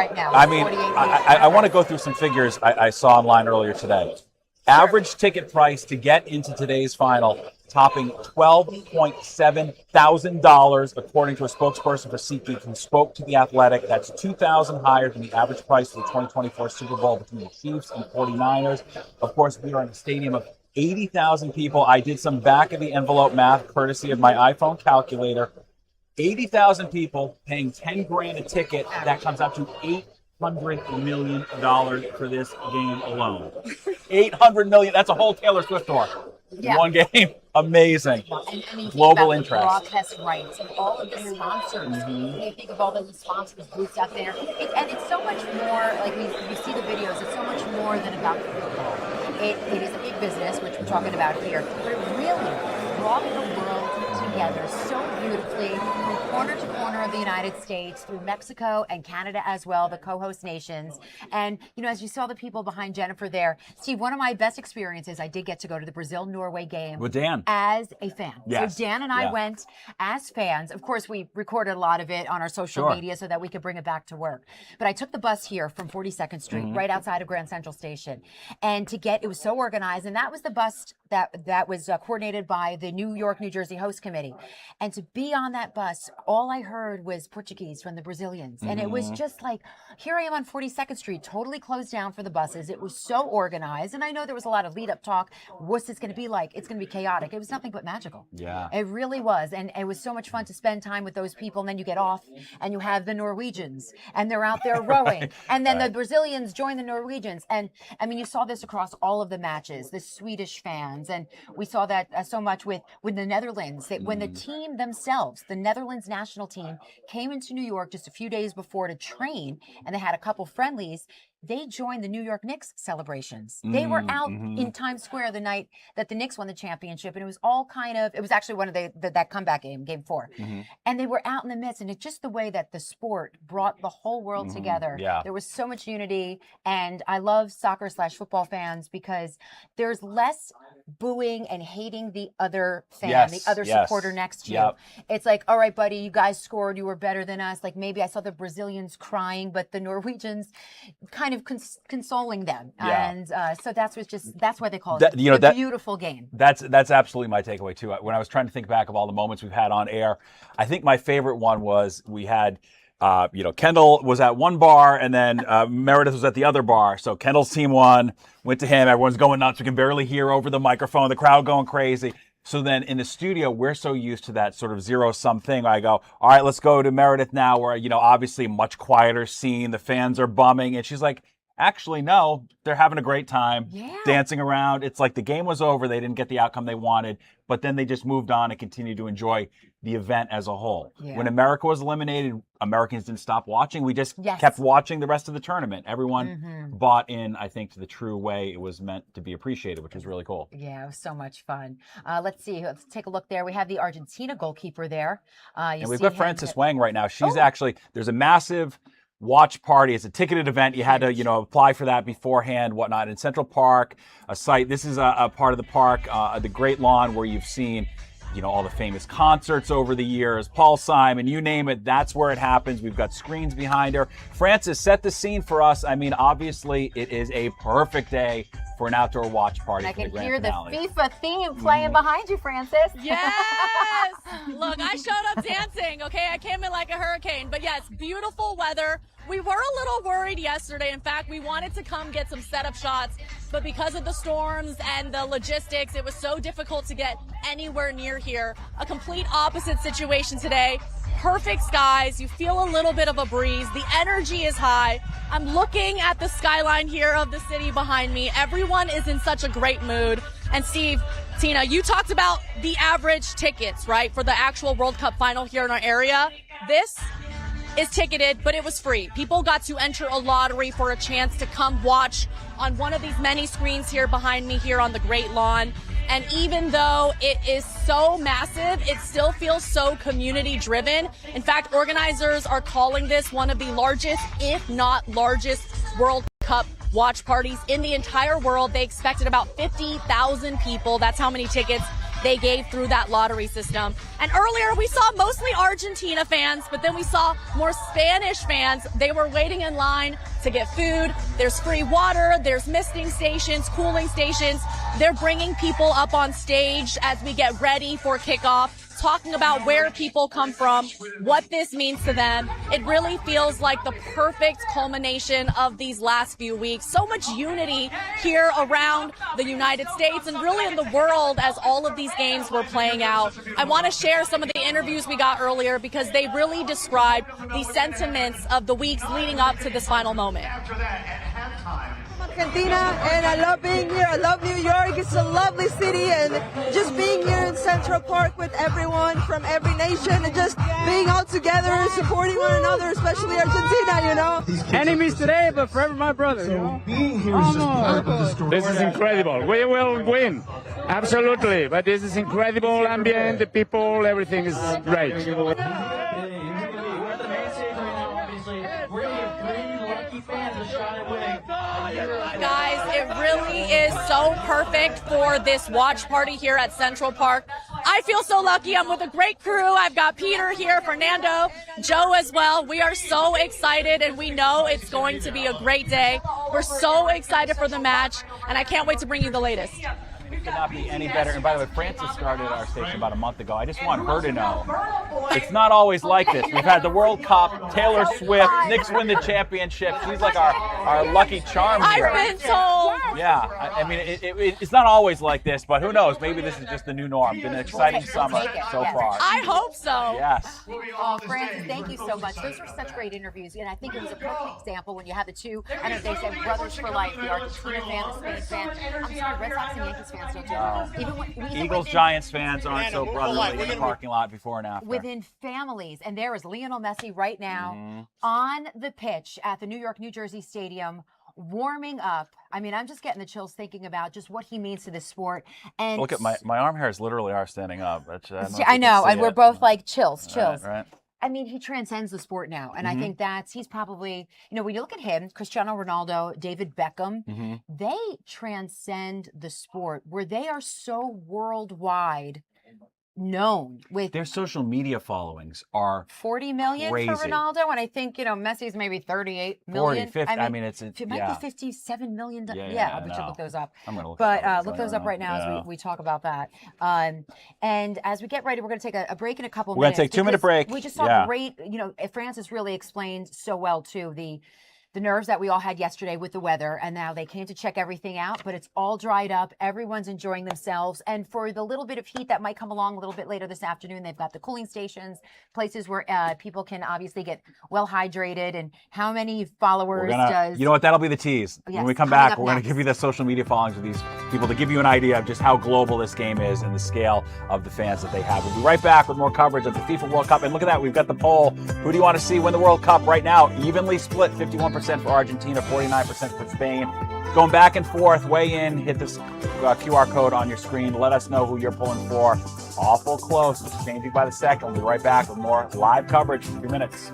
right now. I mean, I want to go through some figures I saw online earlier today. Average ticket price to get into today's final topping $12.7 thousand, according to a spokesperson for SeatGeek who spoke to The Athletic. That's $2,000 higher than the average price for the 2024 Super Bowl between the Chiefs and 49ers. Of course, we are in a stadium of 80,000 people. I did some back-of-the-envelope math courtesy of my iPhone calculator. 80,000 people paying $10,000 a ticket. That comes out to $800 million for this game alone. $800 million. That's a whole Taylor Swift tour. Yeah. One game. Amazing. And Global interest. Broadcast rights and all of the sponsors. When you think of all the sponsors booths out there, and it's so much more. Like we see the videos. It's so much more than about football. It is a big business, which we're talking about here, but it really brought the world together so beautifully from corner to corner of the United States, through Mexico and Canada as well, the co-host nations. And, you know, as you saw the people behind Jennifer there, Steve, one of my best experiences, I did get to go to the Brazil-Norway game with Dan as a fan. Yes. So Dan and I went as fans. Of course, we recorded a lot of it on our social media so that we could bring it back to work. But I took the bus here from 42nd Street, right outside of Grand Central Station. And it was so organized. And that was the bus that was coordinated by the New York, New Jersey host committee. And to be on that bus, all I heard was Portuguese from the Brazilians. And it was just like, here I am on 42nd Street, totally closed down for the buses. It was so organized. And I know there was a lot of lead up talk. What's this going to be like? It's going to be chaotic. It was nothing but magical. Yeah. It really was. And it was so much fun to spend time with those people. And then you get off and you have the Norwegians and they're out there rowing. And then the Brazilians join the Norwegians. And I mean, you saw this across all of the matches, the Swedish fans. And we saw that so much with the Netherlands, that when the team themselves, the Netherlands national team, came into New York just a few days before to train, and they had a couple friendlies, they joined the New York Knicks celebrations. They were out in Times Square the night that the Knicks won the championship, and it was all it was actually one of that comeback game 4. And they were out in the midst, and it's just the way that the sport brought the whole world together. Yeah. There was so much unity, and I love soccer/football fans because there's less booing and hating the other fan, the other supporter next to you. It's like, all right, buddy, you guys scored, you were better than us. Like maybe I saw the Brazilians crying, but the Norwegians kind of consoling them. And so that's why they call it a beautiful game. That's absolutely my takeaway too. When I was trying to think back of all the moments we've had on air, I think my favorite one was we had Kendall was at one bar and then Meredith was at the other bar. So Kendall's team won, went to him. Everyone's going nuts. We can barely hear over the microphone, the crowd going crazy. So then in the studio, we're so used to that sort of zero-sum thing. I go, all right, let's go to Meredith now where, obviously much quieter scene. The fans are bumming. And she's like, actually, no, they're having a great time dancing around. It's like the game was over. They didn't get the outcome they wanted, but then they just moved on and continued to enjoy the event as a whole. When America was eliminated, Americans didn't stop watching. We just kept watching the rest of the tournament. Everyone bought in, I think, to the true way it was meant to be appreciated, which was really cool. Yeah, it was so much fun. Let's see. Let's take a look there. We have the Argentina goalkeeper there. And we've got Frances Wang right now. She's actually, there's a massive watch party. It's a ticketed event. You had to, apply for that beforehand, whatnot. In Central Park, a site. This is a part of the park, the Great Lawn, where you've seen, all the famous concerts over the years. Paul Simon, you name it. That's where it happens. We've got screens behind her. Frances, set the scene for us. I mean, obviously, it is a perfect day for an outdoor watch party. I for can the hear finale. the FIFA theme playing behind you, Frances. Yes! Look, I showed up dancing, okay? I came in like a hurricane. But yes, beautiful weather. We were a little worried yesterday. In fact, we wanted to come get some setup shots, but because of the storms and the logistics, it was so difficult to get anywhere near here. A complete opposite situation today. Perfect skies. You feel a little bit of a breeze. The energy is high. I'm looking at the skyline here of the city behind me. Everyone is in such a great mood. And Steve, Tina, you talked about the average tickets, right, for the actual World Cup final here in our area. This is ticketed, but it was free. People got to enter a lottery for a chance to come watch on one of these many screens here behind me here on the Great Lawn. And even though it is so massive, it still feels so community driven. In fact, organizers are calling this one of the largest, if not largest, World Cup watch parties in the entire world. They expected about 50,000 people. That's how many tickets they gave through that lottery system. And earlier we saw mostly Argentina fans, but then we saw more Spanish fans. They were waiting in line to get food. There's free water, there's misting stations, cooling stations. They're bringing people up on stage as we get ready for kickoff, talking about where people come from, what this means to them. It really feels like the perfect culmination of these last few weeks. So much unity here around the United States and really in the world as all of these games were playing out. I want to share some of the interviews we got earlier because they really describe the sentiments of the weeks leading up to this final moment. Argentina, and I love being here. I love New York. It's a lovely city, and just being here in Central Park with everyone from every nation and just being all together and supporting one another, especially Argentina, you know. Enemies today, but forever my brothers, you know? This is incredible. We will win. Absolutely. But this is incredible ambient, the people, everything is great. Guys, it really is so perfect for this watch party here at Central Park. I feel so lucky. I'm with a great crew. I've got Peter here, Fernando, Joe as well. We are so excited, and we know it's going to be a great day. We're so excited for the match, and I can't wait to bring you the latest. Could not be any better. And by the way, Frances started our station about a month ago. I just want her to know it's not always like this. We've had the World Cup, Taylor Swift, Knicks win the championship. She's like our lucky charm here. I've been told. Yeah, I mean, it's not always like this, but who knows? Maybe this is just the new norm. Been an exciting summer so far. I hope so. Yes. Oh, Frances, thank you so much. Those were such great interviews, and I think it was a perfect example when you had the two. I know they said brothers for life, the Argentina fan, the Spain fan. I'm sorry, Red Sox and Yankees fans don't do that. Even when, Eagles, Giants fans aren't so brotherly in the parking lot before and after. Within families, and there is Lionel Messi right now on the pitch at the New York, New Jersey Stadium, warming up. I mean, I'm just getting the chills thinking about just what he means to this sport. And look at my arm hairs literally are standing up. I know, and we're both like chills. Right. I mean, he transcends the sport now. And I think he's probably, when you look at him, Cristiano Ronaldo, David Beckham, they transcend the sport where they are so worldwide known with their social media followings are 40 million crazy. For Ronaldo, and I think Messi's maybe 38 million. 40, 50. I mean, it might be 57 million. We should look those up. I'm gonna look. But look those up right now as we talk about that. And as we get ready, we're going to take a break in a couple. We're going to take a 2-minute break. We just saw great. Frances really explained so well too the nerves that we all had yesterday with the weather, and now they came to check everything out, but it's all dried up. Everyone's enjoying themselves. And for the little bit of heat that might come along a little bit later this afternoon, they've got the cooling stations, places where people can obviously get well hydrated. And how many followers does... You know what? That'll be the tease. Yes, when we come back, we're going to give you the social media followings of these people to give you an idea of just how global this game is and the scale of the fans that they have. We'll be right back with more coverage of the FIFA World Cup. And look at that. We've got the poll. Who do you want to see win the World Cup right now? Evenly split, 51% for Argentina, 49% for Spain. Going back and forth, weigh in, hit this QR code on your screen. Let us know who you're pulling for. Awful close. It's changing by the second. We'll be right back with more live coverage in a few minutes.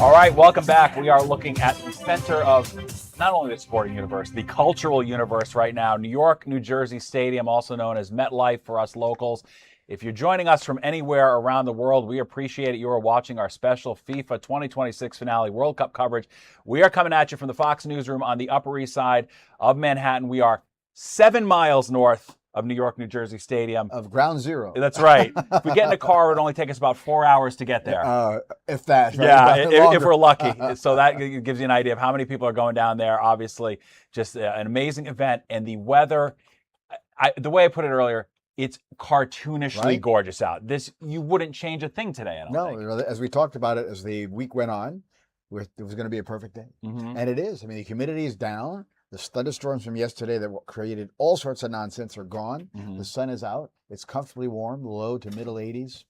All right, welcome back. We are looking at the center of not only the sporting universe, the cultural universe right now. New York, New Jersey Stadium, also known as MetLife for us locals. If you're joining us from anywhere around the world, we appreciate it. You are watching our special FIFA 2026 finale World Cup coverage. We are coming at you from the Fox Newsroom on the Upper East Side of Manhattan. We are 7 miles north of New York, New Jersey Stadium. Of ground zero. That's right. If we get in a car, it would only take us about 4 hours to get there. If that. Right? Yeah, if we're lucky. So that gives you an idea of how many people are going down there. Obviously, just an amazing event. And the weather, the way I put it earlier, it's cartoonishly gorgeous out. You wouldn't change a thing today, I don't think. No, as we talked about it, as the week went on, it was going to be a perfect day. Mm-hmm. And it is. I mean, the humidity is down. The thunderstorms from yesterday that created all sorts of nonsense are gone. Mm-hmm. The sun is out. It's comfortably warm, low to middle 80s.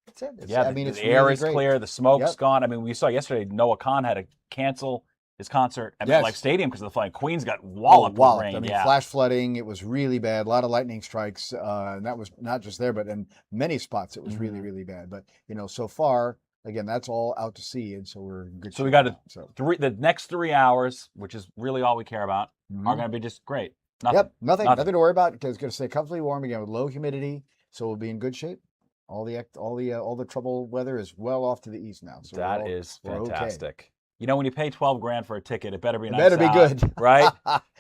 That's it. The air is clear. The smoke's gone. I mean, we saw yesterday Noah Khan had to cancel his concert at MetLife Stadium because the Flying Queens got walloped with rain. I mean, flash flooding. It was really bad. A lot of lightning strikes. And that was not just there, but in many spots it was really, really bad. But, so far, again, that's all out to sea, and so we're in good shape. So we got the next 3 hours, which is really all we care about, are going to be just great. Nothing to worry about because it's going to stay comfortably warm again with low humidity, so we'll be in good shape. All the trouble weather is well off to the east now. So that is fantastic. Okay. When you pay $12,000 for a ticket, it better be nice. Better be good, right?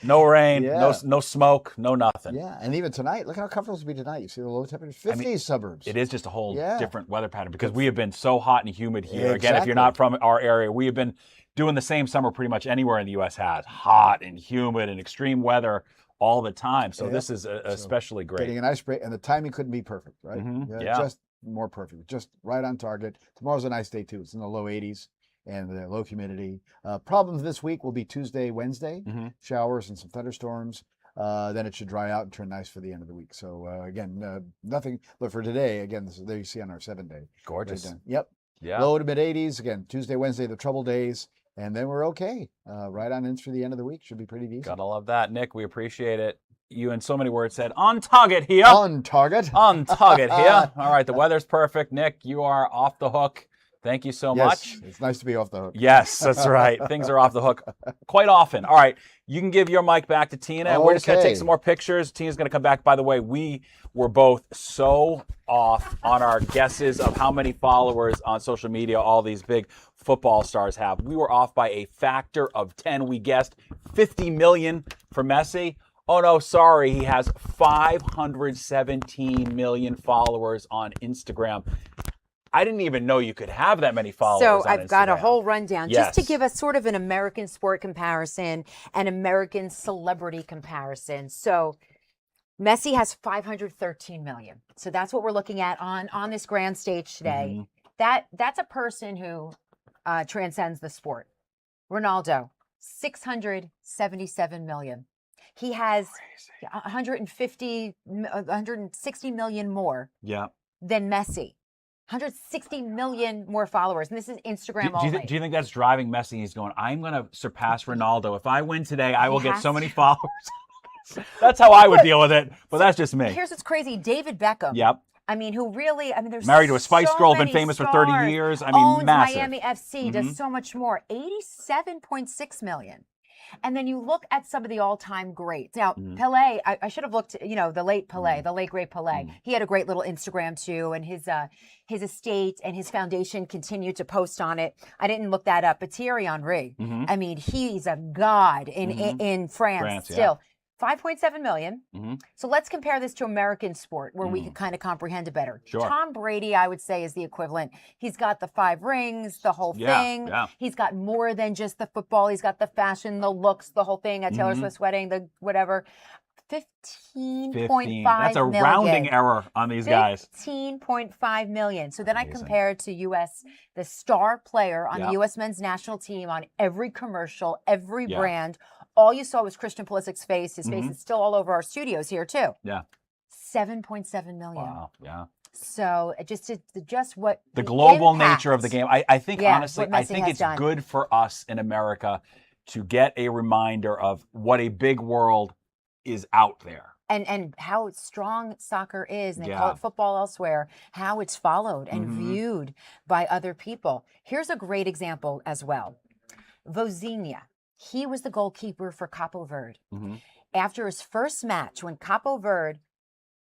No rain, no smoke, no nothing. Yeah, and even tonight, look how comfortable it's be tonight. You see the low temperature, 50s suburbs. It is just a whole different weather pattern because we have been so hot and humid here. Again, if you're not from our area, we have been doing the same summer pretty much anywhere in the U.S. has. Hot and humid and extreme weather all the time. So this is especially great. Getting a nice break, and the timing couldn't be perfect, right? Mm-hmm. Just more perfect, just right on target. Tomorrow's a nice day too. It's in the low 80s. And the low humidity. Problems this week will be Tuesday, Wednesday, showers and some thunderstorms. Then it should dry out and turn nice for the end of the week. So again, nothing. But for today, again, there you see on our 7-day. Gorgeous. Right. Yep. Yeah. Low to mid 80s. Again, Tuesday, Wednesday, the trouble days. And then we're okay. Right on in through the end of the week. Should be pretty decent. Gotta love that. Nick, we appreciate it. You in so many words said, on target here. On target. On target here. All right, the weather's perfect. Nick, you are off the hook. Thank you so much. It's nice to be off the hook. Yes, that's right. Things are off the hook quite often. All right, you can give your mic back to Tina, and we're just going to take some more pictures. Tina's going to come back. By the way, we were both so off on our guesses of how many followers on social media all these big football stars have. We were off by a factor of 10. We guessed 50 million for Messi. Oh, no, sorry. He has 517 million followers on Instagram. I didn't even know you could have that many followers. So on I've got a Instagram. whole rundown just to give us sort of an American sport comparison and American celebrity comparison. So Messi has 513 million. So that's what we're looking at on this grand stage today. That's a person who transcends the sport. Ronaldo, 677 million. He has 160 million more than Messi. 160 million more followers, and this is Instagram only. Do you think that's driving Messi? He's going, I'm going to surpass Ronaldo. If I win today, I will get so many followers. That's how I would deal with it, but that's just me. Here's what's crazy. David Beckham. Yep. I mean, who really, there's married to a Spice Girl, been many famous for stars, 30 years. owns massive. Miami FC, does so much more. 87.6 million. And then you look at some of the all-time greats. Now, Pelé, I should have looked, the late Pelé, the late great Pelé. He had a great little Instagram too, and his estate and his foundation continued to post on it. I didn't look that up, but Thierry Henry, I mean, he's a god in France still. 5.7 million. So let's compare this to American sport where we can kind of comprehend it better. Sure. Tom Brady, I would say, is the equivalent. He's got the 5 rings, the whole thing. Yeah. He's got more than just the football. He's got the fashion, the looks, the whole thing at Taylor Swift's wedding, the whatever. 15.5 That's a million. rounding error on these guys. 15.5 million. So then I compare it to U.S., the star player on the U.S. men's national team on every commercial, every brand. All you saw was Christian Pulisic's face. His face is still all over our studios here too. Yeah. 7.7 million. Wow. Yeah. So just what the global impact, nature of the game. I think honestly, I think it's done. good for us in America to get a reminder of what a big world is out there. and how strong soccer is, and they call Yeah. it football elsewhere, how it's followed and Mm-hmm. viewed by other people. Here's a great example as well. Vozinha, he was the goalkeeper for Capo Verde. Mm-hmm. After his first match, when Capo Verde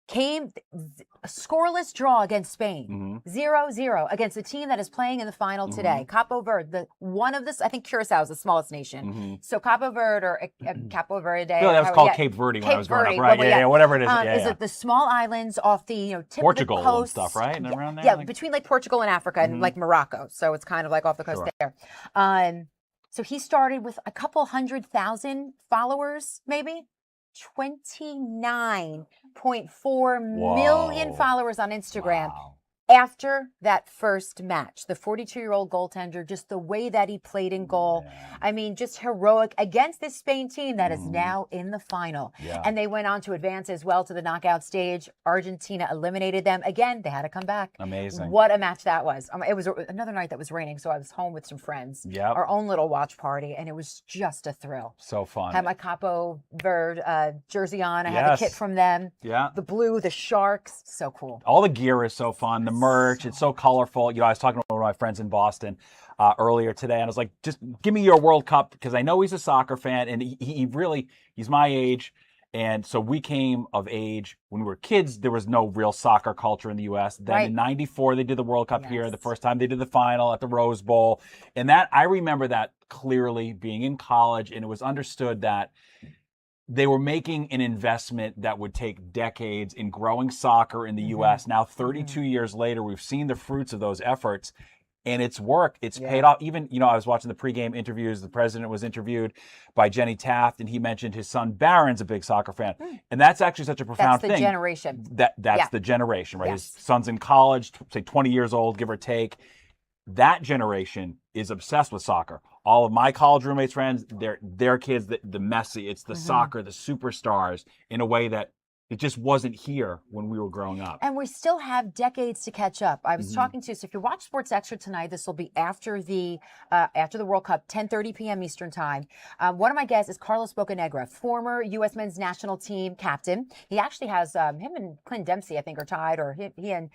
came a scoreless draw against Spain, 0-0 against the team that is playing in the final today. Capo Verde, I think Curacao is the smallest nation. So Capo Verde or Capo Verde. I feel like that was called Cape Verde when I was growing up, right? Yeah, whatever it is. Is it the small islands off the tip Portugal of the coast and stuff, right? And around there? Yeah, like... between like Portugal and Africa and like Morocco. So it's kind of like off the coast there. So he started with a couple 100,000 followers, maybe. 29.4 million followers on Instagram. Wow. After that first match, the 42-year-old goaltender, just the way that he played in goal, I mean, just heroic against this Spain team that is now in the final. Yeah. And they went on to advance as well to the knockout stage. Argentina eliminated them. Again, they had to come back. Amazing. What a match that was. It was another night that was raining, so I was home with some friends. Yep. Our own little watch party, and it was just a thrill. So fun. Had my Capo Verde jersey on. I had the kit from them. Yeah. The blue, the sharks. So cool. All the gear is so fun. The merch, it's so colorful. You know, I was talking to one of my friends in Boston earlier today, and I was like, just give me your World Cup, because I know he's a soccer fan, and he's my age. And so we came of age when we were kids. There was no real soccer culture in the U.S. Then in '94, they did the World Cup here. The first time they did the final at the Rose Bowl. And that, I remember that clearly, being in college, and it was understood that they were making an investment that would take decades in growing soccer in the U.S. Now, 32 years later, we've seen the fruits of those efforts, and it's worked. It's paid off. Even, I was watching the pregame interviews. The president was interviewed by Jenny Taft, and he mentioned his son Barron's a big soccer fan. And that's actually such a profound thing. That's the generation. That's the generation, right? His son's in college, say 20 years old, give or take. That generation is obsessed with soccer. All of my college roommates' friends, their kids, the Messi, it's the soccer, the superstars, in a way that it just wasn't here when we were growing up. And we still have decades to catch up. I was talking to, so if you watch Sports Extra tonight, this will be after the World Cup, 10:30 p.m. Eastern Time. One of my guests is Carlos Bocanegra, former U.S. men's national team captain. He actually has, him and Clint Dempsey, I think, are tied, or he and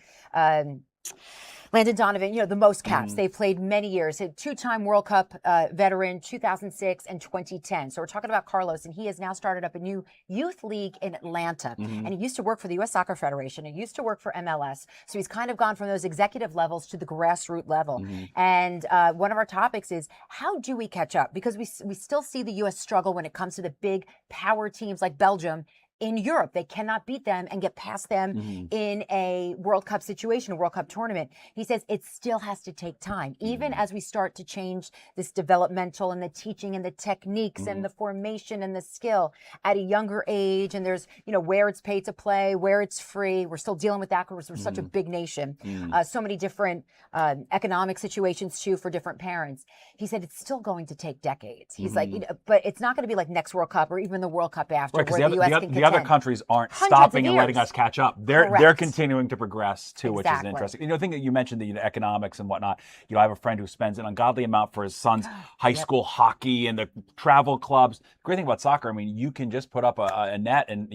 Landon Donovan, the most caps. They've played many years. A two-time World Cup veteran, 2006 and 2010. So we're talking about Carlos, and he has now started up a new youth league in Atlanta. And he used to work for the U.S. Soccer Federation. He used to work for MLS. So he's kind of gone from those executive levels to the grassroots level. And one of our topics is, how do we catch up? Because we still see the U.S. struggle when it comes to the big power teams like Belgium. In Europe, they cannot beat them and get past them in a World Cup situation, a World Cup tournament. He says it still has to take time, even as we start to change this developmental and the teaching and the techniques and the formation and the skill at a younger age. And there's, where it's paid to play, where it's free. We're still dealing with that because we're such a big nation. So many different economic situations, too, for different parents. He said it's still going to take decades. He's like, but it's not going to be like next World Cup or even the World Cup after, right, where the U.S. can contend. The other countries aren't stopping and letting us catch up. They're continuing to progress too, which is interesting. The thing that you mentioned, the economics and whatnot. I have a friend who spends an ungodly amount for his son's high school hockey and the travel clubs. The great thing about soccer, you can just put up a net and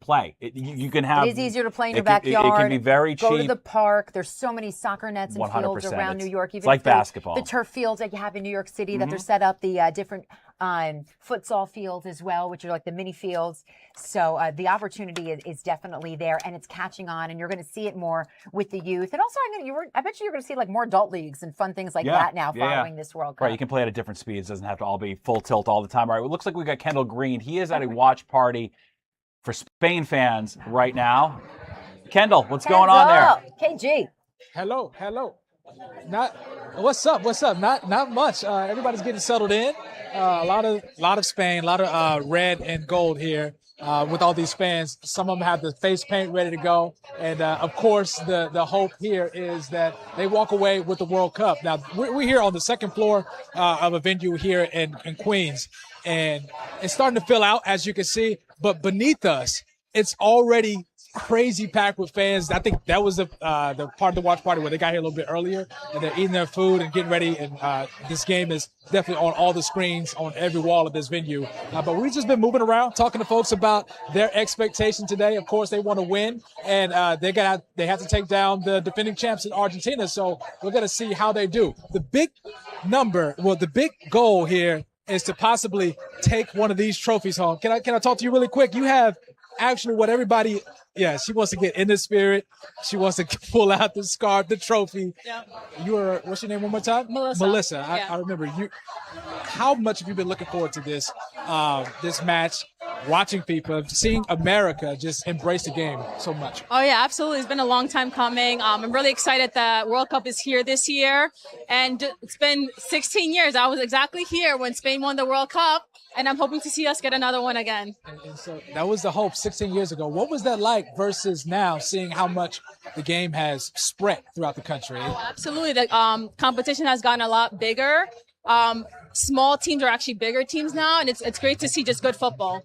play. You can have. It is easier to play in your backyard. It can be very cheap. Go to the park. There's so many soccer nets and 100%. fields around New York. Even it's like basketball. The turf fields that you have in New York City that they're set up, the different futsal fields as well, which are like the mini fields. So the opportunity is definitely there, and it's catching on, and you're going to see it more with the youth. And also, I bet you're going to see like more adult leagues and fun things like that now following this World Cup. Right, you can play at a different speeds. It doesn't have to all be full tilt all the time. All right, it looks like we got Kendall Green. He is at a watch party for Spain fans right now. Kendall, what's going on there? KG. Hello. What's up? Not much. Everybody's getting settled in. A lot of Spain, a lot of red and gold here with all these fans. Some of them have the face paint ready to go, and of course the hope here is that they walk away with the World Cup. Now we're here on the second floor of a venue here in Queens, and it's starting to fill out, as you can see. But beneath us, it's already crazy packed with fans. I think that was the part of the watch party where they got here a little bit earlier and they're eating their food and getting ready. And this game is definitely on all the screens on every wall of this venue. But we've just been moving around, talking to folks about their expectation today. Of course, they want to win, and they have to take down the defending champs in Argentina. So we're going to see how they do. The big goal here is to possibly take one of these trophies home. Can I talk to you really quick? You have actually what everybody, she wants to get in the spirit. She wants to pull out the scarf, the trophy. Yeah. What's your name one more time? Melissa. Yeah. I remember you. How much have you been looking forward to this match? Watching people, seeing America just embrace the game so much. Oh, yeah, absolutely. It's been a long time coming. I'm really excited that World Cup is here this year. And it's been 16 years. I was exactly here when Spain won the World Cup. And I'm hoping to see us get another one again. And so that was the hope 16 years ago. What was that like versus now, seeing how much the game has spread throughout the country? Oh, absolutely. The competition has gotten a lot bigger. Small teams are actually bigger teams now, and it's great to see just good football.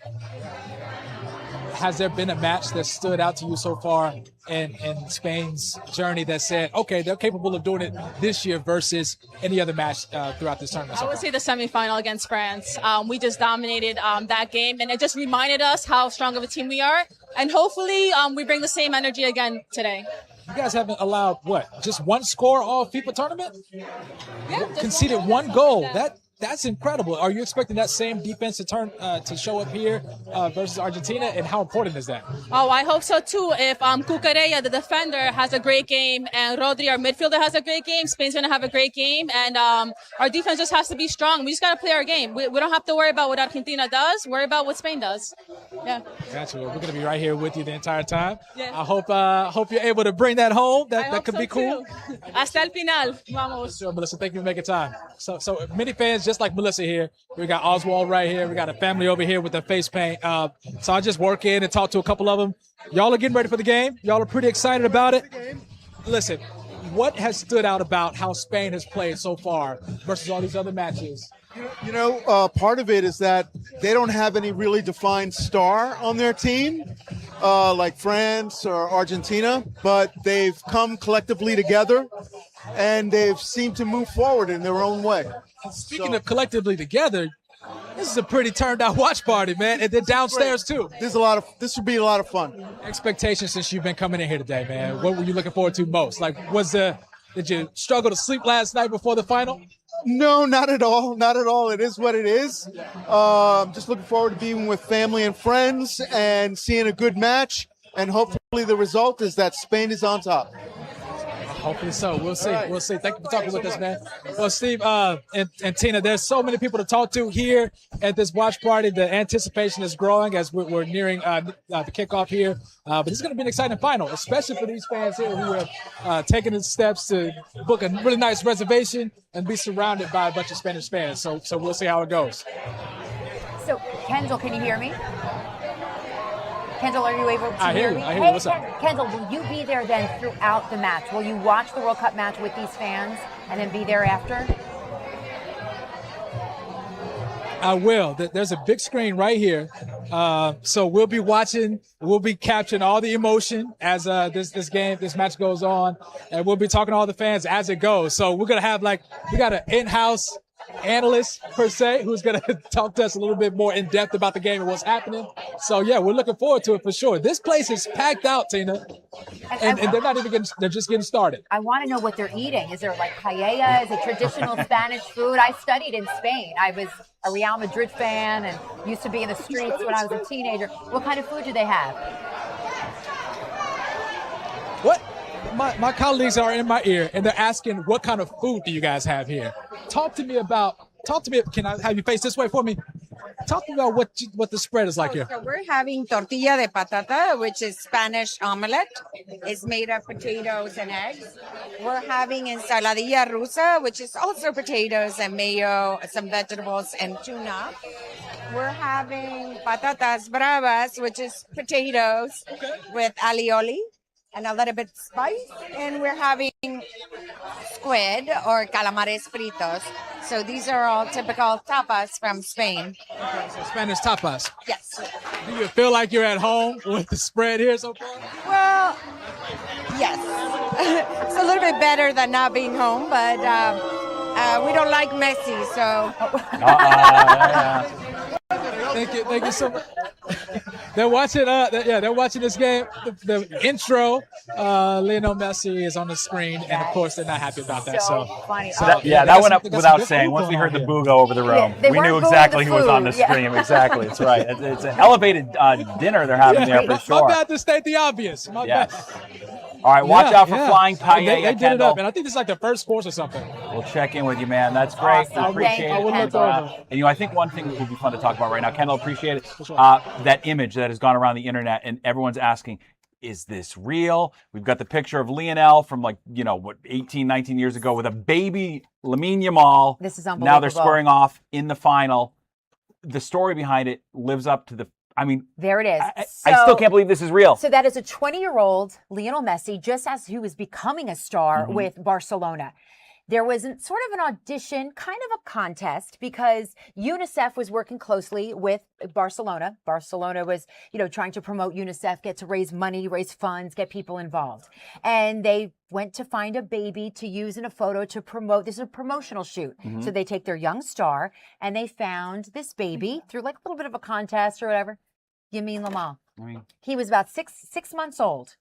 Has there been a match that stood out to you so far in Spain's journey that said, okay, they're capable of doing it this year versus any other match throughout this tournament? I would say the semifinal against France. We just dominated that game, and it just reminded us how strong of a team we are. And hopefully we bring the same energy again today. You guys haven't allowed, just one score all FIFA tournament? Yeah, conceded one goal. That's incredible. Are you expecting that same defense to show up here versus Argentina? And how important is that? Oh, I hope so too. If Cucurella, the defender, has a great game, and Rodri, our midfielder, has a great game, Spain's going to have a great game. And our defense just has to be strong. We just got to play our game. We don't have to worry about what Argentina does. Worry about what Spain does. Yeah. Gotcha. Well, we're going to be right here with you the entire time. Yeah. I hope you're able to bring that home. That could be cool. Too. Hasta el final. Vamos. Sure, Melissa. Thank you for making time. So many fans just like Melissa here. We got Oswald right here. We got a family over here with the face paint. So I just work in and talk to a couple of them. Y'all are getting ready for the game. Y'all are pretty excited about it. Listen, what has stood out about how Spain has played so far versus all these other matches? Part of it is that they don't have any really defined star on their team, like France or Argentina, but they've come collectively together and they've seemed to move forward in their own way. Speaking of collectively together, this is a pretty turned out watch party, man. And then downstairs too. This should be a lot of fun. Expectations since you've been coming in here today, man. What were you looking forward to most? Did you struggle to sleep last night before the final? No, not at all. Not at all. It is what it is. Just looking forward to being with family and friends and seeing a good match. And hopefully the result is that Spain is on top. Hopefully so. We'll see. Right. We'll see. Thank you for talking with us, man. Well, Steve and Tina, there's so many people to talk to here at this watch party. The anticipation is growing as we're nearing the kickoff here. But it's going to be an exciting final, especially for these fans here who have taken the steps to book a really nice reservation and be surrounded by a bunch of Spanish fans. So we'll see how it goes. So, Kendall, can you hear me? Kendall, are you able to hear me? I hear you. What's up? Kendall, will you be there then throughout the match? Will you watch the World Cup match with these fans and then be there after? I will. There's a big screen right here. So we'll be watching. We'll be capturing all the emotion as this match goes on. And we'll be talking to all the fans as it goes. So we're going to have we got an in-house analyst per se who's going to talk to us a little bit more in depth about the game and what's happening. So yeah, we're looking forward to it for sure. This place is packed out, Tina, and they're not even they're just getting started. I want to know what they're eating. Is there paella? Is it traditional Spanish food? I studied in Spain. I was a Real Madrid fan and used to be in the streets when I was a teenager. What kind of food do they have? What? My colleagues are in my ear and they're asking, what kind of food do you guys have here? Talk to me. Can I have you face this way for me? Talk to me about what the spread is like here. So we're having tortilla de patata, which is Spanish omelette. It's made of potatoes and eggs. We're having ensaladilla rusa, which is also potatoes and mayo, some vegetables and tuna. We're having patatas bravas, which is potatoes with alioli and a little bit spice. And we're having squid or calamares fritos. So these are all typical tapas from Spain. Okay, so Spanish tapas. Yes. Do you feel like you're at home with the spread here so far? Yes. It's a little bit better than not being home, but we don't like Messi, so. Thank you so much. They're watching. They're watching this game. The intro. Lionel Messi is on the screen, and of course, they're not happy about that. So funny. That went up without saying. Once we heard the boo go over the room, they we weren't knew booing exactly the who was on the food. Yeah. stream. Exactly, that's right. It's an elevated dinner they're having there for sure. My bad to state the obvious. My bad. All right, watch out for flying paella. They did it up, and I think it's like the first course or something. We'll check in with you, man. That's great. Awesome. Appreciate Thank it. you, Kendall. And I think one thing that would be fun to talk about right now, Kendall, appreciate it. That image that has gone around the internet, and everyone's asking, is this real? We've got the picture of Lionel from 18, 19 years ago with a baby Lamine Yamal. This is unbelievable. Now they're squaring off in the final. The story behind it lives up to there it is. I still can't believe this is real. So that is a 20-year-old Lionel Messi, just as he was becoming a star with Barcelona. There was sort of an audition, kind of a contest, because UNICEF was working closely with Barcelona. Barcelona was, trying to promote UNICEF, get to raise money, raise funds, get people involved. And they went to find a baby to use in a photo to promote. This is a promotional shoot. So they take their young star, and they found this baby through a little bit of a contest or whatever. Yamal Yamal. He was about six months old.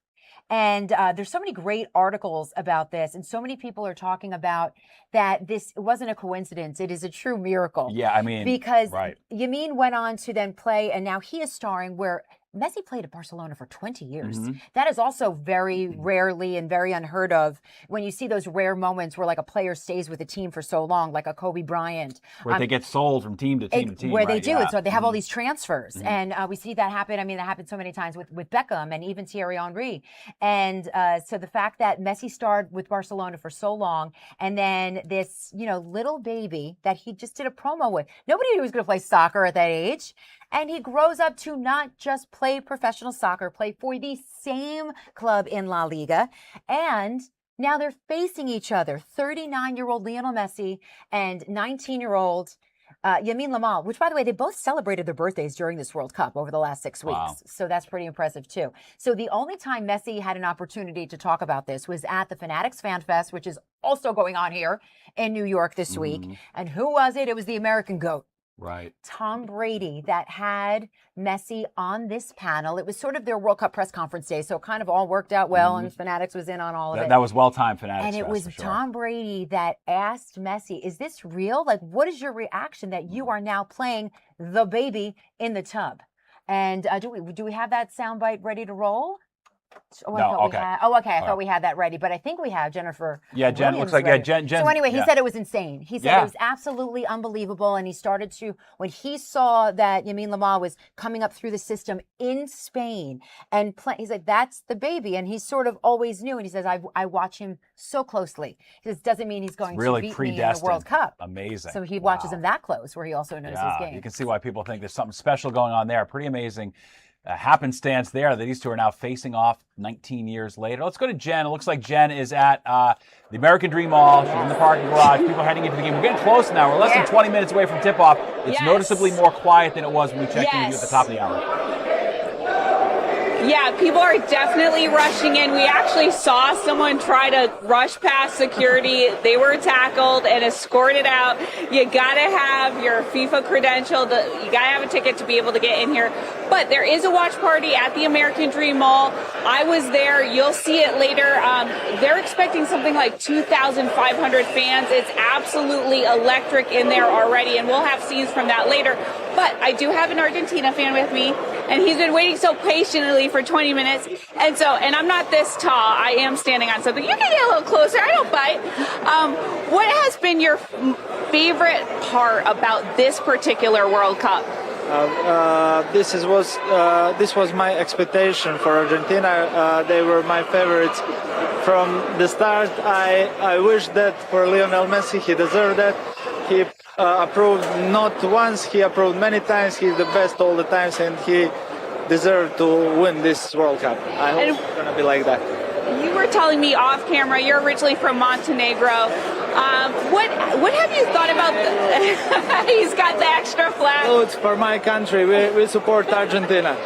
And there's so many great articles about this, and so many people are talking about that it wasn't a coincidence. It is a true miracle. Yeah, because Yamin went on to then play, and now he is starring where Messi played at Barcelona for 20 years. That is also very rarely and very unheard of when you see those rare moments where a player stays with a team for so long, like a Kobe Bryant. Where they get sold from team to team to team. Where they do. Yeah. So they have all these transfers. And we see that happen. That happened so many times with Beckham and even Thierry Henry. And so the fact that Messi starred with Barcelona for so long, and then this, little baby that he just did a promo with. Nobody knew he was going to play soccer at that age. And he grows up to not just play professional soccer, play for the same club in La Liga. And now they're facing each other, 39-year-old Lionel Messi and 19-year-old Yamal Yamal, which, by the way, they both celebrated their birthdays during this World Cup over the last 6 weeks. Wow. So that's pretty impressive, too. So the only time Messi had an opportunity to talk about this was at the Fanatics Fan Fest, which is also going on here in New York this week. And who was it? It was the American GOAT. Right. Tom Brady that had Messi on this panel. It was sort of their World Cup press conference day, so it kind of all worked out well, and Fanatics was in on all of it. That was well-timed Fanatics. And it was Tom Brady that asked Messi, is this real? What is your reaction that you are now playing the baby in the tub? And do we have that soundbite ready to roll? No, okay. I thought we had that ready, but I think we have Jennifer. Yeah, Jen, Williams looks like, ready. Jen. So anyway, he said it was insane. He said it was absolutely unbelievable, and he started to, when he saw that Yamal Yamal was coming up through the system in Spain and he's like, that's the baby, and he sort of always knew, and he says, I watch him so closely. He says, doesn't mean he's going to beat me in the World Cup. Amazing. So he watches him that close, where he also knows his game. You can see why people think there's something special going on there. Pretty amazing. Happenstance there that these two are now facing off 19 years later. Let's go to Jen. It looks like Jen is at the American Dream Mall. She's in the parking garage. People are heading into the game. We're getting close now. We're less than 20 minutes away from tip-off. It's noticeably more quiet than it was when we checked in with you at the top of the hour. Yeah, people are definitely rushing in. We actually saw someone try to rush past security. They were tackled and escorted out. You gotta have your FIFA credential. You gotta have a ticket to be able to get in here. But there is a watch party at the American Dream Mall. I was there. You'll see it later. They're expecting something like 2,500 fans. It's absolutely electric in there already, and we'll have scenes from that later. But I do have an Argentina fan with me, and he's been waiting so patiently for 20 minutes. And I'm not this tall. I am standing on something. You can get a little closer. I don't bite. What has been your favorite part about this particular World Cup? This was my expectation for Argentina. They were my favorites from the start. I wish that for Lionel Messi, he deserved that. He approved not once, he approved many times. He's the best all the times, and he deserved to win this World Cup. I hope it's going to be like that. You were telling me off camera, you're originally from Montenegro. What have you thought about he's got the extra flag. Oh, it's for my country. We support Argentina.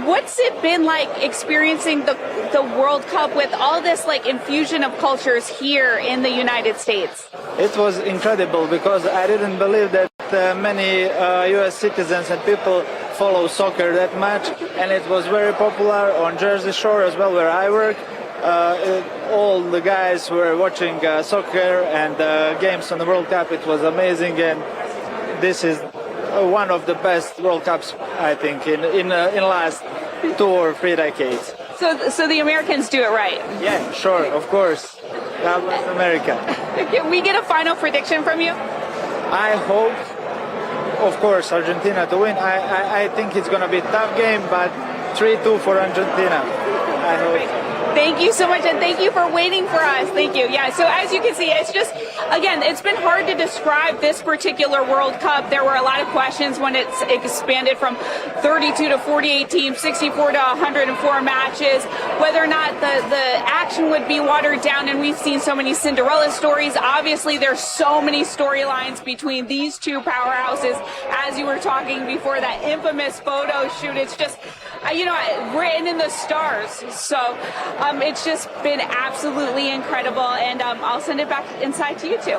What's it been like experiencing the World Cup with all this like infusion of cultures here in the United States? It was incredible because I didn't believe that many U.S. citizens and people follow soccer that much, and it was very popular on Jersey Shore as well, where I work. All the guys were watching soccer and games on the World Cup. It was amazing, and this is one of the best World Cups, I think, in last 2 or 3 decades. So the Americans do it right. Yeah, sure, of course. God bless America. Can we get a final prediction from you? I hope, of course, Argentina to win. I think it's going to be a tough game, but 3-2 for Argentina. I hope. Thank you so much, and thank you for waiting for us. Thank you. Yeah, so as you can see, it's just, again, it's been hard to describe this particular World Cup. There were a lot of questions when it's expanded from 32 to 48 teams, 64 to 104 matches, whether or not the action would be watered down, and we've seen so many Cinderella stories. Obviously, there's so many storylines between these two powerhouses. As you were talking before, that infamous photo shoot, it's just, written in the stars. So it's just been absolutely incredible, and I'll send it back inside to you two.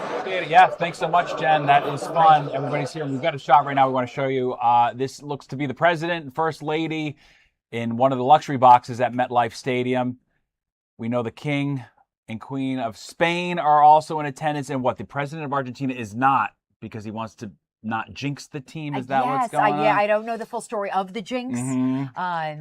Yeah, thanks so much, Jen. That was fun. Everybody's here. We've got a shot right now we want to show you. This looks to be the president and first lady in one of the luxury boxes at MetLife Stadium. We know the king and queen of Spain are also in attendance, and the president of Argentina is not, because he wants to not jinx the team. Is that what's going on? Yeah, I don't know the full story of the jinx,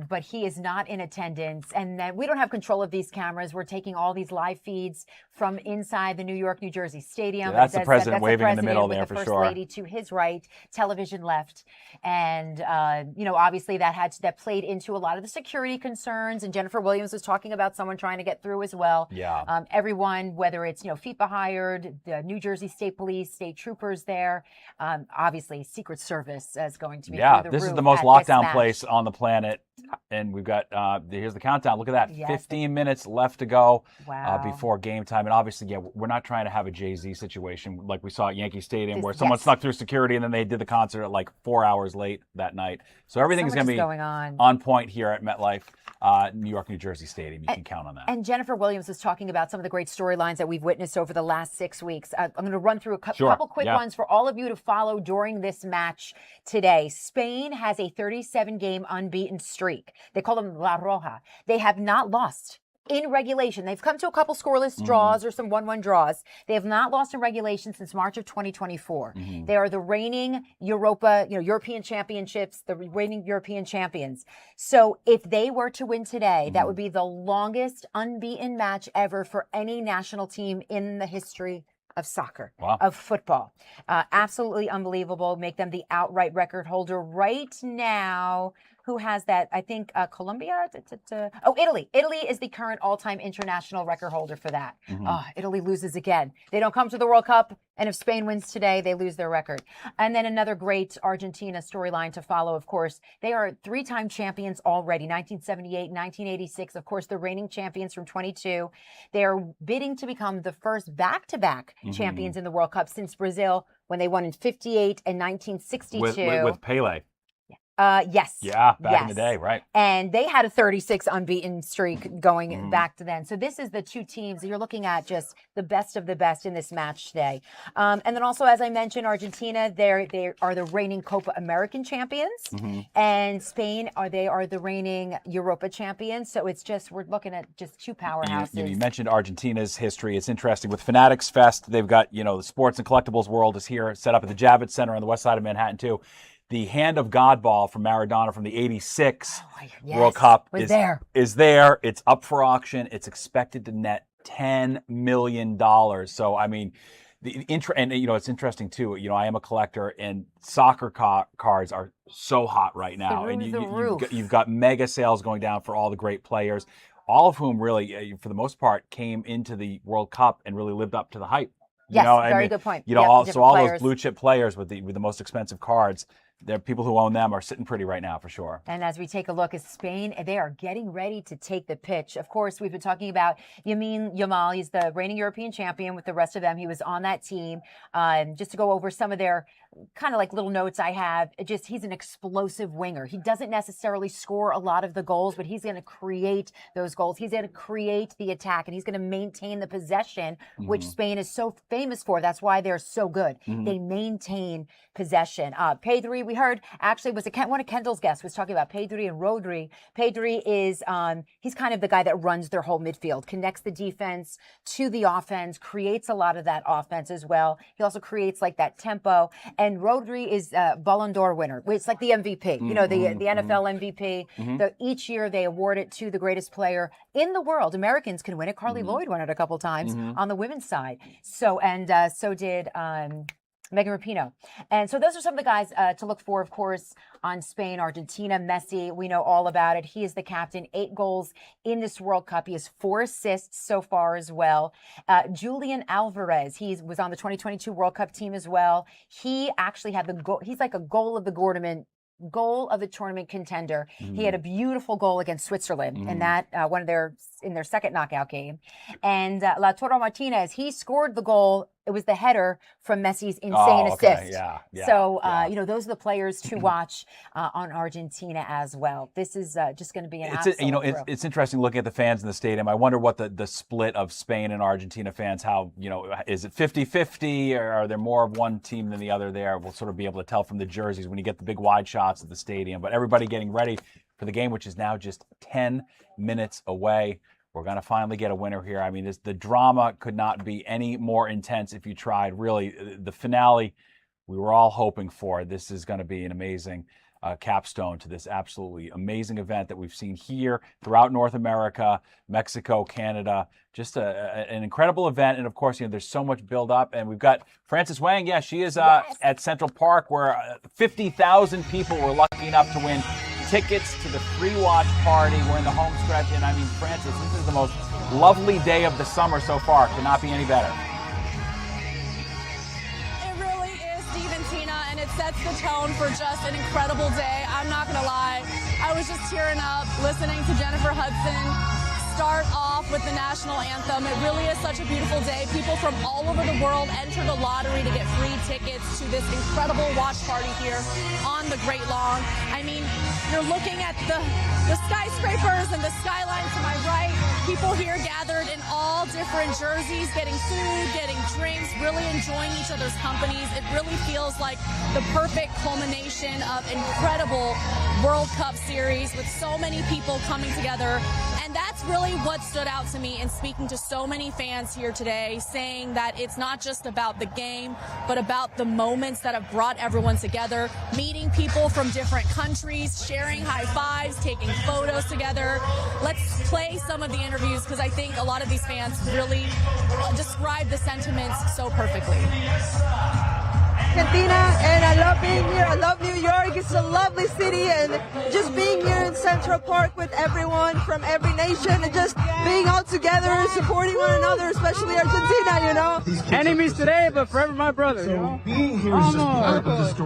but he is not in attendance. And we don't have control of these cameras. We're taking all these live feeds from inside the New York, New Jersey Stadium. Yeah, that's the president waving in the middle there for sure. The first lady to his right, television left. And, obviously that played into a lot of the security concerns. And Jennifer Williams was talking about someone trying to get through as well. Yeah. Everyone, whether it's, FIFA hired, the New Jersey State Police, state troopers there, obviously Secret Service is going to be through the this is roof the most at locked this down match. place on the planet, and we've got here's the countdown. Look at that. Yes. 15 minutes left to go Wow. before game time. And obviously, we're not trying to have a Jay-Z situation like we saw at Yankee Stadium, where someone snuck through security and then they did the concert at like 4 hours late that night. So everything's going to be going on point here at MetLife, New York, New Jersey Stadium. You can count on that. And Jennifer Williams was talking about some of the great storylines that we've witnessed over the last 6 weeks. I'm going to run through a couple quick ones for all of you to follow during this match today. Spain has a 37-game unbeaten streak. They call them La Roja. They have not lost in regulation. They've come to a couple scoreless draws or some 1-1 draws. They have not lost in regulation since March of 2024. They are the reigning European championships, the reigning European champions. So if they were to win today, that would be the longest unbeaten match ever for any national team in the history of soccer, of football. Absolutely unbelievable. Make them the outright record holder right now. Who has that? I think Colombia. Italy. Italy is the current all-time international record holder for that. Italy loses again. They don't come to the World Cup, and if Spain wins today, they lose their record. And then another great Argentina storyline to follow, of course. They are 3-time champions already, 1978, 1986. Of course, the reigning champions from 22. They are bidding to become the first back-to-back champions in the World Cup since Brazil, when they won in 58 and 1962. With Pele. Yes. Yeah, back in the day, right. And they had a 36 unbeaten streak going back to then. So this is the two teams. You're looking at just the best of the best in this match today. And then also, as I mentioned, Argentina, they are the reigning Copa American champions. And Spain, they are the reigning Europa champions. So it's just, we're looking at just two powerhouses. You mentioned Argentina's history. It's interesting. With Fanatics Fest, they've got, the sports and collectibles world is here, set up at the Javits Center on the west side of Manhattan, too. The Hand of God ball from Maradona from the 86 World Cup is there. It's up for auction. It's expected to net $10 million. So, I mean, it's interesting, too. I am a collector, and soccer cards are so hot right now. You've got mega sales going down for all the great players, all of whom really, for the most part, came into the World Cup and really lived up to the hype. Very good point. All those blue chip players with the most expensive cards, the people who own them are sitting pretty right now for sure. And as we take a look at Spain, they are getting ready to take the pitch. Of course, we've been talking about Yamal. He's the reigning European champion with the rest of them. He was on that team. Just to go over some of their kind of like little notes I have. He's an explosive winger. He doesn't necessarily score a lot of the goals, but he's going to create those goals. He's going to create the attack, and he's going to maintain the possession, which Spain is so famous for. That's why they're so good. They maintain possession. Pedri, we heard, actually was one of Kendall's guests was talking about Pedri and Rodri. Pedri is he's kind of the guy that runs their whole midfield, connects the defense to the offense, creates a lot of that offense as well. He also creates like that tempo. And Rodri is a Ballon d'Or winner. It's like the MVP, you know, the NFL MVP. Each year they award it to the greatest player in the world. Americans can win it. Carly Lloyd won it a couple times on the women's side. So did Megan Rapinoe. And so those are some of the guys to look for, of course, on Spain, Argentina. Messi, we know all about it. He is the captain, 8 goals in this World Cup. He has 4 assists so far as well. Julian Alvarez, he was on the 2022 World Cup team as well. He actually had the goal. He's like a goal of the tournament contender. He had a beautiful goal against Switzerland in that in their second knockout game. And Lautaro Martinez, he scored the goal. It was the header from Messi's insane assist. So you know, those are the players to watch on Argentina as well. This is just going to be an absolute thrill. It's interesting looking at the fans in the stadium. I wonder what the split of Spain and Argentina fans, how, you know, is it 50-50, or are there more of one team than the other there? We'll sort of be able to tell from the jerseys when you get the big wide shots of the stadium. But everybody getting ready for the game, which is now just 10 minutes away. We're going to finally get a winner here. I mean, the drama could not be any more intense if you tried. Really, the finale we were all hoping for. This is going to be an amazing capstone to this absolutely amazing event that we've seen here throughout North America, Mexico, Canada. Just an incredible event. And of course, you know, there's so much build up. And we've got Frances Wang. Yeah, she is at Central Park, where 50,000 people were lucky enough to win tickets to the free watch party. We're in the home stretch, and I mean, Frances, this is the most lovely day of the summer so far. Could not be any better. It really is, Steve and Tina, and it sets the tone for just an incredible day. I'm not gonna lie, I was just tearing up listening to Jennifer Hudson start off with the national anthem. It really is such a beautiful day. People from all over the world enter the lottery to get free tickets to this incredible watch party here on the Great Lawn. I mean, you're looking at the skyscrapers and the skyline to my right. People here gathered in all different jerseys, getting food, getting drinks, really enjoying each other's companies. It really feels like the perfect culmination of incredible World Cup series with so many people coming together. And that's really what stood out to me in speaking to so many fans here today, saying that it's not just about the game, but about the moments that have brought everyone together, meeting people from different countries, sharing high fives, taking photos together. Let's play some of the interviews, because I think a lot of these fans really describe the sentiments so perfectly. Argentina, and I love being here. I love New York. It's a lovely city, and just being here in Central Park with everyone from every nation, and just being all together, supporting one another, especially Argentina, you know. Enemies today, but forever my brothers. You know?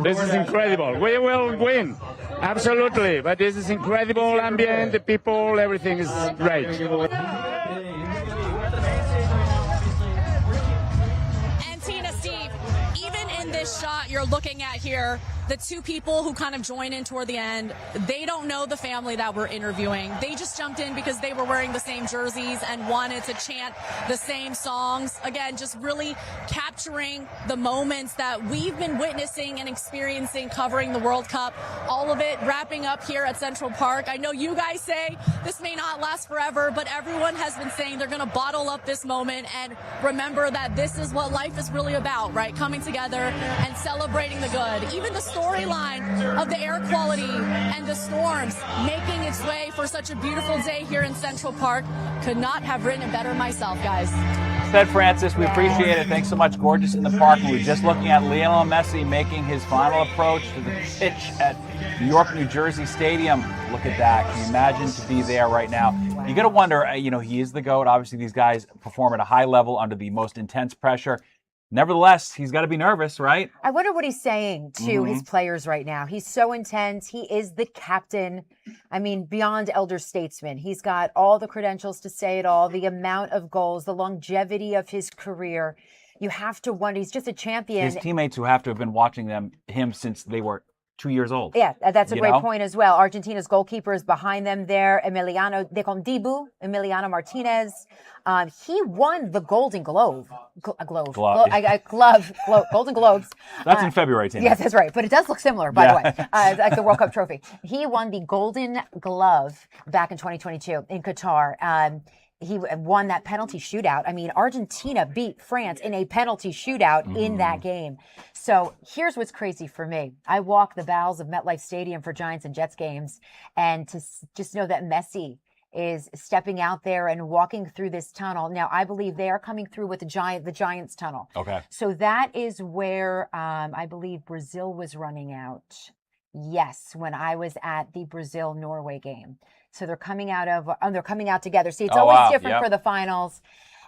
This is incredible. We will win. Absolutely. But this is incredible ambient, the people, everything is great. This shot you're looking at here, the two people who kind of join in toward the end, they don't know the family that we're interviewing. They just jumped in because they were wearing the same jerseys and wanted to chant the same songs. Again, just really capturing the moments that we've been witnessing and experiencing covering the World Cup. All of it wrapping up here at Central Park. I know you guys say this may not last forever, but everyone has been saying they're going to bottle up this moment and remember that this is what life is really about, right? Coming together and celebrating the good. Even the storyline of the air quality and the storms making its way for such a beautiful day here in Central Park. Could not have written it better myself, guys. Said Frances, we appreciate it. Thanks so much. Gorgeous in the park. We were just looking at Lionel Messi making his final approach to the pitch at New York, New Jersey Stadium. Look at that. Can you imagine to be there right now? You got to wonder, you know, he is the GOAT. Obviously, these guys perform at a high level under the most intense pressure. Nevertheless, he's got to be nervous, right? I wonder what he's saying to his players right now. He's so intense. He is the captain. I mean, beyond elder statesman. He's got all the credentials to say it all, the amount of goals, the longevity of his career. you have to wonder. He's just a champion. His teammates who have to have been watching him since they were 2 years old. Yeah, that's a You great know? point as well. Argentina's goalkeeper is behind them there. Emiliano, they call him Dibu, Emiliano Martinez. He won the Golden Globe. Golden Globes. That's in February, Tina. Yes, that's right. But it does look similar, by the way, like the World Cup trophy. He won the Golden Glove back in 2022 in Qatar. He won that penalty shootout. I mean, Argentina beat France in a penalty shootout in that game. So here's what's crazy for me. I walk the bowels of MetLife Stadium for Giants and Jets games, and to just know that Messi is stepping out there and walking through this tunnel. Now, I believe they are coming through with the Giants tunnel. Okay. So that is where I believe Brazil was running out. Yes, when I was at the Brazil-Norway game. So they're coming out together. See, it's always different for the finals.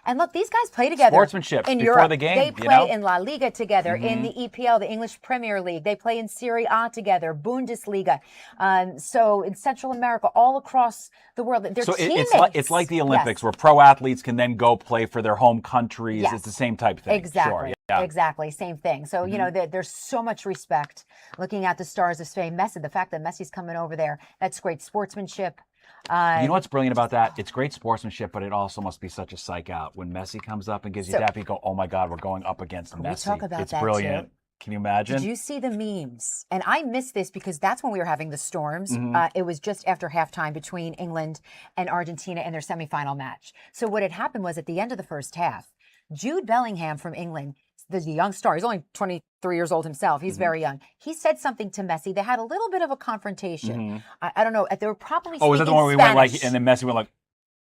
And look, these guys play together. Sportsmanship in before Europe. the game. They play in La Liga together, in the EPL, the English Premier League. They play in Serie A together, Bundesliga. So in Central America, all across the world, they're teammates. It's like the Olympics, where pro athletes can then go play for their home countries. Yes. It's the same type thing. Exactly. Sure, yeah. Exactly. Same thing. So, you know, there's so much respect looking at the stars of Spain. Messi, the fact that Messi's coming over there, that's great sportsmanship. You know what's brilliant about that? It's great sportsmanship, but it also must be such a psych out when Messi comes up and gives you that. You go, "Oh my God, we're going up against Messi." We talk about it's that brilliant. too. Can you imagine? Did you see the memes? And I missed this because that's when we were having the storms. It was just after halftime between England and Argentina in their semifinal match. So what had happened was at the end of the first half, Jude Bellingham from England, the young star, he's only 23 years old himself. He's very young. He said something to Messi. They had a little bit of a confrontation. I don't know. They were probably speaking was that the one where we Spanish. went like, and then Messi went like,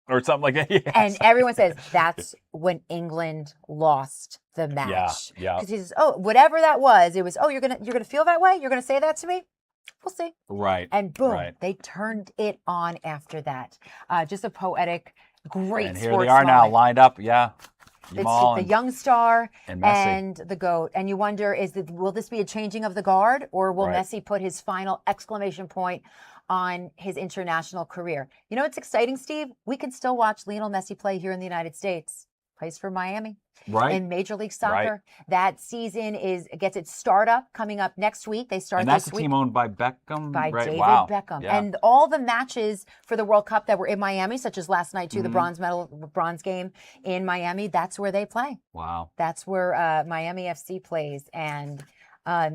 or something like that? Yes. And everyone says that's when England lost the match. Yeah. Because he says, "Oh, whatever that was, it was. Oh, you're gonna feel that way. You're gonna say that to me. We'll see." Right. And boom, right. they turned it on after that. Just a poetic, great. And here sports they are now, moment. lined up. Yeah. It's Yamal the young star and and, Messi. the GOAT. And you wonder, will this be a changing of the guard, or will Right. Messi put his final exclamation point on his international career? You know what's exciting, Steve? We can still watch Lionel Messi play here in the United States. Plays for Miami. Right. In Major League Soccer. Right. That season gets its startup coming up next week. They start And that's this the week. team owned by Beckham? By right? David Wow. Beckham. Yeah. And all the matches for the World Cup that were in Miami, such as last night too, the bronze game in Miami, that's where they play. Wow. That's where Miami FC plays. And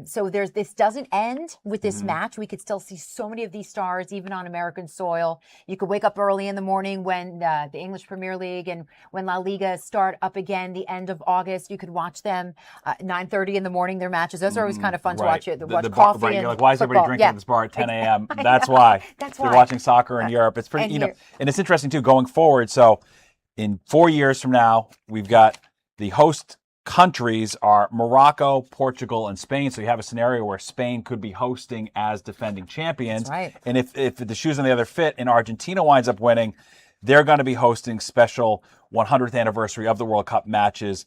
so this doesn't end with this match. We could still see so many of these stars, even on American soil. You could wake up early in the morning when the English Premier League and when La Liga start up again, the end of August. You could watch them 9:30 in the morning, their matches. Those are always kind of fun to watch. Watch coffee right. and You're like, why is everybody football? drinking at this bar at 10 a.m.? That's why. That's They're why. watching soccer in Europe. It's pretty, and it's interesting too, going forward. So in 4 years from now, we've got the host countries are Morocco, Portugal, and Spain. So you have a scenario where Spain could be hosting as defending champions. That's right. And if the shoes on the other fit and Argentina winds up winning, they're going to be hosting special 100th anniversary of the World Cup matches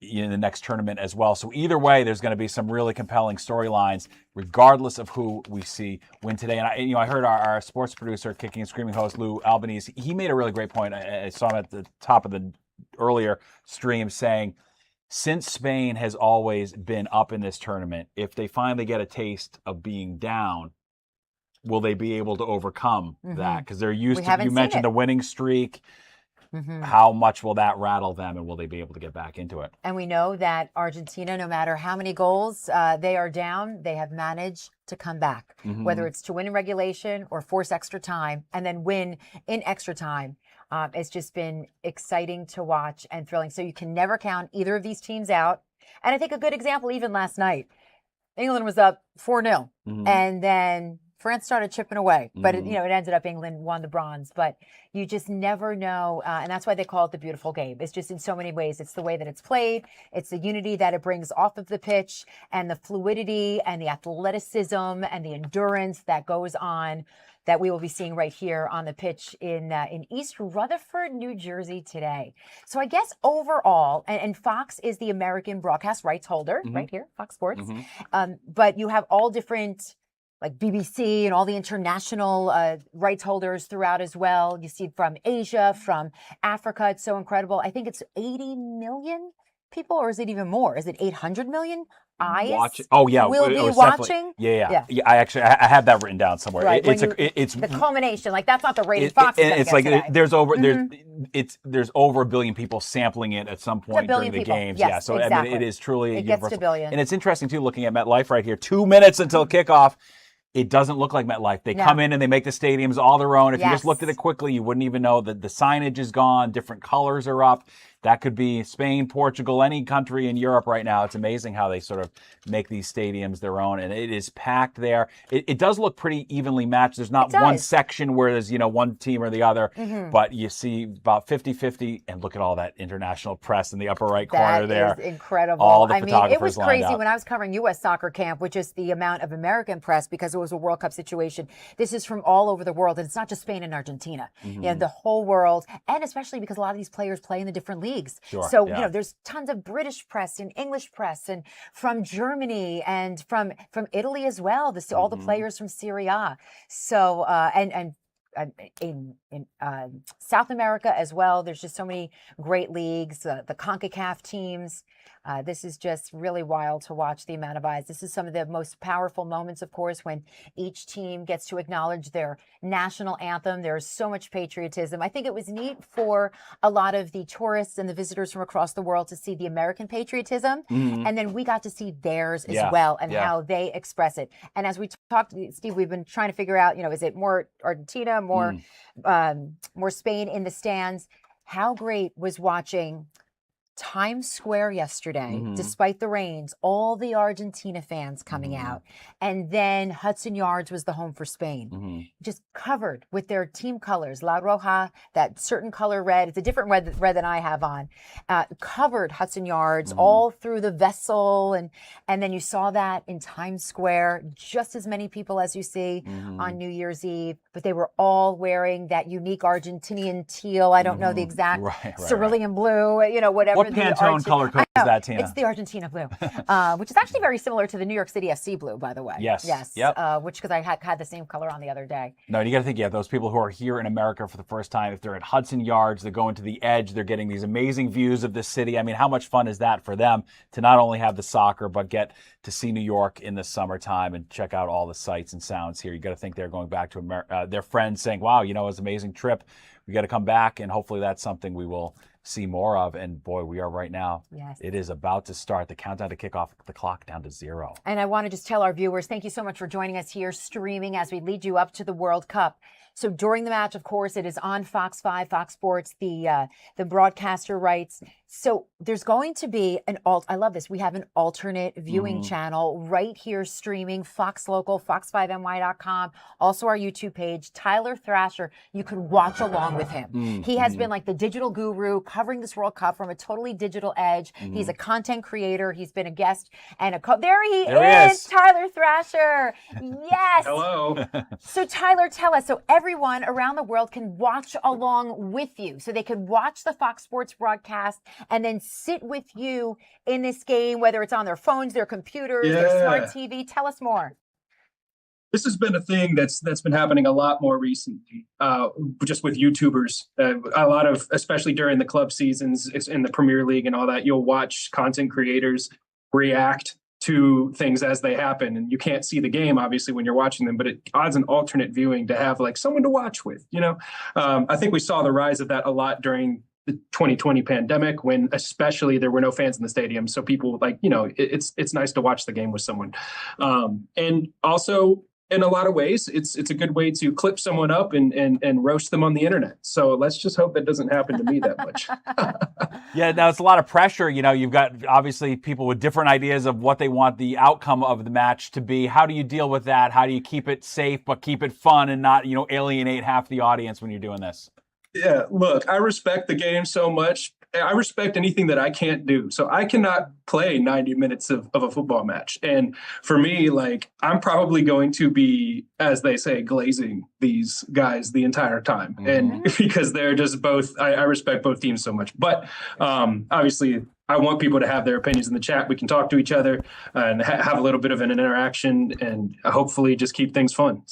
in the next tournament as well. So either way, there's going to be some really compelling storylines, regardless of who we see win today. And I heard our sports producer, Kicking and Screaming host Lou Albanese. He made a really great point. I saw him at the top of the earlier stream saying, since Spain has always been up in this tournament, if they finally get a taste of being down, will they be able to overcome that? Because they're used to, you mentioned the winning streak. How much will that rattle them, and will they be able to get back into it? And we know that Argentina, no matter how many goals they are down, they have managed to come back, whether it's to win in regulation or force extra time and then win in extra time. It's just been exciting to watch and thrilling. So you can never count either of these teams out. And I think a good example, even last night, England was up 4-0, and then France started chipping away, but it ended up England won the bronze. But you just never know, and that's why they call it the beautiful game. It's just in so many ways. It's the way that it's played. It's the unity that it brings off of the pitch, and the fluidity and the athleticism and the endurance that goes on that we will be seeing right here on the pitch in East Rutherford, New Jersey today. So I guess overall, and Fox is the American broadcast rights holder right here, Fox Sports. But you have all different, like BBC and all the international rights holders throughout as well. You see from Asia, from Africa. It's so incredible. I think it's 80 million people, or is it even more? Is it 800 million eyes? Watching. Oh yeah, will it be was watching. Yeah. I have that written down somewhere. Right. It's the culmination. Like that's not the rating Fox is gonna it's get like today. there's over there's over a billion people sampling it at some point during the people. games. Yes, yeah, so exactly. I mean, it is truly it universal. gets to billion. And it's interesting too, looking at MetLife right here. 2 minutes until kickoff. It doesn't look like MetLife. They come in and they make the stadiums all their own. If you just looked at it quickly, you wouldn't even know that the signage is gone. Different colors are up. That could be Spain, Portugal, any country in Europe right now. It's amazing how they sort of make these stadiums their own, and it is packed there. It does look pretty evenly matched. There's not one section where there's, one team or the other, but you see about 50-50, and look at all that international press in the upper right corner there. That is incredible. All the photographers it was lined crazy up. when I was covering U.S. soccer camp, which is the amount of American press because it was a World Cup situation. This is from all over the world, and it's not just Spain and Argentina. The whole world, and especially because a lot of these players play in the different leagues. Sure. So, there's tons of British press and English press and from Germany and from Italy as well. All the players from Serie A. So, and in South America as well, there's just so many great leagues, the CONCACAF teams. This is just really wild to watch the amount of eyes. This is some of the most powerful moments, of course, when each team gets to acknowledge their national anthem. There's so much patriotism. I think it was neat for a lot of the tourists and the visitors from across the world to see the American patriotism. And then we got to see theirs as well and how they express it. And as we talked, Steve, we've been trying to figure out, is it more Argentina, more Spain in the stands? How great was watching Times Square yesterday, despite the rains, all the Argentina fans coming out. And then Hudson Yards was the home for Spain. Just covered with their team colors, La Roja, that certain color red. It's a different red than I have on. Covered Hudson Yards all through the vessel. And then you saw that in Times Square, just as many people as you see on New Year's Eve. But they were all wearing that unique Argentinian teal. I don't know the exact cerulean blue, whatever. What Pantone color code is that, Tina? It's the Argentina blue, which is actually very similar to the New York City FC blue, by the way. Yes. Yep. Which, because I had the same color on the other day. No, you got to think, those people who are here in America for the first time, if they're at Hudson Yards, they're going to the Edge, they're getting these amazing views of the city. I mean, how much fun is that for them to not only have the soccer, but get to see New York in the summertime and check out all the sights and sounds here? You got to think they're going back to their friends saying, wow, it was an amazing trip. We got to come back, and hopefully that's something we will see more of. And boy, we are right now. Yes. It is about to start. The countdown to kickoff, the clock down to 0. And I want to just tell our viewers, thank you so much for joining us here streaming as we lead you up to the World Cup. So during the match, of course, it is on Fox 5, Fox Sports, the broadcaster rights. So there's going to be I love this. We have an alternate viewing channel right here streaming, Fox Local, fox5ny.com, also our YouTube page. Tyler Thrasher, you can watch along with him. He has been like the digital guru covering this World Cup from a totally digital edge. He's a content creator. He's been a guest and there he is, Tyler Thrasher. Yes. Hello. So Tyler, tell us, so everyone around the world can watch along with you. So they can watch the Fox Sports broadcast and then sit with you in this game, whether it's on their phones, their computers, their smart TV. Tell us more. This has been a thing that's been happening a lot more recently, just with YouTubers. A lot of, especially during the club seasons, it's in the Premier League and all that, you'll watch content creators react to things as they happen. And you can't see the game, obviously, when you're watching them, but it adds an alternate viewing to have like someone to watch with, I think we saw the rise of that a lot during the 2020 pandemic, when especially there were no fans in the stadium. So people it's nice to watch the game with someone. And also, in a lot of ways, it's a good way to clip someone up and roast them on the internet. So let's just hope that doesn't happen to me that much. Yeah, now it's a lot of pressure. You've got obviously people with different ideas of what they want the outcome of the match to be. How do you deal with that? How do you keep it safe but keep it fun and not, alienate half the audience when you're doing this? Yeah, look, I respect the game so much. I respect anything that I can't do. So I cannot play 90 minutes of a football match. And for me, I'm probably going to be, as they say, glazing these guys the entire time. And because they're just both, I respect both teams so much. But obviously, I want people to have their opinions in the chat. We can talk to each other and have a little bit of an interaction and hopefully just keep things fun.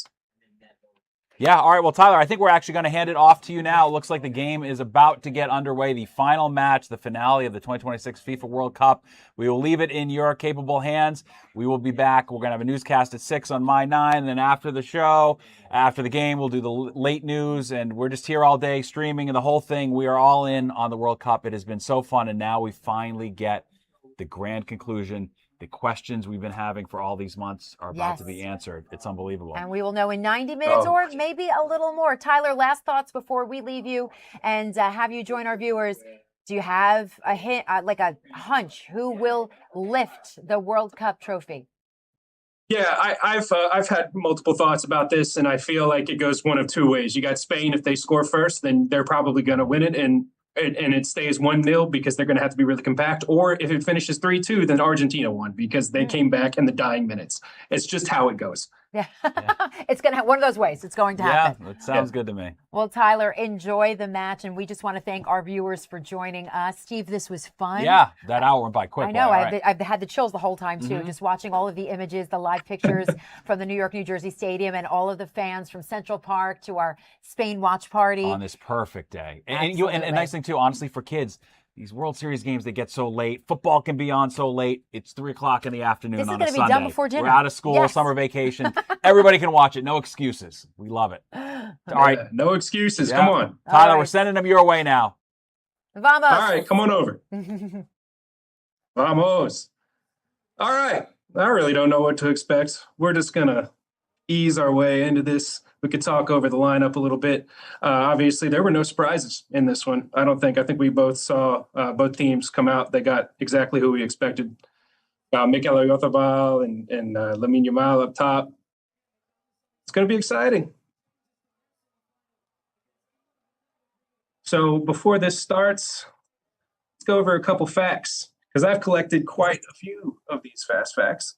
Yeah, all right. Well, Tyler, I think we're actually going to hand it off to you now. It looks like the game is about to get underway. The final match, the finale of the 2026 FIFA World Cup. We will leave it in your capable hands. We will be back. We're going to have a newscast at 6 on My 9. And then after the show, after the game, we'll do the late news. And we're just here all day streaming and the whole thing. We are all in on the World Cup. It has been so fun. And now we finally get the grand conclusion. The questions we've been having for all these months are about to be answered. It's unbelievable. And we will know in 90 minutes or maybe a little more. Tyler, last thoughts before we leave you and have you join our viewers. Do you have a hint, like a hunch, who will lift the World Cup trophy? Yeah, I've had multiple thoughts about this, and I feel like it goes one of two ways. You got Spain. If they score first, then they're probably going to win it, and it stays 1-0 because they're going to have to be really compact. Or if it finishes 3-2, then Argentina won because they came back in the dying minutes. It's just how it goes. Yeah. It's going to one of those ways. It's going to happen. Yeah, that sounds good to me. Well, Tyler, enjoy the match. And we just want to thank our viewers for joining us. Steve, this was fun. Yeah, that hour went by quick. I know. I've had the chills the whole time, too, just watching all of the images, the live pictures from the New York, New Jersey Stadium and all of the fans from Central Park to our Spain watch party. On this perfect day. And nice thing, too, honestly, for kids, these World Series games, they get so late. Football can be on so late. It's 3 o'clock in the afternoon on a Sunday. This is going to be done before dinner. We're out of school, summer vacation. Everybody can watch it. No excuses. We love it. All right. No excuses. Come on. Tyler, we're sending them your way now. Vamos. All right. Come on over. Vamos. All right. I really don't know what to expect. We're just going to ease our way into this. We could talk over the lineup a little bit. Obviously, there were no surprises in this one. I think we both saw both teams come out. They got exactly who we expected. Mikel Oyarzabal and Lamine Yamal up top. It's going to be exciting. So before this starts, let's go over a couple facts because I've collected quite a few of these fast facts.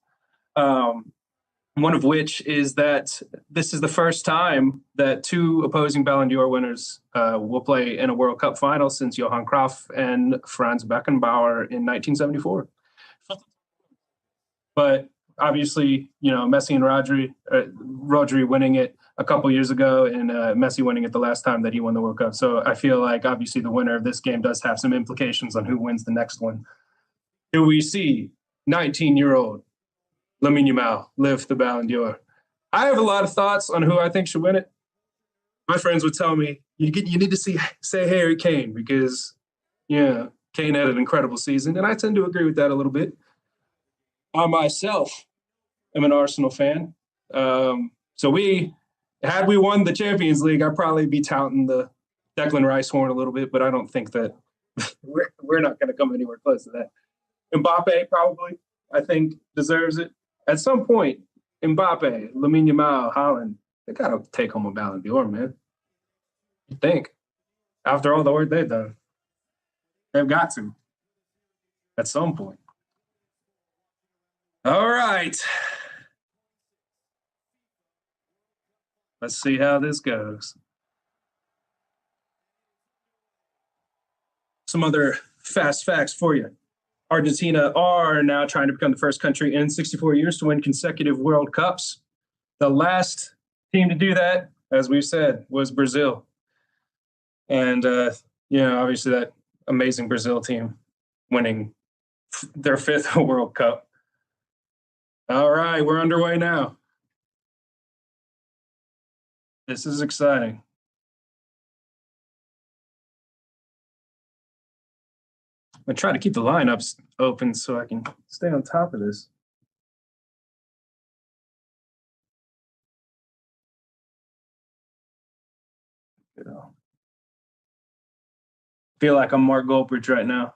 One of which is that this is the first time that 2 opposing Ballon d'Or winners will play in a World Cup final since Johan Cruyff and Franz Beckenbauer in 1974. But obviously, Messi and Rodri winning it a couple years ago and Messi winning it the last time that he won the World Cup. So I feel like obviously the winner of this game does have some implications on who wins the next one. Do we see 19-year-old Lamine Yamal lift the Ballon d'Or? I have a lot of thoughts on who I think should win it. My friends would tell me, you need to say Harry Kane because, Kane had an incredible season, and I tend to agree with that a little bit. I myself am an Arsenal fan. So had we won the Champions League, I'd probably be touting the Declan Rice horn a little bit, but I don't think that we're not going to come anywhere close to that. Mbappe probably, I think, deserves it. At some point, Mbappe, Lamine Yamal, Haaland, they got to take home a Ballon d'Or, man. You think? After all the work they've done. They've got to. At some point. All right. Let's see how this goes. Some other fast facts for you. Argentina are now trying to become the first country in 64 years to win consecutive World Cups. The last team to do that, as we've said, was Brazil. And, obviously that amazing Brazil team winning their 5th World Cup. All right, we're underway now. This is exciting. I'm going to try to keep the lineups open so I can stay on top of this. Feel like I'm Mark Goldbridge right now.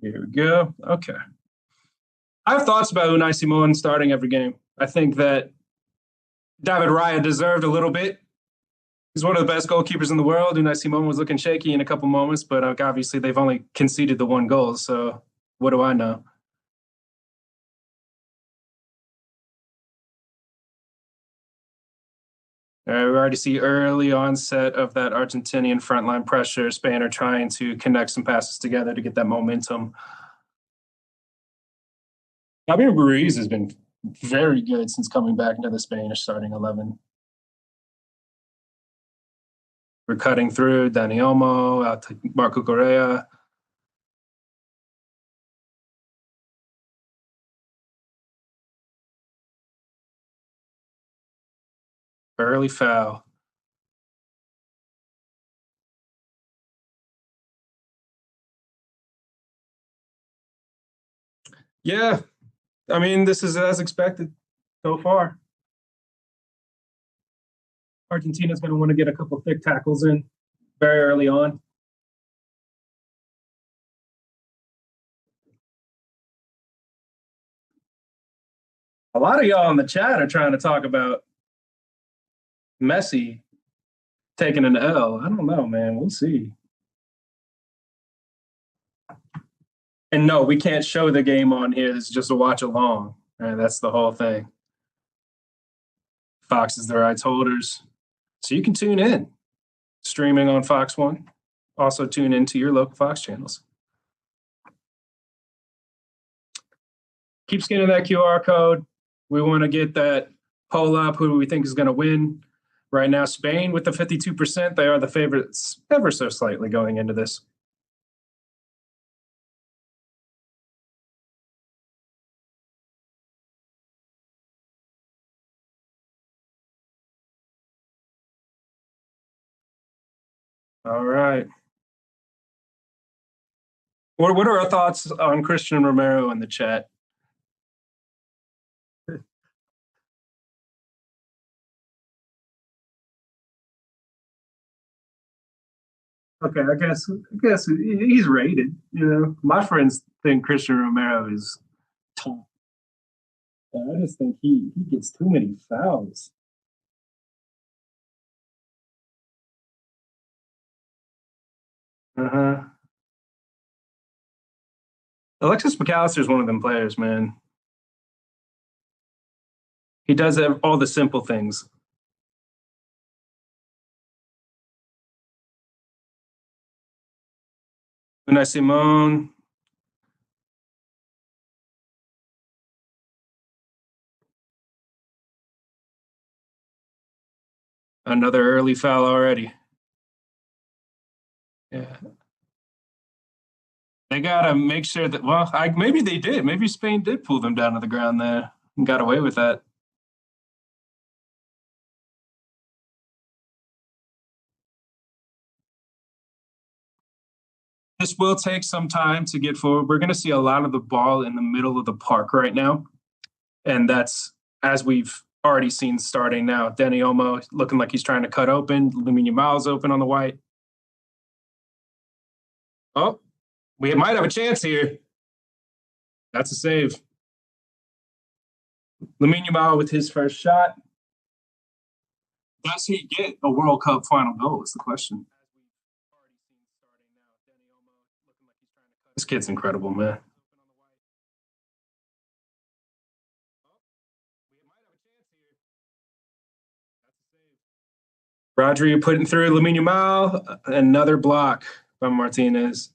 Here we go. Okay. I have thoughts about Unai Simon starting every game. I think that David Raya deserved a little bit. He's one of the best goalkeepers in the world. Unai Simon was looking shaky in a couple moments, but obviously they've only conceded the 1 goal, so what do I know? We already see early onset of that Argentinian frontline pressure. Spain are trying to connect some passes together to get that momentum. Fabian Ruiz has been very good since coming back into the Spanish starting 11. We're cutting through Dani Olmo, out to Marco Correa. Early foul. Yeah, I mean, this is as expected so far. Argentina's going to want to get a couple thick tackles in very early on. A lot of y'all in the chat are trying to talk about Messi taking an L. I don't know, man. We'll see. And no, we can't show the game on here. This is just a watch along. Right, that's the whole thing. Fox is the rights holders. So you can tune in. Streaming on Fox One. Also tune into your local Fox channels. Keep scanning that QR code. We want to get that poll up. Who do we think is going to win? Right now, Spain with the 52%. They are the favorites ever so slightly going into this. All right. What are our thoughts on Christian Romero in the chat? Okay, I guess he's rated. You know, my friends think Christian Romero is top. I just think he gets too many fouls. Alexis McAllister is one of them players, man. He does all the simple things. Unai Simon. Another early foul already. Yeah. They got to make sure that, well, maybe they did. Maybe Spain did pull them down to the ground there and got away with that. This will take some time to get forward. We're going to see a lot of the ball in the middle of the park right now. And that's, as we've already seen starting now. Dani Olmo looking like he's trying to cut open. Lamine Yamal's open on the white. Oh, we might have a chance here. That's a save. Lamine Yamal with his first shot. Does he get a World Cup final goal is the question. This kid's incredible, man. Rodri putting through Lamine Yamal. Another block by Martinez.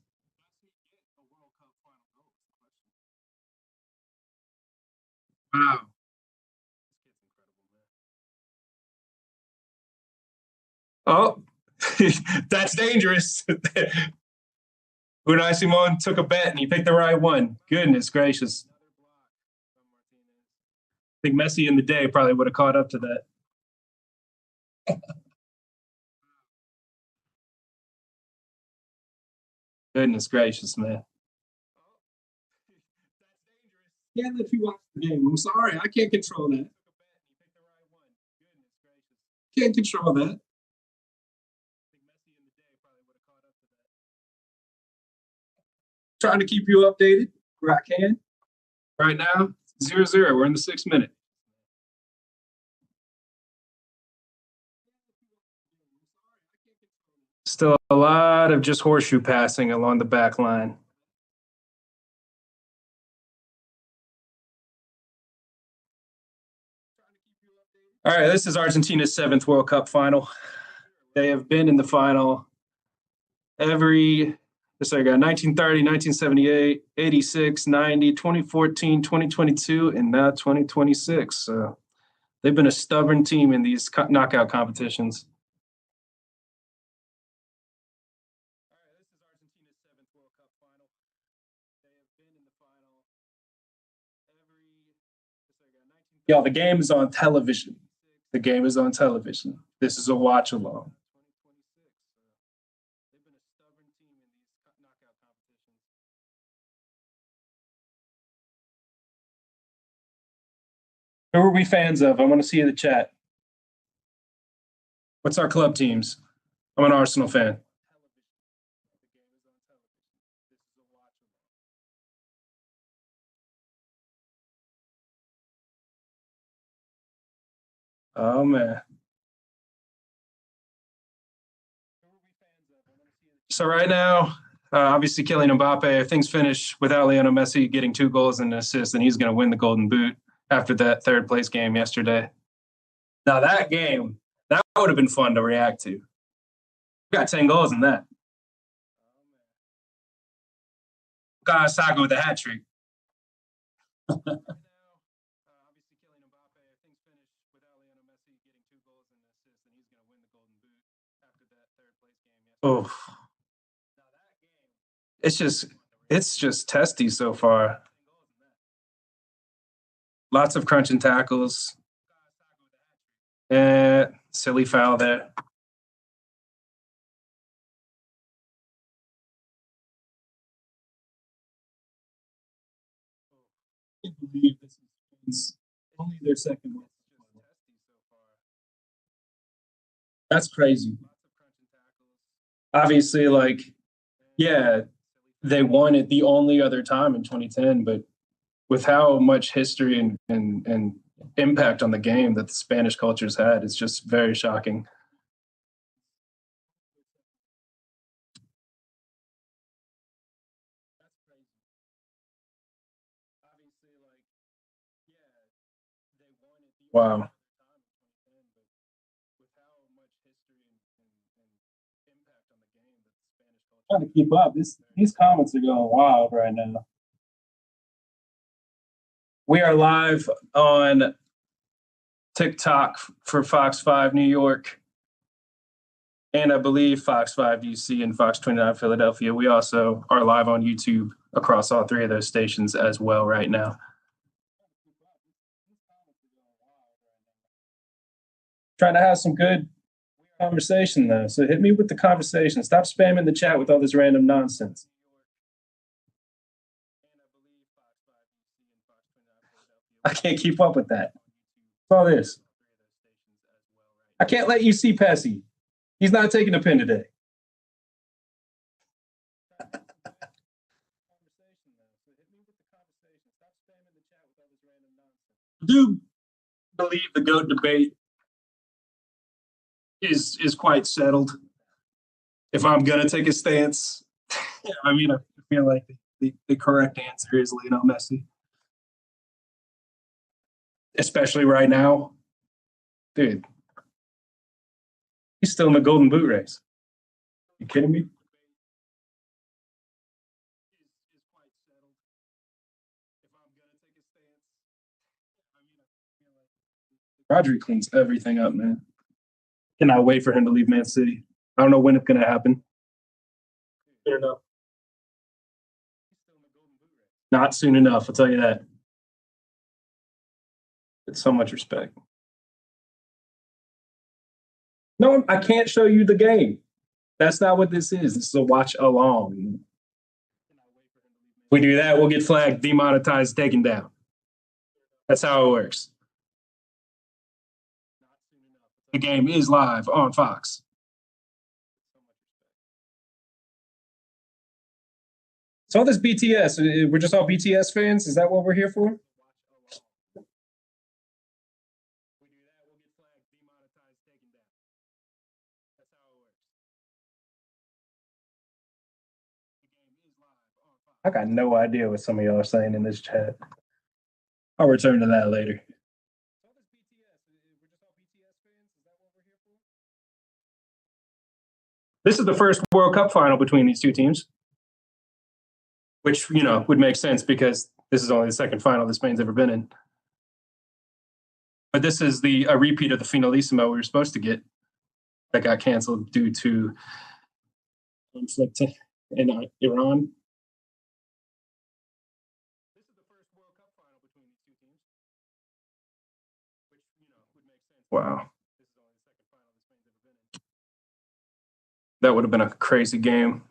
Wow. Oh, that's dangerous. Unai Simon took a bet and he picked the right one. Goodness gracious. I think Messi in the day probably would have caught up to that. Goodness gracious, man. Can't let you watch the game. I'm sorry. I can't control that. Can't control that. Trying to keep you updated where I can. Right now, 0-0. We're in the 6th minute. Still a lot of just horseshoe passing along the back line. All right, this is Argentina's 7th World Cup final. They have been in the final every So I got 1930, 1978, 86, 90, 2014, 2022, and now 2026. So they've been a stubborn team in these knockout competitions. Y'all, the game is on television. The game is on television. This is a watch along. Who are we fans of? I want to see the chat. What's our club teams? I'm an Arsenal fan. Oh, man. So right now, obviously Kylian Mbappe, if things finish without Lionel Messi getting 2 goals and an assist, then he's going to win the Golden Boot after that third place game yesterday. Now that game, that would have been fun to react to. We got 10 goals in that. Got Saka with a hat trick. Oh, it's just testy so far. Lots of crunching tackles. Silly foul there. I can't believe this is only their second win. That's crazy. Obviously, like, yeah, they won it the only other time in 2010, but with how much history and impact on the game that the Spanish culture's had, it's just very shocking. Wow. Trying to keep up. These comments are going wild right now. We are live on TikTok for Fox 5 New York, and I believe Fox 5 DC and Fox 29 Philadelphia. We also are live on YouTube across all 3 of those stations as well right now. Trying to have some good conversation though, so hit me with the conversation. Stop spamming the chat with all this random nonsense. I can't keep up with that. What's all this? I can't let you see Pesci. He's not taking a pin today. I do believe the GOAT debate is quite settled. If I'm gonna take a stance, I mean, I feel like the correct answer is Lionel Messi, especially right now, dude. He's still in the Golden Boot race. You kidding me? Rodri cleans everything up, man. Cannot wait for him to leave Man City. I don't know when it's going to happen. Soon enough. Not soon enough, I'll tell you that. With so much respect. No, I can't show you the game. That's not what this is. This is a watch along. If we do that, we'll get flagged, demonetized, taken down. That's how it works. The game is live on Fox. So all this BTS, we're just all BTS fans? Is that what we're here for? I got no idea what some of y'all are saying in this chat. I'll return to that later. This is the first World Cup final between these two teams. which, would make sense because this is only the second final that Spain's ever been in. But this is a repeat of the Finalissimo we were supposed to get that got canceled due to conflict in Iran. This is the first World Cup final between these two teams, which, would make sense. Wow. This is only the second final that Spain's ever been in. That would have been a crazy game.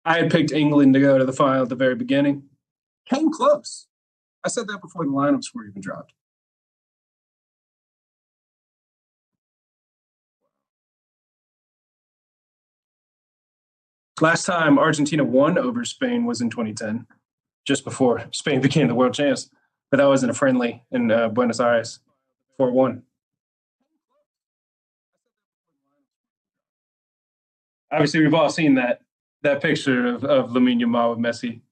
I had picked England to go to the final at the very beginning. Came close. I said that before the lineups were even dropped. Last time Argentina won over Spain was in 2010, just before Spain became the world champs. But that wasn't a friendly in Buenos Aires, 4-1. Obviously, we've all seen that picture of Lamine Yamal with Messi.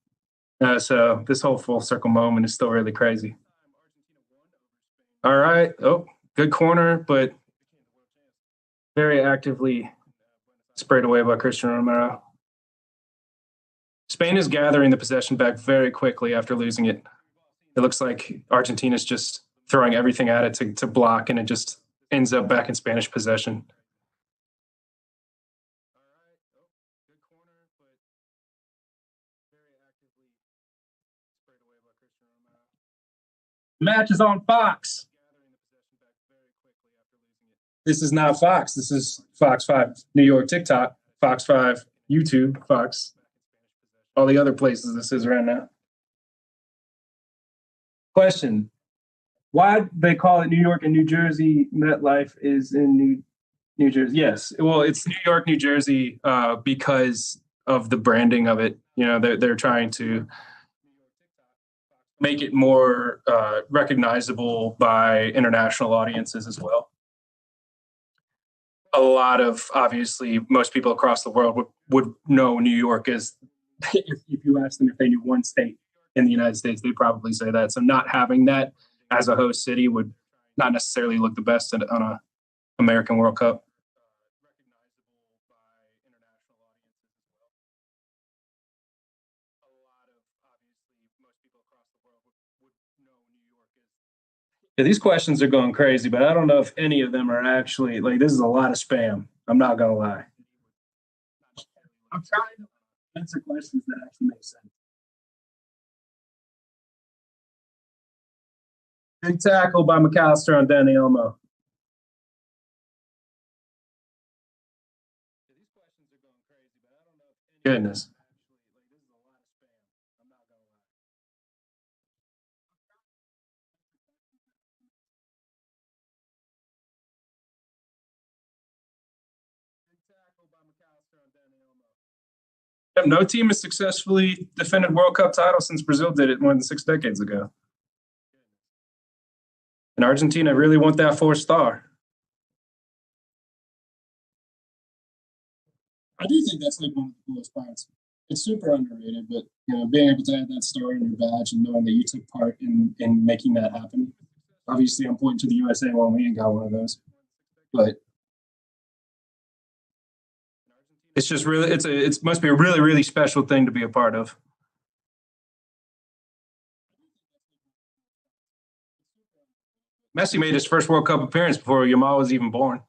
So this whole full circle moment is still really crazy. All right. Oh, good corner, but very actively sprayed away by Cristiano Romero. Spain is gathering the possession back very quickly after losing it. It looks like Argentina's just throwing everything at it to block, and it just ends up back in Spanish possession. Match is on Fox. This is not Fox. This is Fox 5 New York TikTok, Fox 5 YouTube, Fox, all the other places this is right now. Question: why they call it New York and New Jersey? MetLife is in New Jersey. Yes, well, it's New York, New Jersey, because of the branding of it. They're trying to make it more recognizable by international audiences as well. A lot of, obviously, most people across the world would know New York as, if you ask them if they knew one state in the United States, they'd probably say that. So not having that as a host city would not necessarily look the best on a American World Cup. Yeah, these questions are going crazy, but I don't know if any of them are actually, this is a lot of spam. I'm not going to lie. I'm trying to answer questions that actually make sense. Big tackle by McAllister on Danny Olmo. Goodness. No team has successfully defended World Cup title since Brazil did it more than 6 decades ago. And Argentina really want that 4th star. I do think that's one of the coolest parts. It's super underrated, but being able to add that star in your badge and knowing that you took part in making that happen. Obviously, I'm pointing to the USA one. We ain't got one of those, but it's just really it must be a really, really special thing to be a part of. Messi made his first World Cup appearance before Yamal was even born.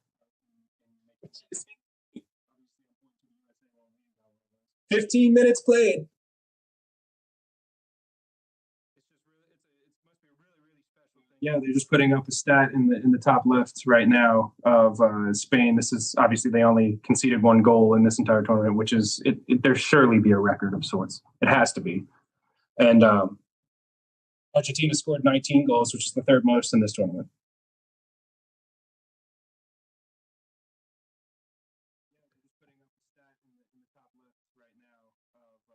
15 minutes played. Yeah, they're just putting up a stat in the top left right now of Spain. This is obviously they only conceded 1 goal in this entire tournament, which is there surely be a record of sorts. It has to be. And Argentina scored 19 goals, which is the 3rd most in this tournament.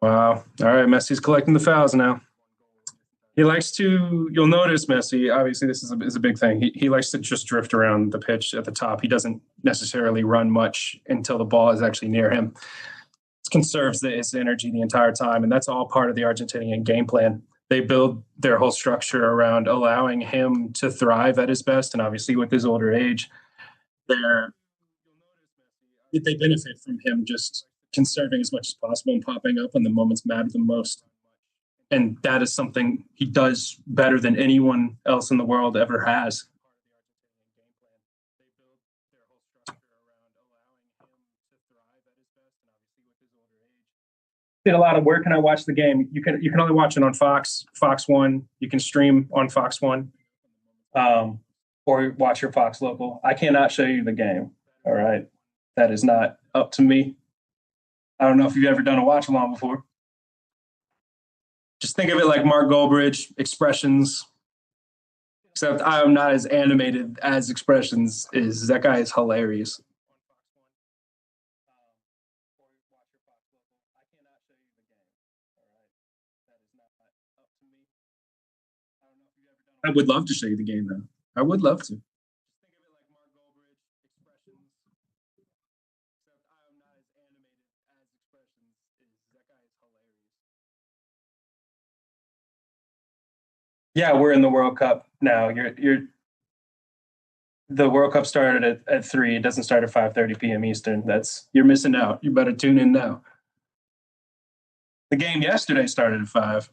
Wow. All right, Messi's collecting the fouls now. He likes to, you'll notice Messi, obviously this is a big thing. He likes to just drift around the pitch at the top. He doesn't necessarily run much until the ball is actually near him. It conserves his energy the entire time, and that's all part of the Argentinian game plan. They build their whole structure around allowing him to thrive at his best, and obviously with his older age, they're they benefit from him just conserving as much as possible and popping up when the moments matter the most. And that is something he does better than anyone else in the world ever has. Did a lot of work and I watched the game. You can only watch it on Fox 1. You can stream on Fox 1, or watch your Fox local. I cannot show you the game. All right, that is not up to me. I don't know if you've ever done a watch along before. Just think of it like Mark Goldbridge, Expressions. Except I am not as animated as Expressions is. That guy is hilarious. I would love to show you the game, though. I would love to. Yeah, we're in the World Cup now. The World Cup started at 3. It doesn't start at 5:30 p.m. Eastern. You're missing out. You better tune in now. The game yesterday started at 5.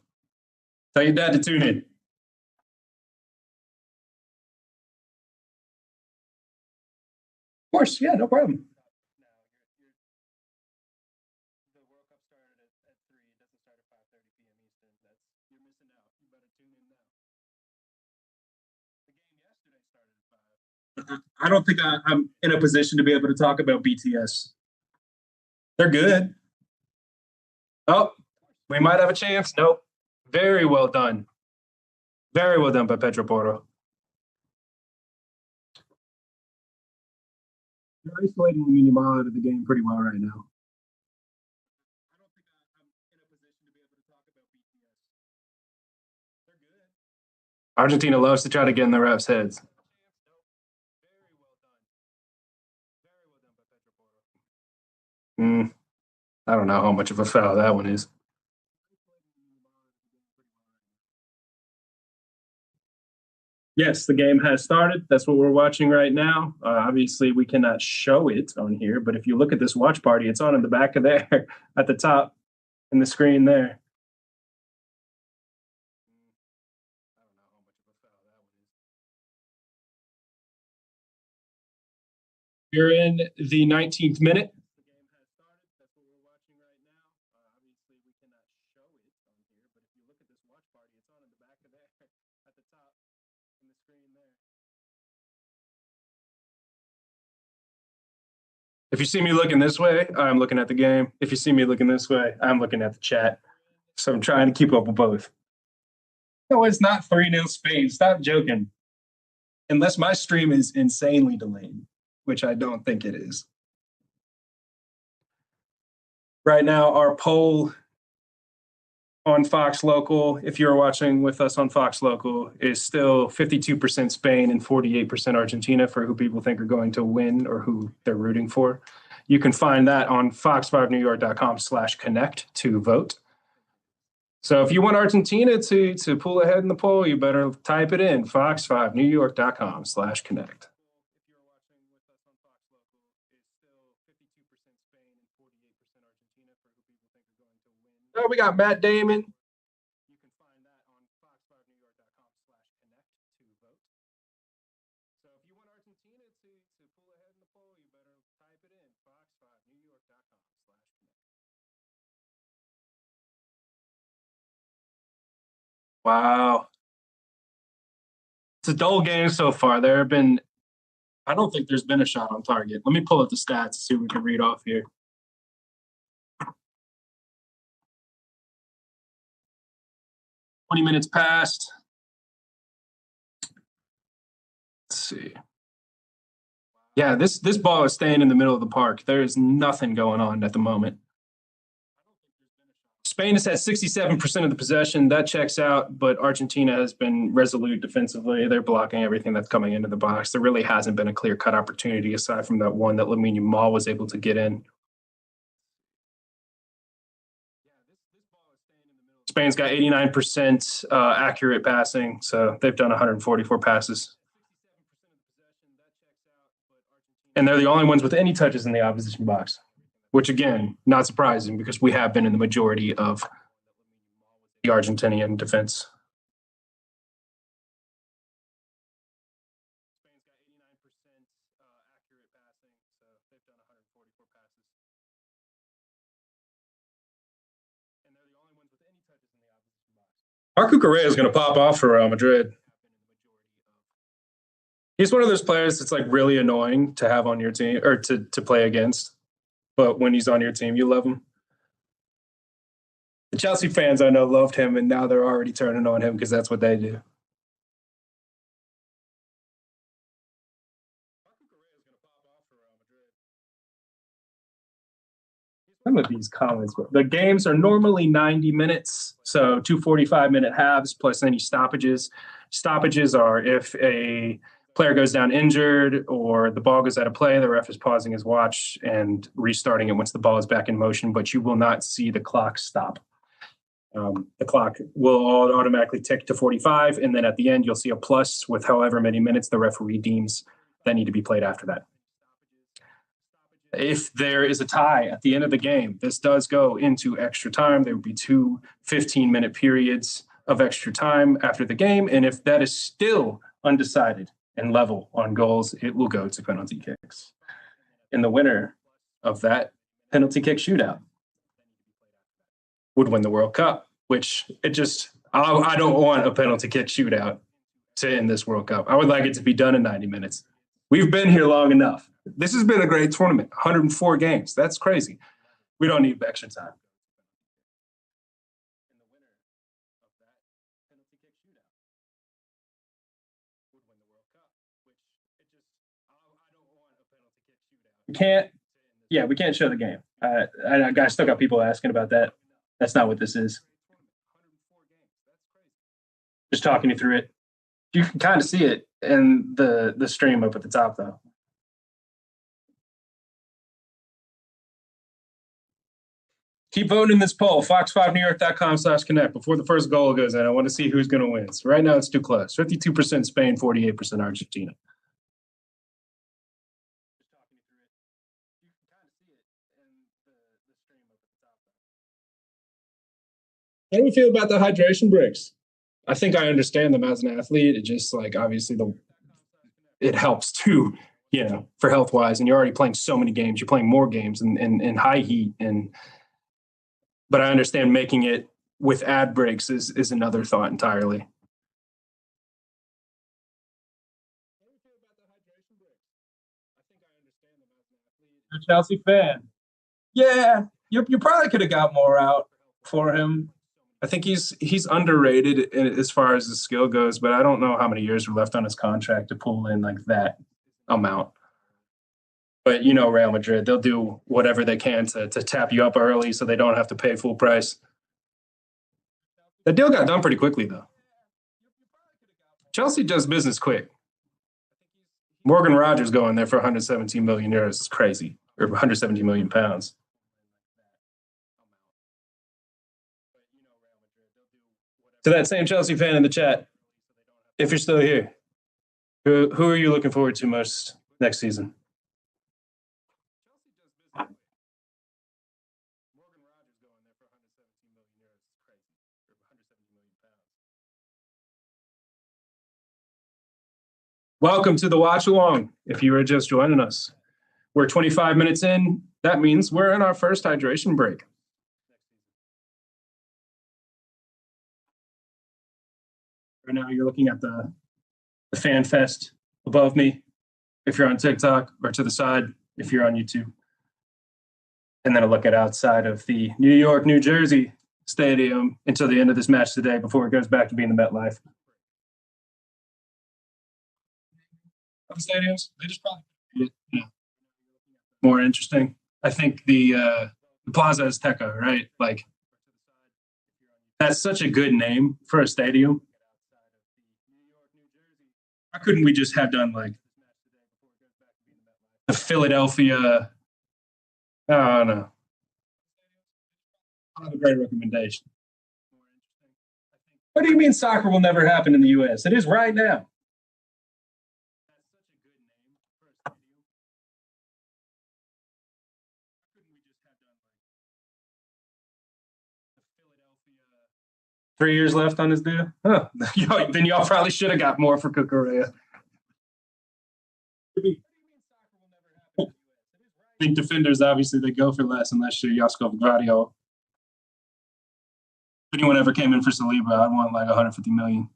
Tell your dad to tune in. Of course, yeah, no problem. I don't think I'm in a position to be able to talk about BTS. They're good. Oh, we might have a chance. Nope. Very well done. Very well done by Pedro Porro. They're isolating Yamal out of the game pretty well right now. I don't think I'm in a position to be able to talk about BTS. They're good. Argentina loves to try to get in the refs' heads. I don't know how much of a foul that one is. Yes, the game has started. That's what we're watching right now. Obviously, we cannot show it on here, but if you look at this watch party, it's on in the back of there at the top in the screen there. You're in the 19th minute. If you see me looking this way, I'm looking at the game. If you see me looking this way, I'm looking at the chat. So I'm trying to keep up with both. No, it's not 3-0 Spain. Stop joking. Unless my stream is insanely delayed, which I don't think it is. Right now, our poll on Fox Local, if you're watching with us on Fox Local, is still 52% Spain and 48% Argentina for who people think are going to win or who they're rooting for. You can find that on fox5newyork.com/connect to vote. So if you want Argentina to pull ahead in the poll, you better type it in, fox5newyork.com/connect. Oh, we got Matt Damon. You can find that on fox5newyork.com/connect to vote. So if you want Argentina to pull ahead in the poll, you better type it in, fox5newyork.com/connect. Wow. It's a dull game so far. I don't think there's been a shot on target. Let me pull up the stats and see what we can read off here. 20 minutes passed. Let's see. Yeah, this ball is staying in the middle of the park. There is nothing going on at the moment. Spain has had 67% of the possession. That checks out, but Argentina has been resolute defensively. They're blocking everything that's coming into the box. There really hasn't been a clear-cut opportunity aside from that one that Lamine Yamal was able to get in. Spain's got 89% accurate passing, so they've done 144 passes. And they're the only ones with any touches in the opposition box, which, again, not surprising because we have been in the majority of the Argentinian defense. Marco Correa is going to pop off for Real Madrid. He's one of those players that's like really annoying to have on your team or to play against. But when he's on your team, you love him. The Chelsea fans I know loved him, and now they're already turning on him because that's what they do. Some of these comments, the games are normally 90 minutes, so 2 45-minute halves plus any stoppages. Stoppages are if a player goes down injured or the ball goes out of play, the ref is pausing his watch and restarting it once the ball is back in motion, but you will not see the clock stop. The clock will automatically tick to 45, and then at the end, you'll see a plus with however many minutes the referee deems that need to be played after that. If there is a tie at the end of the game, this does go into extra time. There would be 2 15-minute periods of extra time after the game, and if that is still undecided and level on goals, it will go to penalty kicks. And the winner of that penalty kick shootout would win the World Cup, which I don't want a penalty kick shootout to end this World Cup. I would like it to be done in 90 minutes. We've been here long enough. This has been a great tournament, 104 games. That's crazy. We don't need extra time. We can't show the game. I still got people asking about that. That's not what this is. Just talking you through it. You can kind of see it in the stream up at the top, though. Keep voting in this poll, fox5newyork.com/connect. Before the first goal goes in, I want to see who's going to win. So right now it's too close. 52% Spain, 48% Argentina. How do we feel about the hydration breaks? I think I understand them as an athlete. It just like obviously it helps too, for health wise. And you're already playing so many games. You're playing more games in high heat. But I understand making it with ad breaks is another thought entirely. You're a Chelsea fan. Yeah, you probably could have got more out for him. I think he's underrated as far as his skill goes, but I don't know how many years are left on his contract to pull in like that amount. But Real Madrid, they'll do whatever they can to tap you up early so they don't have to pay full price. The deal got done pretty quickly, though. Chelsea does business quick. Morgan Rogers going there for 117 million euros is crazy, or 117 million pounds. To that same Chelsea fan in the chat, if you're still here, who are you looking forward to most next season? Welcome to the Watchalong. If you are just joining us, we're 25 minutes in. That means we're in our first hydration break. Right now, you're looking at the fan fest above me, if you're on TikTok, or to the side, if you're on YouTube. And then a look at outside of the New York, New Jersey stadium until the end of this match today before it goes back to being the MetLife. Other stadiums, they just probably more interesting. I think the Plaza Azteca, right? Like, that's such a good name for a stadium. Why couldn't we just have done like the Philadelphia? I don't know. I have a great recommendation. What do you mean soccer will never happen in the U.S.? It is right now. 3 years left on his deal? Huh. Then y'all probably should have got more for Cucurella. I think defenders, obviously, they go for less unless you're Yaskov Gradio. If anyone ever came in for Saliba, I'd want like 150 million.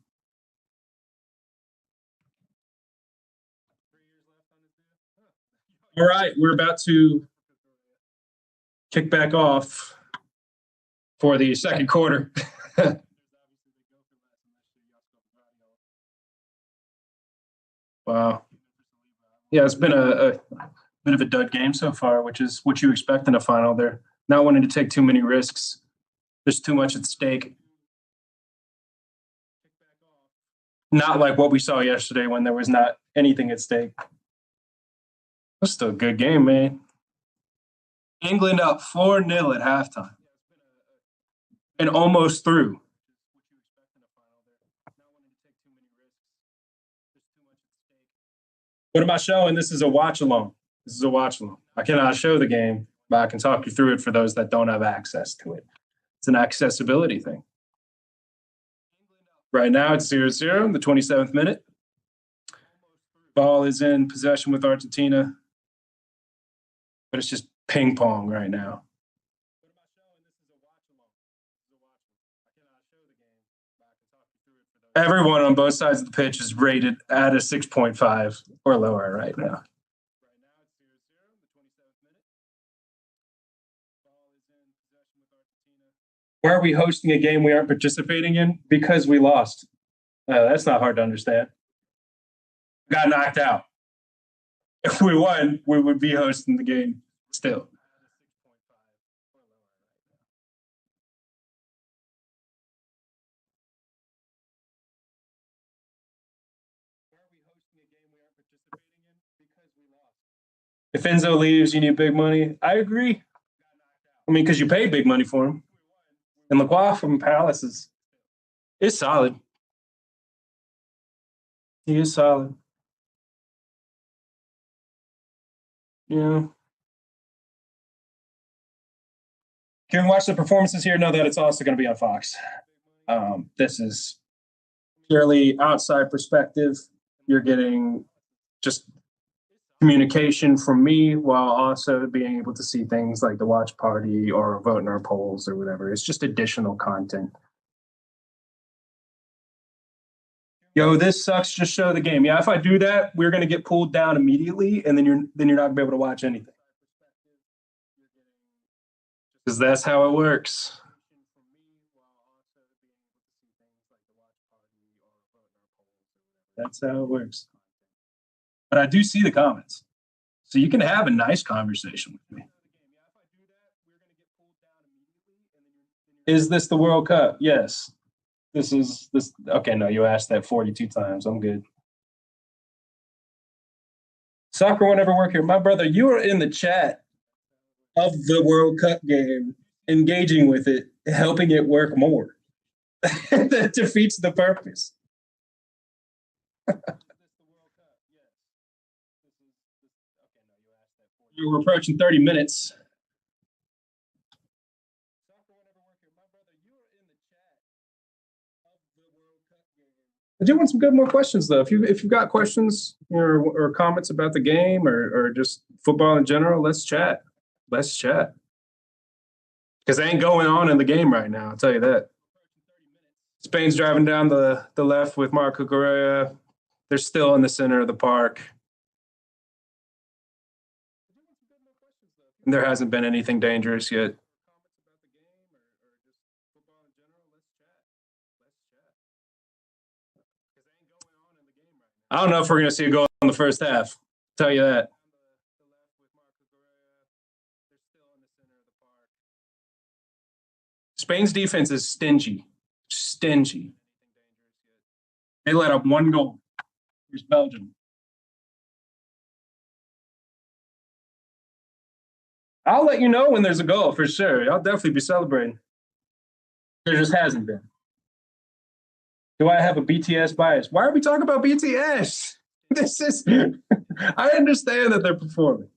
All right, we're about to kick back off for the second quarter. Wow. Yeah, it's been a bit of a dud game so far, which is what you expect in a final. They're not wanting to take too many risks. There's too much at stake. Not like what we saw yesterday when there was not anything at stake. That's still a good game, man. England up 4-0 at halftime. And almost through. What am I showing? This is a watch-along. This is a watch-along. I cannot show the game, but I can talk you through it for those that don't have access to it. It's an accessibility thing. Right now it's 0-0 in the 27th minute. Ball is in possession with Argentina. But it's just ping pong right now. Everyone on both sides of the pitch is rated at a 6.5 or lower right now. Why are we hosting a game we aren't participating in? Because we lost. That's not hard to understand. Got knocked out. If we won, we would be hosting the game still. If Enzo leaves, you need big money. I agree. I mean, because you paid big money for him. And Lacroix from Palace is solid. He is solid. Yeah. Can we watch the performances here? Know that it's also going to be on Fox. This is purely outside perspective. You're getting just communication from me while also being able to see things like the watch party or vote in our polls or whatever. It's just additional content. Yo, this sucks. Just show the game. Yeah, if I do that, we're going to get pulled down immediately, and then you're not going to be able to watch anything. Because that's how it works. That's how it works. But I do see the comments. So you can have a nice conversation with me. Is this the World Cup? Yes. This. Okay, no, you asked that 42 times. I'm good. Soccer won't ever work here. My brother, you were in the chat of the World Cup game, engaging with it, helping it work more. That defeats the purpose. We're approaching 30 minutes. I do want some good more questions, though. If you've got questions or comments about the game or just football in general, let's chat. Let's chat. Because they ain't going on in the game right now, I'll tell you that. Spain's driving down the left with Marco Correa. They're still in the center of the park. There hasn't been anything dangerous yet. I don't know if we're going to see a goal in the first half. I'll tell you that. Spain's defense is stingy. Stingy. They let up one goal. Here's Belgium. I'll let you know when there's a goal for sure. I'll definitely be celebrating. There just hasn't been. Do I have a BTS bias? Why are we talking about BTS? I understand that they're performing.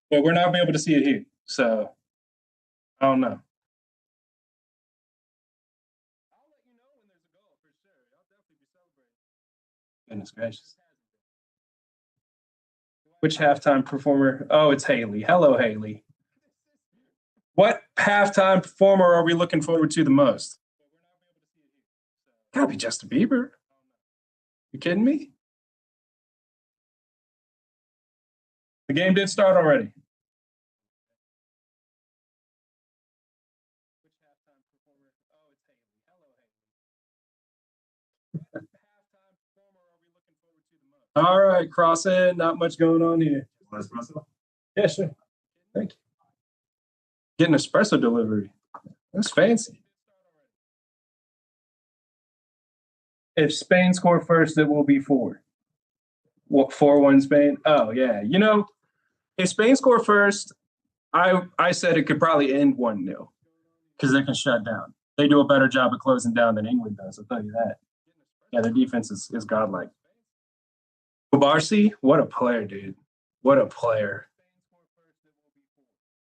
But we're not going to be able to see it here. So, I don't know. Goodness gracious. Which halftime performer? Oh, it's Haley. Hello, Haley. What halftime performer are we looking forward to the most? Gotta be Justin Bieber. You kidding me? The game did start already. All right, cross in. Not much going on here. Yeah, sure. Thank you. Getting espresso delivery. That's fancy. If Spain score first, it will be 4. What, 4-1 Spain? Oh, yeah. You know, if Spain score first, I said it could probably end 1-0 because they can shut down. They do a better job of closing down than England does, I'll tell you that. Yeah, their defense is godlike. Kubarsi, what a player, dude. What a player.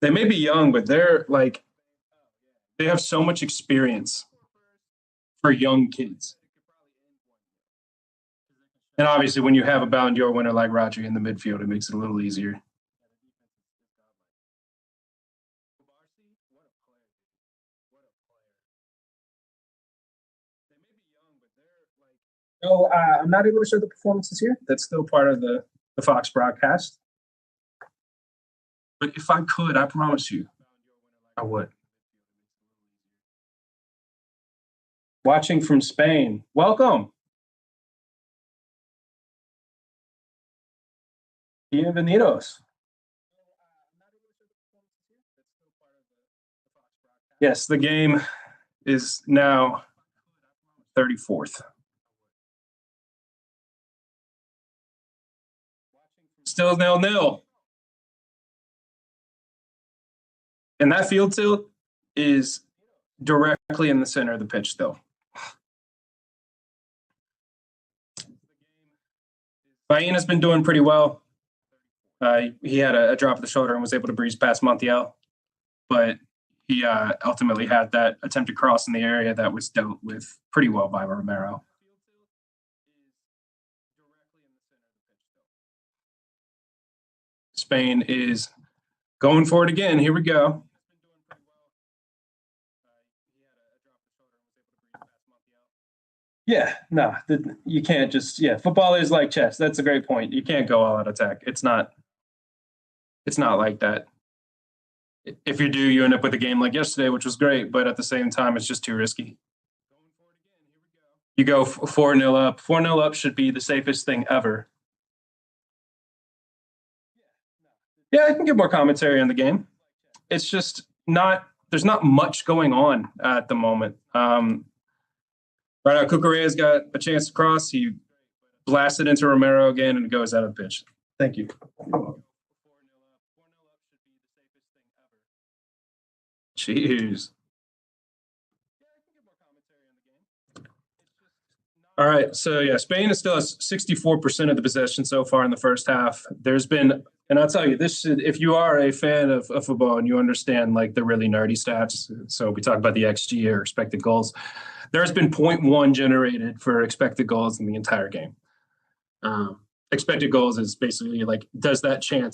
They may be young, but they're like, they have so much experience for young kids. And obviously, when you have a Ballon d'Or winner like Rodri in the midfield, it makes it a little easier. No, I'm not able to show the performances here. That's still part of the Fox broadcast. But if I could, I promise you, I would. Watching from Spain. Welcome. Bienvenidos. Yes, the game is now 34th. Still 0-0. And that field tilt is directly in the center of the pitch still. Baina's been doing pretty well. He had a drop of the shoulder and was able to breeze past Montiel. But he ultimately had that attempted cross in the area that was dealt with pretty well by Romero. Spain is going for it again. Here we go. Yeah, no, you can't just, football is like chess. That's a great point. You can't go all out attack. It's not like that. If you do, you end up with a game like yesterday, which was great, but at the same time, it's just too risky. You go 4-0 up. 4-0 up should be the safest thing ever. Yeah, I can give more commentary on the game. It's just there's not much going on at the moment. Right now, Cucurella's got a chance to cross. He blasted into Romero again, and it goes out of the pitch. Thank you. Jeez. All right, so yeah, Spain is still has 64% of the possession so far in the first half. There's been, and I'll tell you, if you are a fan of football and you understand like the really nerdy stats, so we talk about the XG or expected goals, there's been 0.1 generated for expected goals in the entire game. Expected goals is basically like,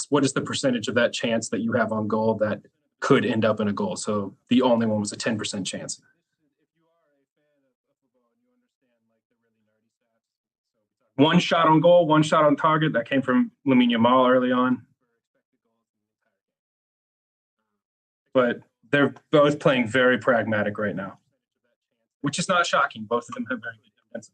what is the percentage of that chance that you have on goal that could end up in a goal? So the only one was a 10% chance. One shot on goal, one shot on target. That came from Lamine Yamal early on. But they're both playing very pragmatic right now, which is not shocking. Both of them have very good defensive.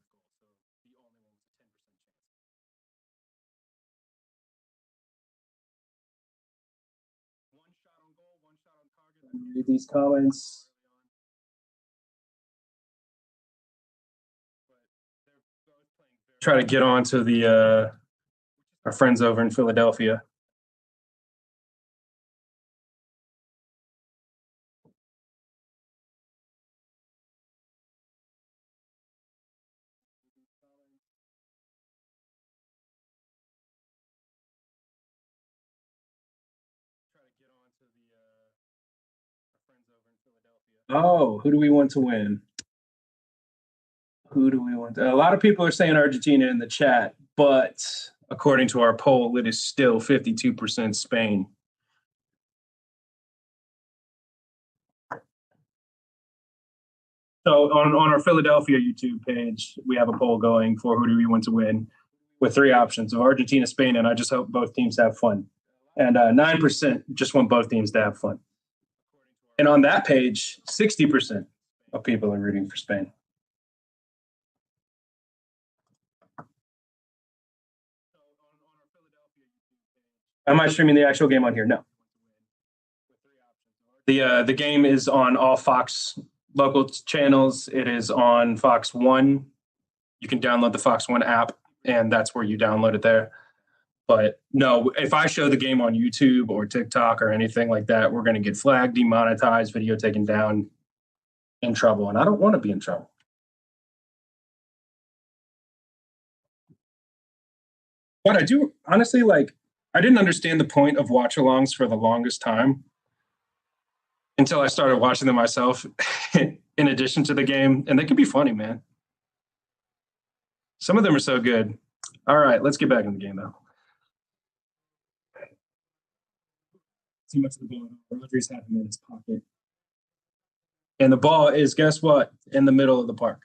One shot on goal, one shot on target. Read these comments. Try to get on to our friends over in Philadelphia. Oh, who do we want to win? Who do we want? A lot of people are saying Argentina in the chat, but according to our poll, it is still 52% Spain. So on our Philadelphia YouTube page, we have a poll going for who do we want to win with 3 options of Argentina, Spain, and I just hope both teams have fun. And 9% just want both teams to have fun. And on that page, 60% of people are rooting for Spain. Am I streaming the actual game on here? No. The game is on all Fox local channels. It is on Fox One. You can download the Fox One app, and that's where you download it there. But no, if I show the game on YouTube or TikTok or anything like that, we're going to get flagged, demonetized, video taken down, in trouble. And I don't want to be in trouble. But I do, honestly, like, I didn't understand the point of watch-alongs for the longest time until I started watching them myself in addition to the game. And they can be funny, man. Some of them are so good. All right, let's get back in the game, though. Too much of the ball. Rodgers had him in his pocket. And the ball is, guess what? In the middle of the park,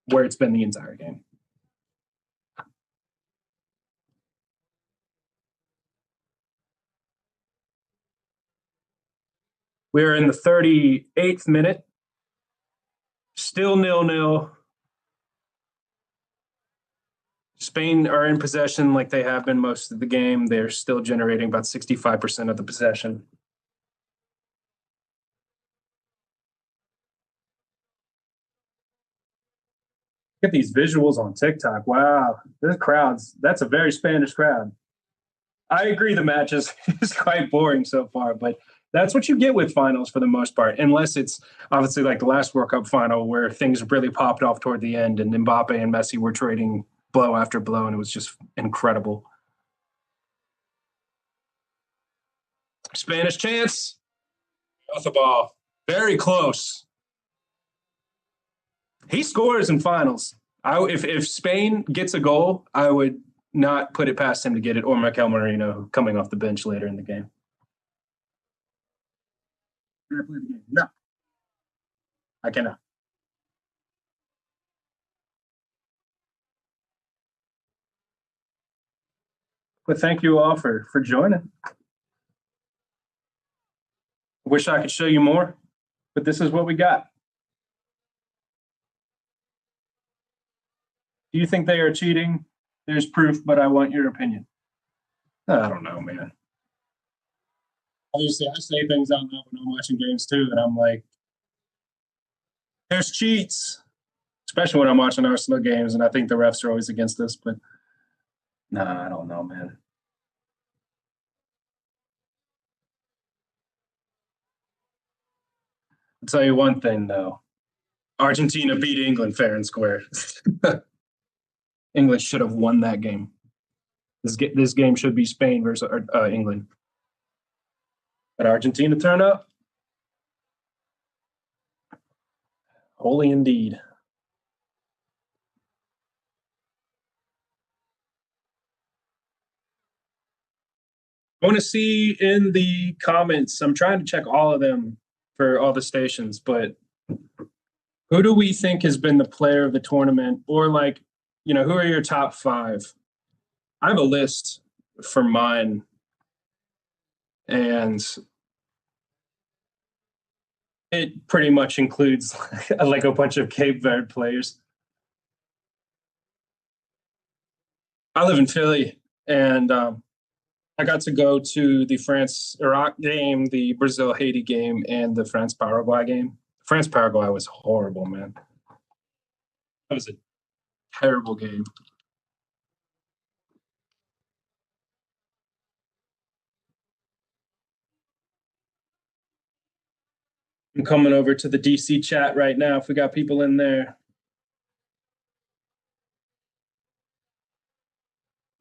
where it's been the entire game. We're in the 38th minute. Still 0-0. Spain are in possession like they have been most of the game. They're still generating about 65% of the possession. Look at these visuals on TikTok. Wow, this crowds, that's a very Spanish crowd. I agree the match is quite boring so far, but that's what you get with finals for the most part, unless it's obviously like the last World Cup final where things really popped off toward the end and Mbappe and Messi were trading blow after blow, and it was just incredible. Spanish chance. Off the ball. Very close. He scores in finals. If Spain gets a goal, I would not put it past him to get it, or Mikel Merino coming off the bench later in the game. Can I play the game? No. I cannot. But thank you all for joining. Wish I could show you more, but this is what we got. Do you think they are cheating? There's proof, but I want your opinion. I don't know, man. Obviously, I say things out loud when I'm watching games too, and I'm like, there's cheats, especially when I'm watching Arsenal games, and I think the refs are always against us, but nah, I don't know, man. I'll tell you one thing, though. Argentina beat England fair and square. England should have won that game. This game should be Spain versus England. But Argentina turn up. Holy indeed. I want to see in the comments, I'm trying to check all of them for all the stations, but who do we think has been the player of the tournament? Or like, you know, who are your top 5? I have a list for mine. And it pretty much includes like a bunch of Cape Verde players. I live in Philly, and I got to go to the France-Iraq game, the Brazil-Haiti game, and the France-Paraguay game. France-Paraguay was horrible, man. That was a terrible game. I'm coming over to the DC chat right now if we got people in there.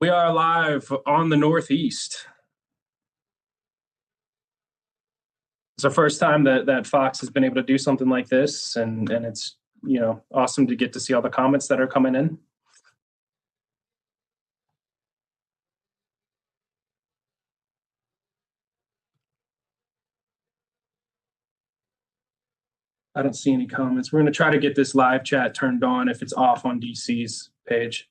We are live on the Northeast. It's the first time that Fox has been able to do something like this, and it's awesome to get to see all the comments that are coming in. I don't see any comments. We're going to try to get this live chat turned on if it's off on DC's page.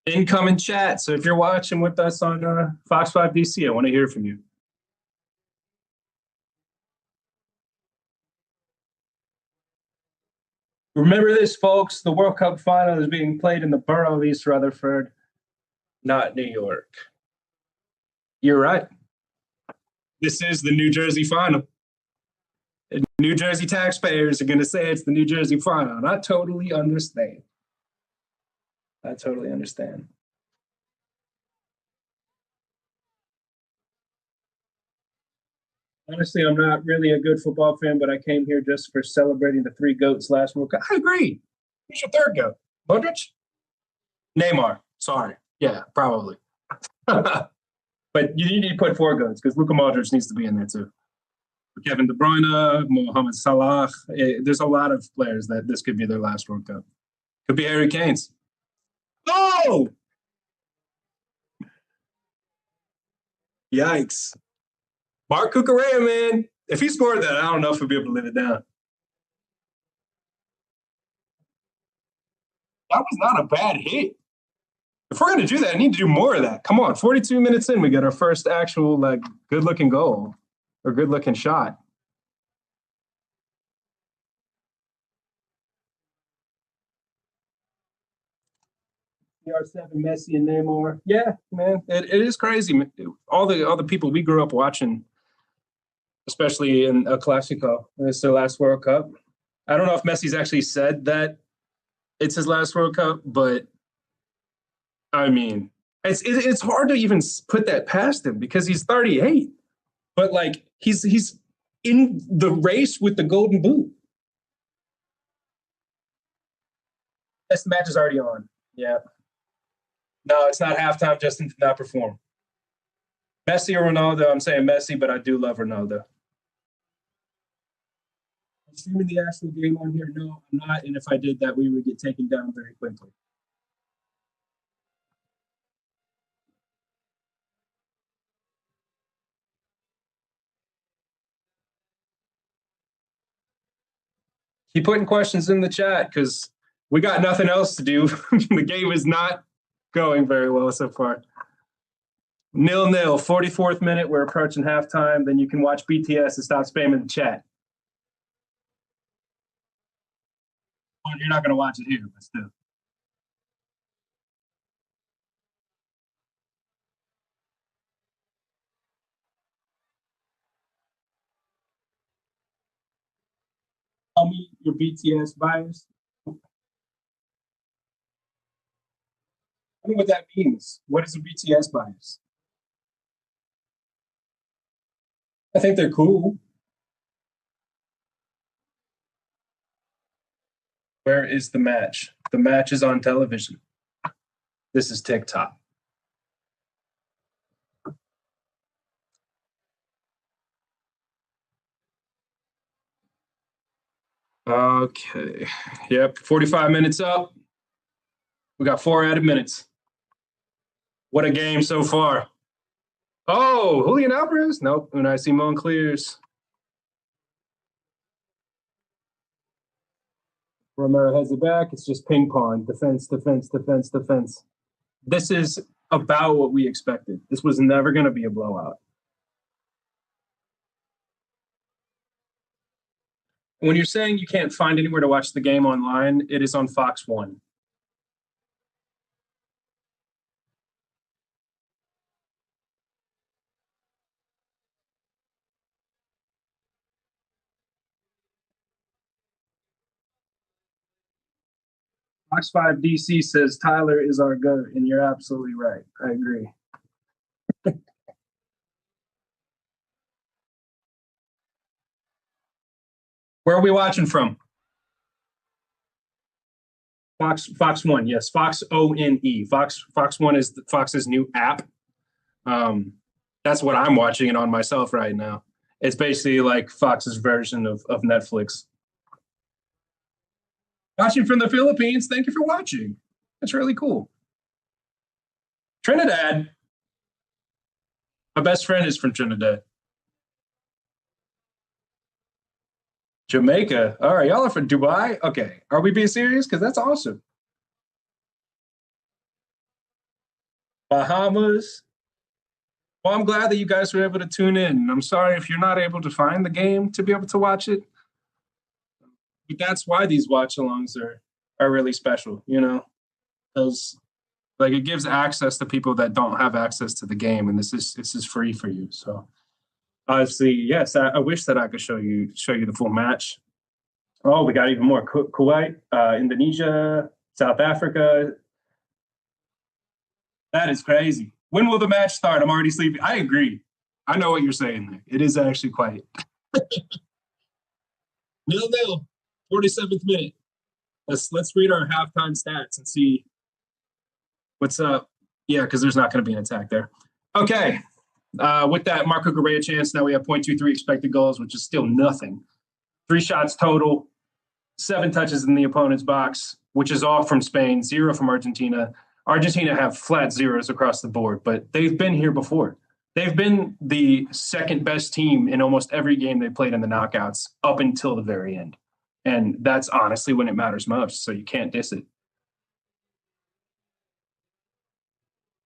Incoming chat. So if you're watching with us on Fox 5 DC, I want to hear from you. Remember this, folks. The World Cup final is being played in the borough of East Rutherford, not New York. You're right. This is the New Jersey final. And New Jersey taxpayers are going to say it's the New Jersey final. And I totally understand. Honestly, I'm not really a good football fan, but I came here just for celebrating the 3 GOATs last World Cup. I agree. Who's your third GOAT? Modric? Neymar. Sorry. Yeah, probably. But you need to put 4 GOATs because Luka Modric needs to be in there too. Kevin De Bruyne, Mohamed Salah. There's a lot of players that this could be their last World Cup. Could be Harry Kane's. Oh! Yikes. Mark Cucurella, man. If he scored that, I don't know if he'll be able to live it down. That was not a bad hit. If we're going to do that, I need to do more of that. Come on, 42 minutes in, we get our first actual good-looking goal or good-looking shot. CR7, Messi, and Neymar. Yeah, man, it is crazy. All the people we grew up watching, especially in a Clasico, it's their last World Cup. I don't know if Messi's actually said that it's his last World Cup, but I mean, it's hard to even put that past him because he's 38, but he's in the race with the Golden Boot. Yes, the match is already on. Yeah. No, it's not halftime. Justin did not perform. Messi or Ronaldo? I'm saying Messi, but I do love Ronaldo. I'm streaming the actual game on here. No, I'm not. And if I did that, we would get taken down very quickly. Keep putting questions in the chat because we got nothing else to do. The game is not going very well so far. 0-0, 44th minute. We're approaching halftime. Then you can watch BTS and stop spamming the chat. Well, you're not going to watch it here, but still. Tell me your BTS bias. I don't know what that means. What is a BTS bias? I think they're cool. Where is the match? The match is on television. This is TikTok. Okay. Yep. 45 minutes up. We got 4 added minutes. What a game so far. Oh, Julian Alvarez? Nope. Unai Simon clears. Romero heads it back. It's just ping pong. Defense, defense, defense, defense. This is about what we expected. This was never going to be a blowout. When you're saying you can't find anywhere to watch the game online, it is on Fox 1. Fox 5 DC says Tyler is our GOAT, and you're absolutely right. I agree. Where are we watching from? Fox 1, yes. Fox ONE. Fox 1 is Fox's new app. That's what I'm watching it on myself right now. It's basically like Fox's version of Netflix. Watching from the Philippines. Thank you for watching. That's really cool. Trinidad. My best friend is from Trinidad. Jamaica. All right, y'all are from Dubai? Okay. Are we being serious? Because that's awesome. Bahamas. Well, I'm glad that you guys were able to tune in. I'm sorry if you're not able to find the game to be able to watch it. But that's why these watch-alongs are really special, you know? Because like it gives access to people that don't have access to the game, and this is free for you. So obviously, yes, I wish that I could show you the full match. Oh, we got even more. Kuwait, Indonesia, South Africa. That is crazy. When will the match start? I'm already sleeping. I agree. I know what you're saying there. It is actually quite 0-0, 47th minute. Let's read our halftime stats and see what's up. Yeah, because there's not going to be an attack there. Okay. With that Marco Correa chance, now we have 0.23 expected goals, which is still nothing. 3 shots total, 7 touches in the opponent's box, which is all from Spain, 0 from Argentina. Argentina have flat zeros across the board, but they've been here before. They've been the second best team in almost every game they played in the knockouts up until the very end. And that's honestly when it matters most, so you can't diss it.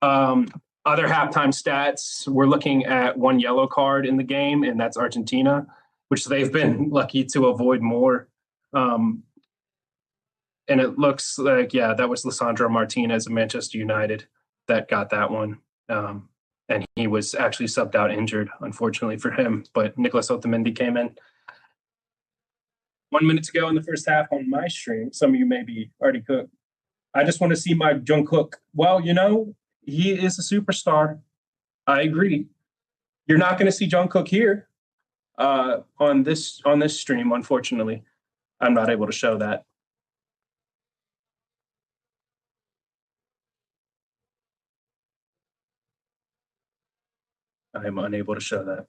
Other halftime stats, we're looking at 1 yellow card in the game, and that's Argentina, which they've been lucky to avoid more. And it looks like, yeah, that was Lisandro Martinez of Manchester United that got that one. And he was actually subbed out injured, unfortunately for him. But Nicolas Otamendi came in. 1 minute to go in the first half on my stream. Some of you may be already cooked. I just want to see my Jungkook. Well, you know, he is a superstar. I agree. You're not going to see Jungkook here on this stream, unfortunately. I'm not able to show that. I am unable to show that.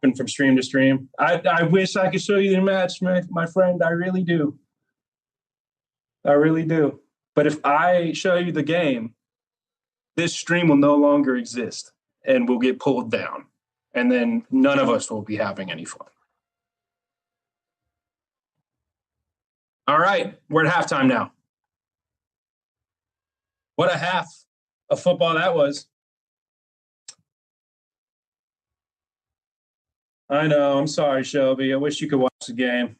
From stream to stream. I wish I could show you the match, my friend. I really do. I really do. But if I show you the game, this stream will no longer exist and will get pulled down. And then none of us will be having any fun. All right, we're at halftime now. What a half of football that was. I know, I'm sorry, Shelby. I wish you could watch the game.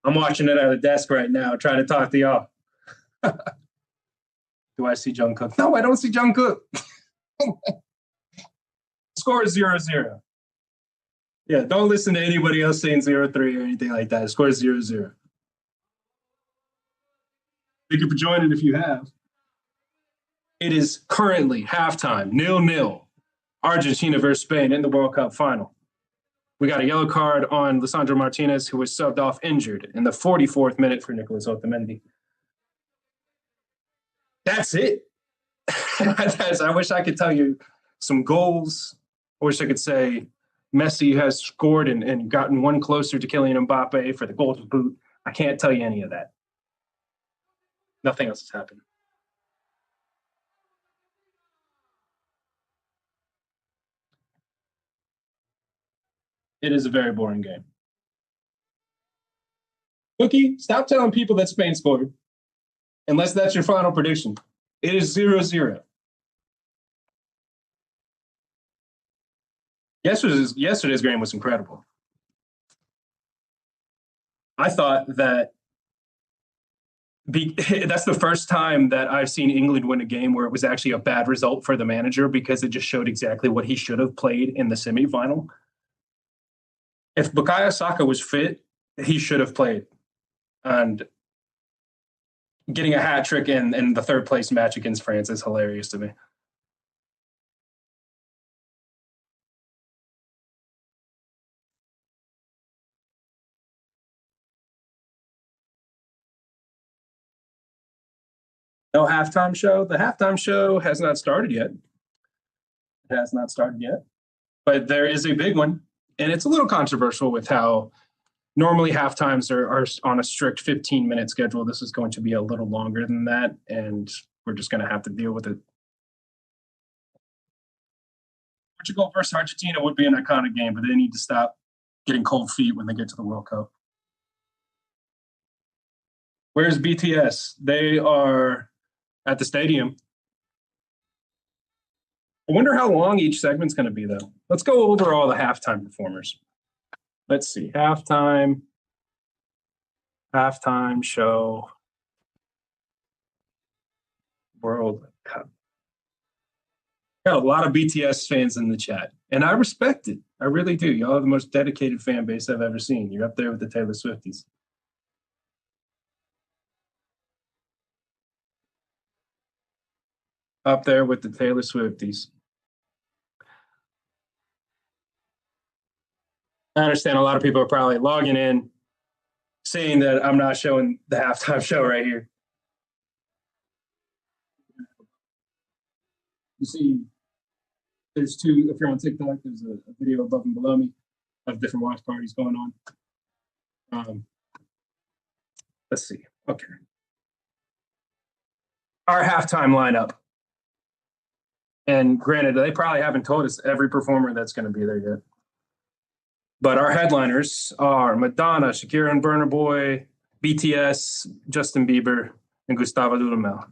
I'm watching it at a desk right now, trying to talk to y'all. Do I see Jungkook? No, I don't see Jungkook. Score is 0-0. Yeah, don't listen to anybody else saying 0-3 or anything like that. Score is 0-0. Thank you for joining if you have. It is currently halftime, 0-0. Argentina versus Spain in the World Cup final. We got a yellow card on Lisandro Martinez, who was subbed off injured in the 44th minute for Nicolas Otamendi. That's it. I wish I could tell you some goals. I wish I could say Messi has scored and gotten one closer to Kylian Mbappe for the Golden Boot. I can't tell you any of that. Nothing else has happened. It is a very boring game. Cookie, stop telling people that Spain scored, unless that's your final prediction. It is 0-0. Yesterday's game was incredible. I thought that that's the first time that I've seen England win a game where it was actually a bad result for the manager, because it just showed exactly what he should have played in the semifinal. If Bukayo Saka was fit, he should have played. And getting a hat trick in the third place match against France is hilarious to me. No halftime show. The halftime show has not started yet. It has not started yet. But there is a big one. And it's a little controversial with how normally halftimes are on a strict 15-minute schedule. This is going to be a little longer than that. And we're just going to have to deal with it. Portugal versus Argentina would be an iconic game, but they need to stop getting cold feet when they get to the World Cup. Where's BTS? They are at the stadium. I wonder how long each segment's going to be, though. Let's go over all the halftime performers. Let's see. Halftime show, World Cup. Got a lot of BTS fans in the chat, and I respect it. I really do. Y'all are the most dedicated fan base I've ever seen. You're up there with the Taylor Swifties. Up there with the Taylor Swifties. I understand a lot of people are probably logging in, seeing that I'm not showing the halftime show right here. You see, there's two, if you're on TikTok, there's a video above and below me of different watch parties going on. Let's see. Okay. Our halftime lineup. And granted, they probably haven't told us every performer that's going to be there yet. But our headliners are Madonna, Shakira and Burna Boy, BTS, Justin Bieber, and Gustavo Dudamel.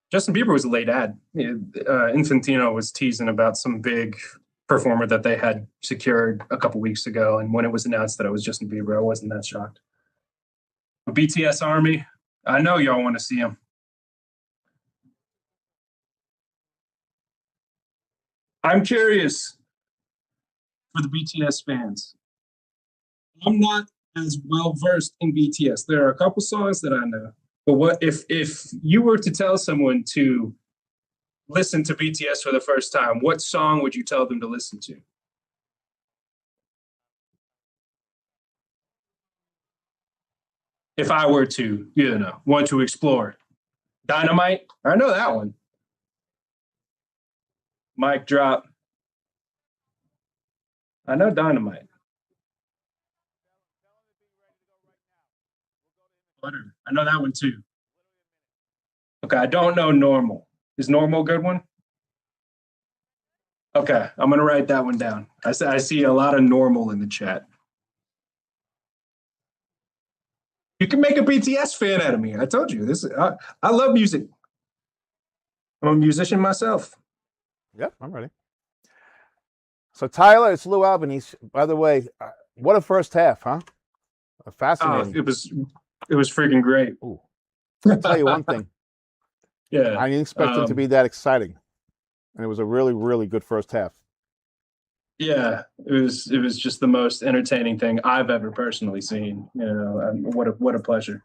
Justin Bieber was a late ad. Infantino was teasing about some big performer that they had secured a couple weeks ago. And when it was announced that it was Justin Bieber, I wasn't that shocked. The BTS Army, I know y'all want to see him. I'm curious for the BTS fans. I'm not as well versed in BTS. There are a couple songs that I know, but what if you were to tell someone to listen to BTS for the first time, what song would you tell them to listen to? If I were to, want to explore. Dynamite, I know that one. Mic drop. I know Dynamite. Butter. I know that one too. Okay, I don't know Normal. Is Normal a good one? Okay, I'm going to write that one down. I see a lot of Normal in the chat. You can make a BTS fan out of me. I told you. I love music. I'm a musician myself. Yep, I'm ready. So, Tyler, it's Lou Albanies. By the way, what a first half, huh? Fascinating. It was freaking great. Ooh. I'll tell you one thing. Yeah. I didn't expect it to be that exciting. And it was a really, really good first half. Yeah, it was just the most entertaining thing I've ever personally seen. What a pleasure.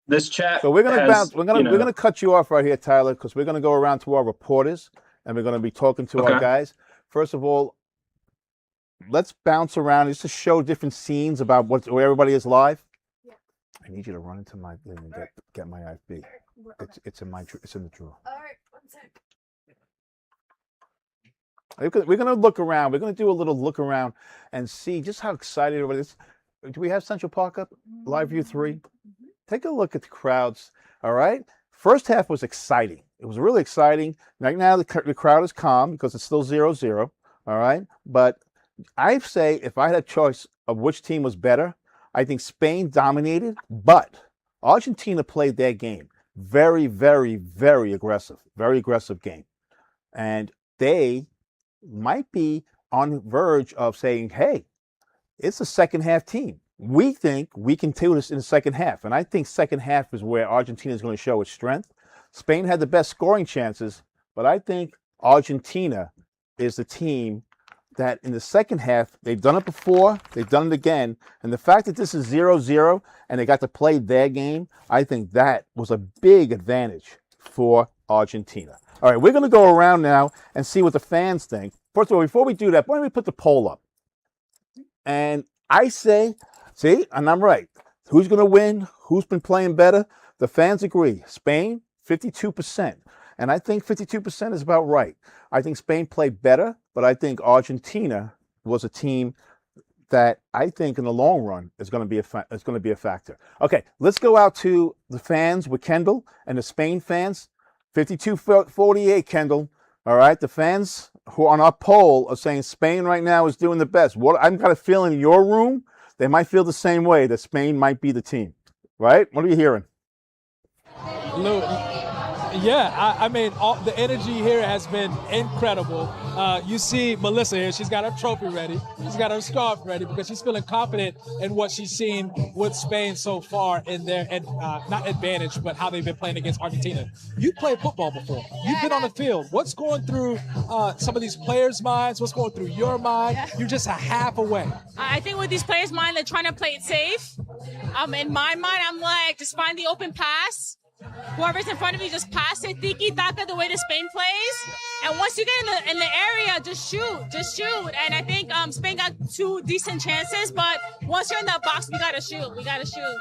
This chat. So we're gonna bounce. We're gonna cut you off right here, Tyler, because we're gonna go around to our reporters and we're gonna be talking to our guys. First of all, let's bounce around just to show different scenes about where everybody is live. Yeah. I need you to run into my thing and get my IFB. It's in the drawer. All right, one sec. We're going to look around. We're going to do a little look around and see just how excited everybody is. Do we have Central Park up? Live View 3? Take a look at the crowds, all right? First half was exciting. It was really exciting. Right now, the crowd is calm because it's still 0-0, all right? But I say if I had a choice of which team was better, I think Spain dominated, but Argentina played their game. Very, very, very aggressive. Very aggressive game. And they might be on the verge of saying, hey, it's a second half team. We think we can do this in the second half. And I think second half is where Argentina is going to show its strength. Spain had the best scoring chances, but I think Argentina is the team that in the second half, they've done it before, they've done it again. And the fact that this is 0-0 and they got to play their game, I think that was a big advantage for Argentina. All right, we're going to go around now and see what the fans think. First of all, before we do that, why don't we put the poll up? And I say, see, and I'm right. Who's going to win? Who's been playing better? The fans agree. Spain, 52%. And I think 52% is about right. I think Spain played better, but I think Argentina was a team that I think in the long run is going to be a factor. Okay, let's go out to the fans with Kendall and the Spain fans. 52-48, Kendall. All right, the fans who are on our poll are saying Spain right now is doing the best. I'm kind of feeling in your room, they might feel the same way, that Spain might be the team, right? What are you hearing? Lou, yeah, I mean, the energy here has been incredible. You see Melissa here, she's got her trophy ready. She's got her scarf ready because she's feeling confident in what she's seen with Spain so far in their, not advantage, but how they've been playing against Argentina. You played football before. You've been on the field. What's going through some of these players' minds? What's going through your mind? You're just a half away. I think with these players' mind, they're trying to play it safe. In my mind, I'm like, just find the open pass. Whoever's in front of you, just pass it, tiki-taka, the way the Spain plays. And once you get in the area, just shoot. And I think Spain got 2 decent chances, but once you're in that box, we gotta shoot.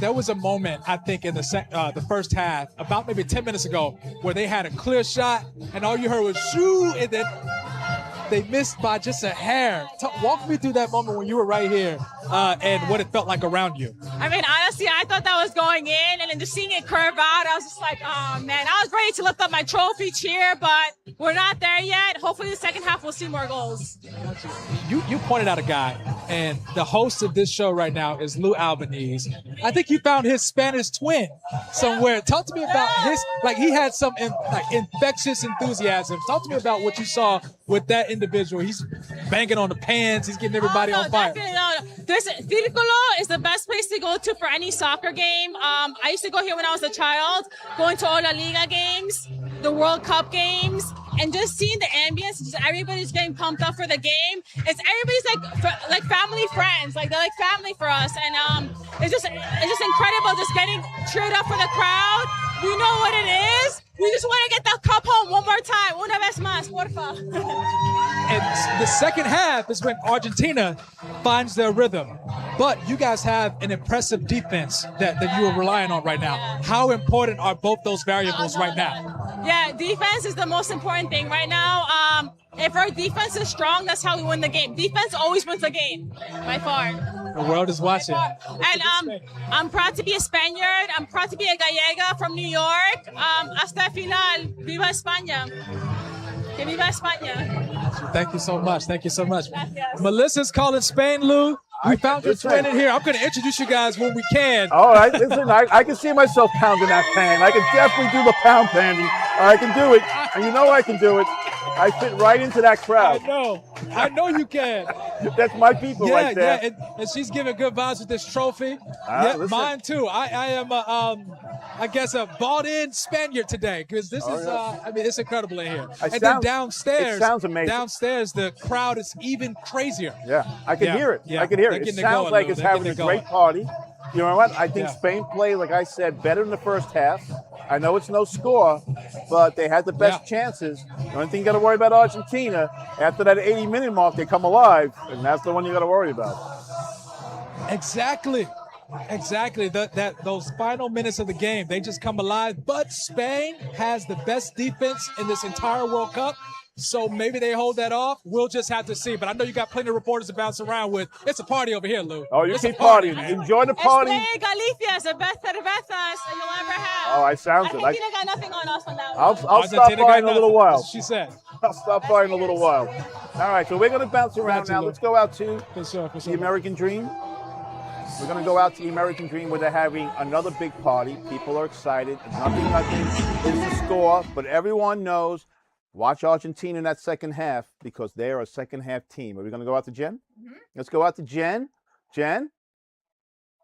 There was a moment, I think, in the first half, about maybe 10 minutes ago, where they had a clear shot, and all you heard was shoot, and then they missed by just a hair. Walk me through that moment when you were right here and what it felt like around you. I mean, honestly, I thought that was going in, and then just seeing it curve out, I was just like, oh, man. I was ready to lift up my trophy, cheer, but we're not there yet. Hopefully the second half we'll see more goals. You pointed out a guy, and the host of this show right now is Lou Albanese. I think you found his Spanish twin somewhere. Talk to me about he had some infectious enthusiasm. Talk to me about what you saw with that individual. He's banging on the pans. He's getting everybody on fire. Círculo is the best place to go to for any soccer game. I used to go here when I was a child, going to all the Liga games, the World Cup games, and just seeing the ambience. Just everybody's getting pumped up for the game. Everybody's like family friends. Like they're like family for us, and it's just incredible just getting cheered up for the crowd. We know what it is. We just want to get the cup home one more time. Una vez más, porfa. And the second half is when Argentina finds their rhythm. But you guys have an impressive defense that you are relying on right now. How important are both those variables right now? Yeah, defense is the most important thing right now. If our defense is strong, that's how we win the game. Defense always wins the game, by far. The world is watching. And I'm proud to be a Spaniard. I'm proud to be a Gallega from New York. Hasta el final. Viva España. Que viva España. Thank you so much. Thank you so much. Gracias. Melissa's calling Spain, Lou. We found your twin in here. I'm going to introduce you guys when we can. All right, listen, I can see myself pounding that pan. I can definitely do the pound pandy. I can do it, and you know I can do it. I fit right into that crowd. I know you can. That's my people right there. Yeah, and she's giving good vibes with this trophy. Listen. Mine too. I am, I guess, a bought-in Spaniard today because this is, I mean, it's incredible in here. Then downstairs, it sounds amazing. Downstairs, the crowd is even crazier. Yeah, I can hear it. Yeah. I can hear it. It sounds like it's having a great party. You know what? I think Spain played, like I said, better in the first half. I know it's no score, but they had the best chances. The only thing you got to worry about Argentina, after that 80-minute mark, they come alive, and that's the one you got to worry about. Exactly. Those final minutes of the game, they just come alive. But Spain has the best defense in this entire World Cup. So maybe they hold that off. We'll just have to see. But I know you got plenty of reporters to bounce around with. It's a party over here, Lou. Oh, you keep partying. Enjoy the party. España, Galicia is the best cervezas you'll ever have. Oh, I sound good. Argentina got nothing on us on that one. I'll stop by in a little while. She said. I'll stop by in a little while. All right, so we're going to bounce around now. Let's go out to the American Dream. We're going to go out to the American Dream where they're having another big party. People are excited. Nothing is the score, but everyone knows. Watch Argentina in that second half because they are a second half team. Are we going to go out to Jen? Mm-hmm. Let's go out to Jen. Jen?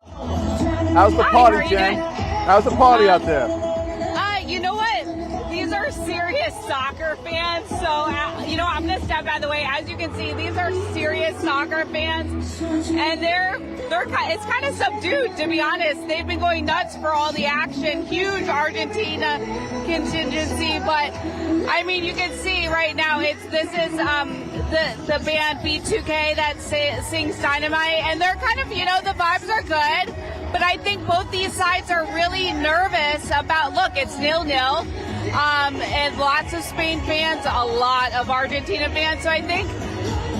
How's the party, Jen? How's the party out there? You know what? These are serious soccer fans. So, you know, I'm going to step out of the way. As you can see, these are serious soccer fans. And it's kind of subdued, to be honest. They've been going nuts for all the action. Huge Argentina contingency. But, I mean, you can see right now, this is the band B2K that sings Dynamite. And they're kind of, you know, the vibes are good. But I think both these sides are really nervous about, look, it's 0-0. And lots of Spain fans, a lot of Argentina fans. So I think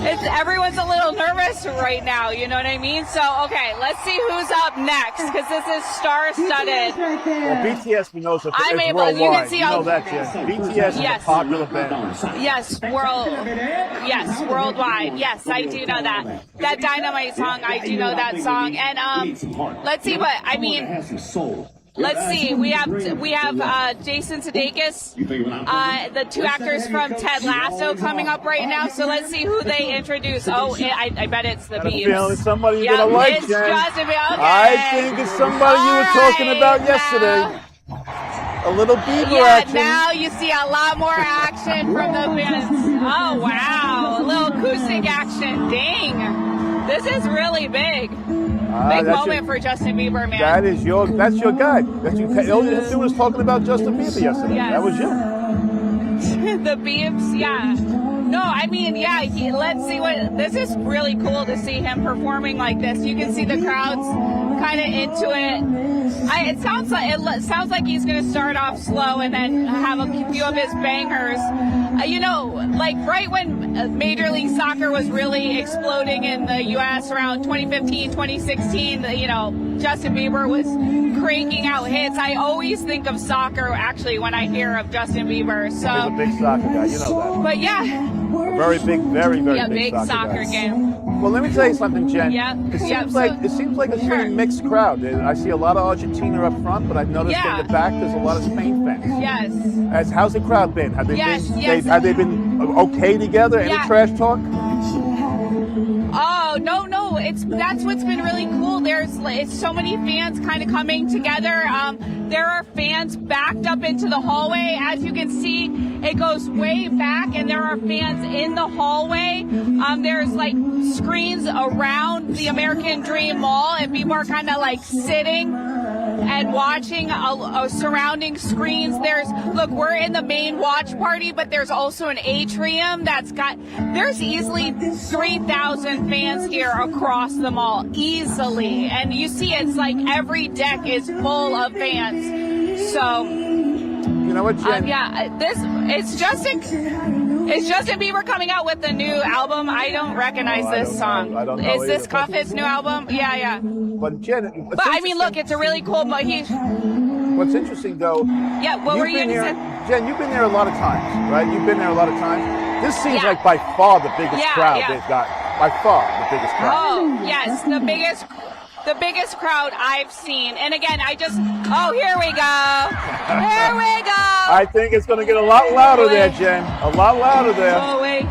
everyone's a little nervous right now, you know what I mean? So, okay, let's see who's up next, because this is star-studded. Well, BTS, we know, so I'm it's able, worldwide. you can see know that, Jen. BTS is a popular band. Yes, worldwide. Yes, I do know that. That Dynamite song, I do know that song. And let's see what, I mean, let's see. We have Jason Sudeikis, the two actors from Ted Lasso coming up right now. So let's see who they introduce. Oh, I bet it's the Biebs. It's somebody you're gonna like, it's Jen. Justin Bieber. Okay. I think it's somebody you were talking about yesterday. A little Bieber action. Now you see a lot more action from the fans. Oh wow, a little acoustic action. Dang, this is really big. Big moment for Justin Bieber, man. That's your guy. All you have to do was talking about Justin Bieber yesterday. Yes. That was you. The Biebs, yeah. No, I mean, yeah, let's see what, this is really cool to see him performing like this. You can see the crowds kind of into it. It sounds like he's going to start off slow and then have a few of his bangers. You know, like right when Major League Soccer was really exploding in the U.S. around 2015, 2016, you know, Justin Bieber was cranking out hits. I always think of soccer, actually, when I hear of Justin Bieber. So he's a big soccer guy, you know that. But yeah. A very big, very big soccer game. Well, let me tell you something, Jen. Yeah. It seems like a pretty mixed crowd. I see a lot of Argentina up front, but I've noticed in the back there's a lot of Spain fans. Yes. How's the crowd been? Have they been okay together? Any trash talk? Oh no, that's what's been really cool. It's so many fans kind of coming together. There are fans backed up into the hallway. As you can see, it goes way back, and there are fans in the hallway. There's like screens around the American Dream Mall, and people are kind of like sitting and watching surrounding screens. Look, we're in the main watch party, but there's also an atrium there's easily 3,000 fans here across the mall, easily. And you see it's like every deck is full of fans. So, you know what, Jen? It's Justin Bieber coming out with a new album. I don't recognize this song. I don't know Is this Cuff's new album? Yeah. But Jen, I mean, look, it's a really cool. What's interesting, though? Yeah, what were you going to say? Jen, you've been there a lot of times, right? You've been there a lot of times. This seems like by far the biggest crowd they've got. By far the biggest crowd. Oh, yes, the biggest crowd I've seen. And again, here we go. Here we go. I think it's going to get a lot louder there, Jen. A lot louder there. Oh, wait.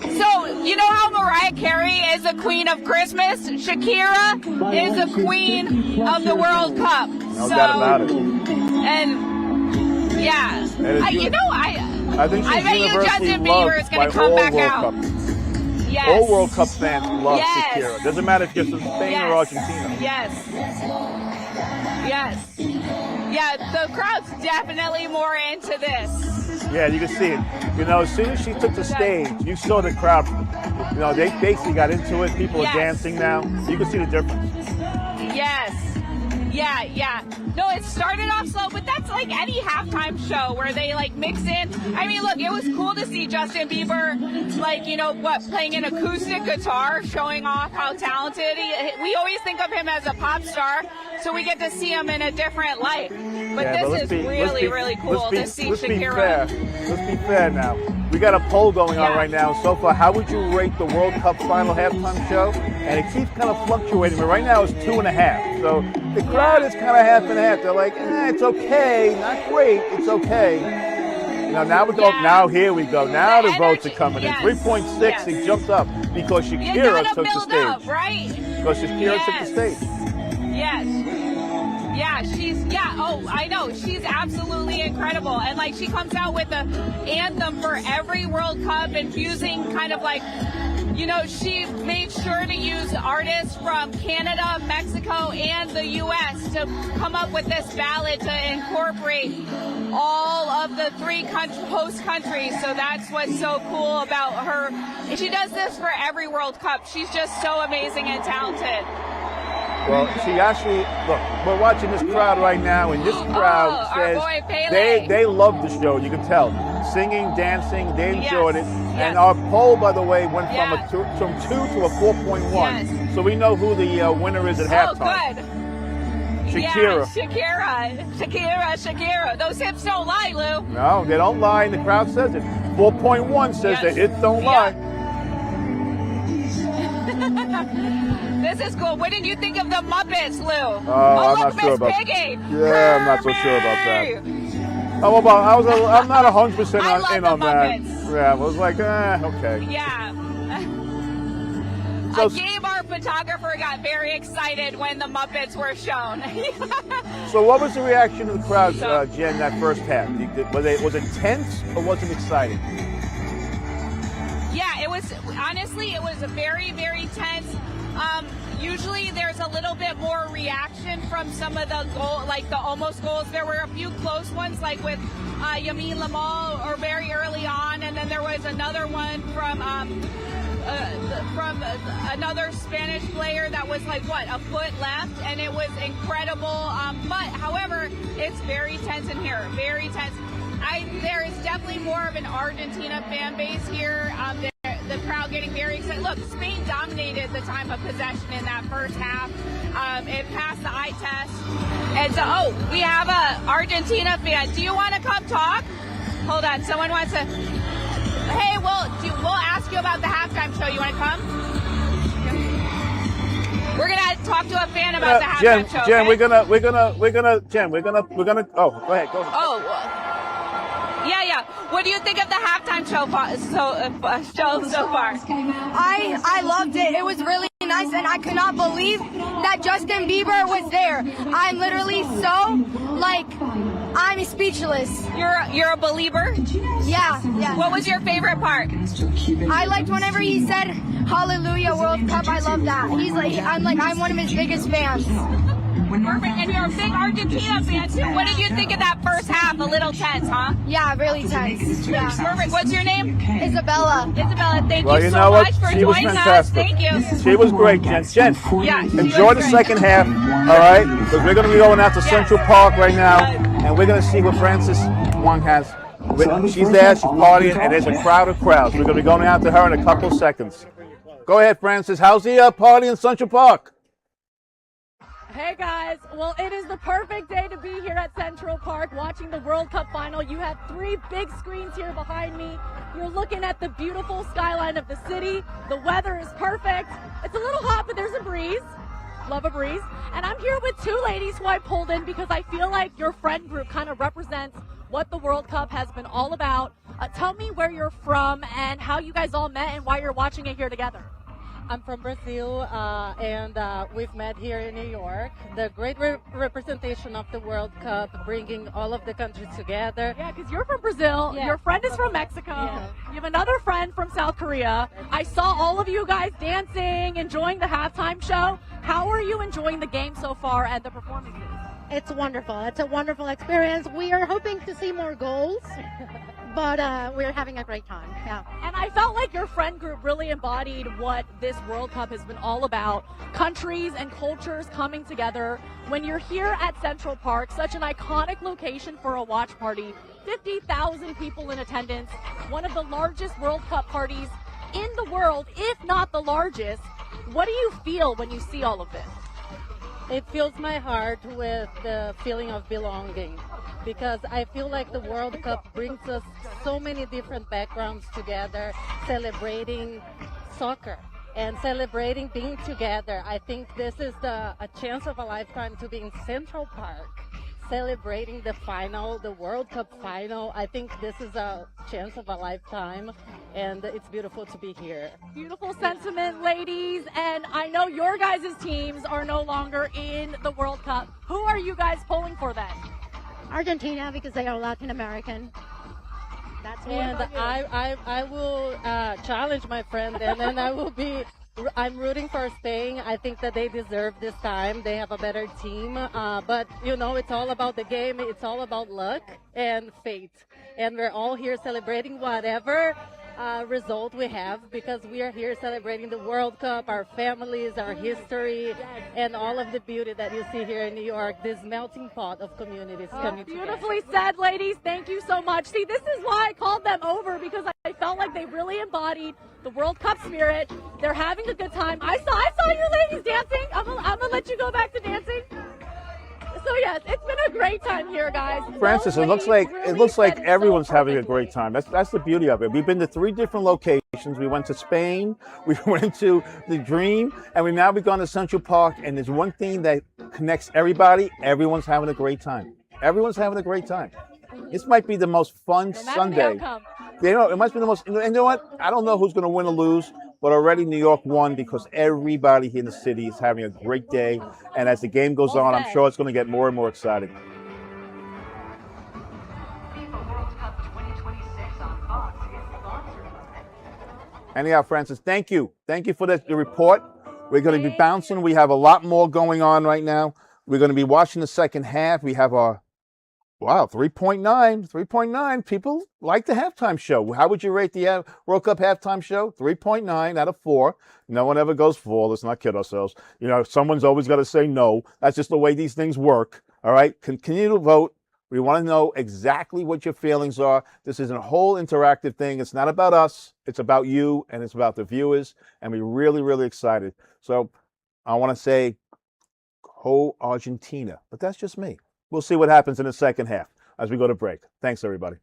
So, you know how Mariah Carey is the queen of Christmas? Shakira is the queen of the World Cup. No doubt about it. And, yeah. I think I bet you Justin Bieber is going to come back out. Yes. All World Cup fans love Shakira. Doesn't matter if you're from Spain or Argentina. Yes. Yeah, the crowd's definitely more into this. Yeah, you can see it. You know, as soon as she took the stage, you saw the crowd. You know, they basically got into it. People are dancing now. You can see the difference. Yes. Yeah. No, it started off slow, but that's like any halftime show where they like mix in. I mean, look, it was cool to see Justin Bieber, like, playing an acoustic guitar, showing off how talented we always think of him as a pop star, so we get to see him in a different light. But this is really cool to see Shakira. Let's be fair now. We got a poll going on right now. So far, how would you rate the World Cup final halftime show? And it keeps kind of fluctuating, but right now it's 2.5. So the crowd is kind of half and half. They're like, it's okay, not great, it's okay. Now here we go. Now the votes are coming in. 3.6, it jumped up because Shakira took the stage. Up, right? Because Shakira took the stage. Yes. I know. She's absolutely incredible. And she comes out with the anthem for every World Cup, infusing kind of you know, she made sure to use artists from Canada, Mexico, and the U.S. to come up with this ballad to incorporate all of the three host countries. So that's what's so cool about her. And she does this for every World Cup. She's just so amazing and talented. Well, she actually, look, we're watching this crowd right now, and this crowd says our boy Pele. they love the show. You can tell. Singing, dancing, they enjoyed it. And our poll, by the way, went from a 2 to a 4.1. Yes. So we know who the winner is at halftime. Good. Shakira. Yeah, Shakira. Those hips don't lie, Lou. No, they don't lie, and the crowd says it. 4.1 says that it don't lie. This is cool. What did you think of the Muppets, Lou? I'm look, not sure Miss about Piggy. Yeah, I'm not so sure about that. Oh, well, I'm not 100% in on that. Yeah, I was like, okay. Yeah. So, A gamer photographer got very excited when the Muppets were shown. So what was the reaction of the crowd, Jen, that first half? Was it tense or was it exciting? Yeah, it was, honestly, it was very, very tense. Usually there's a little bit more reaction from some of the the almost goals. There were a few close ones, like with Yamal or very early on, and then there was another one from another Spanish player that was like, a foot left, and it was incredible. But, however, it's very tense in here, very tense. There is definitely more of an Argentina fan base here. The crowd getting very excited. Look, Spain dominated the time of possession in that first half. It passed the eye test. And so, we have a Argentina fan. Do you want to come talk? Hold on, someone wants to. Hey, we'll ask you about the halftime show. You want to come? We're gonna talk to a fan about the halftime show. Jen, okay? we're gonna. Oh, go ahead. Yeah. What do you think of the halftime show so far? I loved it. It was really nice, and I could not believe that Justin Bieber was there. I'm literally I'm speechless. You're a believer? Yeah. What was your favorite part? I liked whenever he said Hallelujah World Cup. I love that. I'm one of his biggest fans. Perfect. And you're a big Argentina fan too. What did you think of that first half? A little tense, huh? Yeah, really tense. Yeah. Perfect. What's your name? Isabella, thank you so much for joining us. Thank you. She was great, Jen. Yeah, Enjoy the second half, all right? Because we're going to be going out to Central Park right now, and we're going to see what Frances Wong has. She's there, she's partying, and there's a crowd of crowds. We're going to be going out to her in a couple seconds. Go ahead, Frances. How's the party in Central Park? Hey guys, well, it is the perfect day to be here at Central Park watching the World Cup final. You have 3 big screens here behind me. You're looking at the beautiful skyline of the city. The weather is perfect. It's a little hot, but there's a breeze. Love a breeze. And I'm here with 2 ladies who I pulled in because I feel like your friend group kind of represents what the World Cup has been all about. Tell me where you're from and how you guys all met and why you're watching it here together. I'm from Brazil, and we've met here in New York. The great representation of the World Cup, bringing all of the countries together. Yeah, because you're from Brazil, your friend is from Mexico, you have another friend from South Korea. I saw all of you guys dancing, enjoying the halftime show. How are you enjoying the game so far and the performances? It's wonderful. It's a wonderful experience. We are hoping to see more goals. But we're having a great time, yeah. And I felt like your friend group really embodied what this World Cup has been all about. Countries and cultures coming together. When you're here at Central Park, such an iconic location for a watch party, 50,000 people in attendance, one of the largest World Cup parties in the world, if not the largest. What do you feel when you see all of this? It fills my heart with the feeling of belonging, because I feel like the World Cup brings us so many different backgrounds together, celebrating soccer and celebrating being together. I think this is a chance of a lifetime to be in Central Park, celebrating the final, the World Cup final. I think this is a chance of a lifetime, and it's beautiful to be here. Beautiful sentiment, ladies, and I know your guys' teams are no longer in the World Cup. Who are you guys pulling for then? Argentina, because they are Latin American. That's And I will challenge my friend, and then I'm rooting for Spain. I think that they deserve this time. They have a better team. But, it's all about the game. It's all about luck and fate. And we're all here celebrating whatever result we have, because we are here celebrating the World Cup, our families, our history, and all of the beauty that you see here in New York, this melting pot of communities coming together. Beautifully said, ladies. Thank you so much. See, this is why I called them over, because I felt like they really embodied the World Cup spirit. They're having a good time. I saw you ladies dancing. I'm gonna let you go back to dancing. So yes, it's been a great time here, guys. Francis, Those it looks ladies like really everyone's set it so having a perfectly. great time. That's the beauty of it. We've been to 3 different locations. We went to Spain, we went to the Dream, and we've gone to Central Park. And there's one thing that connects everybody. Everyone's having a great time. Everyone's having a great time. This might be the most fun No matter the Sunday. outcome. It must be the most. And you know what? I don't know who's going to win or lose, but already New York won because everybody here in the city is having a great day. And as the game goes on, I'm sure it's going to get more and more exciting. Anyhow, Francis, thank you. Thank you for the report. We're going to be bouncing. We have a lot more going on right now. We're going to be watching the second half. We have our 3.9. People like the halftime show. How would you rate the World Cup halftime show? 3.9 out of 4. No one ever goes 4. Let's not kid ourselves. Someone's always got to say no. That's just the way these things work. All right? Continue to vote. We want to know exactly what your feelings are. This is a whole interactive thing. It's not about us. It's about you, and it's about the viewers. And we're really, really excited. So I want to say, ho Argentina. But that's just me. We'll see what happens in the second half as we go to break. Thanks, everybody.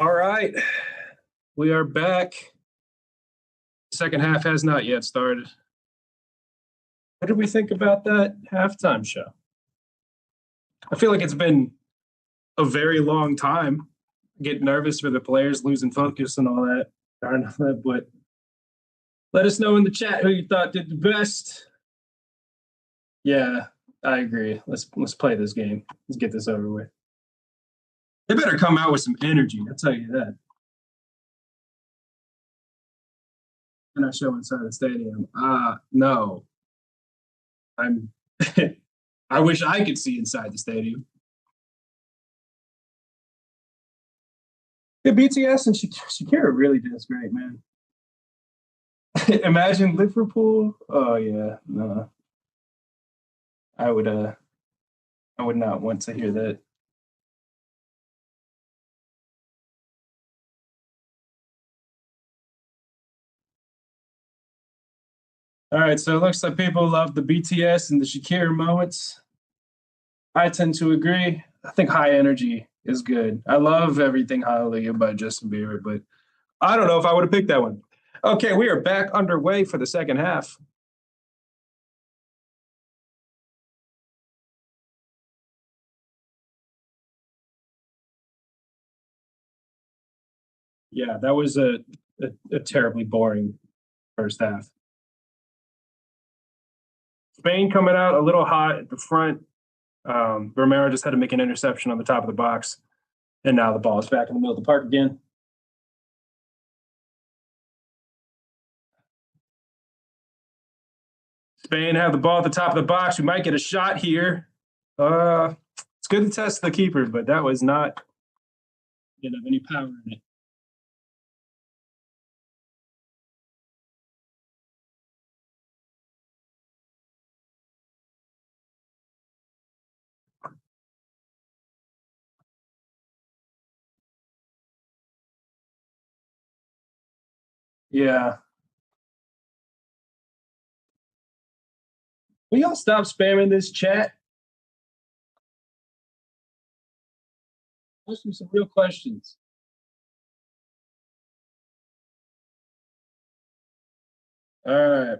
All right, we are back. Second half has not yet started. What did we think about that halftime show? I feel like it's been a very long time. Get nervous for the players losing focus and all that. I don't know that, but let us know in the chat who you thought did the best. Yeah, I agree. Let's play this game. Let's get this over with. They better come out with some energy, I'll tell you that. Can I show inside the stadium? No. I'm. I wish I could see inside the stadium. Yeah, BTS and Shakira really did this great, man. Imagine Liverpool. Oh yeah, no. I would not want to hear that. All right, so it looks like people love the BTS and the Shakira moments. I tend to agree. I think High Energy is good. I love Everything Hallelujah by Justin Bieber, but I don't know if I would have picked that one. Okay, we are back underway for the second half. Yeah, that was a terribly boring first half. Spain coming out a little hot at the front. Romero just had to make an interception on the top of the box. And now the ball is back in the middle of the park again. Spain have the ball at the top of the box. We might get a shot here. It's good to test the keeper, but that was not didn't have any power in it. Yeah. Will y'all stop spamming this chat? Ask me some real questions. All right.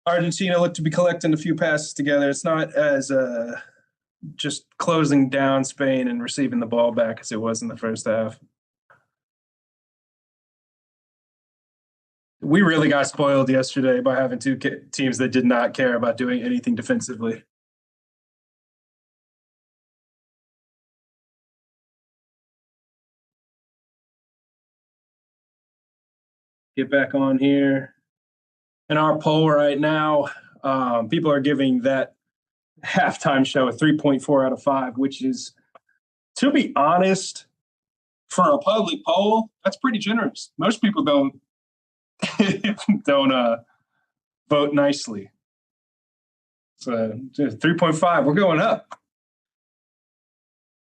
Argentina looked to be collecting a few passes together. It's not as just closing down Spain and receiving the ball back as it was in the first half. We really got spoiled yesterday by having two teams that did not care about doing anything defensively. Get back on here. In our poll right now, people are giving that halftime show a 3.4 out of 5, which is, to be honest, for a public poll, that's pretty generous. Most people don't vote nicely. So 3.5, we're going up.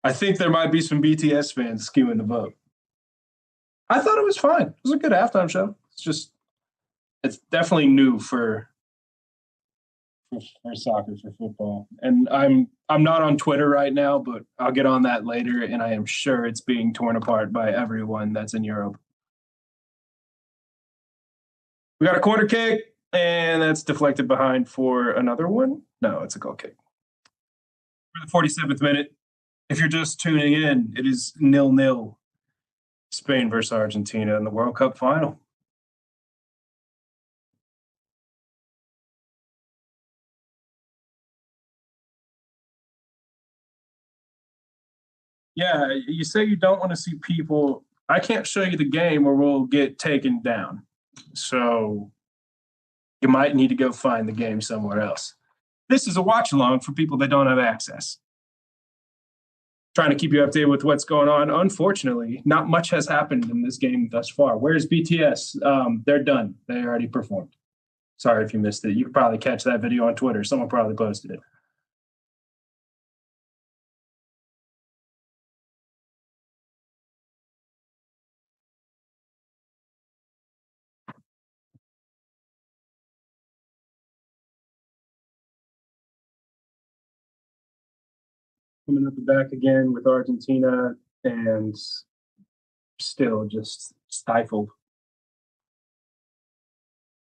I think there might be some BTS fans skewing the vote. I thought it was fine. It was a good halftime show. It's definitely new for soccer, for football. And I'm not on Twitter right now, but I'll get on that later, and I am sure it's being torn apart by everyone that's in Europe. We got a corner kick, and that's deflected behind for another one. No, it's a goal kick. For the 47th minute, if you're just tuning in, it is 0-0 Spain versus Argentina in the World Cup final. Yeah, you say you don't want to see people. I can't show you the game or we'll get taken down. So you might need to go find the game somewhere else. This is a watch along for people that don't have access. Trying to keep you updated with what's going on. Unfortunately, not much has happened in this game thus far. Where's BTS? They're done. They already performed. Sorry if you missed it. You could probably catch that video on Twitter. Someone probably posted it. Coming up the back again with Argentina and still just stifled.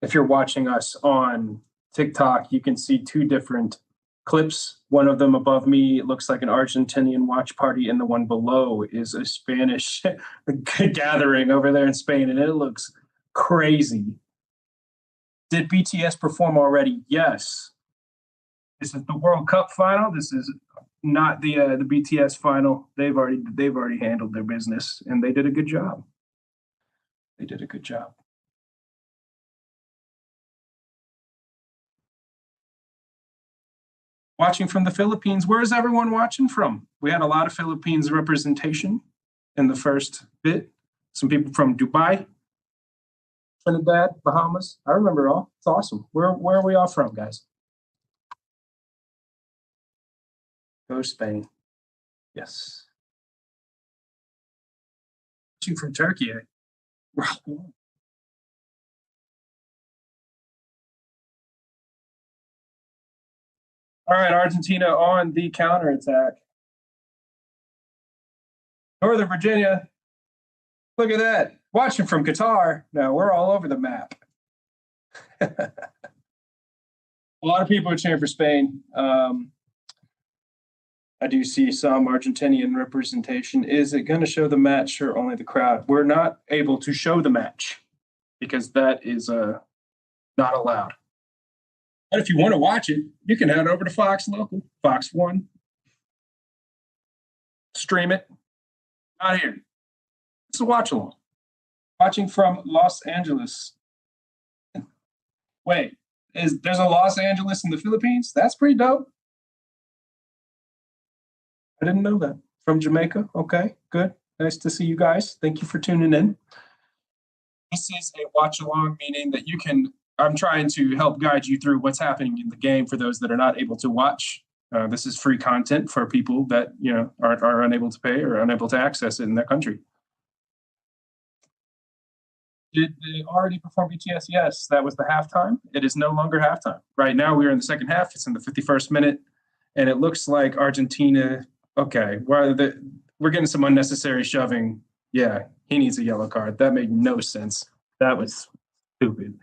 If you're watching us on TikTok, you can see two different clips. One of them above me, it looks like an Argentinian watch party, and the one below is a Spanish gathering over there in Spain, and it looks crazy. Did BTS perform already? Yes. This is the World Cup final. This is not the BTS final. They've already handled their business, and they did a good job. They did a good job. watching from the Philippines. Where is everyone watching from? We had a lot of Philippines representation in the first bit. Some people from Dubai, Trinidad, Bahamas. I remember all. It's awesome. Where are we all from, guys? Go Spain. Yes. Watching from Turkey, eh? All right, Argentina on the counterattack. Northern Virginia, look at that. Watching from Qatar. Now we're all over the map. A lot of people are cheering for Spain. I do see some Argentinian representation. Is it going to show the match or only the crowd? We're not able to show the match because that is not allowed. But if you want to watch it, you can head over to Fox Local, Fox 1. Stream it. Not here. It's a watch-along. Watching from Los Angeles. Wait, there's a Los Angeles in the Philippines? That's pretty dope. I didn't know that. From Jamaica. Okay, good. Nice to see you guys. Thank you for tuning in. This is a watch-along, meaning that I'm trying to help guide you through what's happening in the game for those that are not able to watch. This is free content for people that are unable to pay or unable to access it in their country. Did they already perform BTS? Yes, that was the halftime. It is no longer halftime. Right now, we are in the second half. It's in the 51st minute, and it looks like Argentina. Okay, we're getting some unnecessary shoving. Yeah, he needs a yellow card. That made no sense. That was stupid.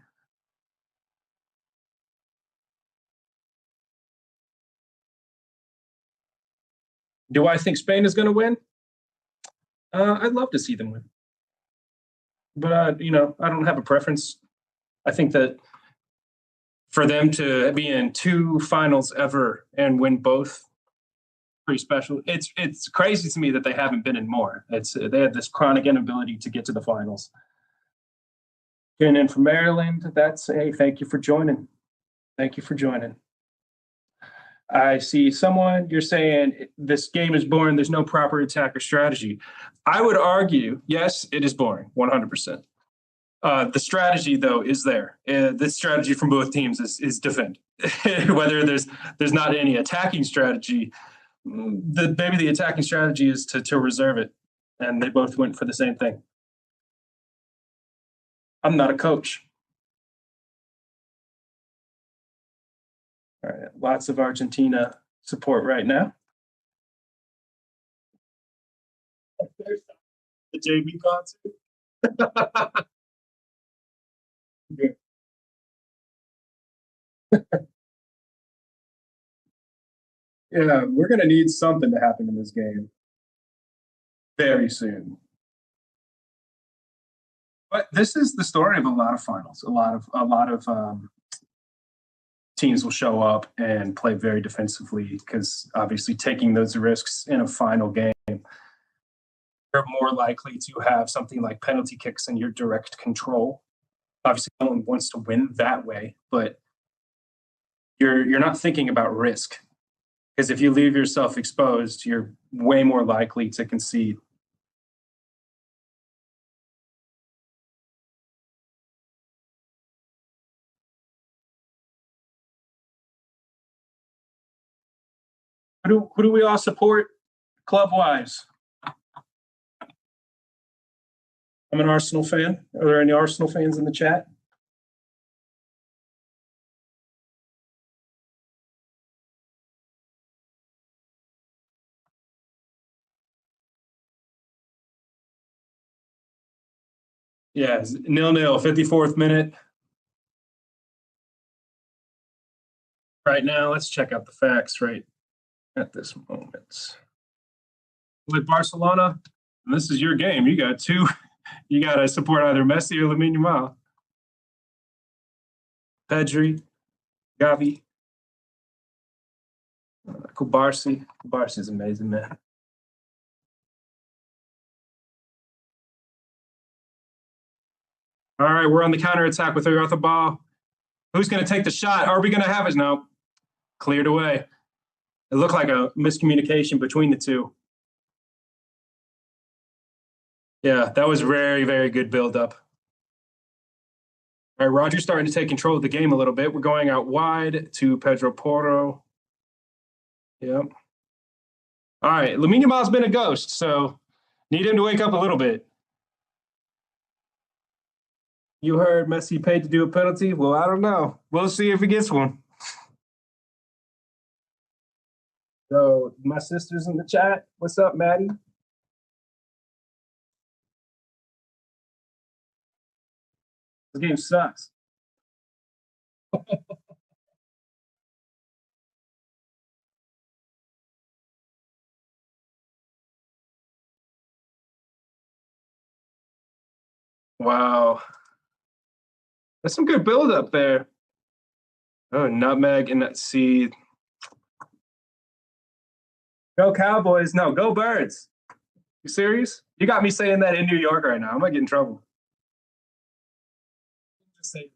Do I think Spain is going to win? I'd love to see them win. But, I don't have a preference. I think that for them to be in 2 finals ever and win both, pretty special. It's crazy to me that they haven't been in more. They had this chronic inability to get to the finals. Tuning in from Maryland, hey, thank you for joining. Thank you for joining. I see someone, you're saying this game is boring, there's no proper attack or strategy. I would argue, yes, it is boring, 100%. The strategy, though, is there. The strategy from both teams is defend. Whether there's not any attacking strategy, maybe the attacking strategy is to reserve it, and they both went for the same thing. I'm not a coach. All right, lots of Argentina support right now. The JB concert. Yeah, we're going to need something to happen in this game very soon. But this is the story of a lot of finals. A lot of teams will show up and play very defensively because obviously taking those risks in a final game, you're more likely to have something like penalty kicks in your direct control. Obviously, no one wants to win that way, but you're not thinking about risk. Because if you leave yourself exposed, you're way more likely to concede. Who do we all support club-wise? I'm an Arsenal fan. Are there any Arsenal fans in the chat? Yeah, 0-0, 54th minute. Right now, let's check out the facts right at this moment. With Barcelona, and this is your game. You got to support either Messi or Lamine Yamal. Pedri, Gavi, Kubarsi. Kubarsi is amazing, man. All right, we're on the counterattack with the ball. Who's going to take the shot? Are we going to have it? No. Cleared away. It looked like a miscommunication between the two. Yeah, that was very, very good build-up. All right, Roger's starting to take control of the game a little bit. We're going out wide to Pedro Porro. Yep. All right, Lamine Yamal's been a ghost, so need him to wake up a little bit. You heard Messi paid to do a penalty? Well, I don't know. We'll see if he gets one. So, my sister's in the chat. What's up, Maddie? This game sucks. Wow. That's some good build up there. Oh, nutmeg and that seed. Go Cowboys. No, go Birds. You serious? You got me saying that in New York right now. I might get in trouble. Just say.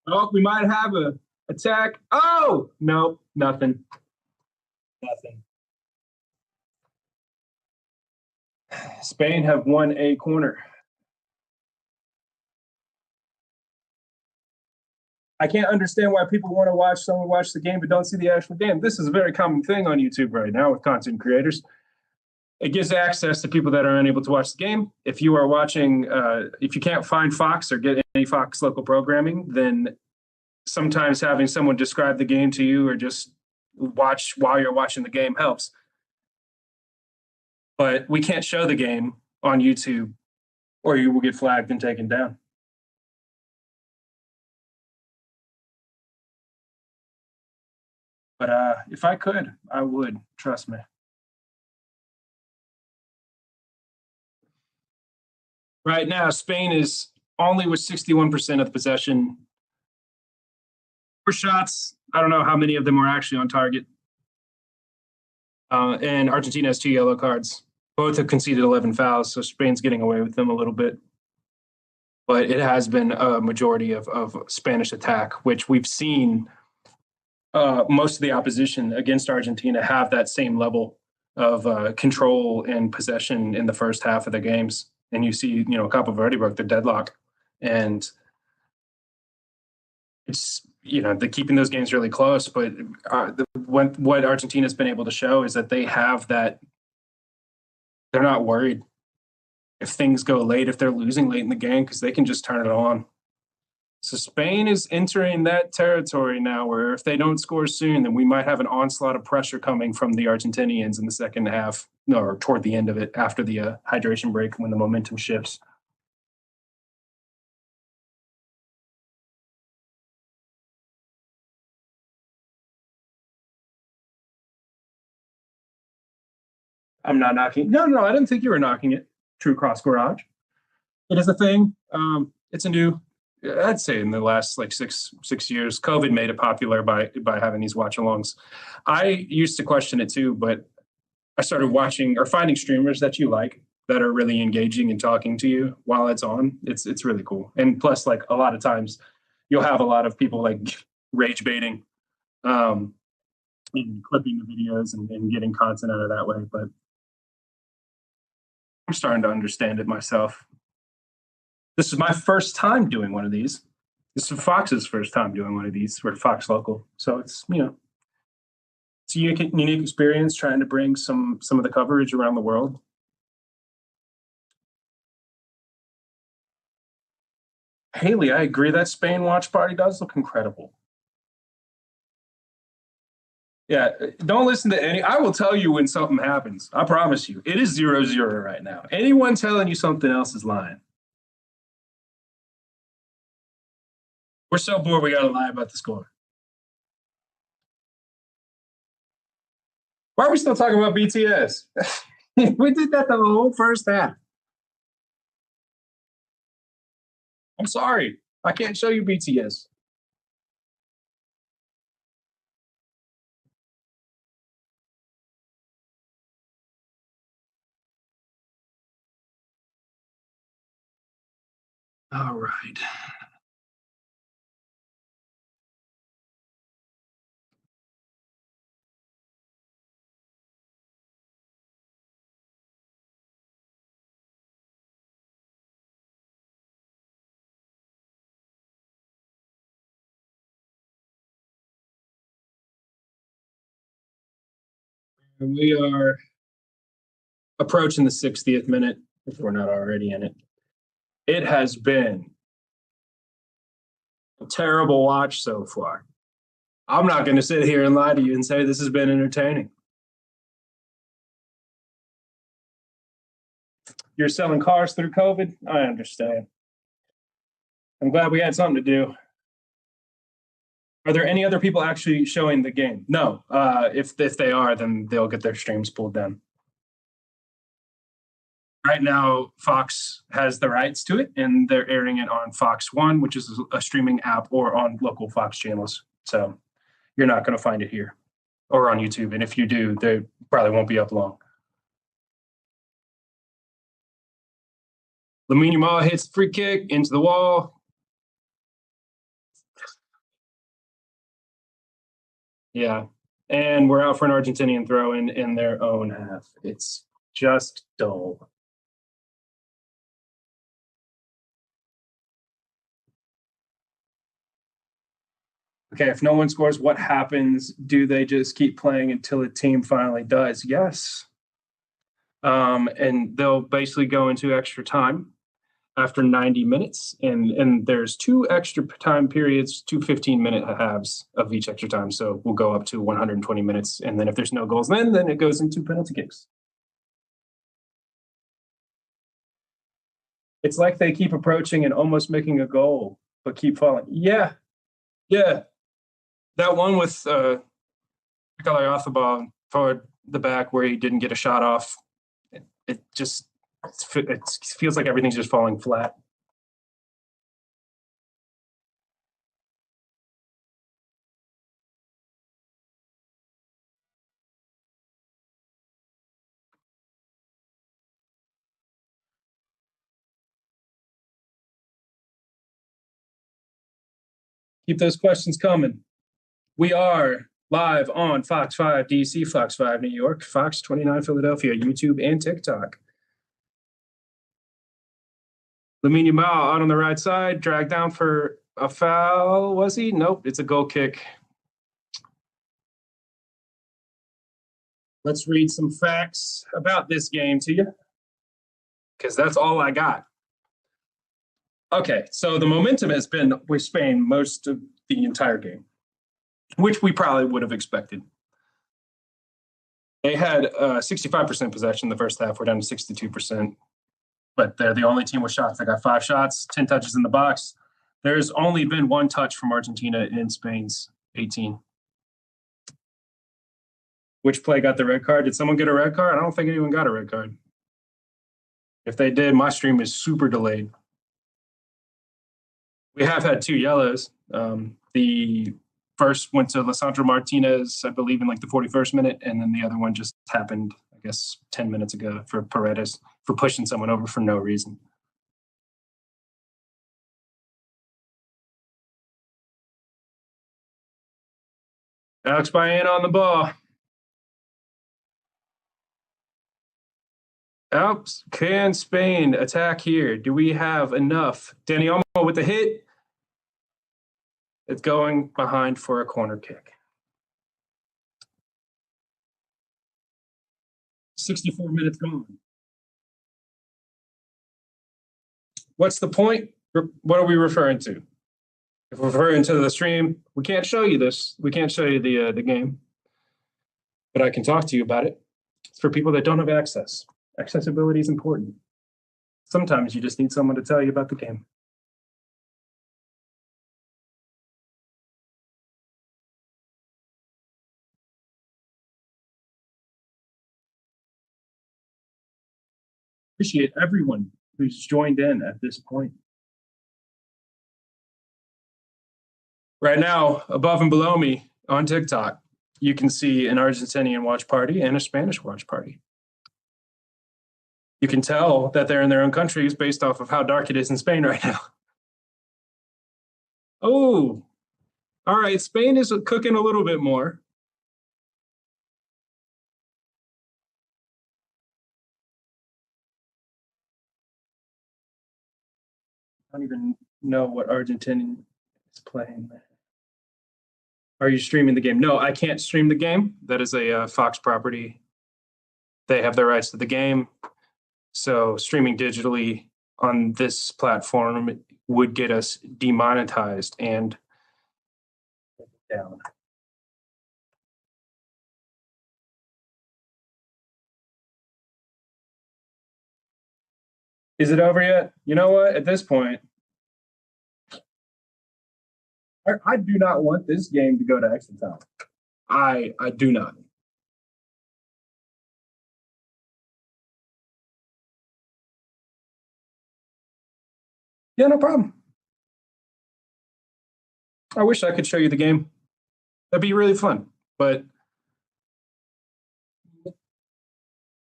Oh, we might have a attack. Oh, no, nothing. Nothing. Spain have won a corner. I can't understand why people want to watch someone watch the game but don't see the actual game. This is a very common thing on YouTube right now with content creators. It gives access to people that are unable to watch the game. If you are watching, if you can't find Fox or get any Fox local programming, then sometimes having someone describe the game to you or just watch while you're watching the game helps. But we can't show the game on YouTube or you will get flagged and taken down. But if I could, I would. Trust me. Right now, Spain is only with 61% of the possession. For shots, I don't know how many of them were actually on target. And Argentina has 2 yellow cards. Both have conceded 11 fouls, so Spain's getting away with them a little bit. But it has been a majority of Spanish attack, which we've seen most of the opposition against Argentina have that same level of control and possession in the first half of the games. And you see, Capo Verde broke the deadlock. And it's, they're keeping those games really close. But what Argentina's been able to show is that they have that, they're not worried if things go late, if they're losing late in the game, because they can just turn it on. So Spain is entering that territory now where if they don't score soon, then we might have an onslaught of pressure coming from the Argentinians in the second half, or toward the end of it after the hydration break when the momentum shifts. I'm not knocking. No, I didn't think you were knocking it. True Cross Garage. It is a thing. It's a new, I'd say in the last like six years, COVID made it popular by having these watch-alongs. I used to question it too, but I started watching or finding streamers that you like that are really engaging and talking to you while it's on. It's really cool. And plus, like a lot of times, you'll have a lot of people like rage baiting, and clipping the videos and getting content out of that way. But I'm starting to understand it myself. This is my first time doing one of these. This is Fox's first time doing one of these for Fox Local. So it's, it's a unique experience trying to bring some of the coverage around the world. Haley, I agree. That Spain watch party does look incredible. Yeah, don't listen to any. I will tell you when something happens. I promise you. It is 0-0 right now. Anyone telling you something else is lying. We're so bored we got to lie about the score. Why are we still talking about BTS? We did that the whole first half. I'm sorry. I can't show you BTS. All right. And we are approaching the 60th minute, if we're not already in it. It has been a terrible watch so far. I'm not going to sit here and lie to you and say this has been entertaining. You're selling cars through COVID? I understand. I'm glad we had something to do. Are there any other people actually showing the game? No. If they are, then they'll get their streams pulled down. Right now, Fox has the rights to it, and they're airing it on Fox One, which is a streaming app, or on local Fox channels. So you're not going to find it here or on YouTube. And if you do, they probably won't be up long. Lamine Yamal hits the free kick into the wall. Yeah. And we're out for an Argentinian throw in their own half. It's just dull. Okay, if no one scores, what happens? Do they just keep playing until a team finally does? Yes. And they'll basically go into extra time after 90 minutes. And there's 2 extra time periods, 2 15-minute halves of each extra time. So we'll go up to 120 minutes. And then if there's no goals, then it goes into penalty kicks. It's like they keep approaching and almost making a goal, but keep falling. Yeah. That one with Kickoff toward the back where he didn't get a shot off, it feels like everything's just falling flat. Keep those questions coming. We are live on Fox 5 DC, Fox 5 New York, Fox 29 Philadelphia, YouTube, and TikTok. Lamine Yamal out on the right side, dragged down for a foul. Was he? Nope, it's a goal kick. Let's read some facts about this game to you, because that's all I got. Okay, so the momentum has been with Spain most of the entire game, which we probably would have expected. They had 65% possession in the first half. We're down to 62%. But they're the only team with shots. They got 5 shots, 10 touches in the box. There's only been 1 touch from Argentina in Spain's 18. Which play got the red card? Did someone get a red card? I don't think anyone got a red card. If they did, my stream is super delayed. We have had 2 yellows. The first went to Lisandro Martinez, I believe, in like the 41st minute, and then the other one just happened, I guess, 10 minutes ago for Paredes for pushing someone over for no reason. Alex Baena on the ball. Alps, can Spain attack here? Do we have enough? Dani Olmo with the hit. It's going behind for a corner kick. 64 minutes gone. What's the point? What are we referring to? If we're referring to the stream, we can't show you this. We can't show you the game. But I can talk to you about it. It's for people that don't have access. Accessibility is important. Sometimes you just need someone to tell you about the game. Appreciate everyone who's joined in at this point. Right now, above and below me on TikTok, you can see an Argentinian watch party and a Spanish watch party. You can tell that they're in their own countries based off of how dark it is in Spain right now. Oh, all right. Spain is cooking a little bit more. I don't even know what Argentinian is playing. Are you streaming the game? No, I can't stream the game. That is a Fox property. they have the rights to the game. So streaming digitally on this platform would get us demonetized and down. Is it over yet? You know what? At this point, I do not want this game to go to extra time. I do not. Yeah, no problem. I wish I could show you the game. That'd be really fun. But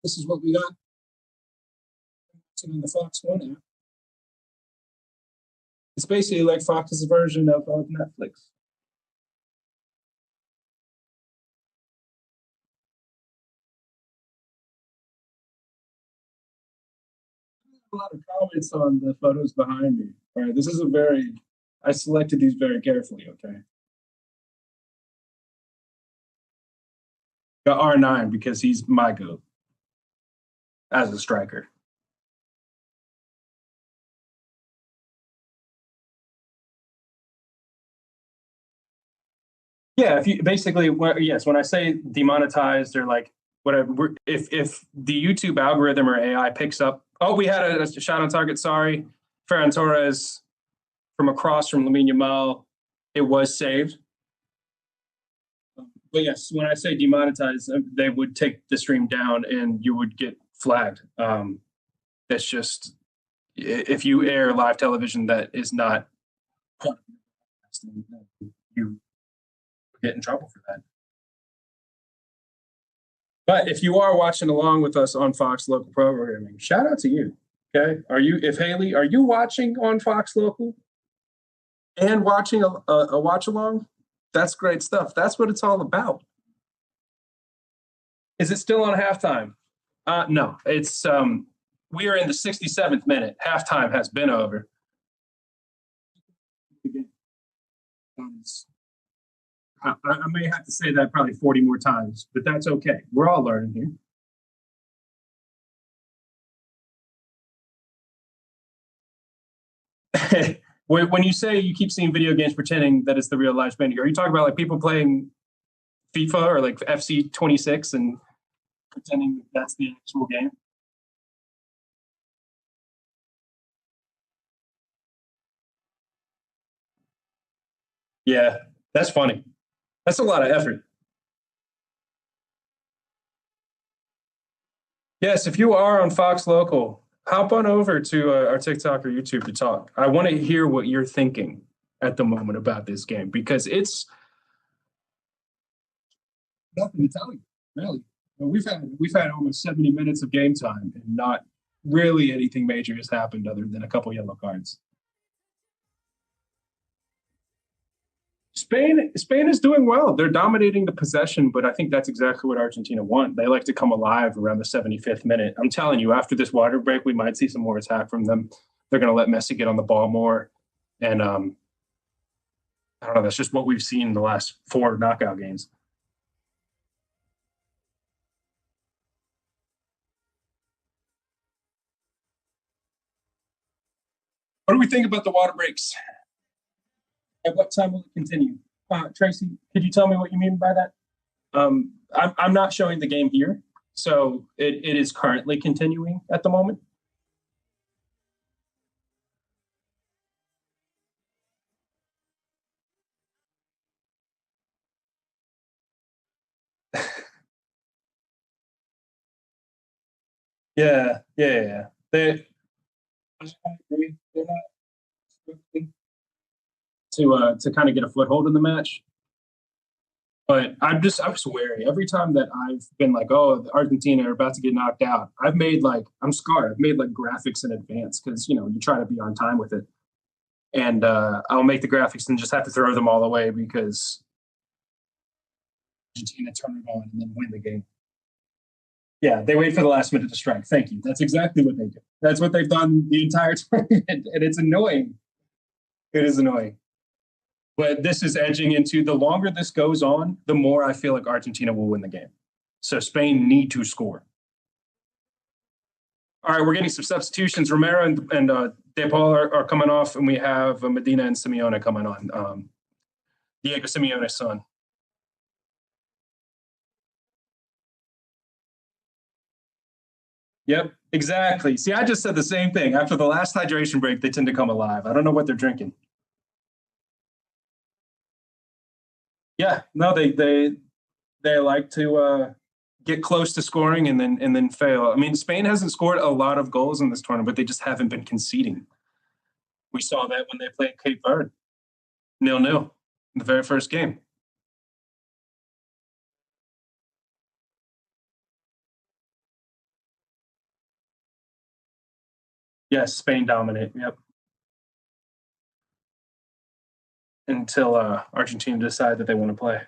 this is what we got. It's on the Fox One app. It's basically like Fox's version of Netflix. A lot of comments on the photos behind me. All right, this is I selected these very carefully, okay? Got R9 because he's my GOAT as a striker. Yeah, if you basically, yes, when I say demonetized or like whatever, if the YouTube algorithm or AI picks up, we had a shot on target, sorry, Ferran Torres from across from Lamine Yamal, it was saved. But yes, when I say demonetized, they would take the stream down and you would get flagged. That's just, if you air live television that is not, you get in trouble for that. But if you are watching along with us on Fox Local Programming, shout out to you. Okay, Haley, are you watching on Fox Local and watching a watch along? That's great stuff. That's what it's all about. Is it still on halftime? No, it's we are in the 67th minute. Halftime has been over. I may have to say that probably 40 more times, but that's okay. We're all learning here. When you say you keep seeing video games pretending that it's the real life spending, are you talking about like people playing FIFA or like FC 26 and pretending that's the actual game? Yeah, that's funny. That's a lot of effort. Yes, if you are on Fox Local, hop on over to our TikTok or YouTube to talk. I want to hear what you're thinking at the moment about this game because it's nothing to tell you, really. We've had almost 70 minutes of game time and not really anything major has happened other than a couple yellow cards. Spain is doing well. They're dominating the possession, but I think that's exactly what Argentina want. They like to come alive around the 75th minute. I'm telling you, after this water break, we might see some more attack from them. They're going to let Messi get on the ball more. And I don't know, that's just what we've seen in the last 4 knockout games. What do we think about the water breaks? At what time will it continue? Tracy, could you tell me what you mean by that? I'm not showing the game here, so it is currently continuing at the moment. Yeah. They're not to kind of get a foothold in the match. But I'm just wary. Every time that I've been like, oh, Argentina are about to get knocked out, I'm scarred. I've made like graphics in advance because, you try to be on time with it. And I'll make the graphics and just have to throw them all away because Argentina turn it on and then win the game. Yeah, they wait for the last minute to strike. Thank you. That's exactly what they do. That's what they've done the entire time. And it's annoying. It is annoying. But this is edging into the longer this goes on, the more I feel like Argentina will win the game. So Spain need to score. All right, we're getting some substitutions. Romero and De Paul are coming off, and we have Medina and Simeone coming on. Diego Simeone's son. Yep, exactly. See, I just said the same thing. After the last hydration break, they tend to come alive. I don't know what they're drinking. Yeah, no, they like to get close to scoring and then fail. I mean, Spain hasn't scored a lot of goals in this tournament, but they just haven't been conceding. We saw that when they played Cape Verde, 0-0 in the very first game. Yes, Spain dominate. Yep. Until Argentina decide that they want to play.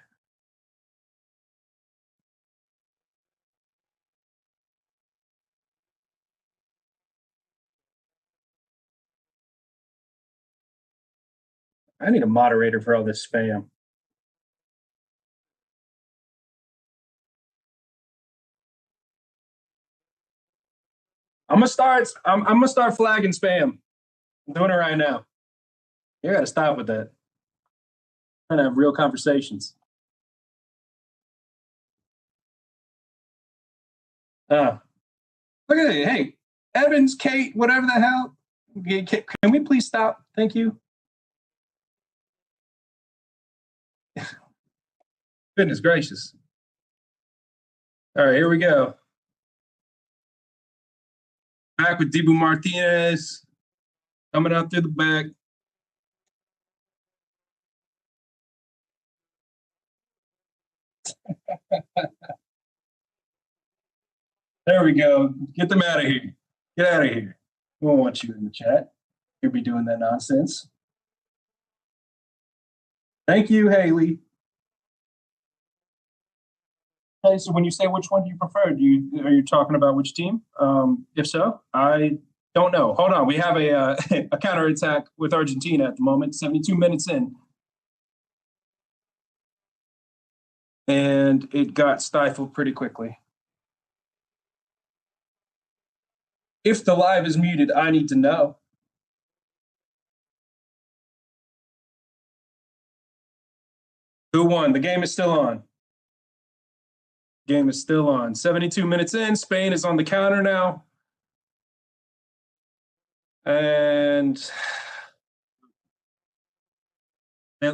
I need a moderator for all this spam. I'm gonna start flagging spam. I'm doing it right now. You gotta stop with that. I'm trying to have real conversations. Look at it. Hey, Evans, Kate, whatever the hell. Can we please stop? Thank you. Goodness gracious. All right, here we go. Back with Dibu Martinez. Coming out through the back. There we go. Get them out of here. Get out of here. We don't want you in the chat. You'll be doing that nonsense. Thank you, Haley. Hey, so when you say which one do you prefer, are you talking about which team? If so, I don't know. Hold on. We have a counterattack with Argentina at the moment, 72 minutes in. And it got stifled pretty quickly. If the live is muted, I need to know. Who won? The game is still on. Game is still on. 72 minutes in. Spain is on the counter now. And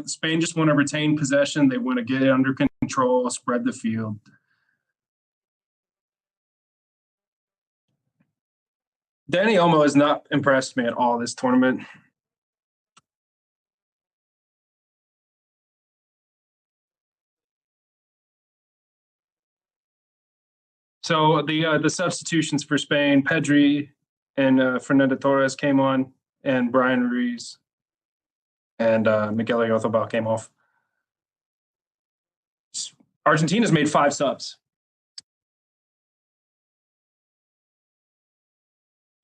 Spain just want to retain possession. They want to get it under control, spread the field. Danny Olmo has not impressed me at all this tournament. So the substitutions for Spain, Pedri and Fernando Torres came on, and Brian Ruiz and Miguel Oyarzabal came off. Argentina's made 5 subs.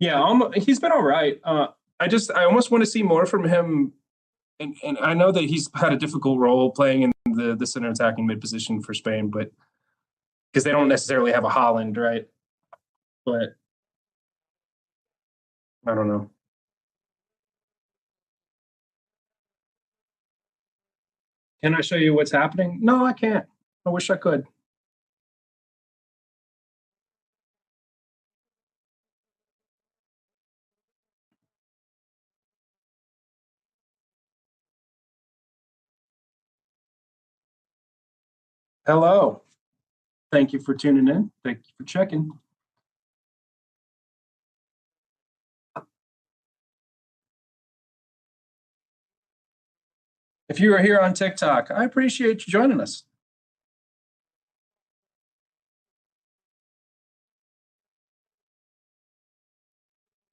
Yeah, he's been all right. I almost want to see more from him, and I know that he's had a difficult role playing in the center attacking mid position for Spain, but because they don't necessarily have a Holland, right? But I don't know. Can I show you what's happening? No, I can't. I wish I could. Hello. Thank you for tuning in. Thank you for checking. If you are here on TikTok, I appreciate you joining us.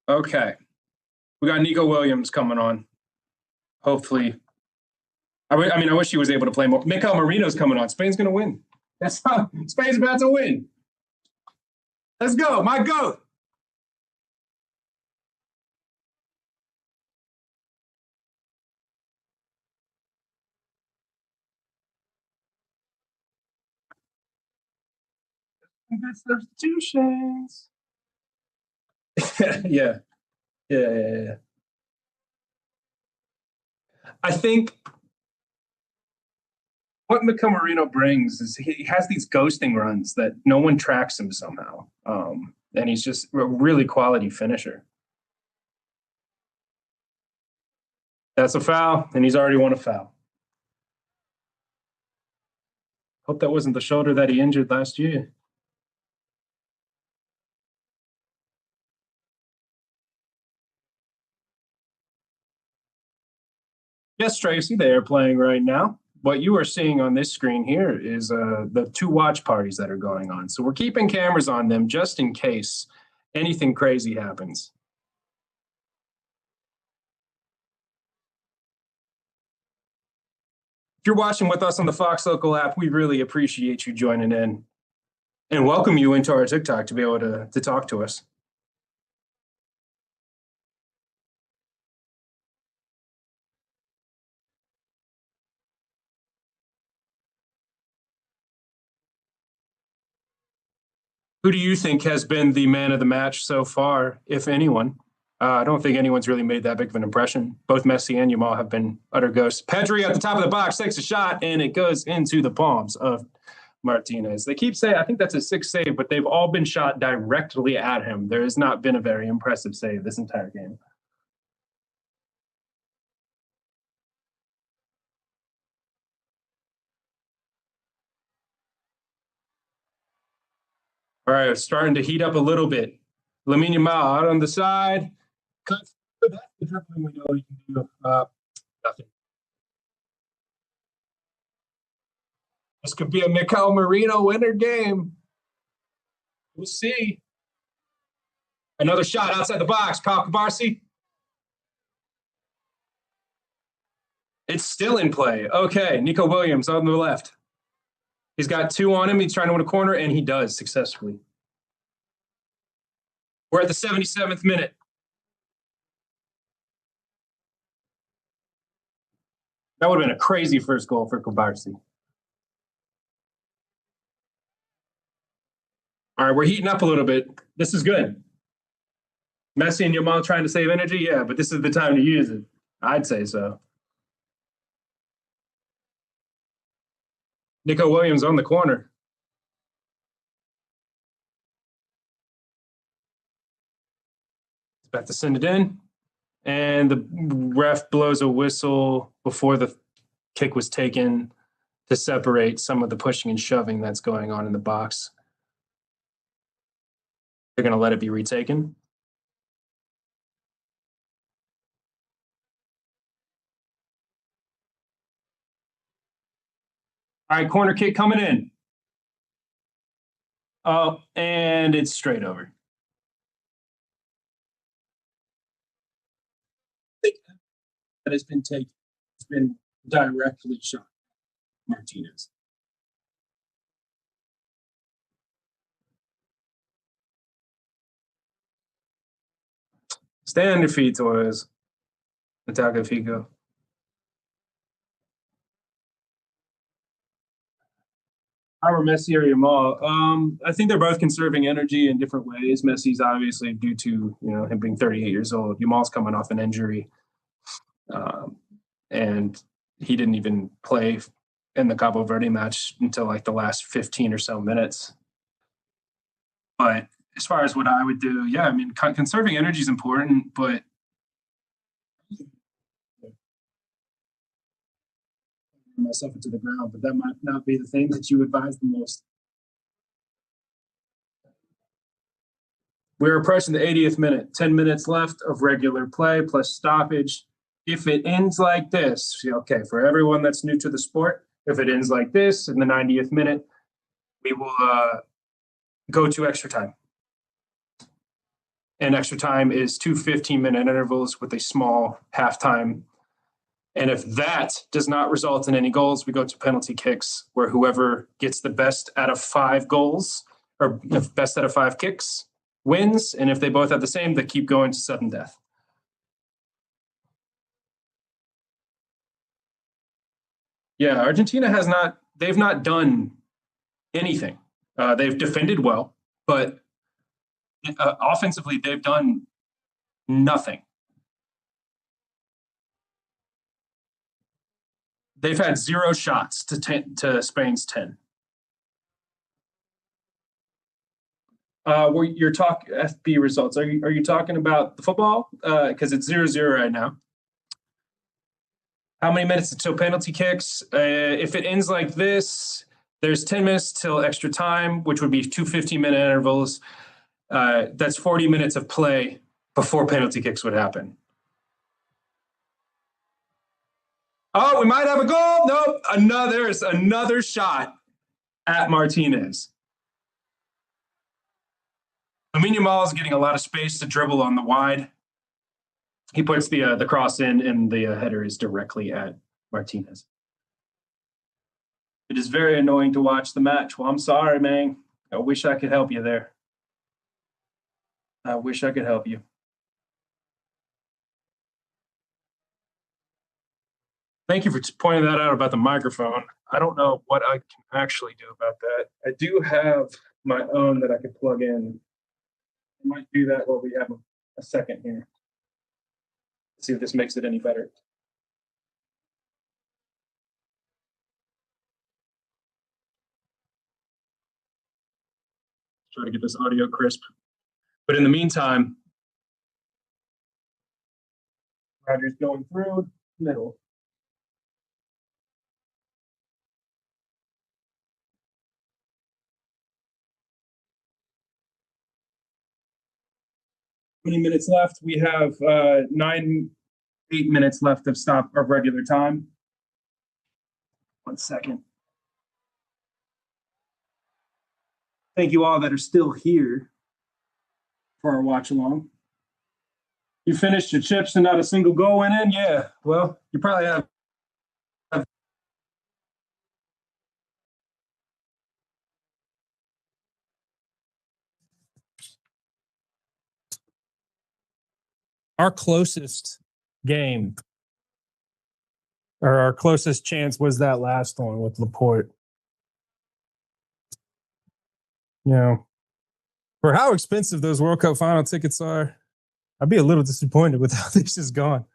Okay. We got Nico Williams coming on. Hopefully. I wish he was able to play more. Mikel Merino's coming on. Spain's going to win. Spain's about to win. Let's go. My GOAT. Good substitutions. Yeah. Yeah. I think what Mikel Marino brings is he has these ghosting runs that no one tracks him somehow. And he's just a really quality finisher. That's a foul, and he's already won a foul. Hope that wasn't the shoulder that he injured last year. Yes, Tracy, they are playing right now. What you are seeing on this screen here is the 2 watch parties that are going on. So we're keeping cameras on them just in case anything crazy happens. If you're watching with us on the Fox Local app, we really appreciate you joining in and welcome you into our TikTok to be able to talk to us. Who do you think has been the man of the match so far, if anyone? I don't think anyone's really made that big of an impression. Both Messi and Yamal have been utter ghosts. Pedri at the top of the box takes a shot, and it goes into the palms of Martinez. They keep saying, I think that's a 6th save, but they've all been shot directly at him. There has not been a very impressive save this entire game. All right, it's starting to heat up a little bit. Lamine Yamal out on the side. That's the dribbling we know he can do. Nothing. This could be a Mikel Marino winner game. We'll see. Another shot outside the box. Pau Kubarsi. It's still in play. Okay, Nico Williams on the left. He's got 2 on him. He's trying to win a corner, and he does successfully. We're at the 77th minute. That would have been a crazy first goal for Kubarsi. All right, we're heating up a little bit. This is good. Messi and Yamal trying to save energy? Yeah, but this is the time to use it. I'd say so. Nico Williams on the corner. He's about to send it in. And the ref blows a whistle before the kick was taken to separate some of the pushing and shoving that's going on in the box. They're going to let it be retaken. All right, corner kick coming in. Oh, and it's straight over. That has been taken. It's been directly shot. Martinez. Stay on your feet, Torres. Attack of Figo. Or Messi or Yamal. I think they're both conserving energy in different ways. Messi's obviously due to him being 38 years old. Yamal's coming off an injury, and he didn't even play in the Cabo Verde match until like the last 15 or so minutes. But as far as what I would do, yeah, I mean, conserving energy is important, but myself into the ground, but that might not be the thing that you advise the most. We're approaching the 80th minute, 10 minutes left of regular play plus stoppage. If it ends like this, okay, for everyone that's new to the sport, if it ends like this in the 90th minute, we will go to extra time. And extra time is 2 15-minute intervals with a small halftime. And if that does not result in any goals, we go to penalty kicks, where whoever gets the best out of 5 goals or the best out of 5 kicks wins. And if they both have the same, they keep going to sudden death. Yeah, Argentina they've not done anything. They've defended well, but offensively, they've done nothing. They've had 0 shots to Spain's 10. You're talking FB results. Are you talking about the football? Because it's 0-0 right now. How many minutes until penalty kicks? If it ends like this, there's 10 minutes till extra time, which would be 2 15-minute intervals. That's 40 minutes of play before penalty kicks would happen. Oh, we might have a goal. Nope. There's another shot at Martinez. Yamal is getting a lot of space to dribble on the wide. He puts the cross in, and the header is directly at Martinez. It is very annoying to watch the match. Well, I'm sorry, man. I wish I could help you there. I wish I could help you. Thank you for pointing that out about the microphone. I don't know what I can actually do about that. I do have my own that I could plug in. I might do that while we have a second here. See if this makes it any better. Try to get this audio crisp. But in the meantime, Roger's going through middle. How many minutes left? We have 8 minutes left of regular time. 1 second. Thank you all that are still here for our watch along. You finished your chips and not a single goal went in? Yeah. Well, you probably have. Our closest game, or our closest chance, was that last one with Laporte. You know, for how expensive those World Cup final tickets are, I'd be a little disappointed with how this is gone.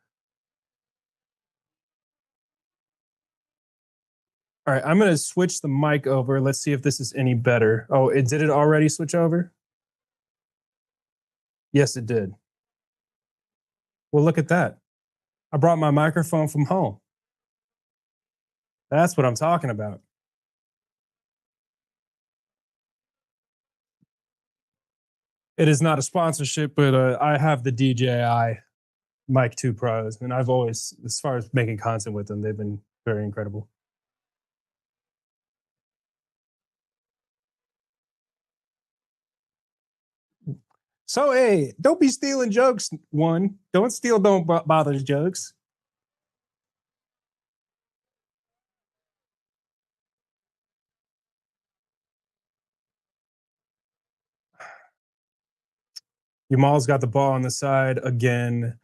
All right, I'm going to switch the mic over. Let's see if this is any better. Oh, did it already switch over? Yes, it did. Well, look at that. I brought my microphone from home. That's what I'm talking about. It is not a sponsorship, but I have the DJI Mic 2 Pros, and I've always, as far as making content with them, they've been very incredible. So, hey, don't be stealing jokes, one. Don't steal, don't bother jokes. Yamal's got the ball on the side again,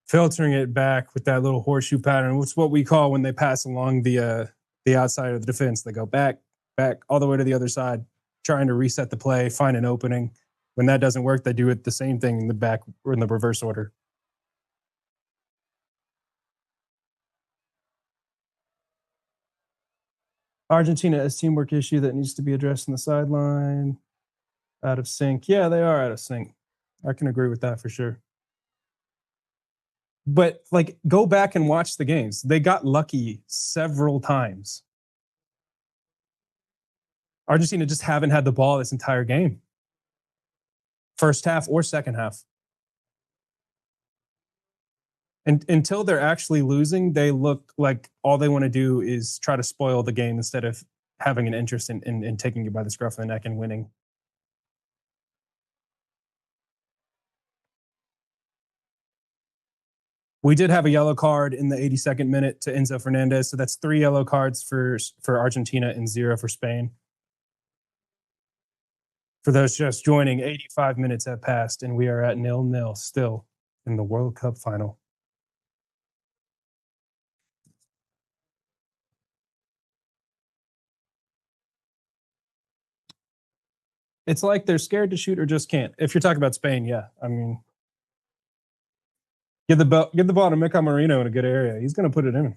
filtering it back with that little horseshoe pattern. It's what we call when they pass along the outside of the defense. They go back, all the way to the other side, trying to reset the play, find an opening. When that doesn't work, they do it the same thing in the back or in the reverse order. Argentina has teamwork issue that needs to be addressed in the sideline. Out of sync. Yeah, they are out of sync. I can agree with that for sure. But like, go back and watch the games. They got lucky several times. Argentina just haven't had the ball this entire game. First half or second half. And until they're actually losing, they look like all they want to do is try to spoil the game instead of having an interest in taking you by the scruff of the neck and winning. We did have a yellow card in the 82nd minute to Enzo Fernandez, so that's 3 yellow cards for Argentina and 0 for Spain. For those just joining, 85 minutes have passed, and we are at 0-0 still in the World Cup final. It's like they're scared to shoot or just can't. If you're talking about Spain, yeah. I mean, get the ball to Mika Marino in a good area. He's going to put it in.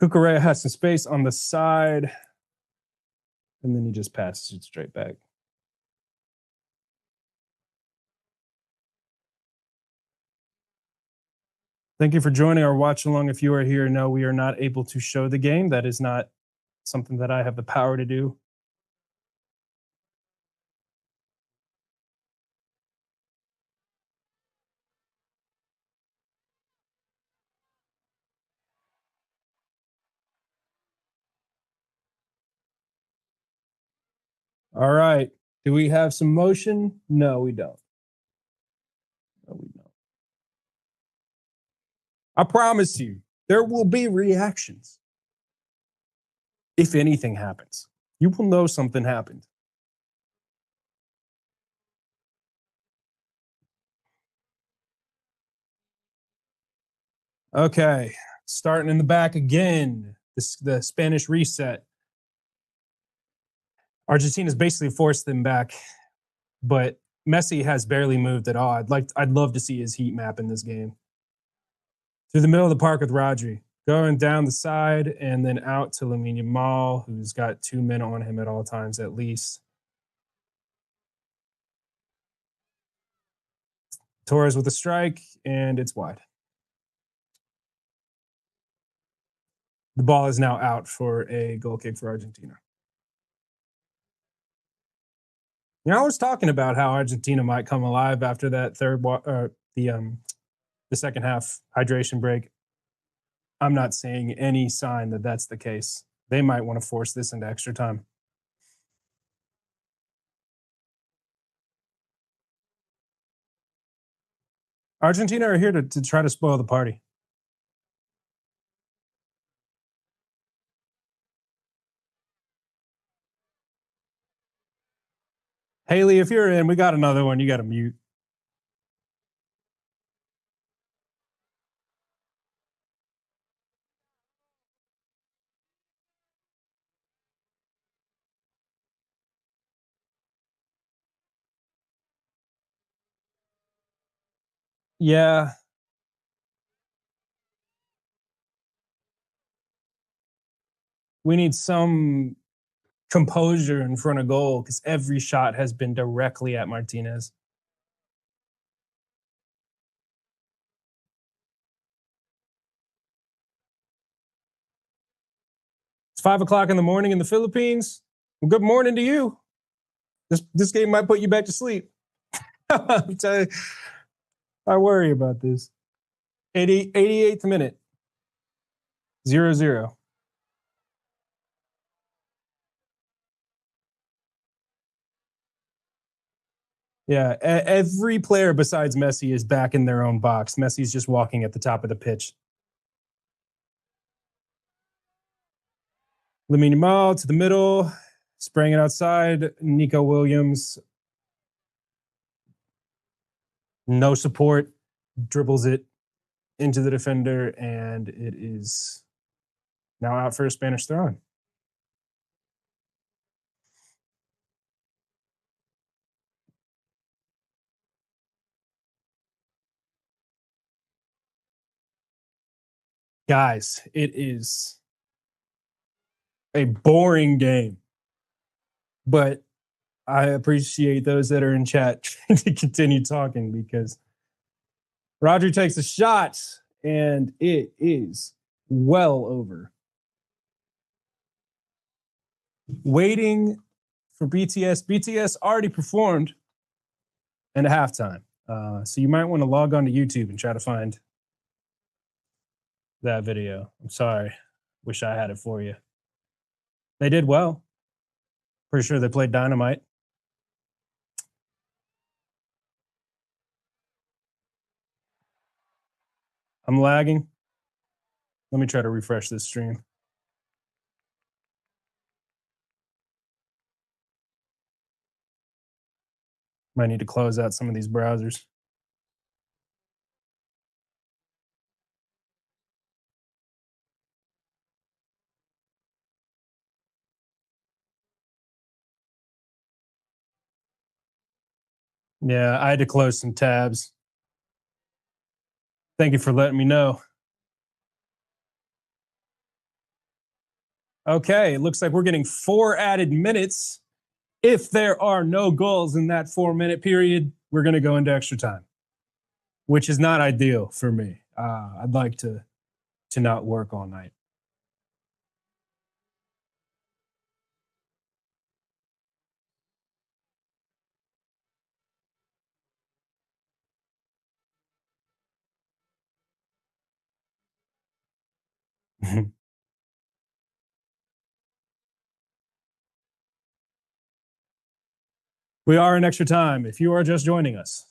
Cucurella has some space on the side, and then he just passes it straight back. Thank you for joining our watch along. If you are here, no, we are not able to show the game. That is not something that I have the power to do. All right. Do we have some motion? No, we don't. No, we don't. I promise you, there will be reactions. If anything happens, you will know something happened. Okay, starting in the back again. The Spanish reset. Argentina's basically forced them back, but Messi has barely moved at all. I'd love to see his heat map in this game. Through the middle of the park with Rodri, going down the side and then out to Yamal, who's got 2 men on him at all times at least. Torres with a strike, and it's wide. The ball is now out for a goal kick for Argentina. You know, I was talking about how Argentina might come alive after that the second half hydration break. I'm not seeing any sign that that's the case. They might want to force this into extra time. Argentina are here to try to spoil the party. Haley, if you're in, we got another one. You got to mute. Yeah. We need some composure in front of goal because every shot has been directly at Martinez. It's 5 o'clock in the morning in the Philippines. Well, good morning to you. This game might put you back to sleep. I'm telling you, I worry about this. 88th minute. 0-0. Yeah, every player besides Messi is back in their own box. Messi's just walking at the top of the pitch. Lamine Yamal to the middle, spraying it outside. Nico Williams, no support, dribbles it into the defender, and it is now out for a Spanish throw-in. Guys, it is a boring game, but I appreciate those that are in chat to continue talking because Rodri takes a shot and it is well over. Waiting for BTS. BTS already performed in a halftime. So you might want to log on to YouTube and try to find that video. I'm sorry. Wish I had it for you. They did well. Pretty sure they played Dynamite. I'm lagging. Let me try to refresh this stream. Might need to close out some of these browsers. Yeah, I had to close some tabs. Thank you for letting me know. Okay, it looks like we're getting 4 added minutes. If there are no goals in that 4-minute period, we're going to go into extra time, which is not ideal for me. I'd like to not work all night. We are in extra time. If you are just joining us,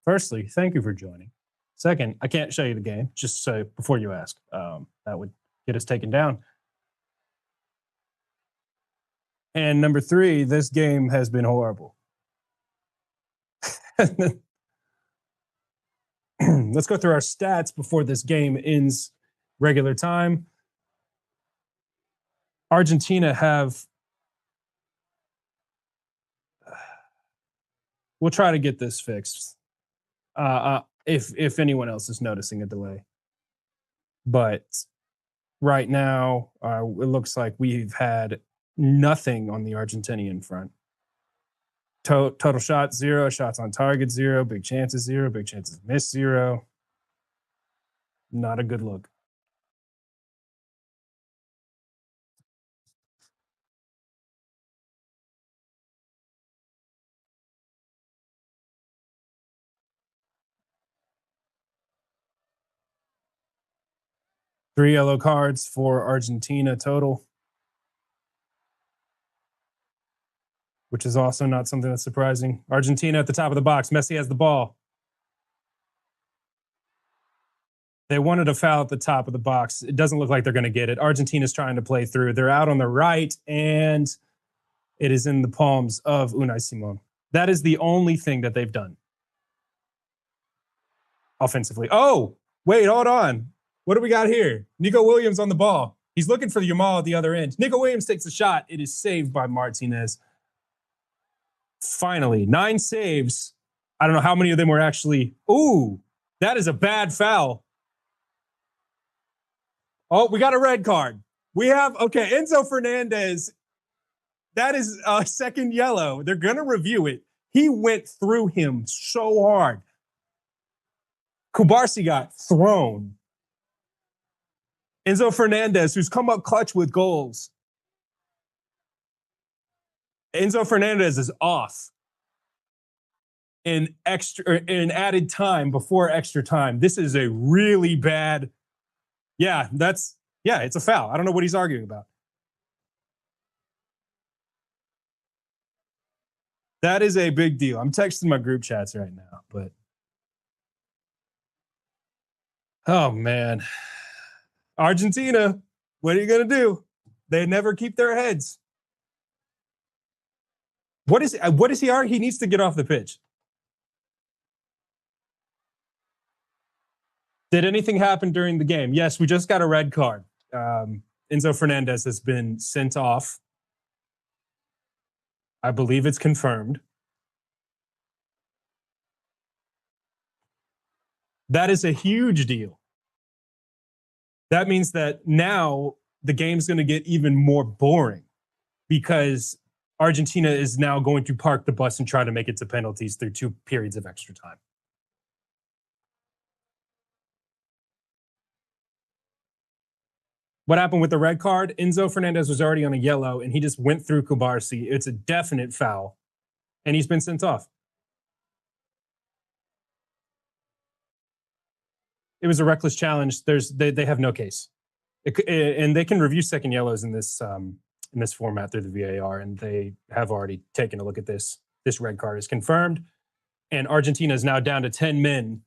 firstly, thank you for joining. Second, I can't show you the game, just so before you ask. That would get us taken down. And number 3, this game has been horrible. Let's go through our stats before this game ends regular time. Argentina have. We'll try to get this fixed. If anyone else is noticing a delay, but right now it looks like we've had nothing on the Argentinian front. Total shots 0, shots on target 0, big chances 0, big chances missed 0. Not a good look. Three yellow cards for Argentina total, which is also not something that's surprising. Argentina at the top of the box. Messi has the ball. They wanted a foul at the top of the box. It doesn't look like they're going to get it. Argentina's trying to play through. They're out on the right, and it is in the palms of Unai Simon. That is the only thing that they've done offensively. Oh, wait, hold on. What do we got here? Nico Williams on the ball. He's looking for the Yamal at the other end. Nico Williams takes a shot. It is saved by Martinez. Finally, 9 saves. I don't know how many of them were actually. Ooh, that is a bad foul. Oh, we got a red card. We have, okay, Enzo Fernandez. That is a second yellow. They're going to review it. He went through him so hard. Kubarsi got thrown. Enzo Fernandez, who's come up clutch with goals. Enzo Fernandez is off in added time before extra time. This is a really bad. It's a foul. I don't know what he's arguing about. That is a big deal. I'm texting my group chats right now, but oh man. Argentina, what are you going to do? They never keep their heads. What is he arguing? He needs to get off the pitch. Did anything happen during the game? Yes, we just got a red card. Enzo Fernandez has been sent off. I believe it's confirmed. That is a huge deal. That means that now the game's going to get even more boring because Argentina is now going to park the bus and try to make it to penalties through 2 periods of extra time. What happened with the red card? Enzo Fernandez was already on a yellow, and he just went through Kubarsi. It's a definite foul, and he's been sent off. It was a reckless challenge. They have no case, and they can review second yellows in this format through the VAR, and they have already taken a look at this. This red card is confirmed, and Argentina is now down to 10 men.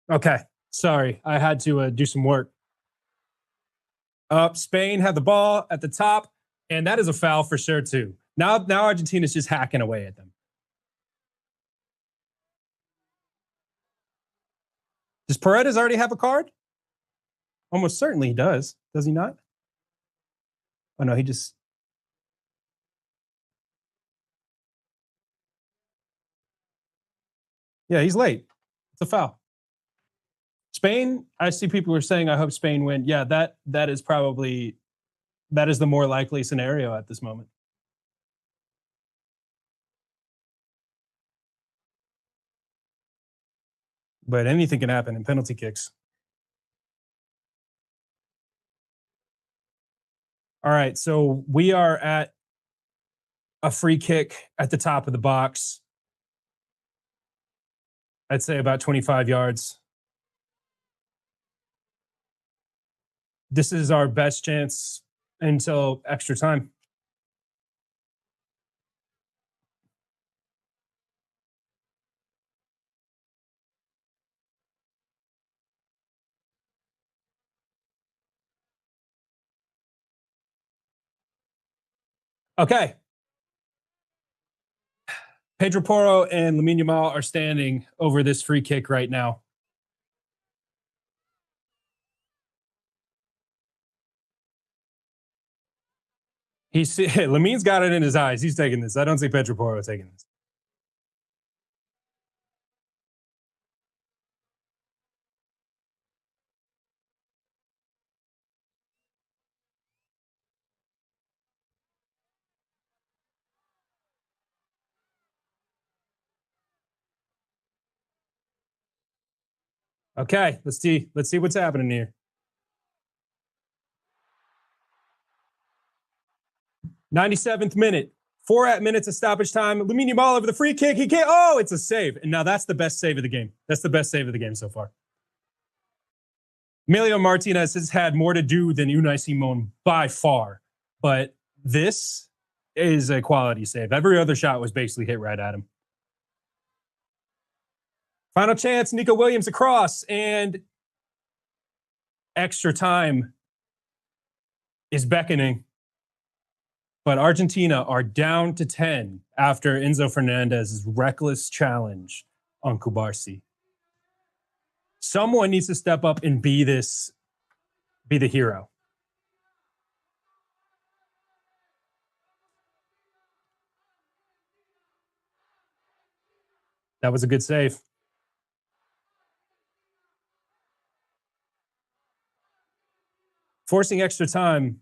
Okay. Sorry. I had to do some work. Spain had the ball at the top, and that is a foul for sure, too. Now Argentina's just hacking away at them. Does Paredes already have a card? Almost certainly he does. Does he not? Oh, no, he just... Yeah, he's late. It's a foul. Spain, I see people are saying, I hope Spain win. Yeah, that is the more likely scenario at this moment. But anything can happen in penalty kicks. All right, so we are at a free kick at the top of the box. I'd say about 25 yards. This is our best chance until extra time. Okay. Pedro Porro and Lamine Yamal are standing over this free kick right now. Lamine's got it in his eyes. He's taking this. I don't see Pedro Porro taking this. Okay, let's see what's happening here. 97th minute. 4 minutes of stoppage time. Lamine Yamal over the free kick. He can't. Oh, it's a save. And now that's the best save of the game. That's the best save of the game so far. Emilio Martinez has had more to do than Unai Simon by far. But this is a quality save. Every other shot was basically hit right at him. Final chance, Nico Williams across, and extra time is beckoning. But Argentina are down to 10 after Enzo Fernandez's reckless challenge on Kubarsi. Someone needs to step up and be the hero. That was a good save. Forcing extra time.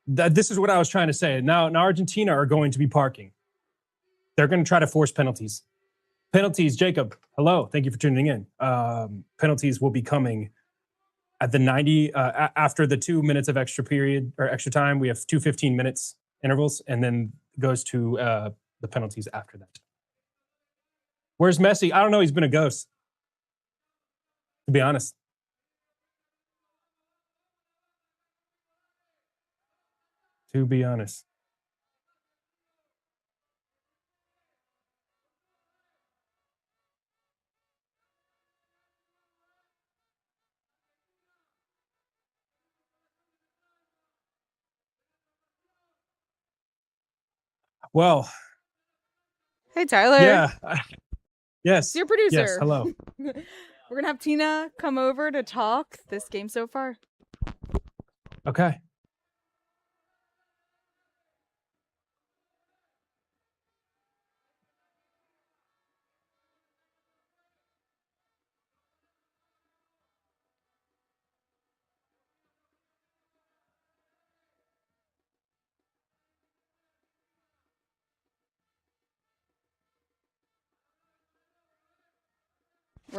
This is what I was trying to say. Now Argentina are going to be parking. They're going to try to force penalties. Penalties, Jacob, hello. Thank you for tuning in. Penalties will be coming at the 90, after the 2 minutes of extra period or extra time. We have 2 15-minute intervals, and then goes to the penalties after that. Where's Messi? I don't know. He's been a ghost, to be honest. To be honest. Well. Hey, Tyler. Yeah. Yes. It's your producer. Yes, hello. We're going to have Tina come over to talk this game so far. Okay.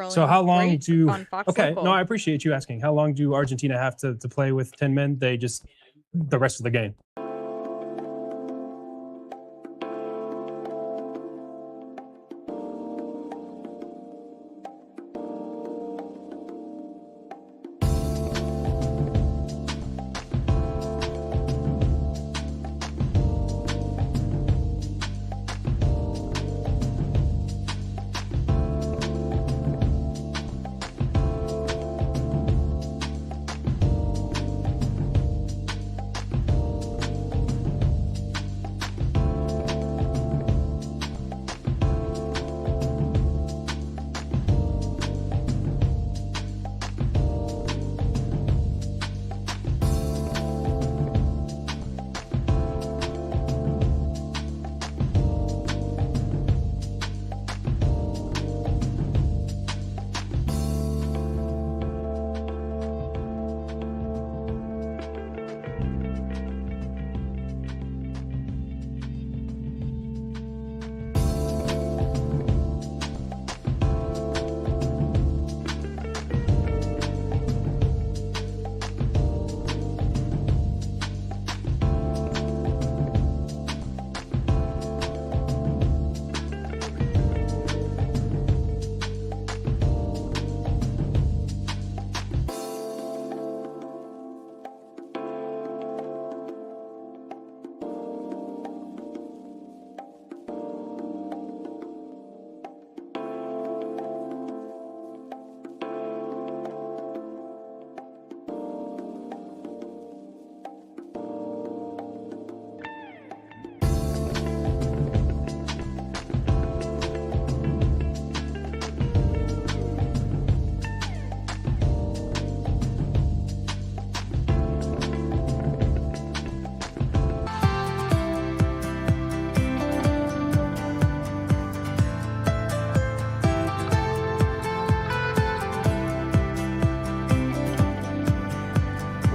So how long do... Okay, no, I appreciate you asking. How long do Argentina have to play with 10 men? They just... the rest of the game.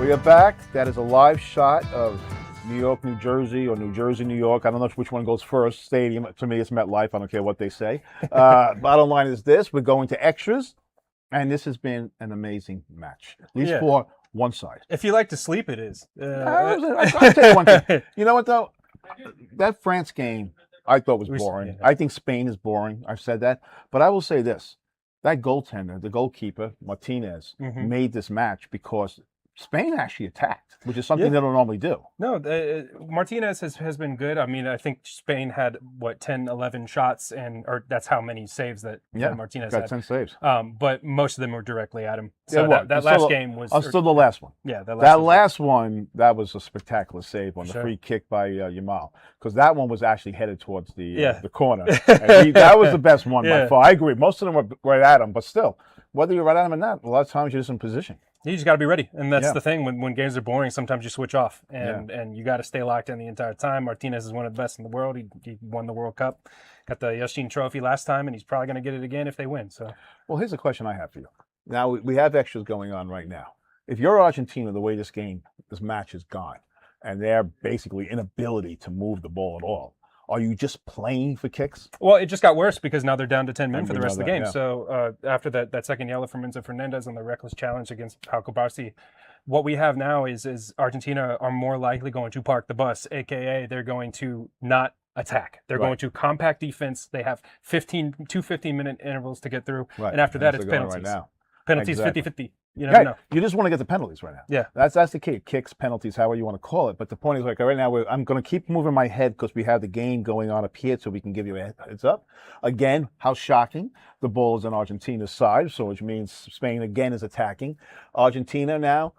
We are back. That is a live shot of New York, New Jersey, or New Jersey, New York. I don't know which one goes first. Stadium. To me, it's MetLife. I don't care what they say. Bottom line is this. We're going to extras, and this has been an amazing match, at least for one side. If you like to sleep, it is. I'll tell you one thing. You know what, though? That France game, I thought was boring. I think Spain is boring. I've said that. But I will say this. That goaltender, the goalkeeper, Martinez, made this match because Spain actually attacked, which is something they don't normally do. No, Martinez has been good. I mean, I think Spain had, 10, 11 shots, or that's how many saves that Martinez got had. 10 saves. But most of them were directly at him. So Yeah, that last game was... Still the last one. Yeah, that last one, that was a spectacular save on the free kick by Yamal. Because that one was actually headed towards the corner. And that was the best one by far. I agree. Most of them were right at him, but still, whether you're right at him or not, a lot of times you're just in position. You just got to be ready. And that's the thing. When games are boring, sometimes you switch off. And you got to stay locked in the entire time. Martinez is one of the best in the world. He won the World Cup. Got the Yashin Trophy last time, and he's probably going to get it again if they win. So, well, here's a question I have for you. Now, we have extras going on right now. If you're Argentina, the way this match has gone, and their basically inability to move the ball at all, are you just playing for kicks? Well, it just got worse because now they're down to 10 men for the rest of the game. Yeah. So after that second yellow from Enzo Fernandez on the reckless challenge against Pau Cubarsí, what we have now is Argentina are more likely going to park the bus, a.k.a. they're going to not attack. They're going to compact defense. They have 2 15-minute intervals to get through. Right. And after that, it's penalties. Right now. Penalties 50-50. You never know. You just want to get the penalties right now. Yeah. That's the key. Kicks, penalties, however you want to call it. But the point is, like, right now, I'm going to keep moving my head because we have the game going on up here so we can give you a heads up. Again, how shocking. The ball is on Argentina's side, so which means Spain, again, is attacking. Argentina now,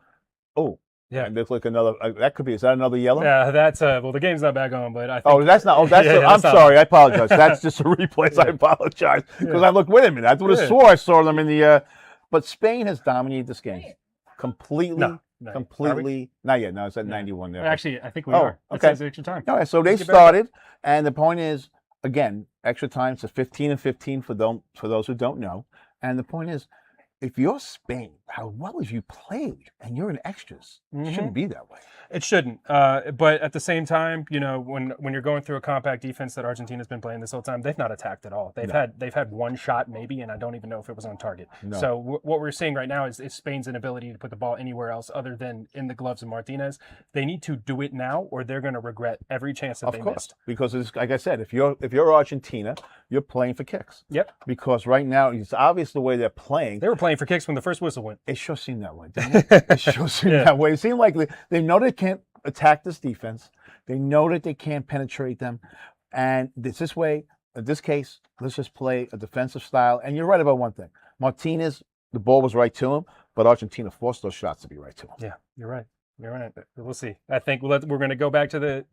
it looks like another, is that another yellow? Yeah, that's, the game's not back on, but I think. I'm sorry, I apologize. That's just a replay, I apologize. Because I looked, wait a minute, I would have swore I saw them in the, but Spain has dominated this game completely. No. Completely. Not yet. No, it's at 91 there. Actually, I think we are. Okay. It says extra time. All right, so they started, and the point is, again, extra time, so 15 and 15 for those who don't know. And the point is, if you're Spain, how well have you played, and you're in extras? It shouldn't be that way. It shouldn't. But at the same time, when you're going through a compact defense that Argentina's been playing this whole time, they've not attacked at all. They've had one shot maybe, and I don't even know if it was on target. No. So what we're seeing right now is Spain's inability to put the ball anywhere else other than in the gloves of Martinez. They need to do it now, or they're going to regret every chance that they missed. Because it's, like I said, if you're Argentina, you're playing for kicks. Yep. Because right now it's obvious the way they're playing. They were playing for kicks when the first whistle went. It sure seemed that way, didn't it? It sure seemed that way. It seemed like they know they can't attack this defense. They know that they can't penetrate them. And this way, in this case, let's just play a defensive style. And you're right about one thing. Martinez, the ball was right to him, but Argentina forced those shots to be right to him. Yeah, you're right. You're right. We'll see. I think we're going to go back to the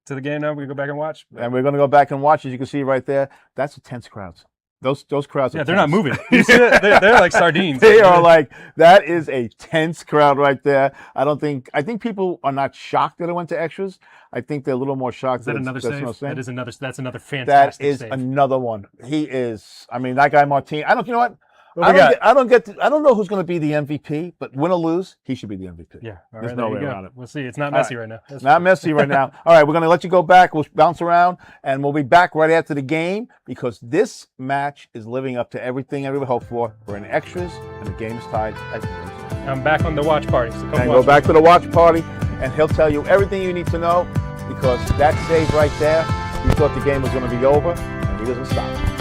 game now. We're going to go back and watch. And we're going to go back and watch. As you can see right there, that's intense crowds. Those crowds are they're not moving. You see that? They're like sardines. They are like, that is a tense crowd right there. I think people are not shocked that it went to extras. I think they're a little more shocked. Is that another save? That's another fantastic That is save. another one. He is, that guy Martin, you know what? I don't know who's going to be the MVP, but win or lose, he should be the MVP. Yeah, all there's right, no there way you go. around it. We'll see. It's not Messi right now. It's not Messi right now. All right, we're going to let you go back. We'll bounce around, and we'll be back right after the game because this match is living up to everything everybody hoped for. We're in extras, and the game is tied at 3. I'm back on the watch party. So come go back to the watch party, and he'll tell you everything you need to know because that save right there, we thought the game was going to be over, and he doesn't stop.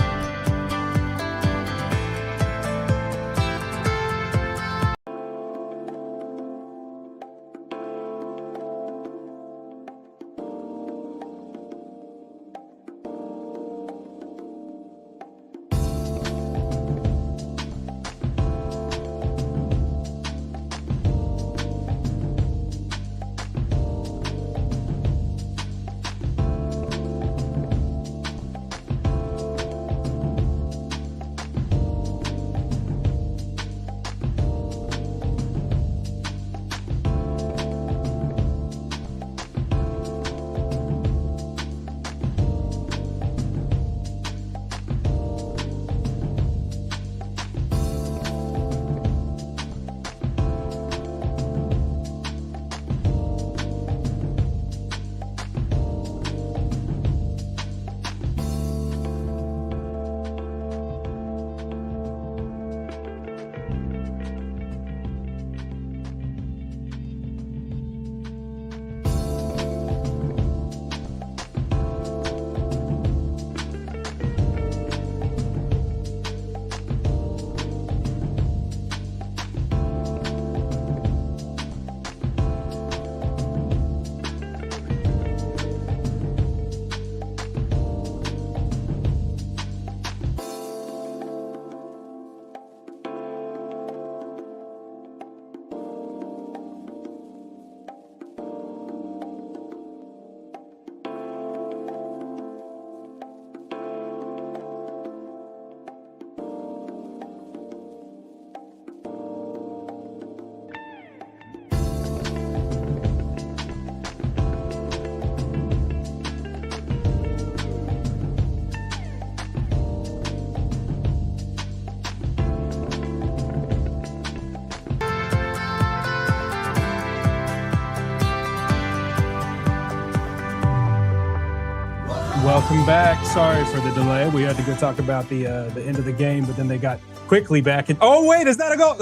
Welcome back. Sorry for the delay. We had to go talk about the end of the game, but then they got quickly back. And oh wait, is that a goal?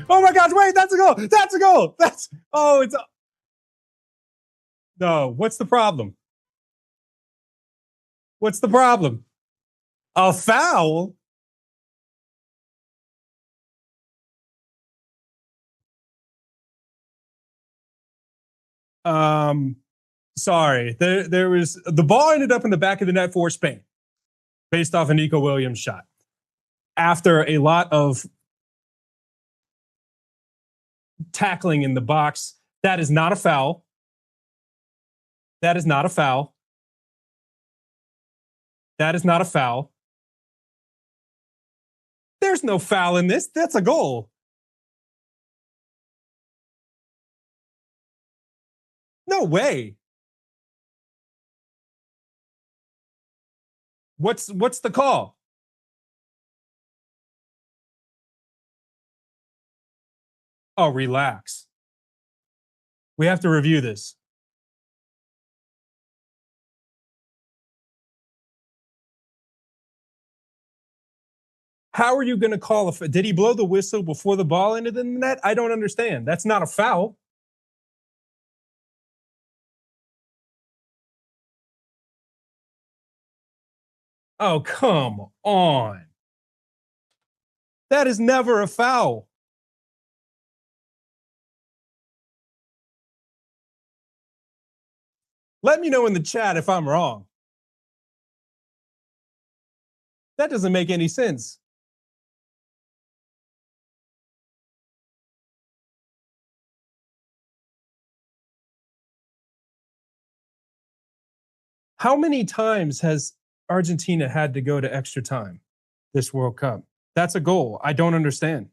Oh my gosh! Wait, that's a goal. That's a goal. No. What's the problem? What's the problem? A foul? Sorry. There was the ball ended up in the back of the net for Spain, based off a Nico Williams shot. After a lot of tackling in the box, that is not a foul. That is not a foul. That is not a foul. There's no foul in this. That's a goal. No way. What's the call? Oh, relax. We have to review this. How are you going to call a? Did he blow the whistle before the ball ended in the net? I don't understand. That's not a foul. Oh, come on. That is never a foul. Let me know in the chat if I'm wrong. That doesn't make any sense. How many times has Argentina had to go to extra time this World Cup? That's a goal. I don't understand.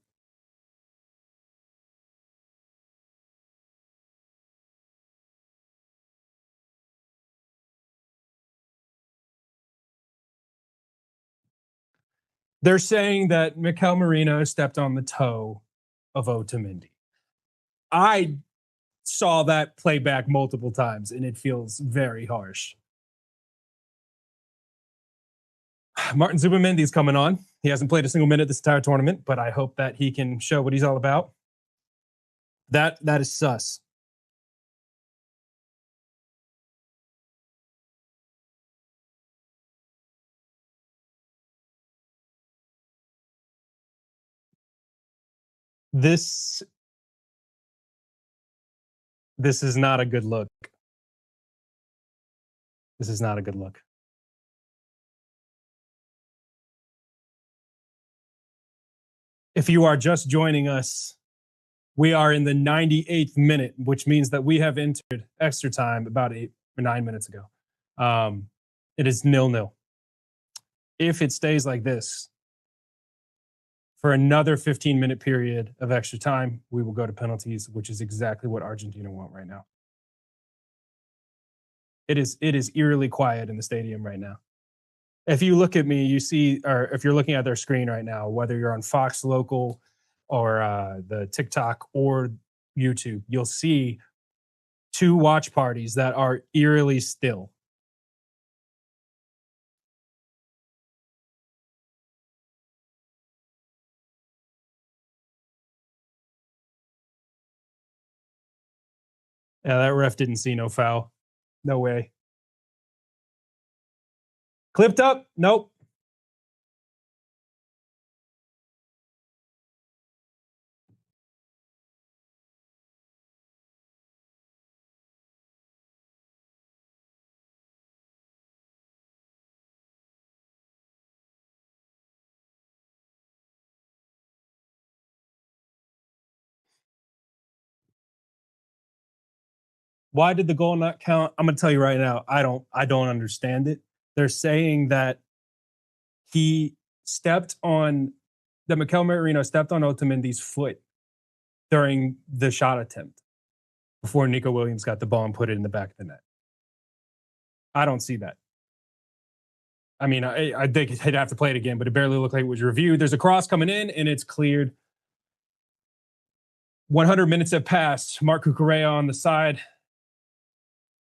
They're saying that Mikel Merino stepped on the toe of Otamendi. I saw that playback multiple times, and it feels very harsh. Martin Zubimendi's coming on. He hasn't played a single minute this entire tournament, but I hope that he can show what he's all about. That is sus. This is not a good look. This is not a good look. If you are just joining us, we are in the 98th minute, which means that we have entered extra time about 8 or 9 minutes ago. It is 0-0. If it stays like this for another 15-minute period of extra time, we will go to penalties, which is exactly what Argentina want right now. It is eerily quiet in the stadium right now. If you look at me, you see, or if you're looking at their screen right now, whether you're on Fox Local or the TikTok or YouTube, you'll see 2 watch parties that are eerily still. Yeah, that ref didn't see no foul. No way. Clipped up? Nope. Why did the goal not count? I'm going to tell you right now, I don't understand it. They're saying that Mikel Merino stepped on Otamendi's foot during the shot attempt before Nico Williams got the ball and put it in the back of the net. I don't see that. I mean, I think he'd have to play it again, but it barely looked like it was reviewed. There's a cross coming in, and it's cleared. 100 minutes have passed. Marc Cucurella on the side.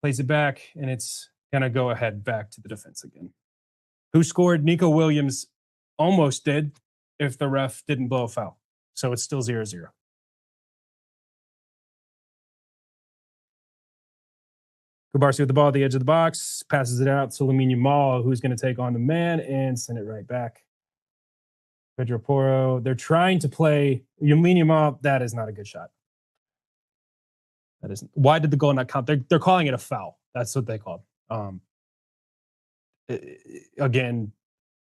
Plays it back, and it's Gonna go ahead back to the defense again. Who scored? Nico Williams almost did if the ref didn't blow a foul. So it's still 0-0. Kubarsi with the ball at the edge of the box, passes it out to Yamal, who's going to take on the man and send it right back. Pedro Porro, they're trying to play Yamal. That is not a good shot. That isn't. Why did the goal not count? They're calling it a foul. That's what they called. Again,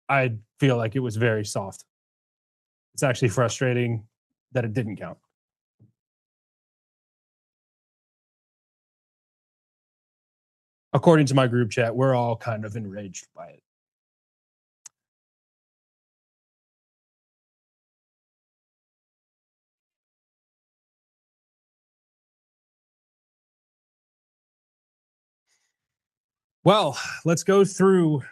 I feel like it was very soft. It's actually frustrating that it didn't count. According to my group chat, we're all kind of enraged by it. Well, let's go through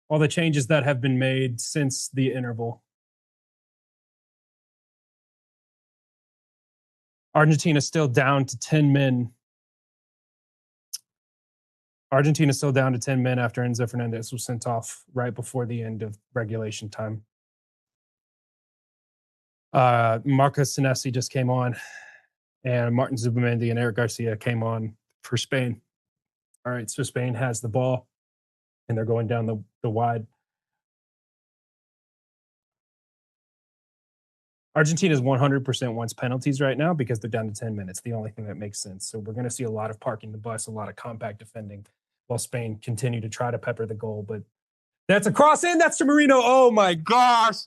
all the changes that have been made since the interval. Argentina still down to 10 men. Argentina still down to 10 men after Enzo Fernandez was sent off right before the end of regulation time. Marcos Senesi just came on, and Martin Zubamendi and Eric Garcia came on for Spain. All right, so Spain has the ball, and they're going down the wide. Argentina's 100% wants penalties right now because they're down to 10 minutes. The only thing that makes sense. So we're going to see a lot of parking the bus, a lot of compact defending, while Spain continue to try to pepper the goal. But that's a cross in. That's to Marino. Oh, my gosh.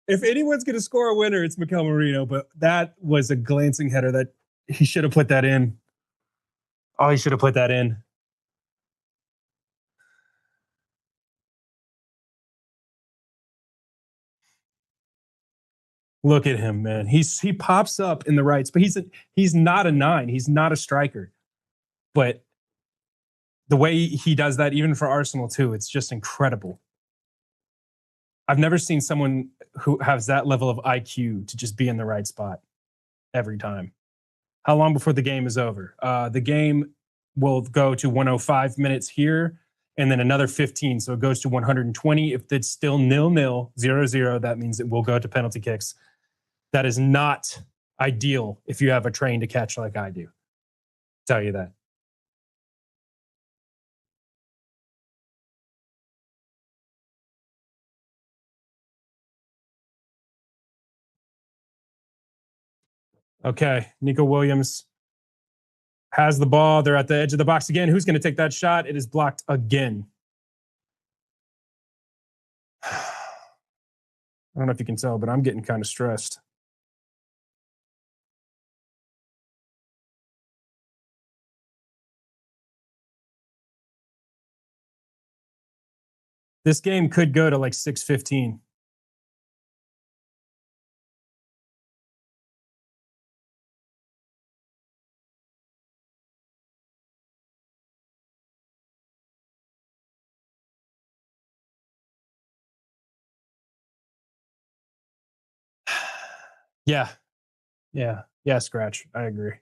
If anyone's going to score a winner, it's Mikel Marino. But that was a glancing header that he should have put that in. Oh, he should have put that in. Look at him, man. He pops up in the rights, but he's not a 9. He's not a striker. But the way he does that, even for Arsenal too, it's just incredible. I've never seen someone who has that level of IQ to just be in the right spot every time. How long before the game is over? The game will go to 105 minutes here, and then another 15. So it goes to 120. If it's still 0-0, 0-0, that means it will go to penalty kicks. That is not ideal if you have a train to catch like I do. Tell you that. Okay, Nico Williams has the ball. They're at the edge of the box again. Who's going to take that shot? It is blocked again. I don't know if you can tell, but I'm getting kind of stressed. This game could go to like 6:15. Yeah, Scratch. I agree.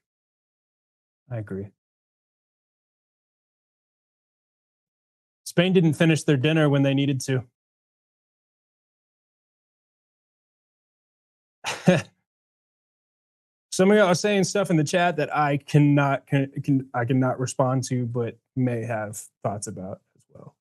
Spain didn't finish their dinner when they needed to. Some of y'all are saying stuff in the chat that I cannot respond to, but may have thoughts about as well.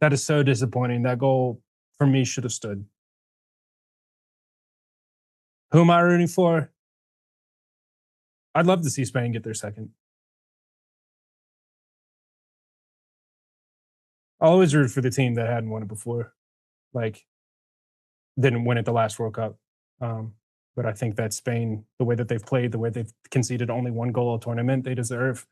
That is so disappointing. That goal for me should have stood. Who am I rooting for? I'd love to see Spain get their second. I'll always root for the team that hadn't won it before. Like, didn't win it the last World Cup. But I think that Spain, the way that they've played, the way they've conceded only one goal a tournament, they deserve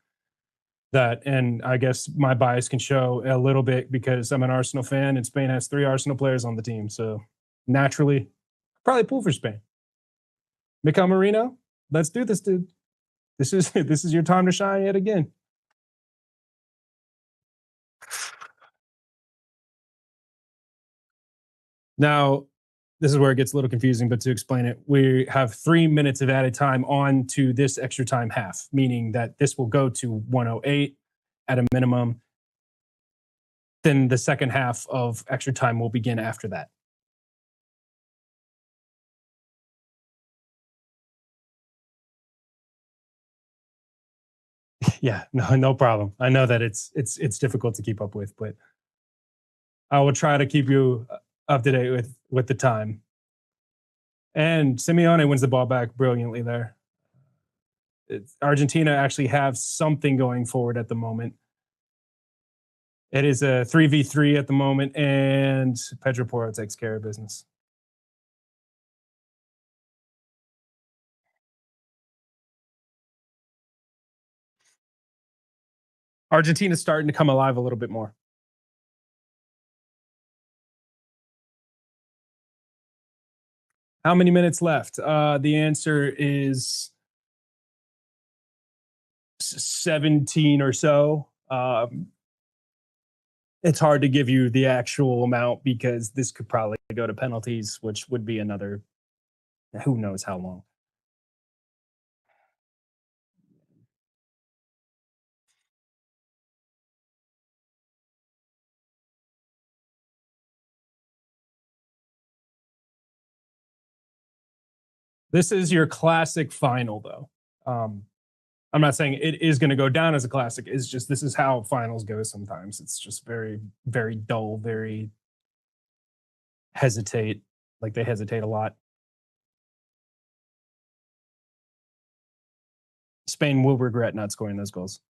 that. And I guess my bias can show a little bit because I'm an Arsenal fan and Spain has 3 Arsenal players on the team. So naturally, probably pull for Spain. Mikel Marino, let's do this, dude. This is your time to shine yet again. Now, this is where it gets a little confusing, but to explain it, we have 3 minutes of added time on to this extra time half, meaning that this will go to 108 at a minimum. Then the second half of extra time will begin after that. Yeah, no problem. I know that it's difficult to keep up with, but I will try to keep you up to date with the time. And Simeone wins the ball back brilliantly there. Argentina actually have something going forward at the moment. It is a 3v3 at the moment, and Pedro Porro takes care of business. Argentina's starting to come alive a little bit more. How many minutes left? The answer is 17 or so. It's hard to give you the actual amount because this could probably go to penalties, which would be another who knows how long. This is your classic final, though. I'm not saying it is going to go down as a classic. It's just this is how finals go sometimes. It's just very, very dull, very hesitate. Like they hesitate a lot. Spain will regret not scoring those goals.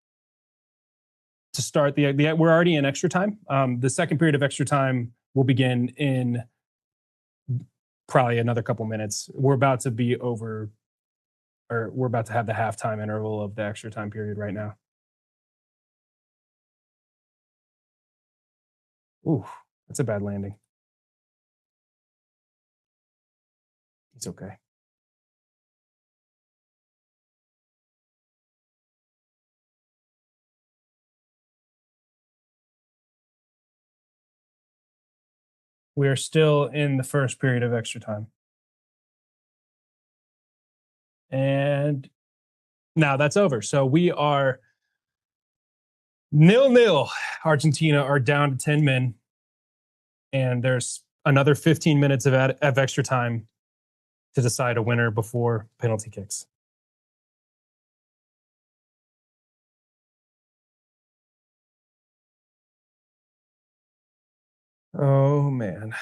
To start we're already in extra time. The second period of extra time will begin in probably another couple minutes. We're about to be over, or we're about to have the halftime interval of the extra time period right now. Ooh, that's a bad landing. It's okay. We are still in the first period of extra time. And now that's over. So we are 0-0. Argentina are down to 10 men. And there's another 15 minutes of extra time to decide a winner before penalty kicks. Oh, man.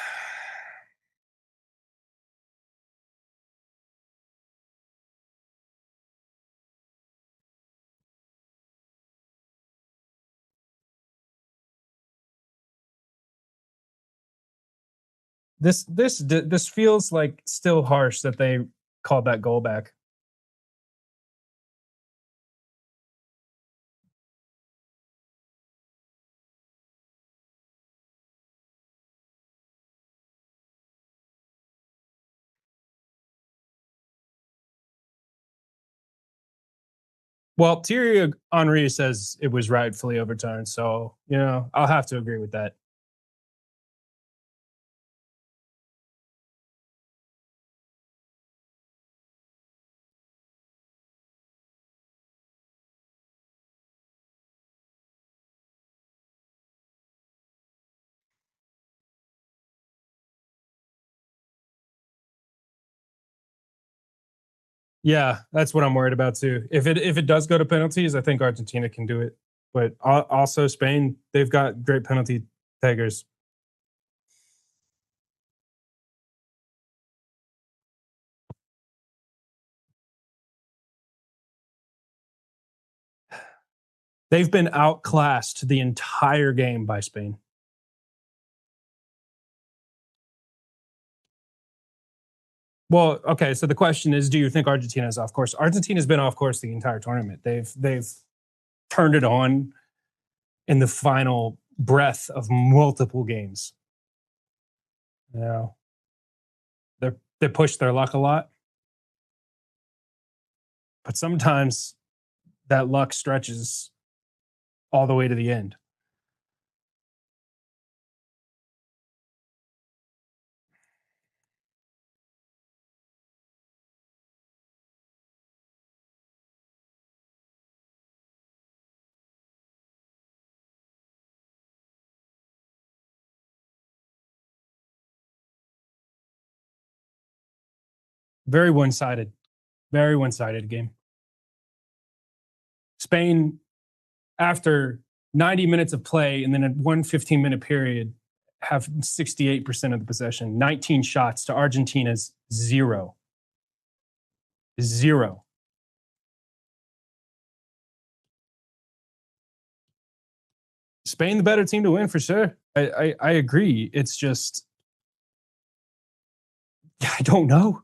This feels like still harsh that they called that goal back. Well, Thierry Henry says it was rightfully overturned, so I'll have to agree with that. Yeah, that's what I'm worried about too. If it does go to penalties, I think Argentina can do it. But also Spain, they've got great penalty takers. They've been outclassed the entire game by Spain. Well, okay, so the question is, do you think Argentina is off course? Argentina's been off course the entire tournament. They've turned it on in the final breath of multiple games. They push their luck a lot. But sometimes that luck stretches all the way to the end. Very one-sided. Very one-sided game. Spain, after 90 minutes of play and then a 1 15-minute period, have 68% of the possession, 19 shots to Argentina's 0. 0. Spain, the better team to win for sure. I agree. It's just, I don't know.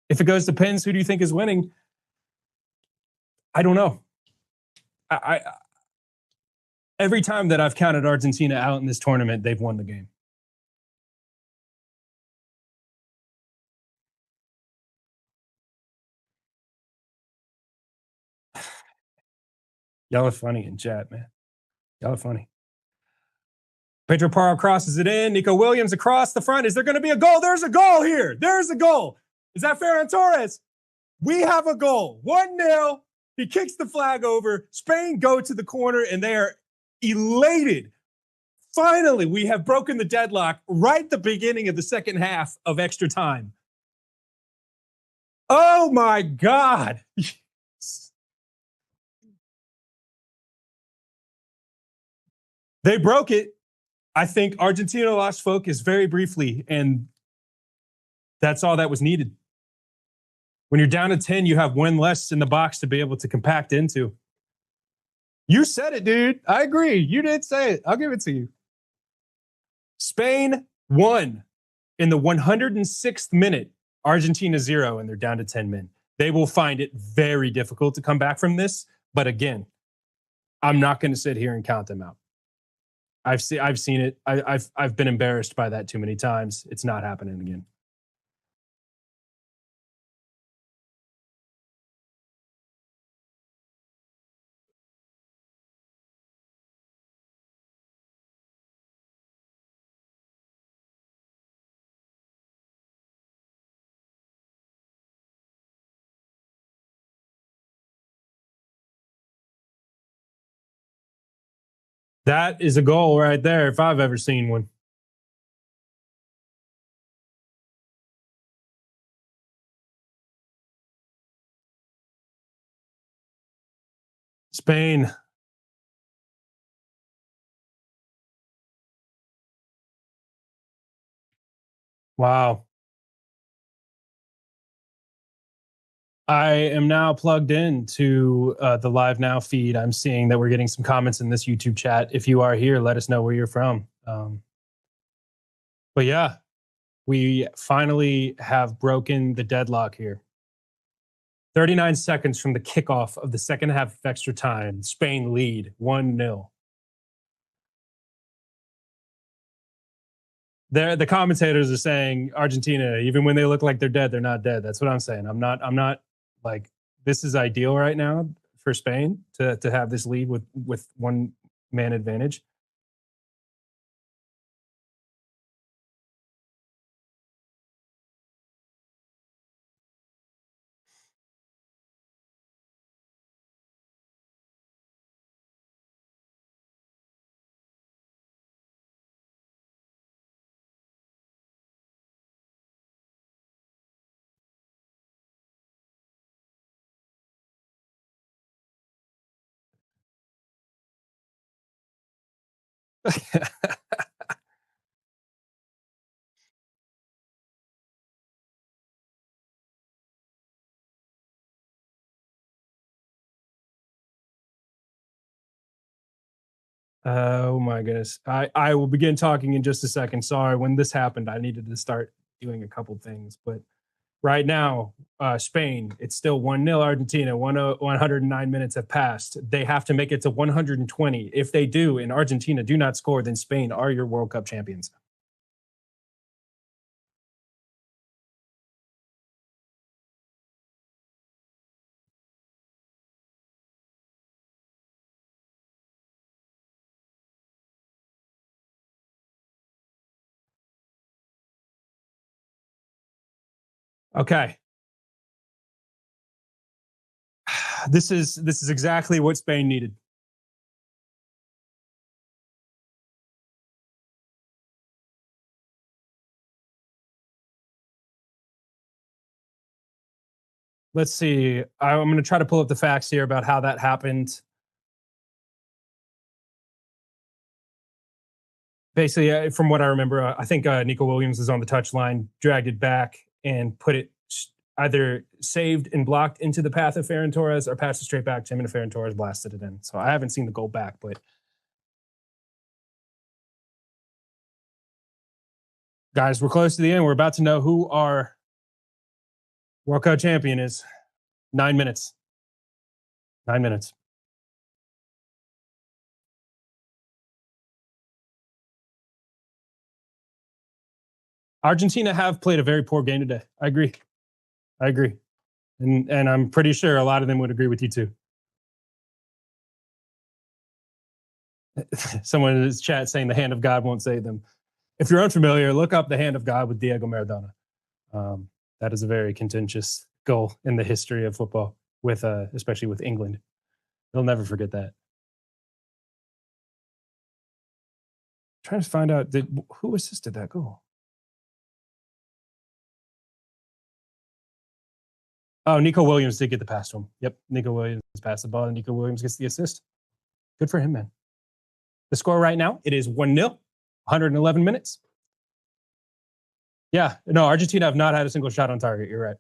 If it goes to pins, who do you think is winning? I don't know. Every time that I've counted Argentina out in this tournament, they've won the game. Y'all are funny in chat, man. Y'all are funny. Pedro Parra crosses it in. Nico Williams across the front. Is there going to be a goal? There's a goal here. There's a goal. Is that Ferran Torres? We have a goal. 1-0. He kicks the flag over. Spain go to the corner, and they are elated. Finally, we have broken the deadlock right at the beginning of the second half of extra time. Oh, my God. They broke it. I think Argentina lost focus very briefly, and that's all that was needed. When you're down to 10, you have one less in the box to be able to compact into. You said it, dude. I agree. You did say it. I'll give it to you. Spain won in the 106th minute. Argentina 0, and they're down to 10 men. They will find it very difficult to come back from this. But again, I'm not going to sit here and count them out. I've seen it. I've been embarrassed by that too many times. It's not happening again. That is a goal right there, if I've ever seen one. Spain. Wow. I am now plugged in to the Live Now feed. I'm seeing that we're getting some comments in this YouTube chat. If you are here, let us know where you're from. But yeah, we finally have broken the deadlock here. 39 seconds from the kickoff of the second half of extra time. Spain lead 1-0. The commentators are saying Argentina, even when they look like they're dead, they're not dead. That's what I'm saying. I'm not like, this is ideal right now for Spain to have this lead with one man advantage. Oh my goodness. I will begin talking in just a second. Sorry, when this happened, I needed to start doing a couple things. But right now, Spain, it's still 1-0 Argentina. 109 minutes have passed. They have to make it to 120. If they do, and Argentina do not score, then Spain are your World Cup champions. Okay. This is exactly what Spain needed. let's see. I'm going to try to pull up the facts here about how that happened. Basically, from what I remember, I think Nico Williams was on the touchline, dragged it back, and put it either saved and blocked into the path of Ferran Torres or passed it straight back to him, and Ferran Torres blasted it in. So I haven't seen the goal back, but guys, we're close to the end. We're about to know who our World Cup champion is. 9 minutes. 9 minutes. Argentina have played a very poor game today. I agree. And I'm pretty sure a lot of them would agree with you too. Someone in his chat saying the hand of God won't save them. If you're unfamiliar, look up the hand of God with Diego Maradona. That is a very contentious goal in the history of football, with especially with England. They'll never forget that. Trying to find out who assisted that goal. Oh, Nico Williams did get the pass to him. Yep, Nico Williams passed the ball, and Nico Williams gets the assist. Good for him, man. The score right now, it is 1-0, 111 minutes. Yeah, no, Argentina have not had a single shot on target. You're right.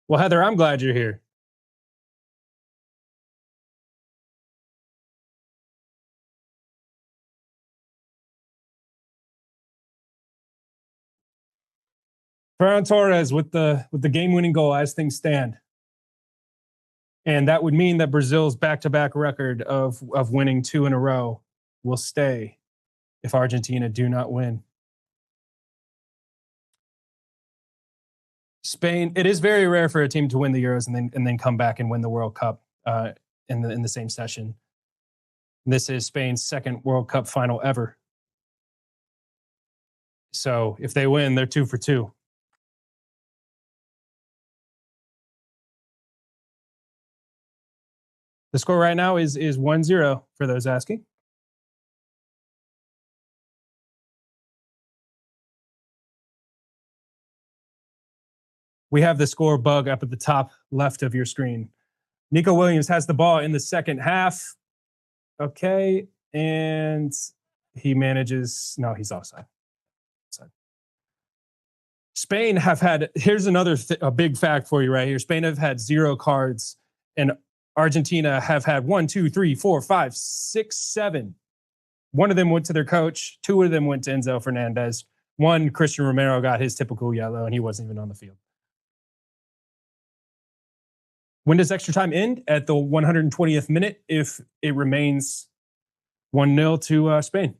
Well, Heather, I'm glad you're here. Ferran Torres with the game-winning goal as things stand. And that would mean that Brazil's back-to-back record of winning 2 in a row will stay if Argentina do not win. Spain, it is very rare for a team to win the Euros and then come back and win the World Cup in the same session. This is Spain's second World Cup final ever. So if they win, they're 2 for 2. The score right now is 1-0 for those asking. We have the score bug up at the top left of your screen. Nico Williams has the ball in the second half. Okay, and he manages, no, he's offside. Spain have had, here's another a big fact for you right here. Spain have had 0 cards, and Argentina have had 1, 2, 3, 4, 5, 6, 7. One of them went to their coach. 2 of them went to Enzo Fernandez. 1, Christian Romero got his typical yellow, and he wasn't even on the field. When does extra time end? At the 120th minute, if it remains 1-0 to Spain.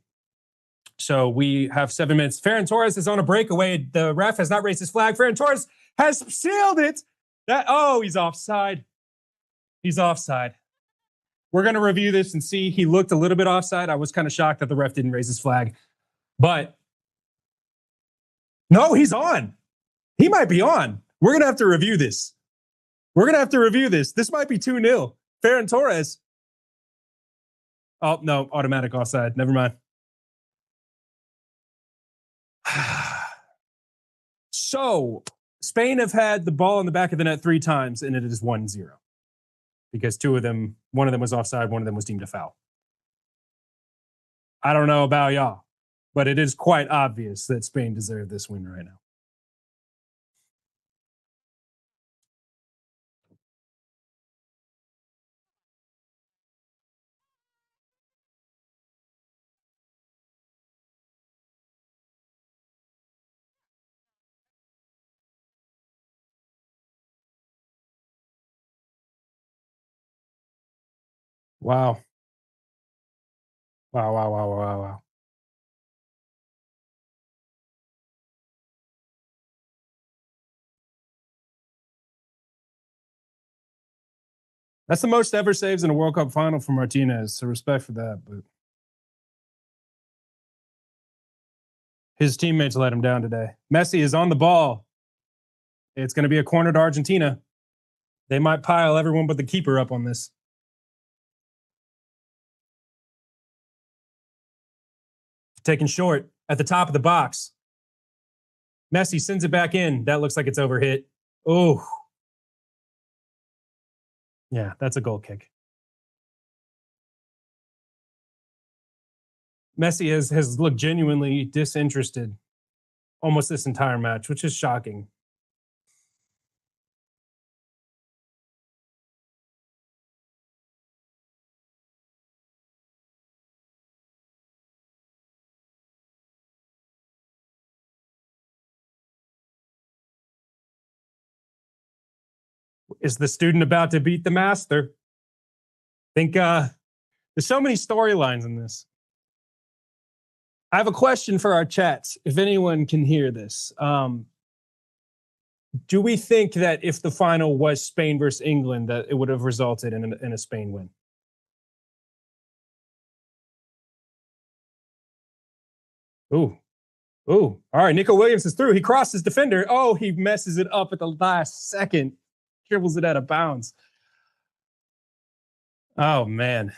So we have 7 minutes. Ferran Torres is on a breakaway. The ref has not raised his flag. Ferran Torres has sealed it. He's offside. He's offside. We're going to review this and see. He looked a little bit offside. I was kind of shocked that the ref didn't raise his flag. But no, he's on. He might be on. We're going to have to review this. This might be 2-0. Ferran Torres. Oh, no, automatic offside. Never mind. So, Spain have had the ball in the back of the net 3 times, and it is 1-0. Because 2 of them, one of them was offside, one of them was deemed a foul. I don't know about y'all, but it is quite obvious that Spain deserved this win right now. Wow. Wow. That's the most ever saves in a World Cup final for Martinez, so respect for that. But his teammates let him down today. Messi is on the ball. It's going to be a corner to Argentina. They might pile everyone but the keeper up on this. Taken short at the top of the box. Messi sends it back in. That looks like it's overhit. Oh. Yeah, that's a goal kick. Messi has looked genuinely disinterested almost this entire match, which is shocking. Is the student about to beat the master? I think there's so many storylines in this. I have a question for our chats, if anyone can hear this. Do we think that if the final was Spain versus England, that it would have resulted in a Spain win? Ooh. Ooh. All right, Nico Williams is through. He crossed his defender. Oh, he messes it up at the last second. Dribbles it out of bounds. Oh, man.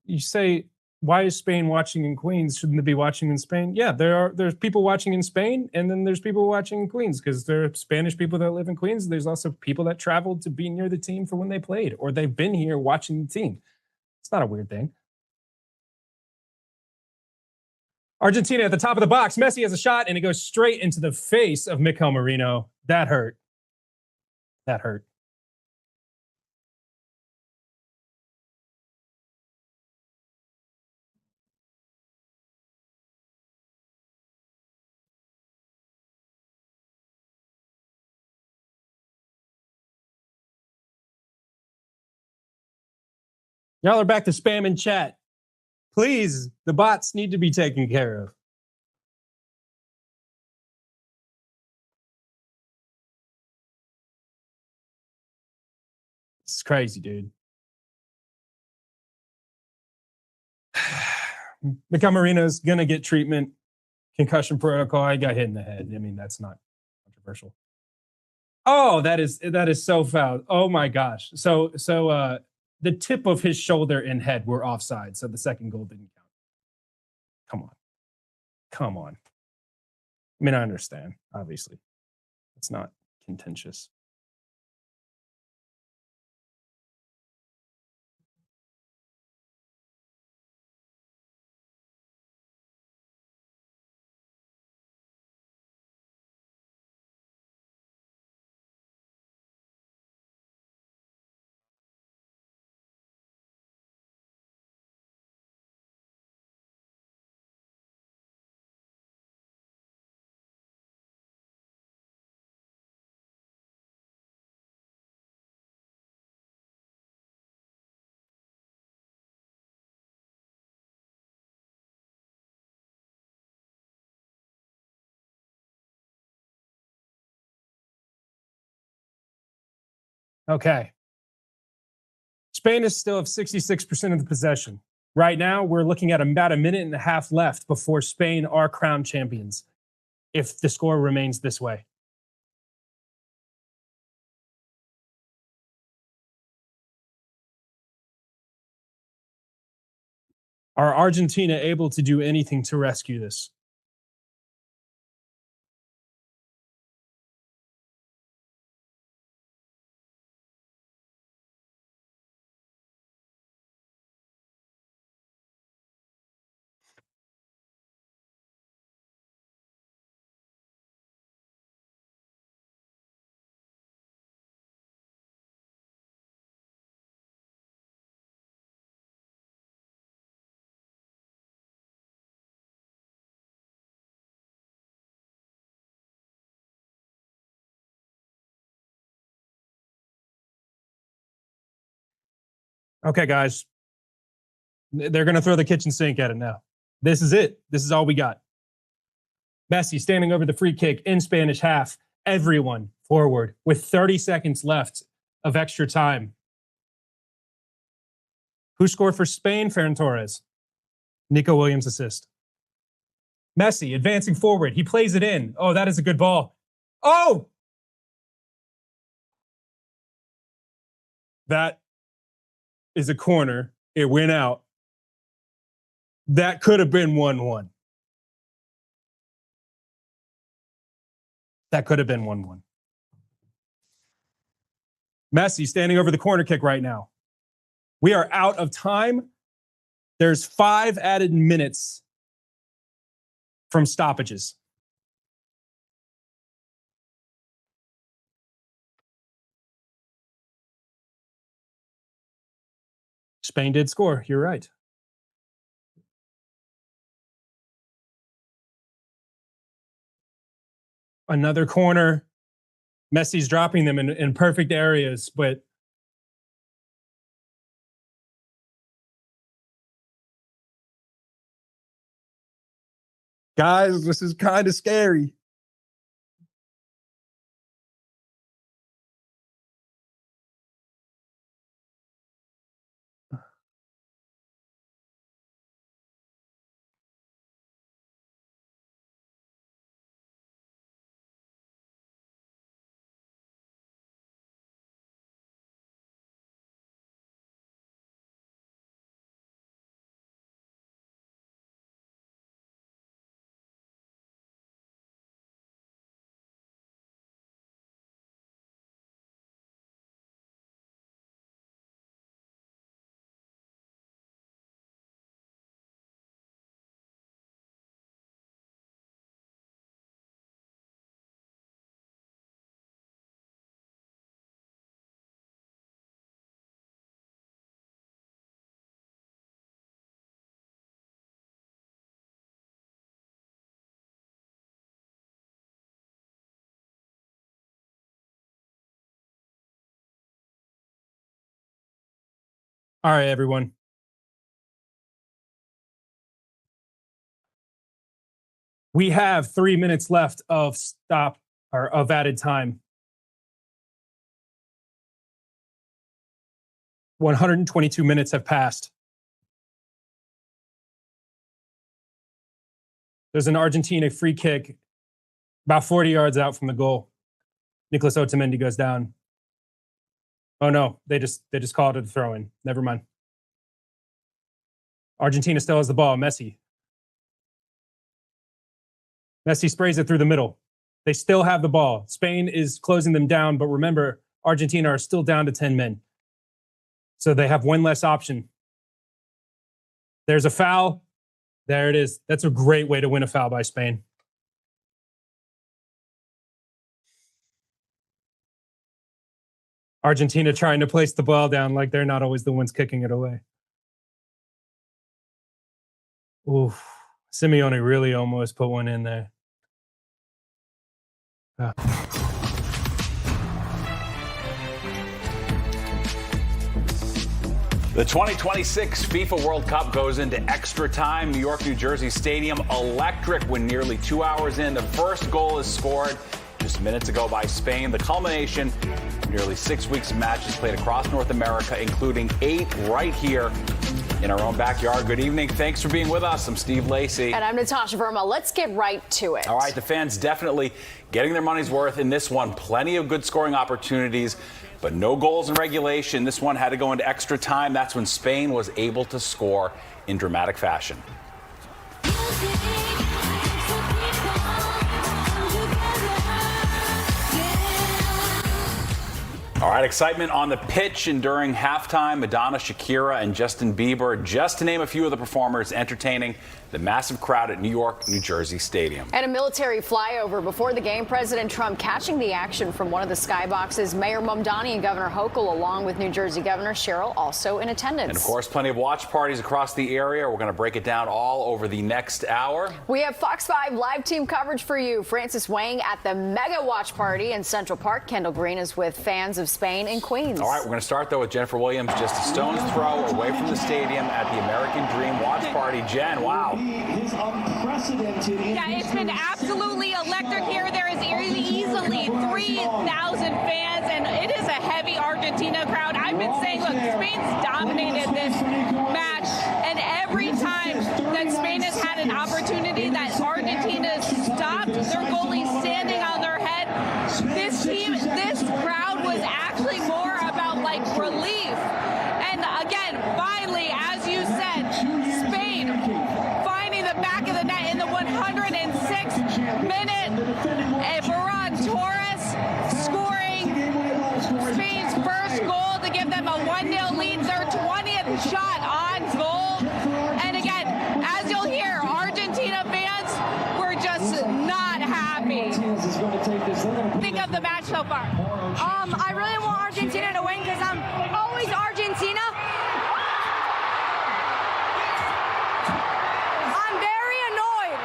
You say, why is Spain watching in Queens? Shouldn't they be watching in Spain? Yeah, there's people watching in Spain, and then there's people watching in Queens because there are Spanish people that live in Queens. There's also people that traveled to be near the team for when they played, or they've been here watching the team. It's not a weird thing. Argentina at the top of the box. Messi has a shot, and it goes straight into the face of Mikel Merino. That hurt. That hurt. Y'all are back to spam in chat. Please, the bots need to be taken care of. It's crazy, dude. Mikel Marino's going to get treatment. Concussion protocol. I got hit in the head. I mean, that's not controversial. Oh, that is so foul. Oh my gosh. So the tip of his shoulder and head were offside, so the second goal didn't count. Come on. I mean, I understand, obviously. It's not contentious. Okay. Spain is still at 66% of the possession. Right now, we're looking at about a minute and a half left before Spain are crowned champions, if the score remains this way. Are Argentina able to do anything to rescue this? Okay, guys. They're going to throw the kitchen sink at it now. This is it. This is all we got. Messi standing over the free kick in Spanish half. Everyone forward with 30 seconds left of extra time. Who scored for Spain? Ferran Torres. Nico Williams assist. Messi advancing forward. He plays it in. Oh, that is a good ball. Oh! That is a corner. It went out. That could have been 1-1. That could have been 1-1. Messi standing over the corner kick right now. We are out of time. There's 5 added minutes from stoppages. Spain did score. You're right. Another corner. Messi's dropping them in perfect areas, but guys, this is kind of scary. All right, everyone. We have 3 minutes left of added time. 122 minutes have passed. There's an Argentina free kick about 40 yards out from the goal. Nicolas Otamendi goes down. Oh no, they just called it a throw-in. Never mind. Argentina still has the ball. Messi sprays it through the middle. They still have the ball. Spain is closing them down, but remember, Argentina are still down to 10 men. So they have one less option. There's a foul. There it is. That's a great way to win a foul by Spain. Argentina trying to place the ball down like they're not always the ones kicking it away. Oof. Simeone really almost put one in there. The 2026 FIFA World Cup goes into extra time. New York, New Jersey Stadium, electric when nearly 2 hours in. The first goal is scored just minutes ago by Spain. The culmination of nearly 6 weeks of matches played across North America, including 8 right here in our own backyard. Good evening. Thanks for being with us. I'm Steve Lacey. And I'm Natasha Verma. Let's get right to it. All right, the fans definitely getting their money's worth in this one. Plenty of good scoring opportunities, but no goals in regulation. This one had to go into extra time. That's when Spain was able to score in dramatic fashion. All right, excitement on the pitch and during halftime. Madonna, Shakira, and Justin Bieber, just to name a few of the performers entertaining the massive crowd at New York, New Jersey Stadium. And a military flyover before the game. President Trump catching the action from one of the skyboxes. Mayor Mamdani and Governor Hochul, along with New Jersey Governor Cheryl, also in attendance. And of course, plenty of watch parties across the area. We're going to break it down all over the next hour. We have Fox 5 live team coverage for you. Francis Wang at the mega watch party in Central Park. Kendall Green is with fans of Spain and Queens. All right, we're going to start, though, with Jennifer Williams, just a stone's throw away from the stadium at the American Dream watch party. Jen, wow. Yeah, it's been absolutely electric here. There is easily 3,000 fans, and it is a heavy Argentina crowd. I've been saying, look, Spain's dominated this match, and every time that Spain has had an opportunity that Argentina stopped their goalie standing on their head, this crowd was actually more about like relief minute. Ferran Torres scoring Spain's first goal to give them a 1-0 lead. Their 20th shot on goal. And again, as you'll hear, Argentina fans were just not happy. Think of the match so far. I really want Argentina to win because I'm always Argentina. I'm very annoyed.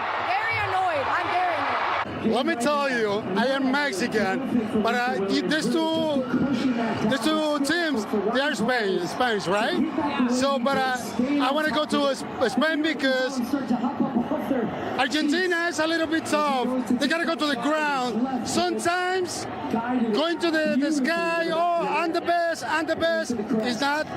I'm very annoyed. Let me tell you, I am Mexican, but these two teams, they are Spanish, right? Yeah. So, but I want to go to Spain because Argentina is a little bit tough. They gotta go to the ground. Sometimes going to the sky, oh, I'm the best, is not.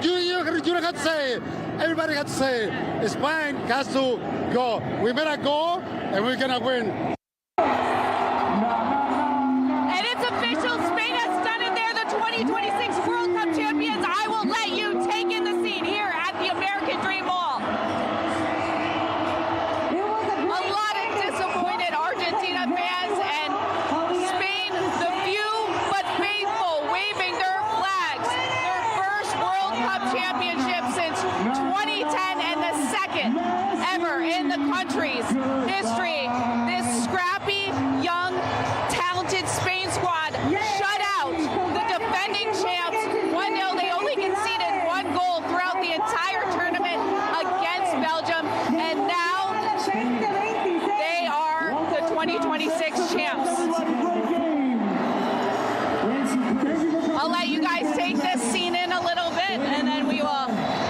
You don't have to say it. Everybody has to say it. Spain has to go. We better go, and we're gonna win. And it's official. Spain has done it. They're the 2026 World Cup champions. I will let you take in the scene here at the American Dream Mall. A lot of disappointed Argentina fans, and Spain, the few but faithful, waving their flags. Their first World Cup championship since 2010 and the second ever in the country's history. This scrappy, young, talented Spain squad shut out the defending champs 1-0. They only conceded one goal throughout the entire tournament against Belgium, and now they are the 2026 champs. I'll let you guys take this scene in a little bit, and then we will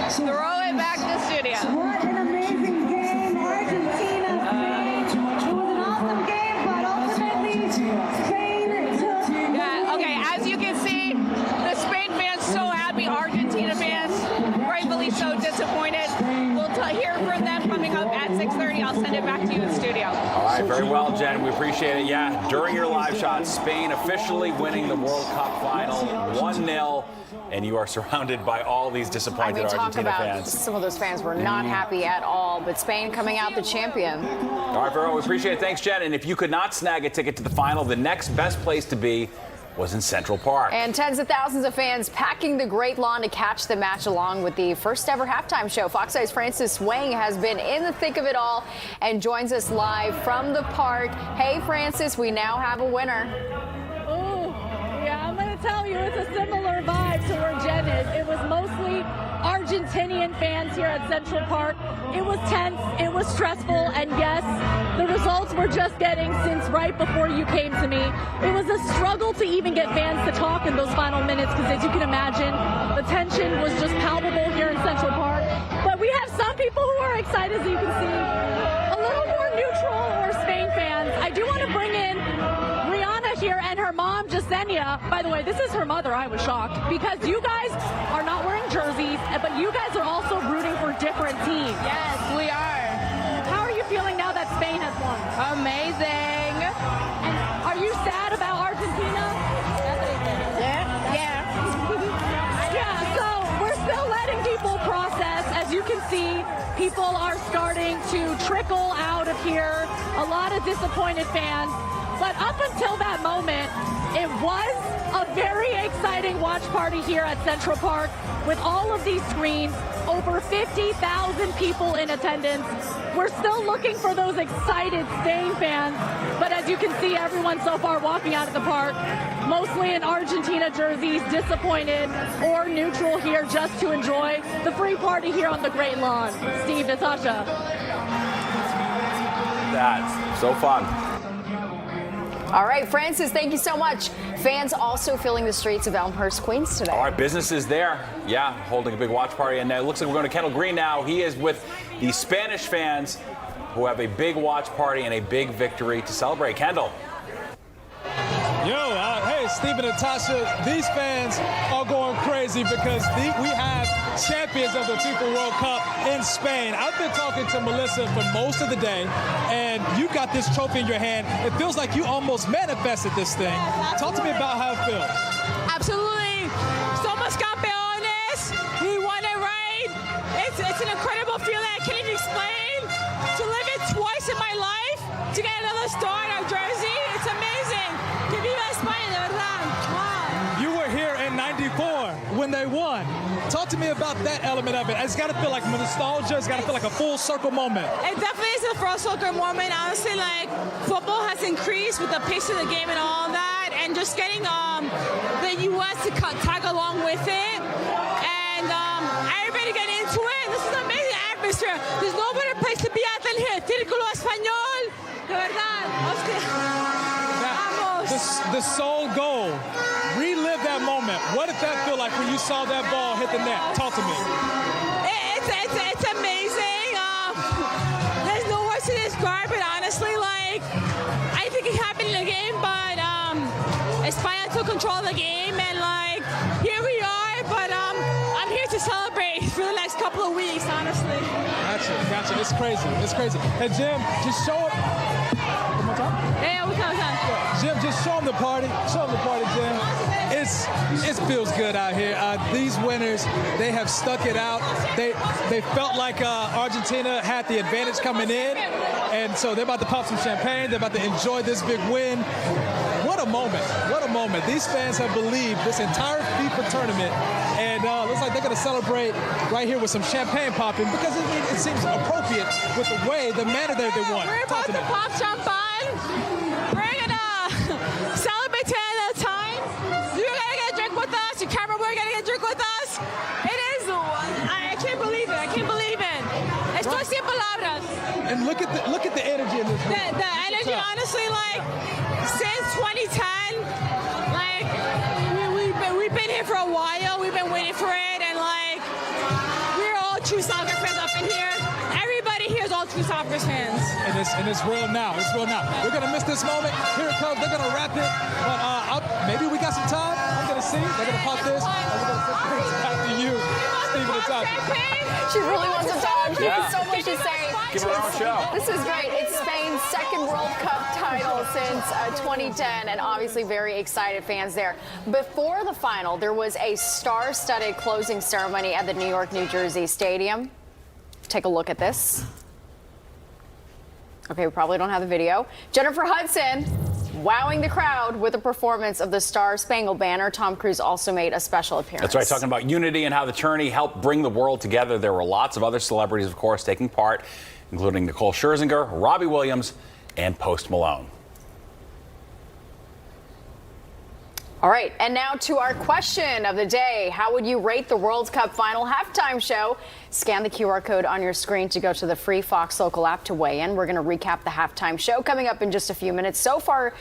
throw it back to the studio. What an amazing game, Argentina. It was an awesome game, but ultimately Spain took. Yeah, okay, as you can see, the Spain fans so happy, Argentina fans rightfully so disappointed. We'll hear from them coming up at 6:30. I'll send it back to you in the studio. All right, very well, Jen. We appreciate it. Yeah, during your live shot, Spain officially winning the World Cup final 1-0. And you are surrounded by all these disappointed Argentina fans. Some of those fans were not happy at all, but Spain coming out the champion. All right, very well. We appreciate it. Thanks, Jen. And if you could not snag a ticket to the final, the next best place to be was in Central Park. And tens of thousands of fans packing the Great Lawn to catch the match along with the first ever halftime show. Fox Eye's Francis Wang has been in the thick of it all and joins us live from the park. Hey, Francis, we now have a winner. Yeah, I'm going to tell you, it's a similar vibe to where Jen is. It was mostly Argentinian fans here at Central Park. It was tense, it was stressful, and yes, the results we're just getting since right before you came to me. It was a struggle to even get fans to talk in those final minutes because, as you can imagine, the tension was just palpable here in Central Park. But we have some people who are excited, as you can see, a little more neutral or Spain fans. I do want to bring in here and her mom, Jasenia. By the way, this is her mother. I was shocked because you guys are not wearing jerseys, but you guys are also rooting for different teams. Yes, we are. How are you feeling now that Spain has won? Amazing. And are you sad about Argentina? Yeah. Yeah, so we're still letting people process. As you can see, people are starting to trickle out of here. A lot of disappointed fans. But up until that moment, it was a very exciting watch party here at Central Park with all of these screens, over 50,000 people in attendance. We're still looking for those excited Spain fans, but as you can see, everyone so far walking out of the park, mostly in Argentina jerseys, disappointed or neutral here just to enjoy the free party here on the Great Lawn. Steve, Natasha. That's so fun. All right, Francis, thank you so much. Fans also filling the streets of Elmhurst, Queens today. All right, business is there. Yeah, holding a big watch party. And it looks like we're going to Kendall Green now. He is with the Spanish fans who have a big watch party and a big victory to celebrate. Kendall. Hey, Steve and Natasha, these fans are going crazy because we have champions of the FIFA World Cup in Spain. I've been talking to Melissa for most of the day, and you got this trophy in your hand. It feels like you almost manifested this thing. Talk to me about how it feels. Absolutely. Somos campeones. We won it right. It's an incredible feeling I can't even explain. To live it twice in my life, to get another the start, our jersey. It's amazing. Que viva España, de verdad. Wow. You were here in '94 when they won. Talk to me about that element of it. It's got to feel like nostalgia. It's got to feel like a full circle moment. It definitely is a full circle moment. Honestly, like football has increased with the pace of the game and all that, and just getting the U.S. to tag along with it, and everybody getting into it. This is an amazing atmosphere. There's no better place to be at than here. Círculo Español, de verdad. The sole goal. Relive that moment. What did that feel like when you saw that ball hit the net? Talk to me. It's amazing. There's no words to describe it, honestly. Like, I think it happened in the game, but España took control of the game, and like, here we are. But I'm here to celebrate for the next couple of weeks, honestly. Gotcha. It's crazy. Hey, Jim, just show up. One more time? Yeah, we come. Jim, just show them the party. Jim. It feels good out here. These winners, they have stuck it out. They felt like Argentina had the advantage coming in, and so they're about to pop some champagne. They're about to enjoy this big win. What a moment. These fans have believed this entire FIFA tournament, and looks like they're going to celebrate right here with some champagne popping, because it seems appropriate with the manner that they won. We're about to pop champagne. We're going to celebrate 10 at a time. You're going to get a drink with us. Your camera boy going to get a drink with us. It is, I can't believe it. Estoy sin palabras. And look at the energy in this room. The energy, honestly, like, since 2010, like, we've been here for a while. We've been waiting for it, and like, we're all true soccer fans up in here. Everybody here is all true soccer fans. And it's real now. We're gonna miss this moment. Here it comes. They're gonna wrap it. But maybe we got some time. I'm gonna see. They're gonna pop this. And we're gonna send this back to you, Stephen and Tasha. She really wants to talk. She has so much to say. Give her our own show. This is great. It's Spain's second World Cup title since 2010, and obviously very excited fans there. Before the final, there was a star-studded closing ceremony at the New York, New Jersey Stadium. Take a look at this. Okay, we probably don't have the video. Jennifer Hudson wowing the crowd with a performance of the Star Spangled Banner. Tom Cruise also made a special appearance. That's right, talking about unity and how the tourney helped bring the world together. There were lots of other celebrities, of course, taking part, including Nicole Scherzinger, Robbie Williams, and Post Malone. All right, and now to our question of the day. How would you rate the World Cup final halftime show? Scan the QR code on your screen to go to the free Fox Local app to weigh in. We're going to recap the halftime show coming up in just a few minutes. So far,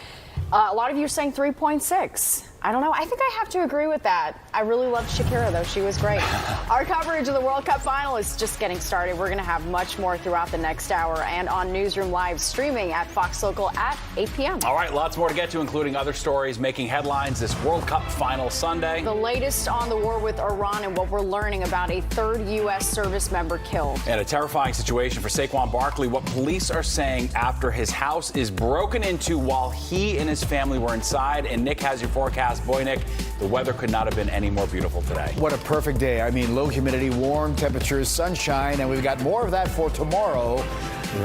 a lot of you are saying 3.6. I don't know. I think I have to agree with that. I really loved Shakira, though. She was great. Our coverage of the World Cup final is just getting started. We're going to have much more throughout the next hour and on Newsroom Live streaming at Fox Local at 8 p.m. All right, lots more to get to, including other stories making headlines this World Cup final Sunday. The latest on the war with Iran and what we're learning about a third U.S. service member killed. And a terrifying situation for Saquon Barkley, what police are saying after his house is broken into while he and his family were inside. And Nick has your forecast. Boy, Nick, the weather could not have been any more beautiful today. What a perfect day. I mean, low humidity, warm temperatures, sunshine, and we've got more of that for tomorrow.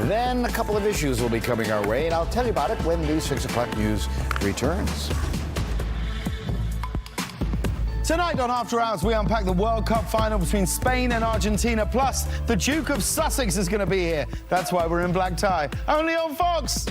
Then a couple of issues will be coming our way, and I'll tell you about it when the 6 o'clock news returns. Tonight on After Hours, we unpack the World Cup final between Spain and Argentina. Plus, the Duke of Sussex is going to be here. That's why we're in black tie. Only on Fox.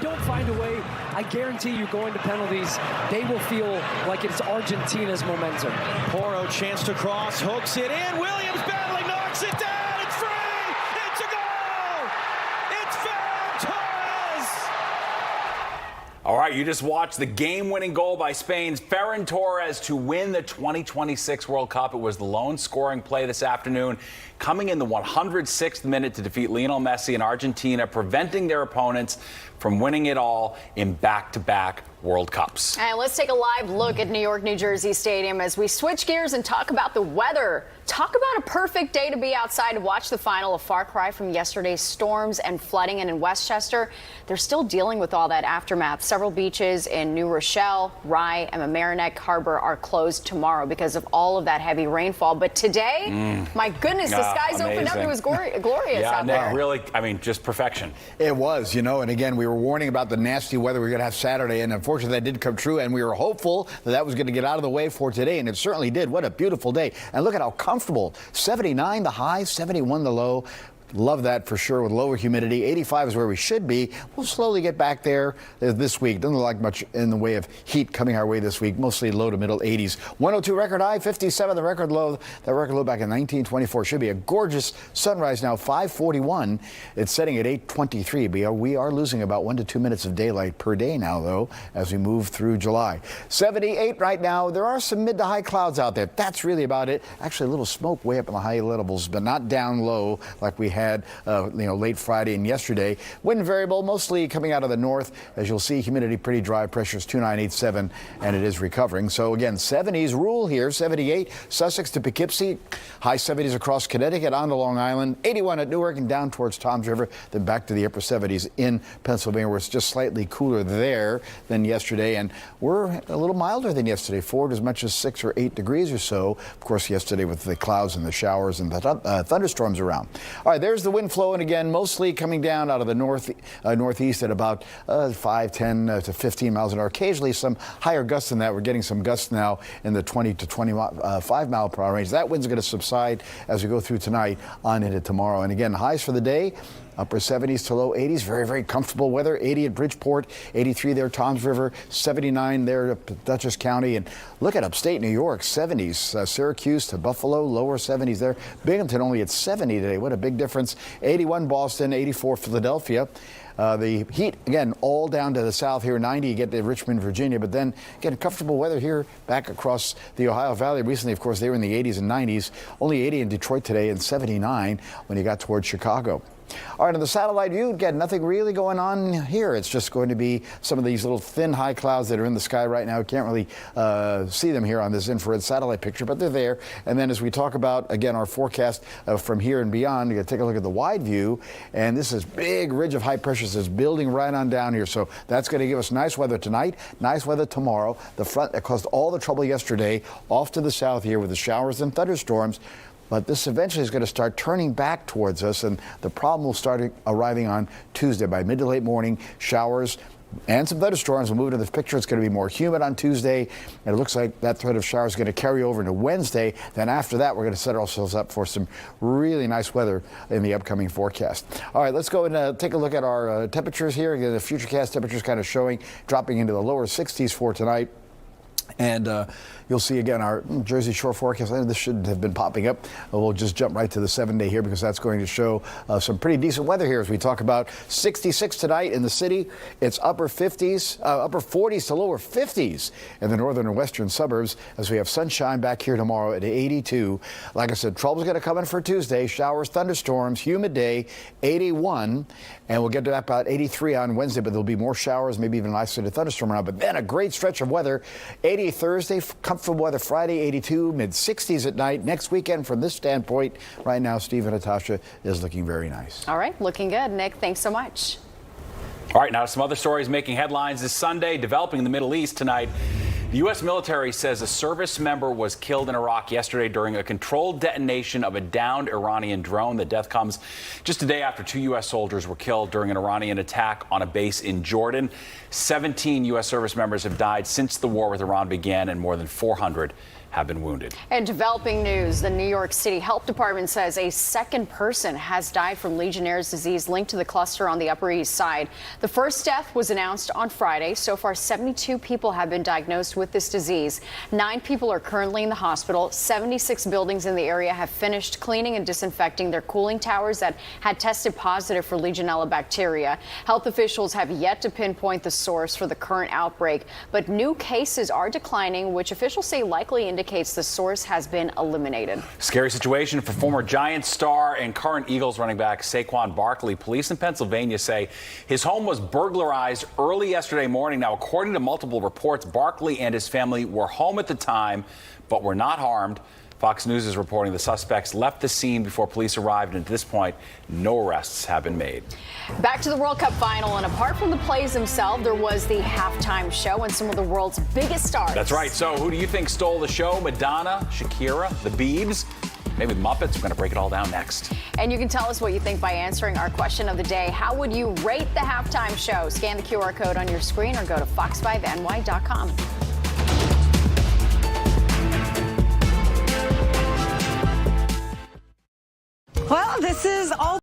don't find a way, I guarantee you going to penalties, they will feel like it's Argentina's momentum. Porro, chance to cross, hooks it in. Williams battling, knocks it down. It's free. It's a goal. It's Ferran Torres. All right, you just watched the game-winning goal by Spain's Ferran Torres to win the 2026 World Cup. It was the lone scoring play this afternoon, coming in the 106th minute to defeat Lionel Messi and Argentina, preventing their opponents from winning it all in back-to-back World Cups. And let's take a live look at New York, New Jersey Stadium as we switch gears and talk about the weather. Talk about a perfect day to be outside to watch the final, a far cry from yesterday's storms and flooding. And in Westchester, they're still dealing with all that aftermath. Several beaches in New Rochelle, Rye, and Mamaroneck Harbor are closed tomorrow because of all of that heavy rainfall. But today, my goodness, the skies opened up. It was glorious out Nick, there. really, I mean, just perfection. It was, and again, we were warning about the nasty weather we were going to have Saturday, and unfortunately that did come true, and we were hopeful that was going to get out of the way for today, and it certainly did. What a beautiful day. And look at how comfortable. 79 the high, 71 the low. Love that for sure with lower humidity. 85 is where we should be. We'll slowly get back there this week. Doesn't look like much in the way of heat coming our way this week. Mostly low to middle 80s. 102 record high, 57 the record low. That record low back in 1924. Should be a gorgeous sunrise now, 5:41. It's setting at 8:23. We are losing about 1 to 2 minutes of daylight per day now, though, as we move through July. 78 right now. There are some mid to high clouds out there. That's really about it. Actually, a little smoke way up in the high levels, but not down low like we had late Friday and yesterday. Wind variable, mostly coming out of the north. As you'll see, humidity pretty dry. Pressure's 2987, and it is recovering. So again, 70s rule here. 78 Sussex to Poughkeepsie. High 70s across Connecticut on to Long Island. 81 at Newark and down towards Toms River. Then back to the upper 70s in Pennsylvania, where it's just slightly cooler there than yesterday. And we're a little milder than yesterday. Forward as much as 6 or 8 degrees or so. Of course, yesterday with the clouds and the showers and the thunderstorms around. All right, there's the wind flowing again, mostly coming down out of the northeast at about 5, 10 to 15 miles an hour. Occasionally some higher gusts than that. We're getting some gusts now in the 20 to 25 mile per hour range. That wind's going to subside as we go through tonight on into tomorrow. And again, highs for the day. Upper 70s to low 80s. Very, very comfortable weather. 80 at Bridgeport, 83 there, Toms River, 79 there at Dutchess County. And look at upstate New York, 70s. Syracuse to Buffalo, lower 70s there. Binghamton only at 70 today. What a big difference. 81 Boston, 84 Philadelphia. The heat, again, all down to the south here, 90, you get to Richmond, Virginia. But then, again, comfortable weather here back across the Ohio Valley. Recently, of course, they were in the 80s and 90s. Only 80 in Detroit today and 79 when you got towards Chicago. All right, on the satellite view, again, nothing really going on here. It's just going to be some of these little thin high clouds that are in the sky right now. You can't really see them here on this infrared satellite picture, but they're there. And then as we talk about, again, our forecast from here and beyond, you're going to take a look at the wide view. And this is big ridge of high pressure that's building right on down here. So that's going to give us nice weather tonight, nice weather tomorrow. The front that caused all the trouble yesterday off to the south here with the showers and thunderstorms. But this eventually is going to start turning back towards us, and the problem will start arriving on Tuesday. By mid to late morning, showers and some thunderstorms will move into the picture. It's going to be more humid on Tuesday, and it looks like that threat of showers is going to carry over into Wednesday. Then after that, we're going to set ourselves up for some really nice weather in the upcoming forecast. All right, let's go and take a look at our temperatures here. Again, the futurecast temperatures kind of showing dropping into the lower 60s for tonight. And you'll see again our Jersey Shore forecast. This shouldn't have been popping up. We'll just jump right to the 7-day here because that's going to show some pretty decent weather here as we talk about 66 tonight in the city. It's upper 40s to lower 50s in the northern and western suburbs as we have sunshine back here tomorrow at 82. Like I said, trouble's going to come in for Tuesday. Showers, thunderstorms, humid day, 81. And we'll get to that about 83 on Wednesday, but there'll be more showers, maybe even an isolated thunderstorm around. But then a great stretch of weather. 80 Thursday, comfortable weather Friday, 82, mid-60s at night. Next weekend, from this standpoint, right now, Steve and Natasha, is looking very nice. All right, looking good. Nick, thanks so much. All right, now some other stories making headlines this Sunday, developing in the Middle East tonight. The U.S. military says a service member was killed in Iraq yesterday during a controlled detonation of a downed Iranian drone. The death comes just a day after 2 U.S. soldiers were killed during an Iranian attack on a base in Jordan. 17 U.S. service members have died since the war with Iran began, and more than 400 have been wounded. In developing news, the New York City Health Department says a second person has died from Legionnaire's disease linked to the cluster on the Upper East Side. The first death was announced on Friday. So far, 72 people have been diagnosed with this disease. 9 people are currently in the hospital. 76 buildings in the area have finished cleaning and disinfecting their cooling towers that had tested positive for Legionella bacteria. Health officials have yet to pinpoint the source for the current outbreak, but new cases are declining, which officials say likely indicates the source has been eliminated. Scary situation for former Giants star and current Eagles running back Saquon Barkley. Police in Pennsylvania say his home was burglarized early yesterday morning. Now, according to multiple reports, Barkley and his family were home at the time, but were not harmed. Fox News is reporting the suspects left the scene before police arrived, and at this point, no arrests have been made. Back to the World Cup final, and apart from the plays themselves, there was the halftime show and some of the world's biggest stars. That's right. So who do you think stole the show? Madonna, Shakira, the Biebs? Maybe the Muppets? We're going to break it all down next. And you can tell us what you think by answering our question of the day. How would you rate the halftime show? Scan the QR code on your screen or go to fox5ny.com. Well, this is all.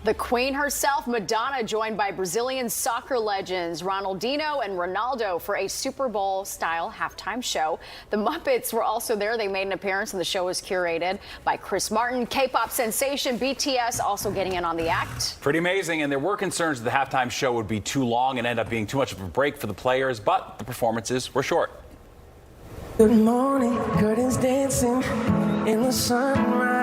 The queen herself, Madonna, joined by Brazilian soccer legends Ronaldinho and Ronaldo for a Super Bowl-style halftime show. The Muppets were also there. They made an appearance, and the show was curated by Chris Martin. K-pop sensation BTS also getting in on the act. Pretty amazing, and there were concerns that the halftime show would be too long and end up being too much of a break for the players, but the performances were short. Good morning, curtains dancing in the sunrise.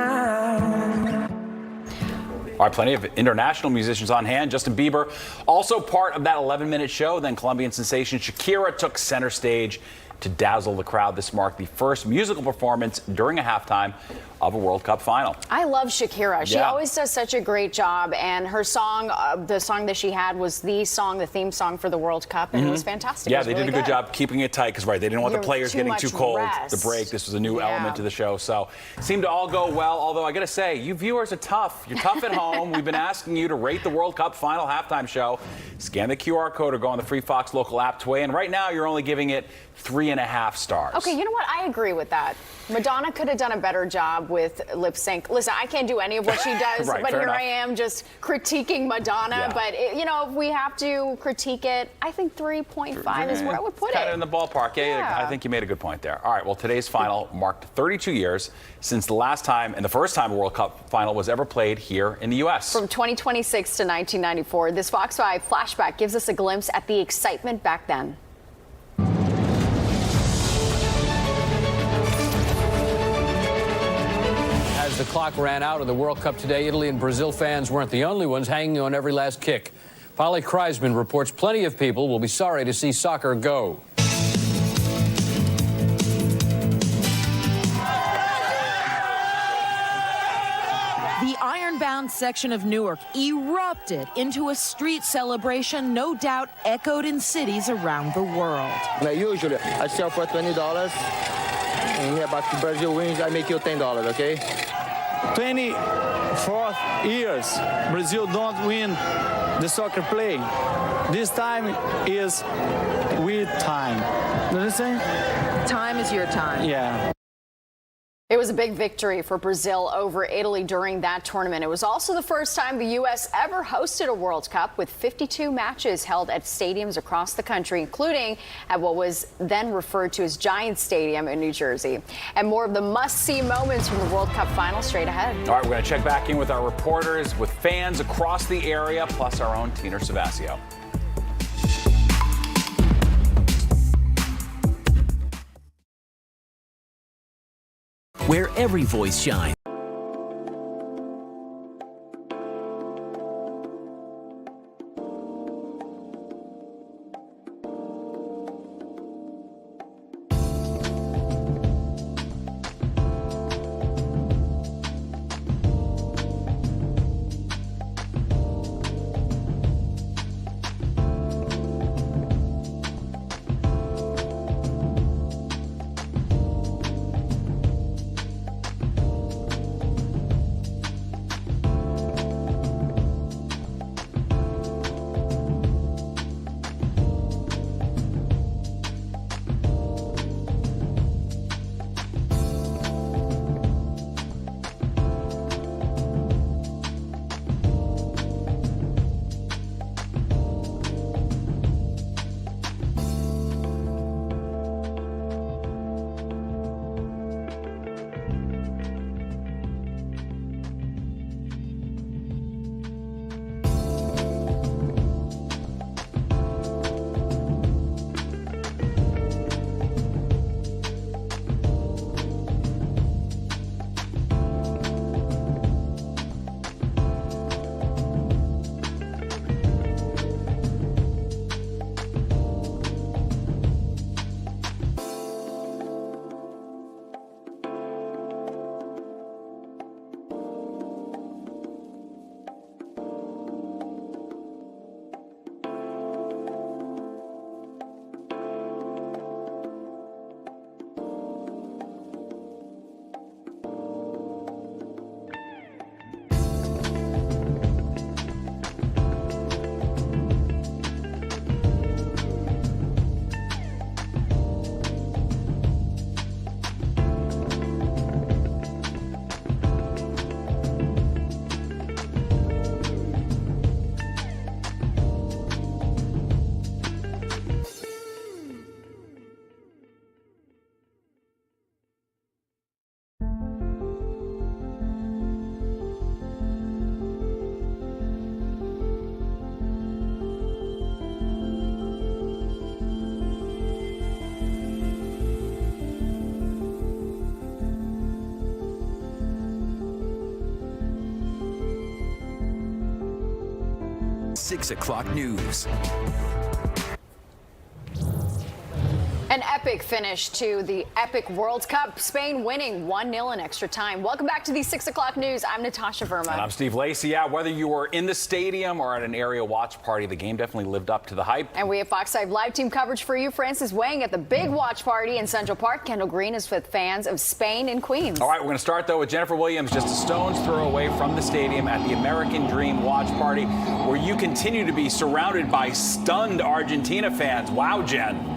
All right, plenty of international musicians on hand. Justin Bieber, also part of that 11-minute show. Then Colombian sensation Shakira took center stage to dazzle the crowd. This marked the first musical performance during a halftime of a World Cup final. I love Shakira. She always does such a great job, and her song, the song that she had was the theme song for the World Cup, and it was fantastic. Yeah, was they really did a good job keeping it tight because, they didn't want the players getting too cold to break. This was a new element to the show, so seemed to all go well, although I got to say, you viewers are tough. You're tough at home. We've been asking you to rate the World Cup final halftime show. Scan the QR code or go on the Free Fox local app to weigh in. Right now, you're only giving it 3.5 stars. Okay, you know what? I agree with that. Madonna could have done a better job with lip sync. Listen, I can't do any of what she does, but here I am just critiquing Madonna. Yeah. But, if we have to critique it, I think 3.5 is where I would put Kind it. of in the ballpark. Yeah, I think you made a good point there. All right, well, today's final marked 32 years since the last time and the first time a World Cup final was ever played here in the U.S. From 2026 to 1994, this Fox 5 flashback gives us a glimpse at the excitement back then. As the clock ran out of the World Cup today, Italy and Brazil fans weren't the only ones hanging on every last kick. Polly Kreisman reports plenty of people will be sorry to see soccer go. The iron-bound section of Newark erupted into a street celebration no doubt echoed in cities around the world. Usually, I sell for $20, and here, but Brazil wins, I make you $10, okay? 24 years, Brazil don't win the soccer play. This time is we time. You understand? Time is your time. Yeah. It was a big victory for Brazil over Italy during that tournament. It was also the first time the U.S. ever hosted a World Cup, with 52 matches held at stadiums across the country, including at what was then referred to as Giant Stadium in New Jersey. And more of the must-see moments from the World Cup final straight ahead. All right, we're going to check back in with our reporters, with fans across the area, plus our own Tina Savasio. Where every voice shines. Six o'clock news. An epic finish to the epic World Cup. Spain winning 1-0 in extra time. Welcome back to the 6 o'clock news. I'm Natasha Verma. And I'm Steve Lacey. Yeah, whether you were in the stadium or at an area watch party, the game definitely lived up to the hype. And we have Fox 5 live team coverage for you. Francis Wang at the big watch party in Central Park. Kendall Green is with fans of Spain and Queens. All right, we're going to start, though, with Jennifer Williams, just a stone's throw away from the stadium at the American Dream watch party, where you continue to be surrounded by stunned Argentina fans. Wow, Jen.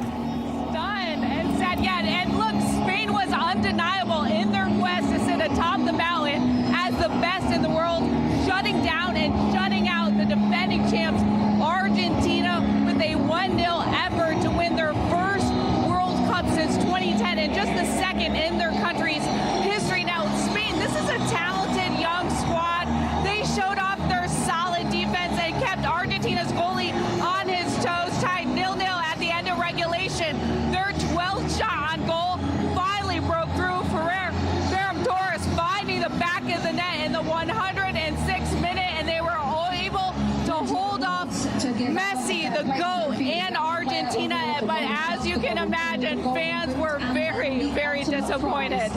Yeah, and look, Spain was undeniable in their quest to sit atop the mountain as the best in the world, shutting down and shutting out the defending champs Argentina with a 1-0 effort to win their first World Cup since 2010 and just the second in their country's history. Now, Spain, this is a talented young squad. They showed off their solid defense and kept Argentina's goalie on his toes, tied 0-0 at the end of regulation. Their 12th shot on goal finally broke through. Ferran Torres finding the back of the net in the 106th minute, and they were all able to hold off Messi, the GOAT, and Argentina. But as you can imagine, fans were very, very disappointed.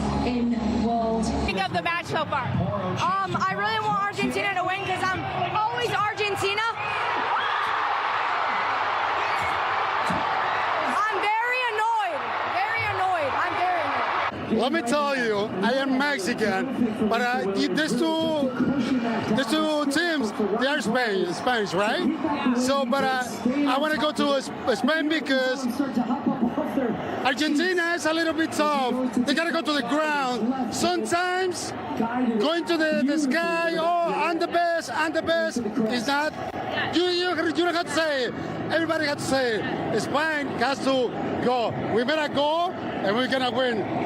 Think of the match so far. I really want Argentina to win because I'm always Argentina. Let me tell you, I am Mexican, but these two teams, they are Spanish, right? Yeah. So, but I want to go to Spain because Argentina is a little bit tough. They got to go to the ground. Sometimes going to the sky, oh, I'm the best, is not. You don't have to say it. Everybody has to say it. Spain has to go. We better go, and we're going to win.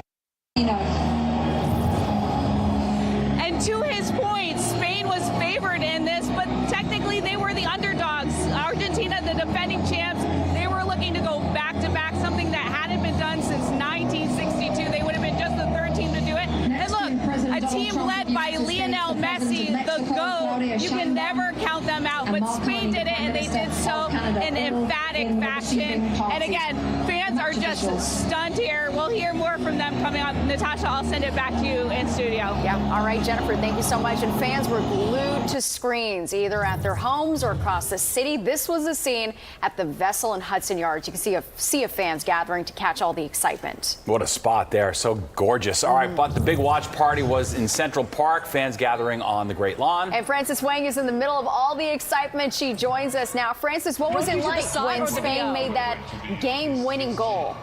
And to his point, Spain was favored in this, but technically they were the underdogs. Argentina, the defending champs, they were looking to go back-to-back, something that hadn't been done since 1962. They would have been just the third team to do it. And look, a team led by Lionel Messi, the GOAT, you can never count them out, but Spain did it, and they did so in emphatic fashion. And again, fans are just stunned here. We'll hear more from them coming up. Natasha, I'll send it back to you in studio. Yeah, all right, Jennifer, thank you so much. And fans were glued to screens, either at their homes or across the city. This was the scene at the Vessel and Hudson Yards. You can see a sea of fans gathering to catch all the excitement. What a spot there. So gorgeous. All right, but the big watch party was in Central Park, fans gathering on the Great Lawn. And Frances Wang is in the middle of all the excitement. She joins us now. Frances, what was it like when Spain made that game-winning goal?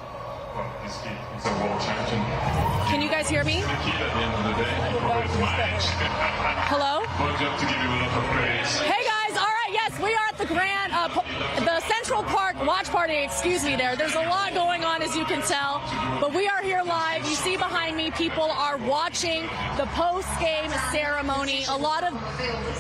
Can you guys hear me? Hello? Hey guys, all right, yes, we are at the the Central Park watch party, excuse me there. There's a lot going on, as you can tell, but we are here live. You see behind me, people are watching the post-game ceremony. A lot of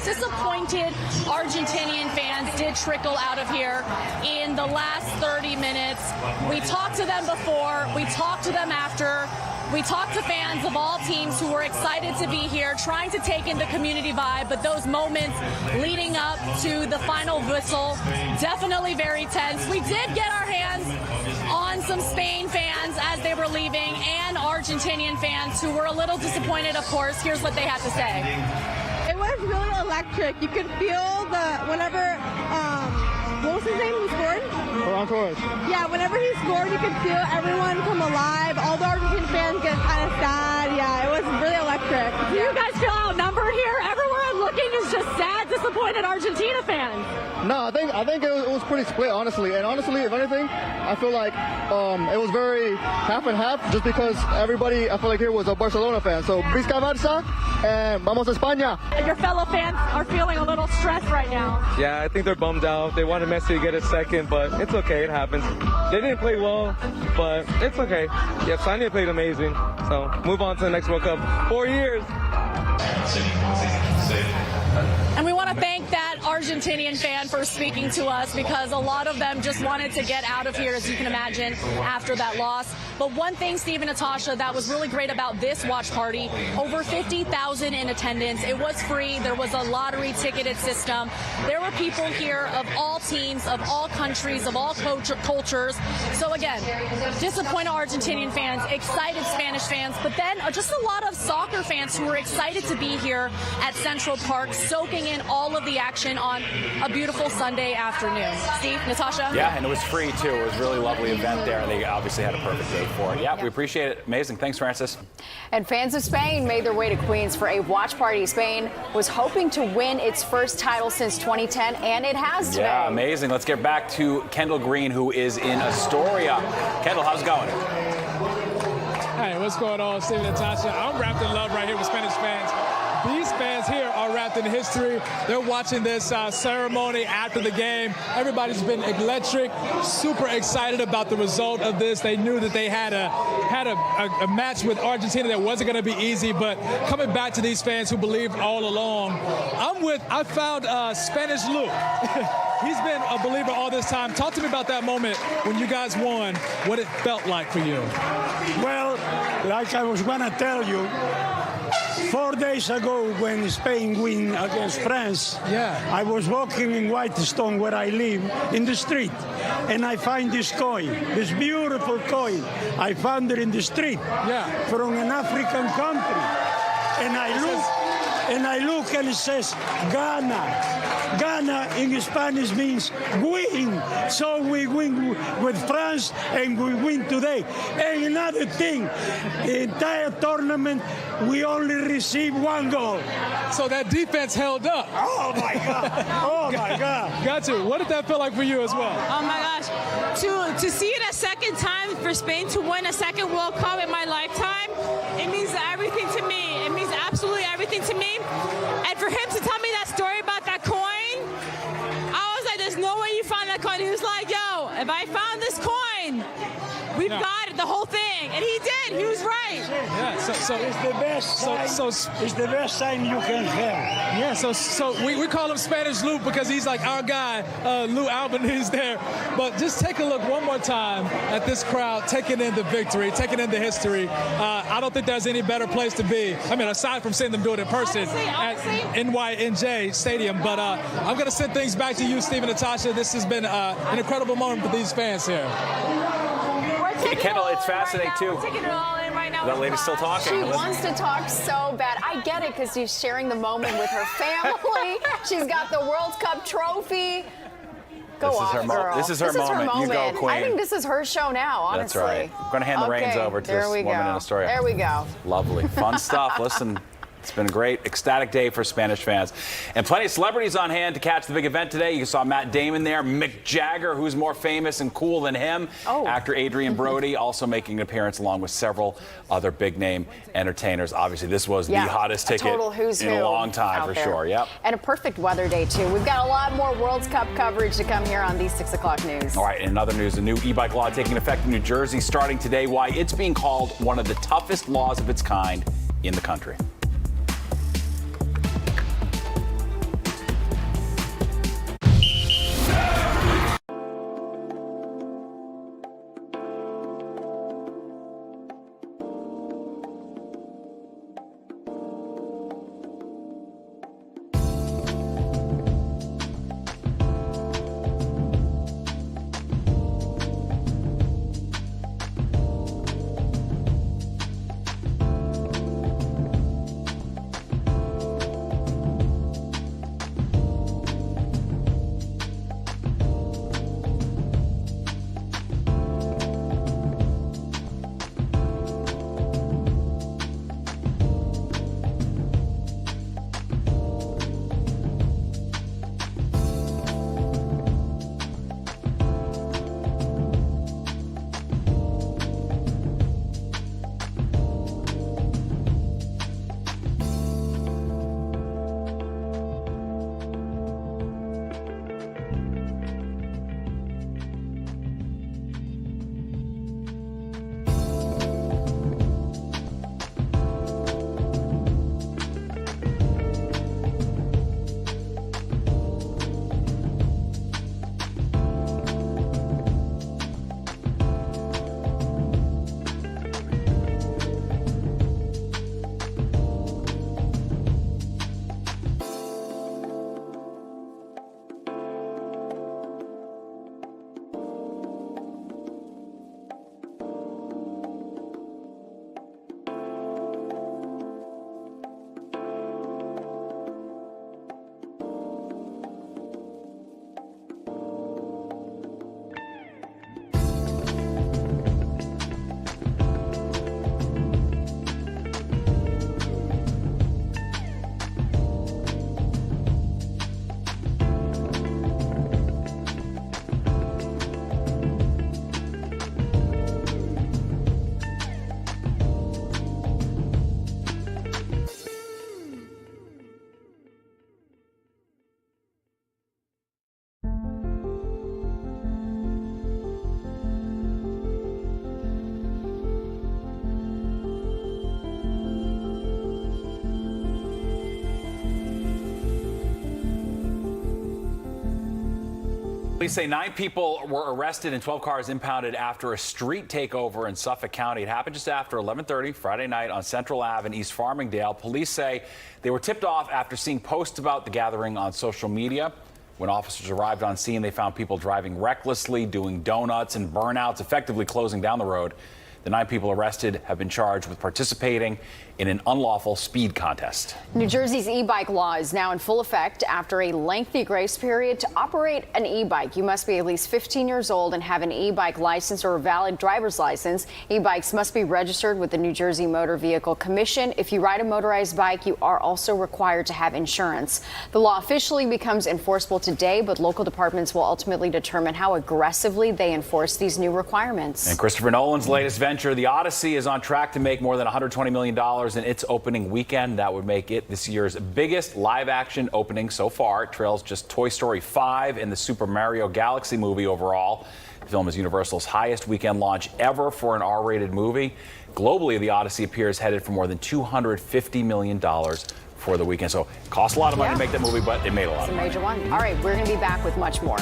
disappointed Argentinian fans did trickle out of here in the last 30 minutes. We talked to them before, we talked to them after. We talked to fans of all teams who were excited to be here, trying to take in the community vibe, but those moments leading up to the final whistle, definitely very tense. We did get our hands on some Spain fans as they were leaving and Argentinian fans who were a little disappointed, of course. Here's what they had to say. It was really electric. You could feel whenever, what was his name who scored? Ferran Torres. Yeah, whenever he scored, you could feel everyone come alive. All the Argentine fans get kind of sad. Yeah, it was really electric. Do you guys feel outnumbered here? Everyone I'm looking is just sad, disappointed Argentina fans. No, I think it was pretty split, honestly. And honestly, if anything, I feel like it was very half and half, just because everybody, I feel like here was a Barcelona fan. So, Visca Barça, and vamos a España. Your fellow fans are feeling a little stressed right now. Yeah, I think they're bummed out. They wanted Messi to get a second, but it's okay. It happens. They didn't play well, but it's okay. Yeah, Spania played amazing. So, move on to the next World Cup. 4 years. And we want to thank that Argentinian fan for speaking to us, because a lot of them just wanted to get out of here, as you can imagine, after that loss. But one thing, Steve and Natasha, that was really great about this watch party, over 50,000 in attendance. It was free. There was a lottery ticketed system. There were people here of all teams, of all countries, of all cultures. So again, disappointed Argentinian fans, excited Spanish fans, but then just a lot of soccer fans who were excited to be here at Central Park, soaking in all of the action on a beautiful Sunday afternoon. Steve, Natasha? Yeah, and it was free, too. It was a really lovely event there, and they obviously had a perfect day for it. Yeah, we appreciate it. Amazing. Thanks, Francis. And fans of Spain made their way to Queens for a watch party. Spain was hoping to win its first title since 2010, and it has today. Yeah, amazing. Let's get back to Kendall Green, who is in Astoria. Kendall, how's it going? Hey, what's going on, Steve and Natasha? I'm wrapped in love right here with Spanish fans. These fans here are wrapped in history. They're watching this ceremony after the game. Everybody's been electric, super excited about the result of this. They knew that they had a match with Argentina that wasn't going to be easy, but coming back to these fans who believed all along, I found Spanish Luke. He's been a believer all this time. Talk to me about that moment when you guys won, what it felt like for you. Well, like I was going to tell you, 4 days ago when Spain win against France, I was walking in Whitestone where I live in the street, and I find this coin, this beautiful coin. I found it in the street from an African country, and I look and it says Ghana. Ghana in Spanish means win. So we win with France and we win today. And another thing, the entire tournament, we only received 1 goal. So that defense held up. Oh my God. Oh my God. Got you. What did that feel like for you as well? Oh my gosh. To see it a second time for Spain to win a second World Cup in my lifetime, it means everything to me. It means absolutely everything to me. And for him to tell me that story about that coin, I was like, there's no way you found that coin. He was like, yo, if I found this coin, we've got it, the whole thing. And he did. He was right. Yeah, so it's the best. It's the best sign you can have. Yeah, so we call him Spanish Lou because he's like our guy, Lou Albany's there. But just take a look one more time at this crowd taking in the victory, taking in the history. I don't think there's any better place to be. I mean, aside from seeing them do it in person at NYNJ Stadium. But I'm going to send things back to you, Steve and Natasha. This has been an incredible moment for these fans here. Kendall, it's fascinating, too. We're taking it all in right now. That lady's still talking. She wants to talk so bad. I get it because she's sharing the moment with her family. She's got the World Cup trophy. Go on, girl. This is her moment. You go, Queen. I think this is her show now, honestly. That's right. I'm going to hand the reins over to this woman in Astoria. There we go. Lovely. Fun stuff. Listen. It's been a great, ecstatic day for Spanish fans. And plenty of celebrities on hand to catch the big event today. You saw Matt Damon there, Mick Jagger, who's more famous and cool than him. Actor Adrian Brody also making an appearance along with several other big-name entertainers. Obviously, this was the hottest ticket in a long time, for sure. Yep. And a perfect weather day, too. We've got a lot more World Cup coverage to come here on the 6 o'clock news. All right, in other news, a new e-bike law taking effect in New Jersey starting today. Why it's being called one of the toughest laws of its kind in the country. Police say 9 people were arrested and 12 cars impounded after a street takeover in Suffolk County. It happened just after 11:30 Friday night on Central Ave in East Farmingdale. Police say they were tipped off after seeing posts about the gathering on social media. When officers arrived on scene, they found people driving recklessly, doing donuts and burnouts, effectively closing down the road. The 9 people arrested have been charged with participating in an unlawful speed contest. New Jersey's e-bike law is now in full effect after a lengthy grace period. To operate an e-bike, you must be at least 15 years old and have an e-bike license or a valid driver's license. E-bikes must be registered with the New Jersey Motor Vehicle Commission. If you ride a motorized bike, you are also required to have insurance. The law officially becomes enforceable today, but local departments will ultimately determine how aggressively they enforce these new requirements. And Christopher Nolan's latest venture, The Odyssey, is on track to make more than $120 million in its opening weekend. That would make it this year's biggest live-action opening so far. It trails just Toy Story 5 and the Super Mario Galaxy movie overall. The film is Universal's highest weekend launch ever for an R-rated movie. Globally, The Odyssey appears headed for more than $250 million for the weekend. So it costs a lot of money to make that movie, but it made a lot of money. It's a major one. All right, we're going to be back with much more.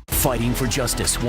Fighting for justice.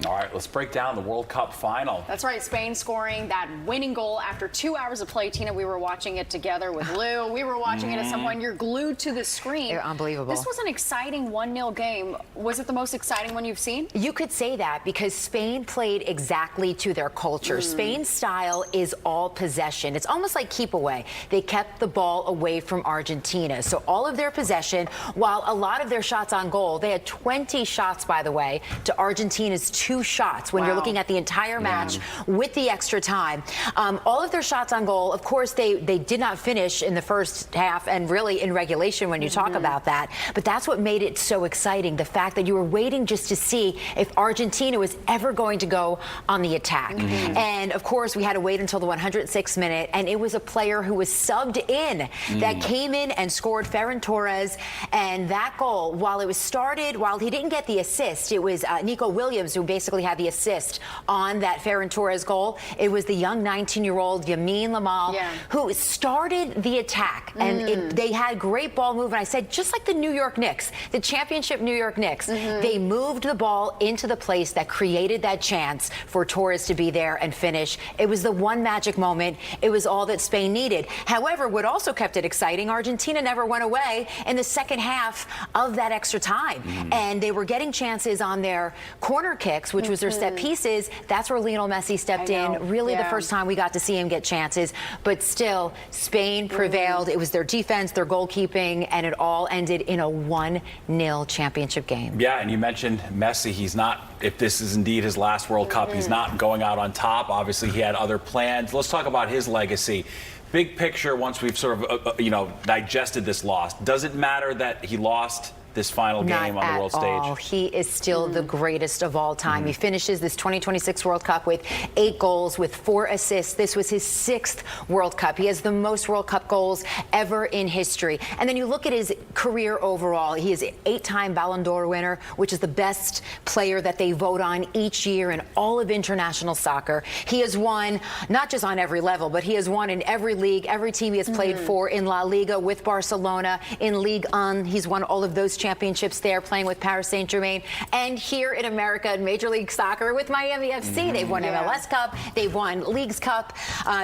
All right, let's break down the World Cup final. That's right, Spain scoring that winning goal after 2 hours of play. Tina, we were watching it together with Lou. We were watching it at some point. You're glued to the screen. They're unbelievable. This was an exciting 1-0 game. Was it the most exciting one you've seen? You could say that because Spain played exactly to their culture. Spain's style is all possession. It's almost like keep away. They kept the ball away from Argentina. So all of their possession, while a lot of their shots on goal, they had 20 shots, by the way, to Argentina's 2 shots when you're looking at the entire match with the extra time. All of their shots on goal, of course, they did not finish in the first half and really in regulation when you talk about that. But that's what made it so exciting, the fact that you were waiting just to see if Argentina was ever going to go on the attack. And, of course, we had to wait until the 106th minute, and it was a player who was subbed in that came in and scored, Ferran Torres. And that goal, while it was started, while he didn't get the assist, it was Nico Williams who basically basically had the assist on that Ferran Torres goal. It was the young 19-year-old Yamal, who started the attack. And they had great ball movement. I said, just like the New York Knicks, the championship New York Knicks, they moved the ball into the place that created that chance for Torres to be there and finish. It was the one magic moment. It was all that Spain needed. However, what also kept it exciting, Argentina never went away in the second half of that extra time. And they were getting chances on their corner kicks, which was their set pieces. That's where Lionel Messi stepped in. Really the first time we got to see him get chances. But still, Spain prevailed. It was their defense, their goalkeeping, and it all ended in a 1-0 championship game. Yeah, and you mentioned Messi. He's not, if this is indeed his last World Cup, he's not going out on top. Obviously, he had other plans. Let's talk about his legacy. Big picture, once we've sort of, digested this loss, does it matter that he lost this final game on the world stage? He is still the greatest of all time. He finishes this 2026 World Cup with 8 goals, with 4 assists. This was his 6th World Cup. He has the most World Cup goals ever in history. And then you look at his career overall. He is an 8-time Ballon d'Or winner, which is the best player that they vote on each year in all of international soccer. He has won, not just on every level, but he has won in every league, every team he has played for, in La Liga with Barcelona, in Ligue 1. He's won all of those championships there, playing with Paris Saint-Germain, and here in America in Major League Soccer with Miami FC. They've won MLS Cup, they've won Leagues Cup,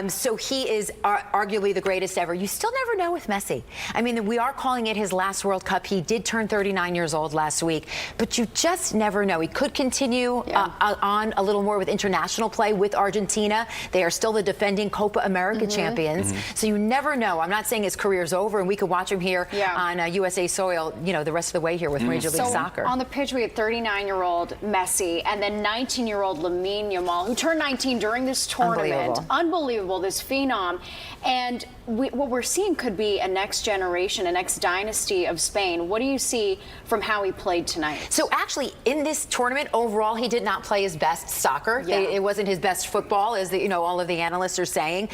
so he is arguably the greatest ever. You still never know with Messi. I mean, we are calling it his last World Cup. He did turn 39 years old last week, but you just never know. He could continue on a little more with international play with Argentina. They are still the defending Copa America champions, so you never know. I'm not saying his career's over, and we could watch him here on USA soil, the rest of the way here with Major League Soccer. On the pitch, we had 39-year-old Messi and then 19-year-old Lamine Yamal, who turned 19 during this tournament. Unbelievable, this phenom. And what we're seeing could be a next generation, a next dynasty of Spain. What do you see from how he played tonight? So actually, in this tournament, overall, he did not play his best soccer. It wasn't his best football, as all of the analysts are saying.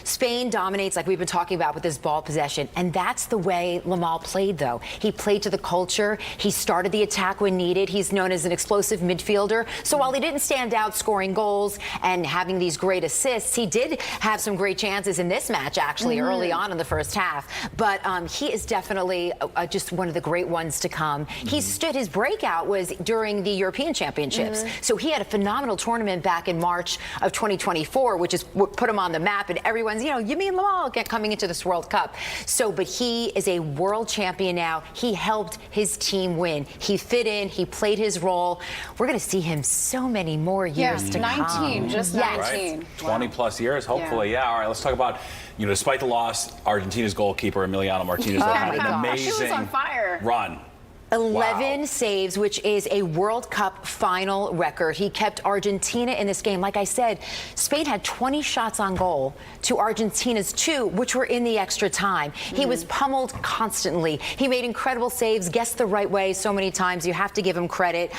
Spain dominates, like we've been talking about, with this ball possession. And that's the way Yamal played, though. He played to the culture. He started the attack when needed. He's known as an explosive midfielder. So while he didn't stand out scoring goals and having these great assists, he did have some great chances in this match, actually, early on in the first half. But he is definitely just one of the great ones to come. He stood, his breakout was during the European Championships. So he had a phenomenal tournament back in March of 2024, which is what put him on the map. And everyone's, Yamal coming into this World Cup. So, but he is a world champion now. He helped his team win. He fit in. He played his role. We're going to see him so many more years to 19, come. just 19. 20 plus years, hopefully. All right, let's talk about, despite the loss, Argentina's goalkeeper, Emiliano Martinez, had an amazing run. 11 saves, which is a World Cup final record. He kept Argentina in this game. Like I said, Spain had 20 shots on goal to Argentina's 2, which were in the extra time. He was pummeled constantly. He made incredible saves, guessed the right way so many times. You have to give him credit.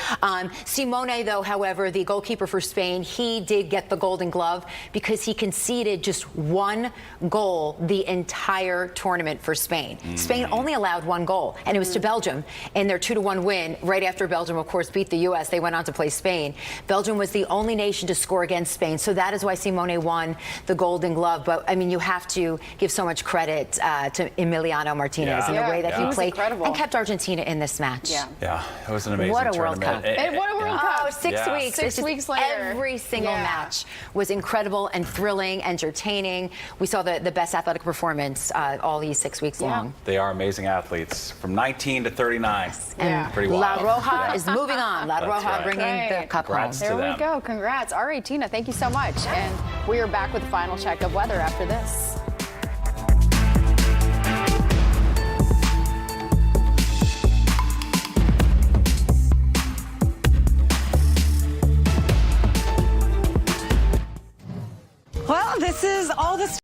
Simone, though, however, the goalkeeper for Spain, he did get the Golden Glove because he conceded just 1 goal the entire tournament for Spain. Spain only allowed 1 goal, and it was to Belgium in their 2-1 win right after Belgium, of course, beat the U.S. They went on to play Spain. Belgium was the only nation to score against Spain, so that is why Simone won the Golden Glove. But, I mean, you have to give so much credit to Emiliano Martinez in the way that he played and kept Argentina in this match. Yeah, it was an amazing tournament. World Cup. What a World Cup. Oh, 6 weeks. 6 weeks later. Every single match was incredible and thrilling, entertaining. We saw the best athletic performance all these 6 weeks long. They are amazing athletes, from 19 to 39. And pretty wild. La Roja is moving on. La Roja bringing the cup home. There we go. Congrats. All right, Tina, thank you so much. And we are back with the final check of weather after this. Well, this is all the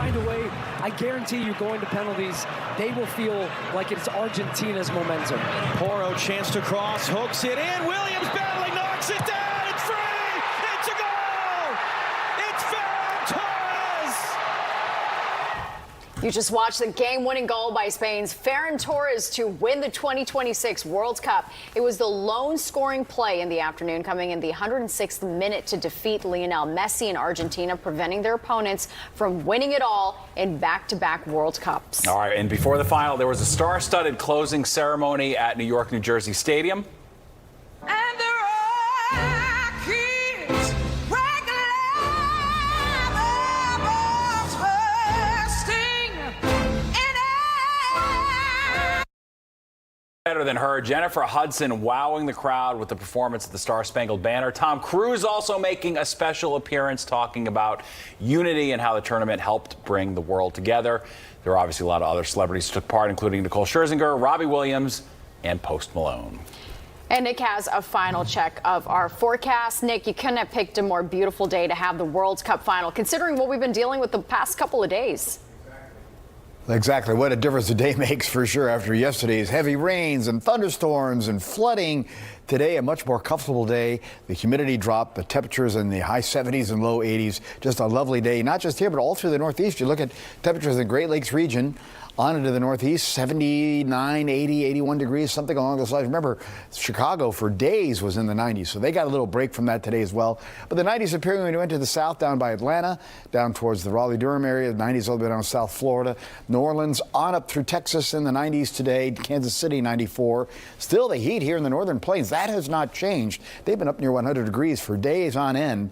find a way. I guarantee you, going to penalties, they will feel like it's Argentina's momentum. Porro chance to cross, hooks it in. Williams battling, knocks it down. It's free. It's a goal. It's Ferran Torres. You just watched the game-winning goal by Spain's Ferran Torres to win the 2026 World Cup. It was the lone scoring play in the afternoon, coming in the 106th minute to defeat Lionel Messi and Argentina, preventing their opponents from winning it all in back-to-back World Cups. All right, and before the final, there was a star-studded closing ceremony at New York, New Jersey Stadium. Better than her, Jennifer Hudson wowing the crowd with the performance of the Star-Spangled Banner. Tom Cruise also making a special appearance, talking about unity and how the tournament helped bring the world together. There were obviously a lot of other celebrities who took part, including Nicole Scherzinger, Robbie Williams, and Post Malone. And Nick has a final check of our forecast. Nick, you couldn't have picked a more beautiful day to have the World Cup final, considering what we've been dealing with the past couple of days. Exactly. What a difference a day makes for sure after yesterday's heavy rains and thunderstorms and flooding. Today, a much more comfortable day. The humidity dropped, the temperatures in the high 70s and low 80s. Just a lovely day, not just here, but all through the Northeast. You look at temperatures in the Great Lakes region. On into the Northeast, 79, 80, 81 degrees, something along those lines. Remember, Chicago for days was in the 90s, so they got a little break from that today as well. But the 90s appearing when you went to the south, down by Atlanta, down towards the Raleigh-Durham area, the 90s all the way down South Florida, New Orleans, on up through Texas in the 90s today, Kansas City 94. Still the heat here in the Northern Plains, that has not changed. They've been up near 100 degrees for days on end.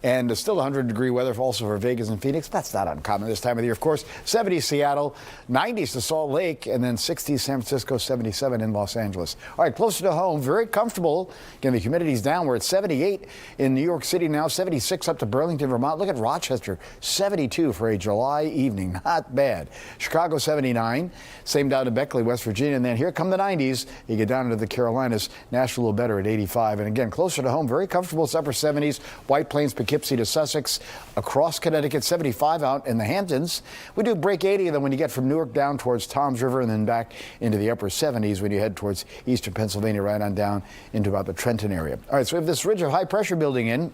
And still 100-degree weather also for Vegas and Phoenix. That's not uncommon this time of the year, of course. 70s Seattle, 90s to Salt Lake, and then 60s San Francisco, 77 in Los Angeles. All right, closer to home, very comfortable. Again, the humidity's down. We're at 78 in New York City now, 76 up to Burlington, Vermont. Look at Rochester, 72 for a July evening. Not bad. Chicago, 79. Same down to Beckley, West Virginia. And then here come the 90s. You get down into the Carolinas. Nashville a little better at 85. And again, closer to home, very comfortable. It's upper 70s. White Plains, Poughkeepsie to Sussex, across Connecticut, 75 out in the Hamptons. We do break 80, and then when you get from Newark down towards Toms River and then back into the upper 70s when you head towards eastern Pennsylvania, right on down into about the Trenton area. All right, so we have this ridge of high pressure building in,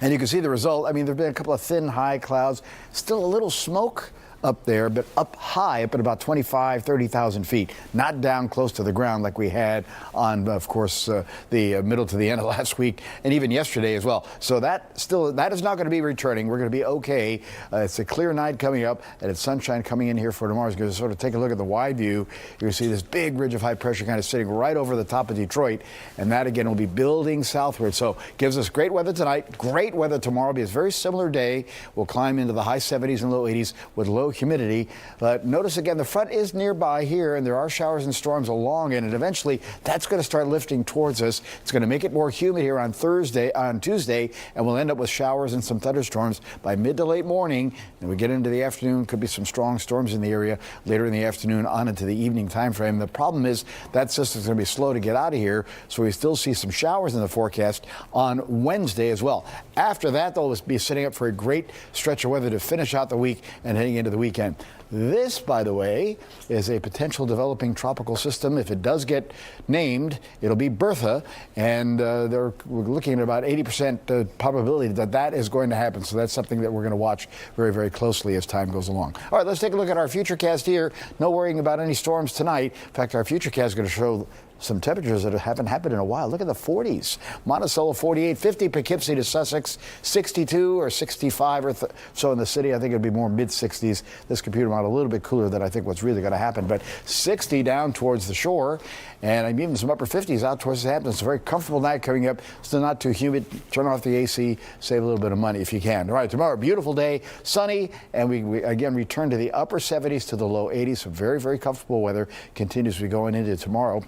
and you can see the result. I mean, there have been a couple of thin, high clouds, still a little smoke up there, but up high, up at about 25, 30,000 feet, not down close to the ground like we had on, of course, the middle to the end of last week and even yesterday as well. So that is not going to be returning. We're going to be okay. It's a clear night coming up, and it's sunshine coming in here for tomorrow. It's going to sort of take a look at the wide view. You're going to see this big ridge of high pressure kind of sitting right over the top of Detroit, and that again will be building southward. So gives us great weather tonight, great weather tomorrow. It'll be a very similar day. We'll climb into the high 70s and low 80s with low humidity. But notice again, the front is nearby here, and there are showers and storms along it, and eventually that's going to start lifting towards us. It's going to make it more humid here on Tuesday, and we'll end up with showers and some thunderstorms by mid to late morning. And we get into the afternoon, could be some strong storms in the area later in the afternoon on into the evening time frame. The problem is that system's going to be slow to get out of here, so we still see some showers in the forecast on Wednesday as well. After that, they'll be setting up for a great stretch of weather to finish out the week and heading into the weekend. This, by the way, is a potential developing tropical system. If it does get named, it'll be Bertha, and we're looking at about 80% probability that that is going to happen. So that's something that we're going to watch very, very closely as time goes along. All right, let's take a look at our futurecast here. No worrying about any storms tonight. In fact, our futurecast is going to show some temperatures that haven't happened in a while. Look at the 40s. Monticello 48, 50 Poughkeepsie to Sussex, 62 or 65 or so in the city. I think it'd be more mid-60s. This computer model a little bit cooler than I think what's really going to happen. But 60 down towards the shore, and even some upper 50s out towards the Hamptons. It's a very comfortable night coming up. Still not too humid. Turn off the AC. Save a little bit of money if you can. All right, tomorrow, beautiful day, sunny, and we again return to the upper 70s to the low 80s. So very, very comfortable weather continues as we go into tomorrow.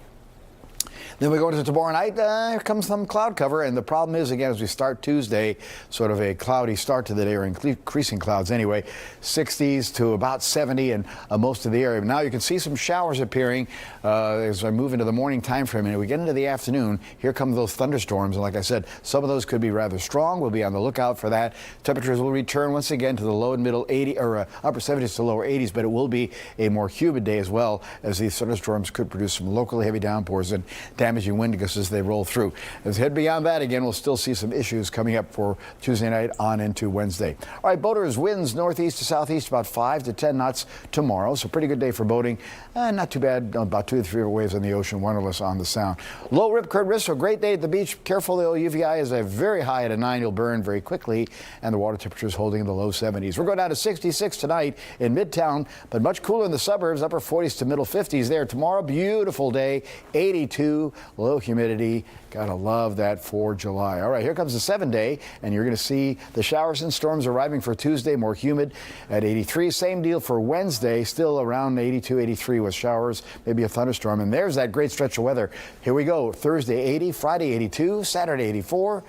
Then we go into tomorrow night. Here comes some cloud cover, and the problem is, again, as we start Tuesday, sort of a cloudy start to the day, or increasing clouds anyway, 60s to about 70 in most of the area. Now you can see some showers appearing as I move into the morning time frame, and we get into the afternoon, here come those thunderstorms, and like I said, some of those could be rather strong. We'll be on the lookout for that. Temperatures will return once again to the low and middle 80 or upper 70s to lower 80s, but it will be a more humid day as well, as these thunderstorms could produce some locally heavy downpours and damaging wind gusts as they roll through. As we head beyond that, again, we'll still see some issues coming up for Tuesday night on into Wednesday. All right, boaters, winds northeast to southeast about 5 to 10 knots tomorrow, so pretty good day for boating. Not too bad, about 2 to 3 waves on the ocean, one or less on the sound. Low rip current risk, so great day at the beach. Careful, the UVI is a very high at a 9. You'll burn very quickly, and the water temperature is holding in the low 70s. We're going down to 66 tonight in Midtown, but much cooler in the suburbs, upper 40s to middle 50s there. Tomorrow, beautiful day, 82, low humidity. Gotta love that for July. All right, here comes the 7-day, and you're going to see the showers and storms arriving for Tuesday, more humid at 83. Same deal for Wednesday, still around 82, 83 with showers, maybe a thunderstorm. And there's that great stretch of weather. Here we go. Thursday, 80, Friday, 82, Saturday, 84.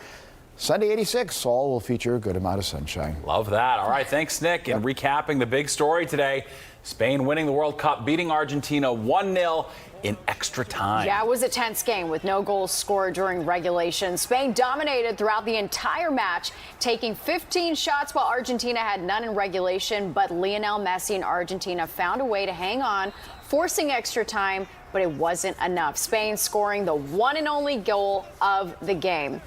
Sunday, 86. All will feature a good amount of sunshine. Love that. All right, thanks, Nick. And recapping the big story today, Spain winning the World Cup, beating Argentina 1-0 in extra time. Yeah, it was a tense game with no goals scored during regulation. Spain dominated throughout the entire match, taking 15 shots while Argentina had none in regulation. But Lionel Messi and Argentina found a way to hang on, forcing extra time, but it wasn't enough. Spain scoring the one and only goal of the game.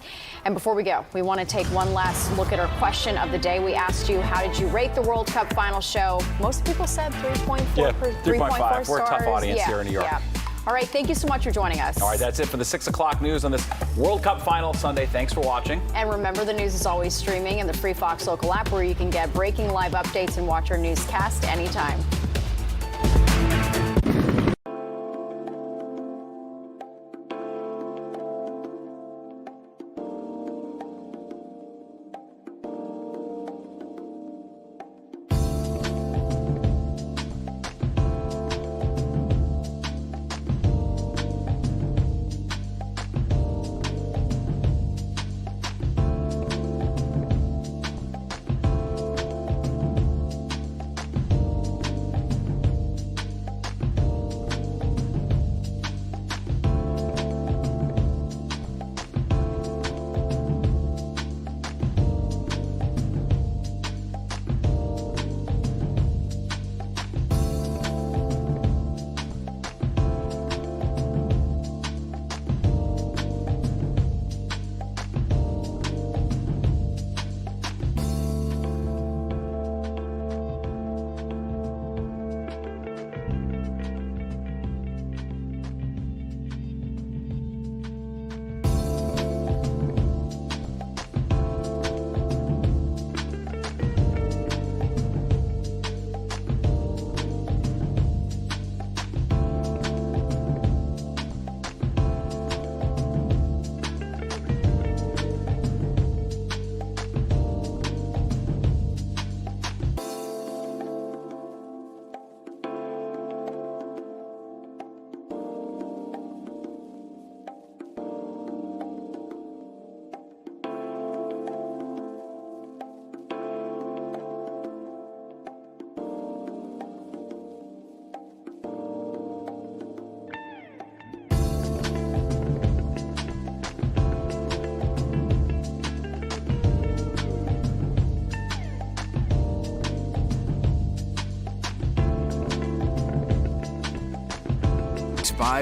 And before we go, we want to take one last look at our question of the day. We asked you, how did you rate the World Cup final show? Most people said 3.4. Yeah, 3.5. We're a tough audience here in New York. Yeah. All right, thank you so much for joining us. All right, that's it for the 6 o'clock news on this World Cup final Sunday. Thanks for watching. And remember, the news is always streaming in the free Fox Local app, where you can get breaking live updates and watch our newscast anytime.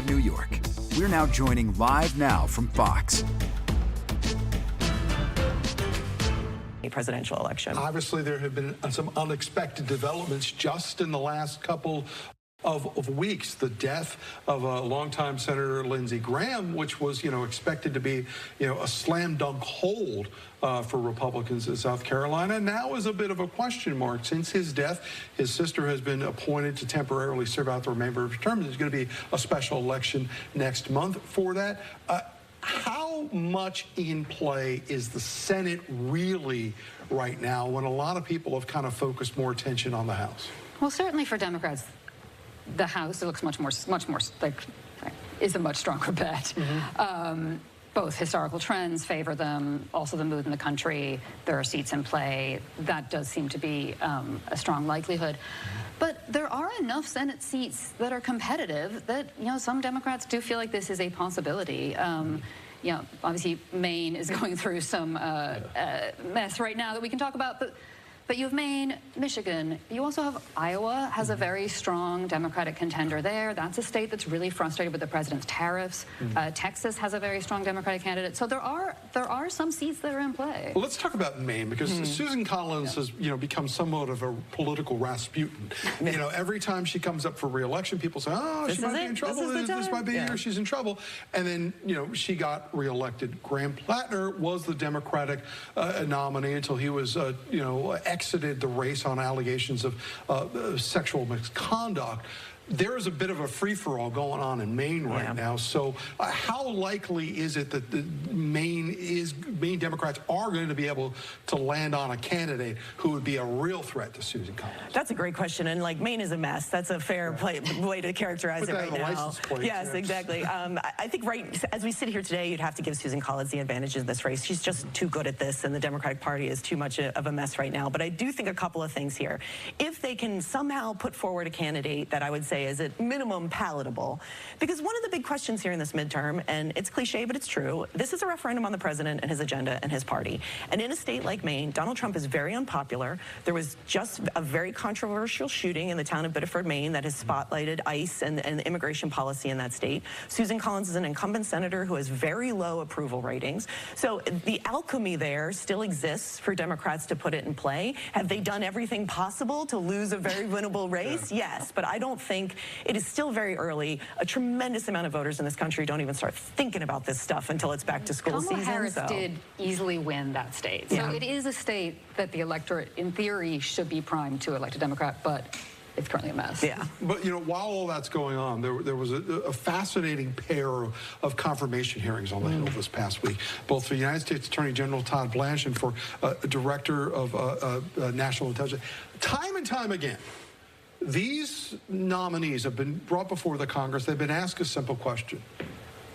New York. We're now joining live now from Fox. A presidential election. Obviously, there have been some unexpected developments just in the last couple of weeks. The death of a longtime Senator Lindsey Graham, which was, expected to be, a slam dunk hold for Republicans in South Carolina, now is a bit of a question mark. Since his death, his sister has been appointed to temporarily serve out the remainder of his term. There's going to be a special election next month for that. How much in play is the Senate really right now, when a lot of people have kind of focused more attention on the House? Well, certainly for Democrats, the House, it looks much more like is a much stronger bet. Both historical trends favor them, also the mood in the country. There are seats in play. That does seem to be a strong likelihood. But there are enough Senate seats that are competitive that, you know, some Democrats do feel like this is a possibility. You know, obviously Maine is going through some mess right now that we can talk about, but you have Maine, Michigan. You also have Iowa has a very strong Democratic contender there. That's a state that's really frustrated with the president's tariffs. Texas has a very strong Democratic candidate. So there are some seats that are in play. Well, let's talk about Maine, because Susan Collins has, you know, become somewhat of a political Rasputin. You know, every time she comes up for re-election, people say, oh, she might be in trouble. This might be the year she's in trouble. And then, you know, she got re-elected. Graham Plattner was the Democratic nominee until he was, you know, exited the race on allegations of sexual misconduct. There is a bit of a free-for-all going on in Maine right now. So how likely is it that the Maine Democrats are going to be able to land on a candidate who would be a real threat to Susan Collins? That's a great question. And like, Maine is a mess. That's a fair way to characterize it right now. Yes, exactly. I think as we sit here today, you'd have to give Susan Collins the advantage in this race. She's just too good at this, and the Democratic Party is too much of a mess right now. But I do think a couple of things here. If they can somehow put forward a candidate that I would say is at minimum palatable, because one of the big questions here in this midterm, and it's cliche, but it's true, this is a referendum on the president and his agenda and his party. And in a state like Maine, Donald Trump is very unpopular. There was just a very controversial shooting in the town of Biddeford, Maine, that has spotlighted ICE and the immigration policy in that state. Susan Collins is an incumbent senator who has very low approval ratings. So the alchemy there still exists for Democrats to put it in play. Have they done everything possible to lose a very winnable race? Yes, but I don't think it is still very early. A tremendous amount of voters in this country don't even start thinking about this stuff until it's back to school season. Kamala Harris did easily win that state. So it is a state that the electorate, in theory, should be primed to elect a Democrat, but it's currently a mess. Yeah. But, you know, while all that's going on, there was a fascinating pair of confirmation hearings on the Hill this past week, both for United States Attorney General Todd Blanche and for Director of National Intelligence. Time and time again, these nominees have been brought before the Congress. They've been asked a simple question.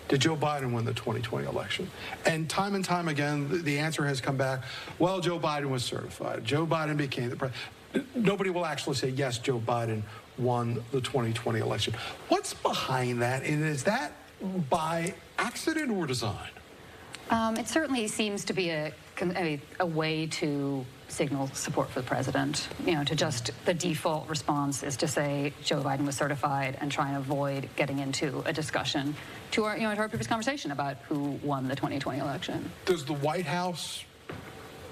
Did Joe Biden win the 2020 election? And time again, the answer has come back, well, Joe Biden was certified. Joe Biden became the president. Nobody will actually say, yes, Joe Biden won the 2020 election. What's behind that? And is that by accident or design? It certainly seems to be a way to signal support for the president. You know, to just the default response is to say Joe Biden was certified and try and avoid getting into a discussion to our, to our previous conversation about who won the 2020 election. Does the White House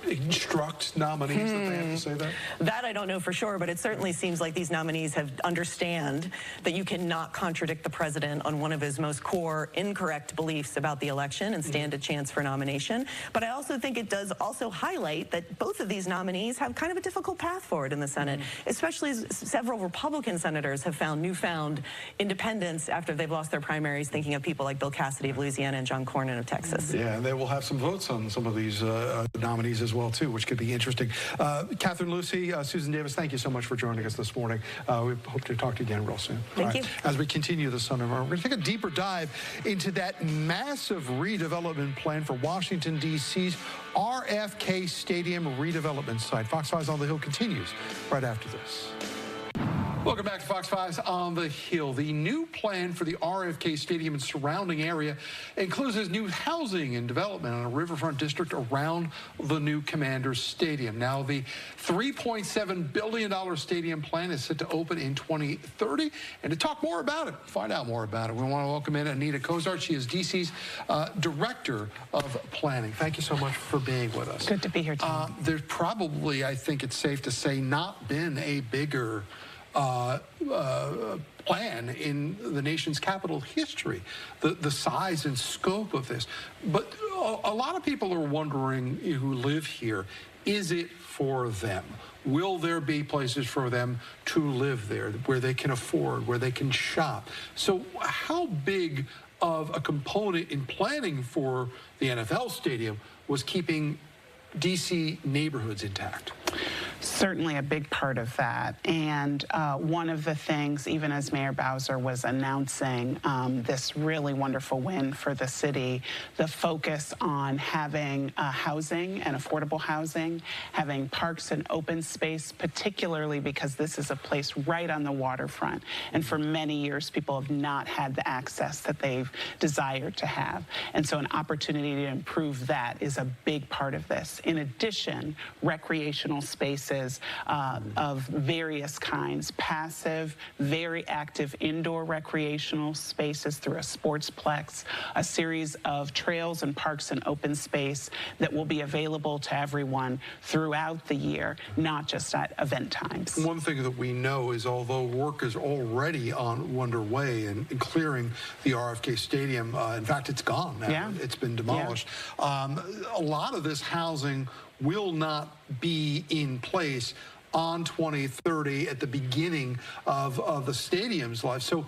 instruct nominees that they have to say that? That I don't know for sure, but it certainly seems like these nominees understand that you cannot contradict the president on one of his most core incorrect beliefs about the election and stand a chance for nomination. But I also think it does also highlight that both of these nominees have kind of a difficult path forward in the Senate, especially as several Republican senators have found newfound independence after they've lost their primaries, thinking of people like Bill Cassidy of Louisiana and John Cornyn of Texas. Yeah, and they will have some votes on some of these nominees as well, too, which could be interesting. Catherine Lucy, Susan Davis, thank you so much for joining us this morning. We hope to talk to you again real soon. Thank you. As we continue this Sunday morning, we're going to take a deeper dive into that massive redevelopment plan for Washington, D.C.'s RFK Stadium redevelopment site. Fox 5 on the Hill continues right after this. Welcome back to Fox 5 on the Hill. The new plan for the RFK Stadium and surrounding area includes new housing and development on a riverfront district around the new Commanders Stadium. Now, the $3.7 billion stadium plan is set to open in 2030. And to talk more about it, find out more about it, we want to welcome in Anita Kozart. She is D.C.'s Director of Planning. Thank you so much for being with us. Good to be here, Tom. There's probably, I think it's safe to say, not been a bigger plan in the nation's capital history, the size and scope of this. But a lot of people are wondering who live here, is it for them? Will there be places for them to live there where they can afford, where they can shop? So how big of a component in planning for the NFL stadium was keeping D.C. neighborhoods intact? Certainly a big part of that. And one of the things, even as Mayor Bowser was announcing this really wonderful win for the city, the focus on having housing and affordable housing, having parks and open space, particularly because this is a place right on the waterfront. And for many years, people have not had the access that they've desired to have. And so an opportunity to improve that is a big part of this. In addition, recreational spaces of various kinds, passive, very active indoor recreational spaces through a sportsplex, a series of trails and parks and open space that will be available to everyone throughout the year, not just at event times. One thing that we know is although work is already underway in clearing the RFK Stadium, in fact, it's gone now. Yeah. It's been demolished. Yeah. A lot of this housing will not be in place on 2030 at the beginning of the stadium's life. So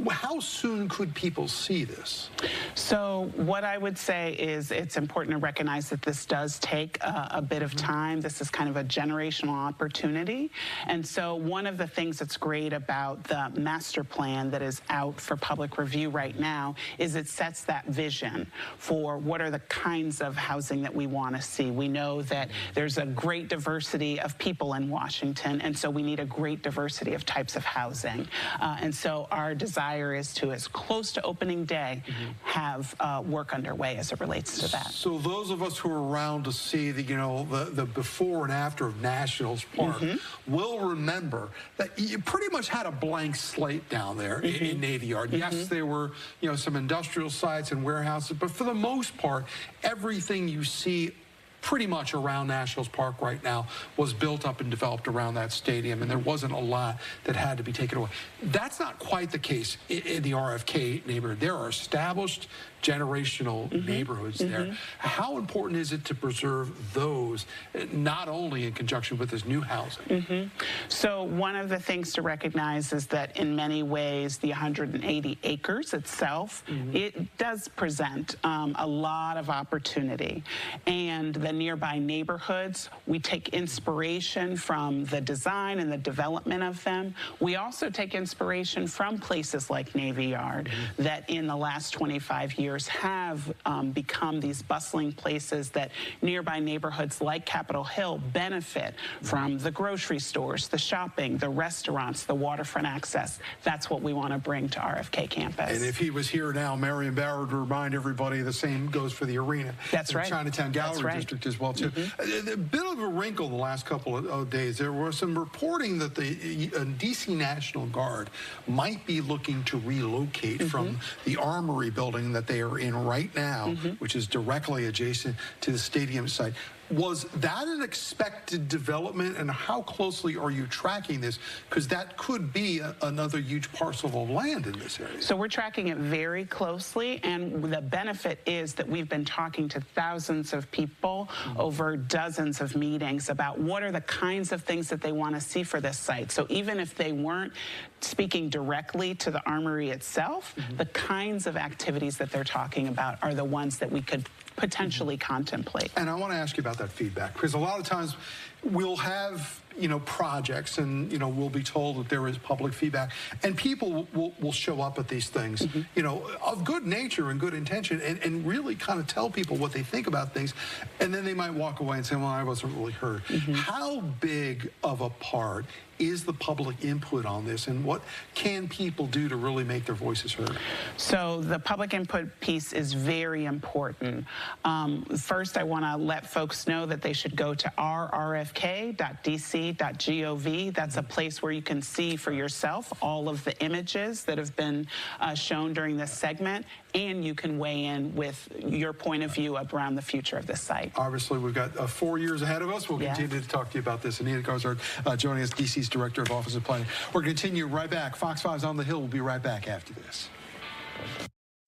how soon could people see this? So what I would say is it's important to recognize that this does take a bit of time. This is kind of a generational opportunity. And so one of the things that's great about the master plan that is out for public review right now is it sets that vision for what are the kinds of housing that we want to see. We know that there's a great diversity of people in Washington, and so we need a great diversity of types of housing. And so our desire is to, as close to opening day, have work underway as it relates to that. So those of us who are around to see the before and after of Nationals Park will remember that you pretty much had a blank slate down there in Navy Yard. Yes, there were some industrial sites and warehouses, but for the most part, everything you see pretty much around Nationals Park right now was built up and developed around that stadium, and there wasn't a lot that had to be taken away. That's not quite the case in the RFK neighborhood. There are established generational neighborhoods there. How important is it to preserve those, not only in conjunction with this new housing? So one of the things to recognize is that in many ways, the 180 acres itself, it does present a lot of opportunity. And the nearby neighborhoods, we take inspiration from the design and the development of them. We also take inspiration from places like Navy Yard that in the last 25 years have become these bustling places that nearby neighborhoods like Capitol Hill benefit from the grocery stores, the shopping, the restaurants, the waterfront access. That's what we want to bring to RFK campus. And if he was here now, Marion Barrow would remind everybody the same goes for the arena. That's right. Chinatown Gallery District as well, too. A bit of a wrinkle the last couple of days. There was some reporting that the D.C. National Guard might be looking to relocate from the Armory building that they are in right now, which is directly adjacent to the stadium site. Was that an expected development, and how closely are you tracking this? Because that could be another huge parcel of land in this area. So we're tracking it very closely, and the benefit is that we've been talking to thousands of people over dozens of meetings about what are the kinds of things that they want to see for this site. So even if they weren't speaking directly to the Armory itself, the kinds of activities that they're talking about are the ones that we could potentially contemplate. And I want to ask you about that feedback, because a lot of times we'll have projects, and we'll be told that there is public feedback, and people will show up at these things of good nature and good intention, and really kind of tell people what they think about things, and then they might walk away and say, well, I wasn't really heard. How big of a part is the public input on this, and what can people do to really make their voices heard? So the public input piece is very important. First, I want to let folks know that they should go to rrfk.dc.gov. That's a place where you can see for yourself all of the images that have been shown during this segment, and you can weigh in with your point of view around the future of this site. Obviously, we've got 4 years ahead of us. We'll continue to talk to you about this. Anita Garzard joining us, DC's Director of Office of Planning. We're going to continue right back. Fox 5's On the Hill will be right back after this.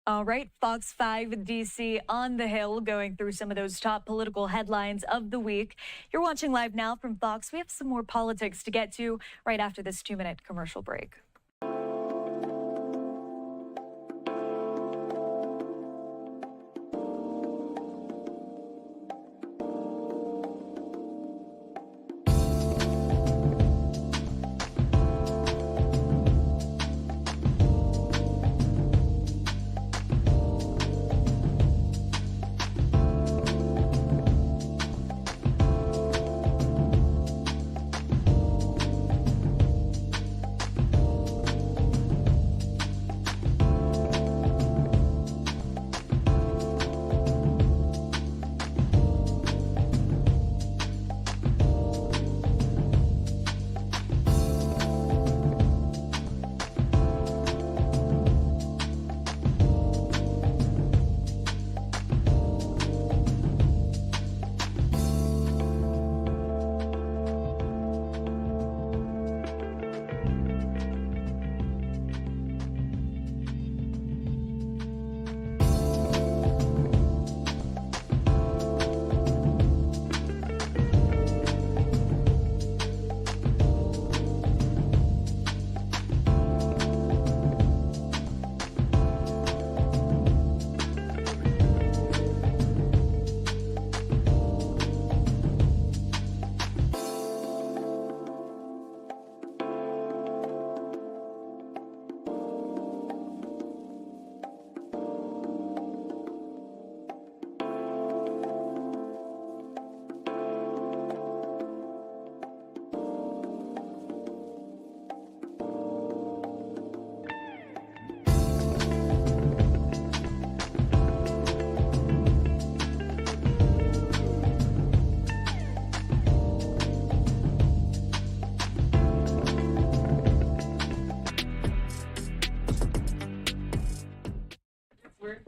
All right, Fox 5 DC on the Hill, going through some of those top political headlines of the week. You're watching live now from Fox. We have some more politics to get to right after this 2-minute commercial break.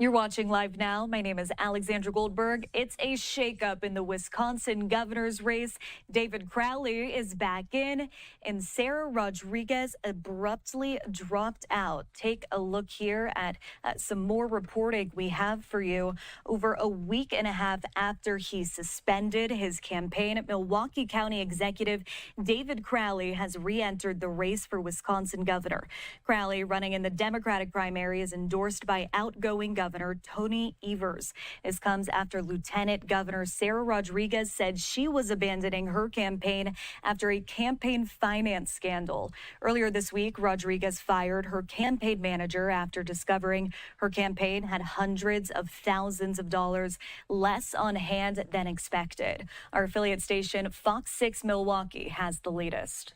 You're watching Live Now. My name is Alexandra Goldberg. It's a shakeup in the Wisconsin governor's race. David Crowley is back in, and Sarah Rodriguez abruptly dropped out. Take a look here at some more reporting we have for you. Over a week and a half after he suspended his campaign, Milwaukee County Executive David Crowley has re-entered the race for Wisconsin governor. Crowley, running in the Democratic primary, is endorsed by outgoing Governor Tony Evers. This comes after Lieutenant Governor Sarah Rodriguez said she was abandoning her campaign after a campaign finance scandal. Earlier this week, Rodriguez fired her campaign manager after discovering her campaign had hundreds of thousands of dollars less on hand than expected. Our affiliate station, Fox 6 Milwaukee, has the latest.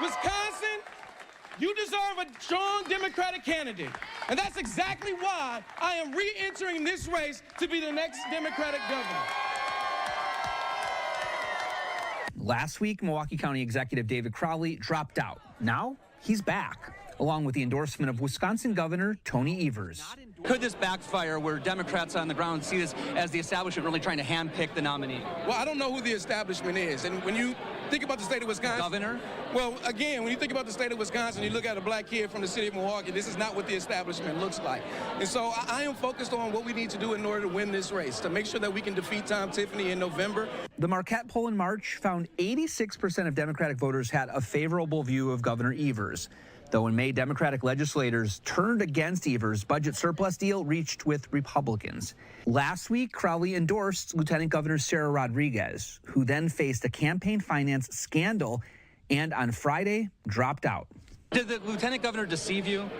Wisconsin, you deserve a strong Democratic candidate. And that's exactly why I am re-entering this race to be the next Democratic governor. Last week, Milwaukee County Executive David Crowley dropped out. Now he's back, along with the endorsement of Wisconsin Governor Tony Evers. Could this backfire where Democrats on the ground see this as the establishment really trying to handpick the nominee? Well, I don't know who the establishment is. And when you think about the state of Wisconsin. Governor? Well, again, when you think about the state of Wisconsin, you look at a black kid from the city of Milwaukee, this is not what the establishment looks like. And so I am focused on what we need to do in order to win this race, to make sure that we can defeat Tom Tiffany in November. The Marquette poll in March found 86% of Democratic voters had a favorable view of Governor Evers. Though in May, Democratic legislators turned against Evers' budget surplus deal reached with Republicans. Last week, Crowley endorsed Lieutenant Governor Sarah Rodriguez, who then faced a campaign finance scandal and on Friday dropped out. Did the lieutenant governor deceive you?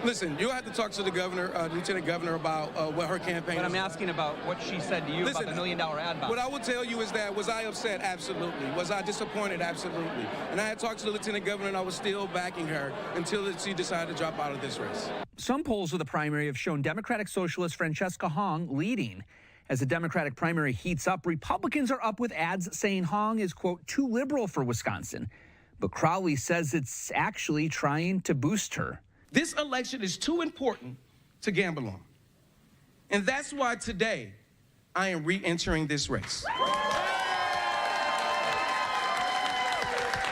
Listen, you'll have to talk to the governor, lieutenant governor, about what her campaign But is. I'm asking about what she said to you about the $1 million ad buy. What I will tell you is that, was I upset? Absolutely. Was I disappointed? Absolutely. And I had talked to the lieutenant governor, and I was still backing her until she decided to drop out of this race. Some polls of the primary have shown Democratic Socialist Francesca Hong leading. As the Democratic primary heats up, Republicans are up with ads saying Hong is, quote, too liberal for Wisconsin. But Crowley says it's actually trying to boost her. This election is too important to gamble on. And that's why today I am re-entering this race.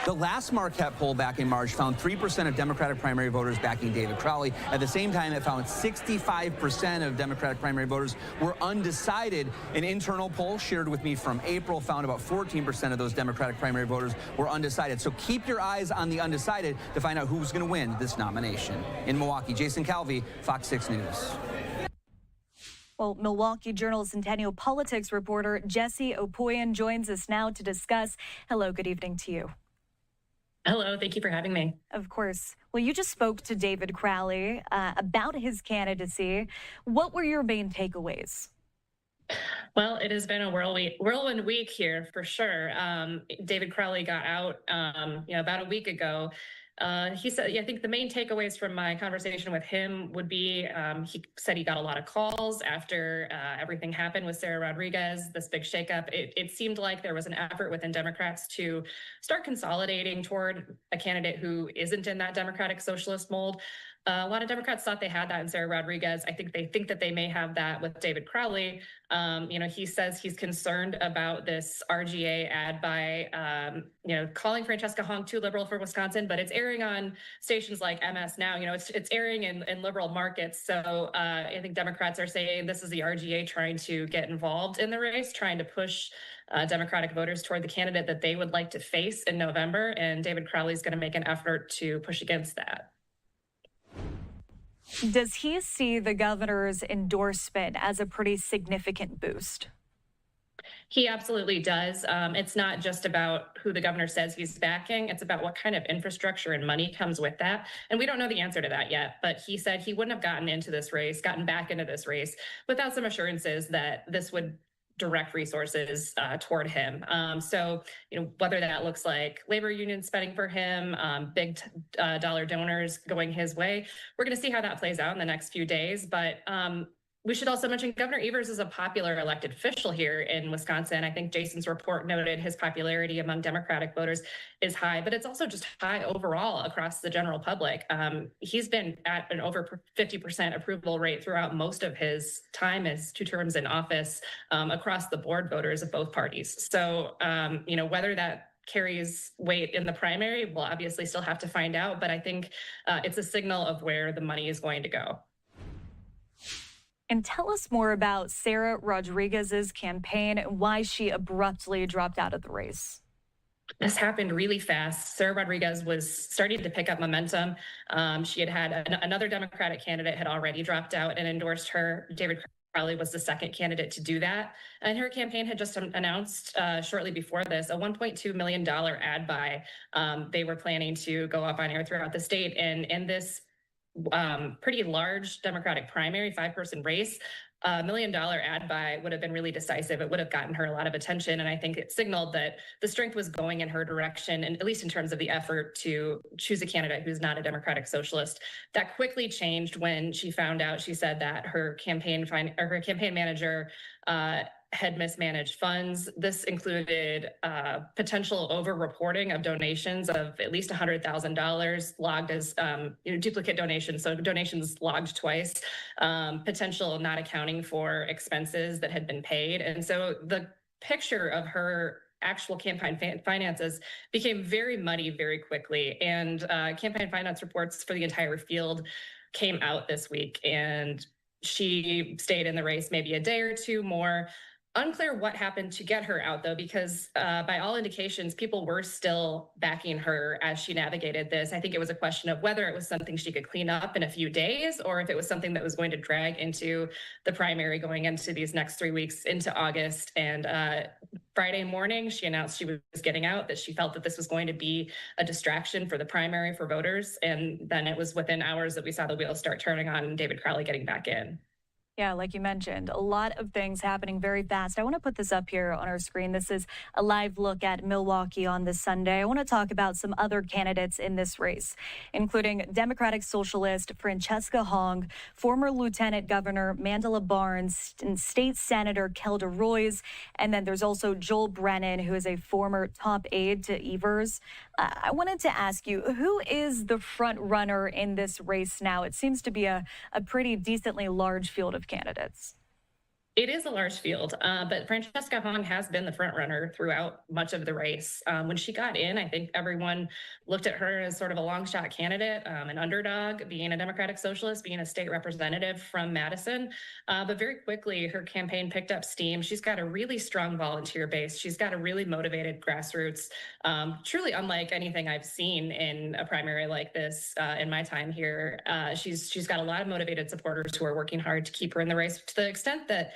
The last Marquette poll back in March found 3% of Democratic primary voters backing David Crowley. At the same time, it found 65% of Democratic primary voters were undecided. An internal poll shared with me from April found about 14% of those Democratic primary voters were undecided. So keep your eyes on the undecided to find out who's going to win this nomination. In Milwaukee, Jason Calvi, Fox 6 News. Well, Milwaukee Journal Centennial Politics reporter Jesse Opoyan joins us now to discuss. Hello, good evening to you. Hello, thank you for having me. Of course. Well, you just spoke to David Crowley about his candidacy. What were your main takeaways? Well, it has been a whirlwind week here for sure. David Crowley got out, about a week ago. He said, I think the main takeaways from my conversation with him would be, he said he got a lot of calls after everything happened with Sarah Rodriguez, this big shakeup. It seemed like there was an effort within Democrats to start consolidating toward a candidate who isn't in that Democratic socialist mold. A lot of Democrats thought they had that in Sarah Rodriguez. I think they think that they may have that with David Crowley. He says he's concerned about this RGA ad by, calling Francesca Hong too liberal for Wisconsin, but it's airing on stations like MS Now. It's airing in liberal markets. So I think Democrats are saying this is the RGA trying to get involved in the race, trying to push Democratic voters toward the candidate that they would like to face in November. And David Crowley is going to make an effort to push against that. Does he see the governor's endorsement as a pretty significant boost? He absolutely does. It's not just about who the governor says he's backing. It's about what kind of infrastructure and money comes with that. And we don't know the answer to that yet. But he said he wouldn't have gotten back into this race without some assurances that this would direct resources toward him. Whether that looks like labor union spending for him, big dollar donors going his way, we're going to see how that plays out in the next few days. But We should also mention Governor Evers is a popular elected official here in Wisconsin. I think Jason's report noted his popularity among Democratic voters is high, but it's also just high overall across the general public. He's been at an over 50% approval rate throughout most of his time as 2 terms in office, across the board voters of both parties. So, whether that carries weight in the primary, we'll obviously still have to find out, but I think it's a signal of where the money is going to go. And tell us more about Sarah Rodriguez's campaign and why she abruptly dropped out of the race. This happened really fast. Sarah Rodriguez was starting to pick up momentum. She had another Democratic candidate had already dropped out and endorsed her. David Crowley was the second candidate to do that. And her campaign had just announced shortly before this a $1.2 million ad buy. They were planning to go up on air throughout the state. And in this pretty large Democratic primary, 5-person race, $1 million ad buy would have been really decisive. It would have gotten her a lot of attention. And I think it signaled that the strength was going in her direction, and at least in terms of the effort to choose a candidate who's not a Democratic socialist. That quickly changed when she found out, she said that her campaign manager had mismanaged funds. This included potential over-reporting of donations of at least $100,000 logged as duplicate donations, so donations logged twice, potential not accounting for expenses that had been paid. And so the picture of her actual campaign finances became very muddy very quickly. And campaign finance reports for the entire field came out this week, and she stayed in the race maybe a day or two more. Unclear what happened to get her out, though, because by all indications, people were still backing her as she navigated this. I think it was a question of whether it was something she could clean up in a few days, or if it was something that was going to drag into the primary going into these next 3 weeks into August. And Friday morning, she announced she was getting out, that she felt that this was going to be a distraction for the primary for voters. And then it was within hours that we saw the wheels start turning on and David Crowley getting back in. Yeah, like you mentioned, a lot of things happening very fast. I want to put this up here on our screen. This is a live look at Milwaukee on this Sunday. I want to talk about some other candidates in this race, including Democratic Socialist Francesca Hong, former Lieutenant Governor Mandela Barnes, and State Senator Kelda Roys. And then there's also Joel Brennan, who is a former top aide to Evers. I wanted to ask you, who is the front runner in this race now? It seems to be a pretty decently large field of candidates. It is a large field, but Francesca Hong has been the front runner throughout much of the race. When she got in, I think everyone looked at her as sort of a long shot candidate, an underdog, being a Democratic Socialist, being a state representative from Madison. But very quickly, her campaign picked up steam. She's got a really strong volunteer base. She's got a really motivated grassroots, truly unlike anything I've seen in a primary like this in my time here. She's got a lot of motivated supporters who are working hard to keep her in the race, to the extent that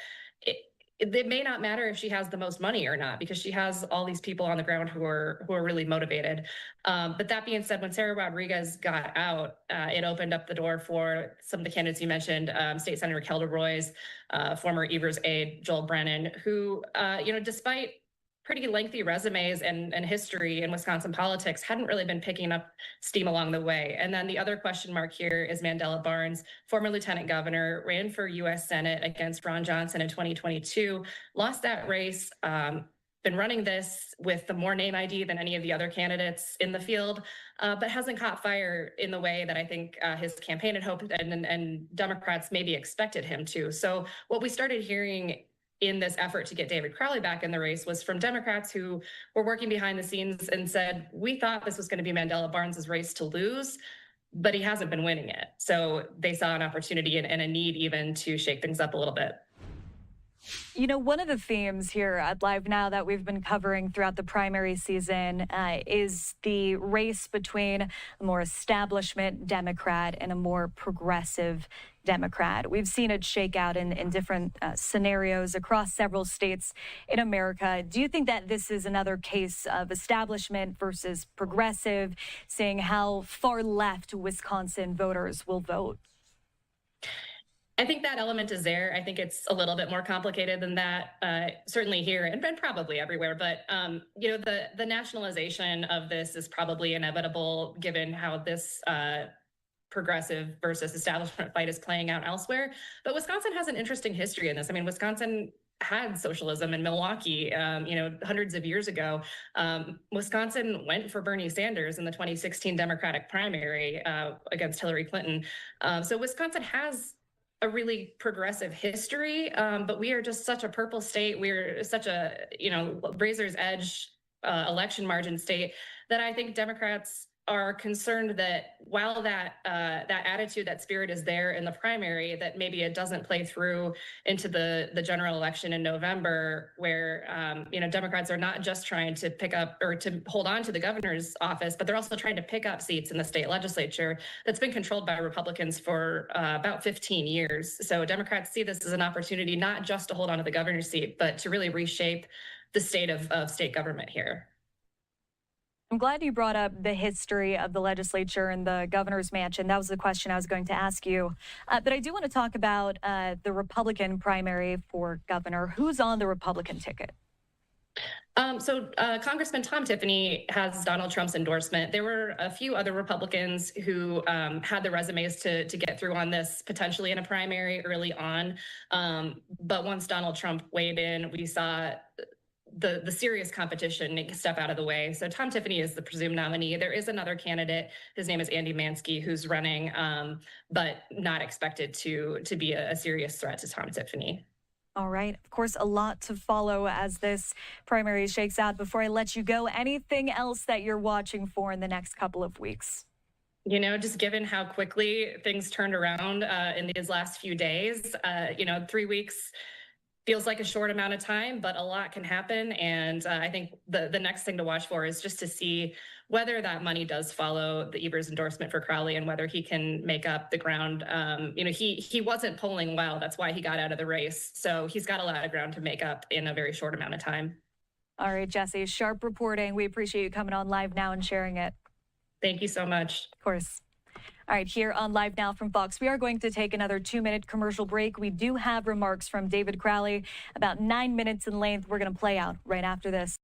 it may not matter if she has the most money or not, because she has all these people on the ground who are really motivated. But that being said, when Sarah Rodriguez got out, it opened up the door for some of the candidates you mentioned, State Senator Kelda Roys, former Evers aide Joel Brennan, who, despite pretty lengthy resumes and history in Wisconsin politics, hadn't really been picking up steam along the way. And then the other question mark here is Mandela Barnes, former lieutenant governor, ran for U.S. Senate against Ron Johnson in 2022, lost that race, been running this with the more name ID than any of the other candidates in the field, but hasn't caught fire in the way that I think his campaign had hoped and Democrats maybe expected him to. So what we started hearing in this effort to get David Crowley back in the race was from Democrats who were working behind the scenes and said, we thought this was going to be Mandela Barnes's race to lose, but he hasn't been winning it. So they saw an opportunity and a need even to shake things up a little bit. You know, one of the themes here at Live Now that we've been covering throughout the primary season is the race between a more establishment Democrat and a more progressive Democrat. We've seen it shake out in different scenarios across several states in America. Do you think that this is another case of establishment versus progressive, seeing how far left Wisconsin voters will vote? I think that element is there. I think it's a little bit more complicated than that, certainly here and probably everywhere. But, the nationalization of this is probably inevitable given how this progressive versus establishment fight is playing out elsewhere. But Wisconsin has an interesting history in this. I mean, Wisconsin had socialism in Milwaukee, hundreds of years ago. Wisconsin went for Bernie Sanders in the 2016 Democratic primary against Hillary Clinton. So Wisconsin has a really progressive history, but we are just such a purple state. We're such a, razor's edge election margin state that I think Democrats are concerned that while that attitude, that spirit is there in the primary, that maybe it doesn't play through into the general election in November, where Democrats are not just trying to pick up or to hold on to the governor's office, but they're also trying to pick up seats in the state legislature that's been controlled by Republicans for about 15 years. So Democrats see this as an opportunity not just to hold on to the governor's seat, but to really reshape the state of state government here. I'm glad you brought up the history of the legislature and the governor's mansion. That was the question I was going to ask you. But I do want to talk about the Republican primary for governor. Who's on the Republican ticket? Congressman Tom Tiffany has Donald Trump's endorsement. There were a few other Republicans who had the resumes to get through on this, potentially in a primary early on. But once Donald Trump weighed in, we saw the serious competition step out of the way. So Tom Tiffany is the presumed nominee. There is another candidate. His name is Andy Mansky, who's running, but not expected to be a serious threat to Tom Tiffany. All right. Of course, a lot to follow as this primary shakes out. Before I let you go, anything else that you're watching for in the next couple of weeks? Just given how quickly things turned around in these last few days, 3 weeks feels like a short amount of time, but a lot can happen. And I think the next thing to watch for is just to see whether that money does follow the Evers endorsement for Crowley and whether he can make up the ground. He wasn't polling well. That's why he got out of the race. So he's got a lot of ground to make up in a very short amount of time. All right, Jesse, sharp reporting. We appreciate you coming on Live Now and sharing it. Thank you so much. Of course. All right, here on Live Now from Fox, we are going to take another 2-minute commercial break. We do have remarks from David Crowley, about 9 minutes in length. We're going to play out right after this.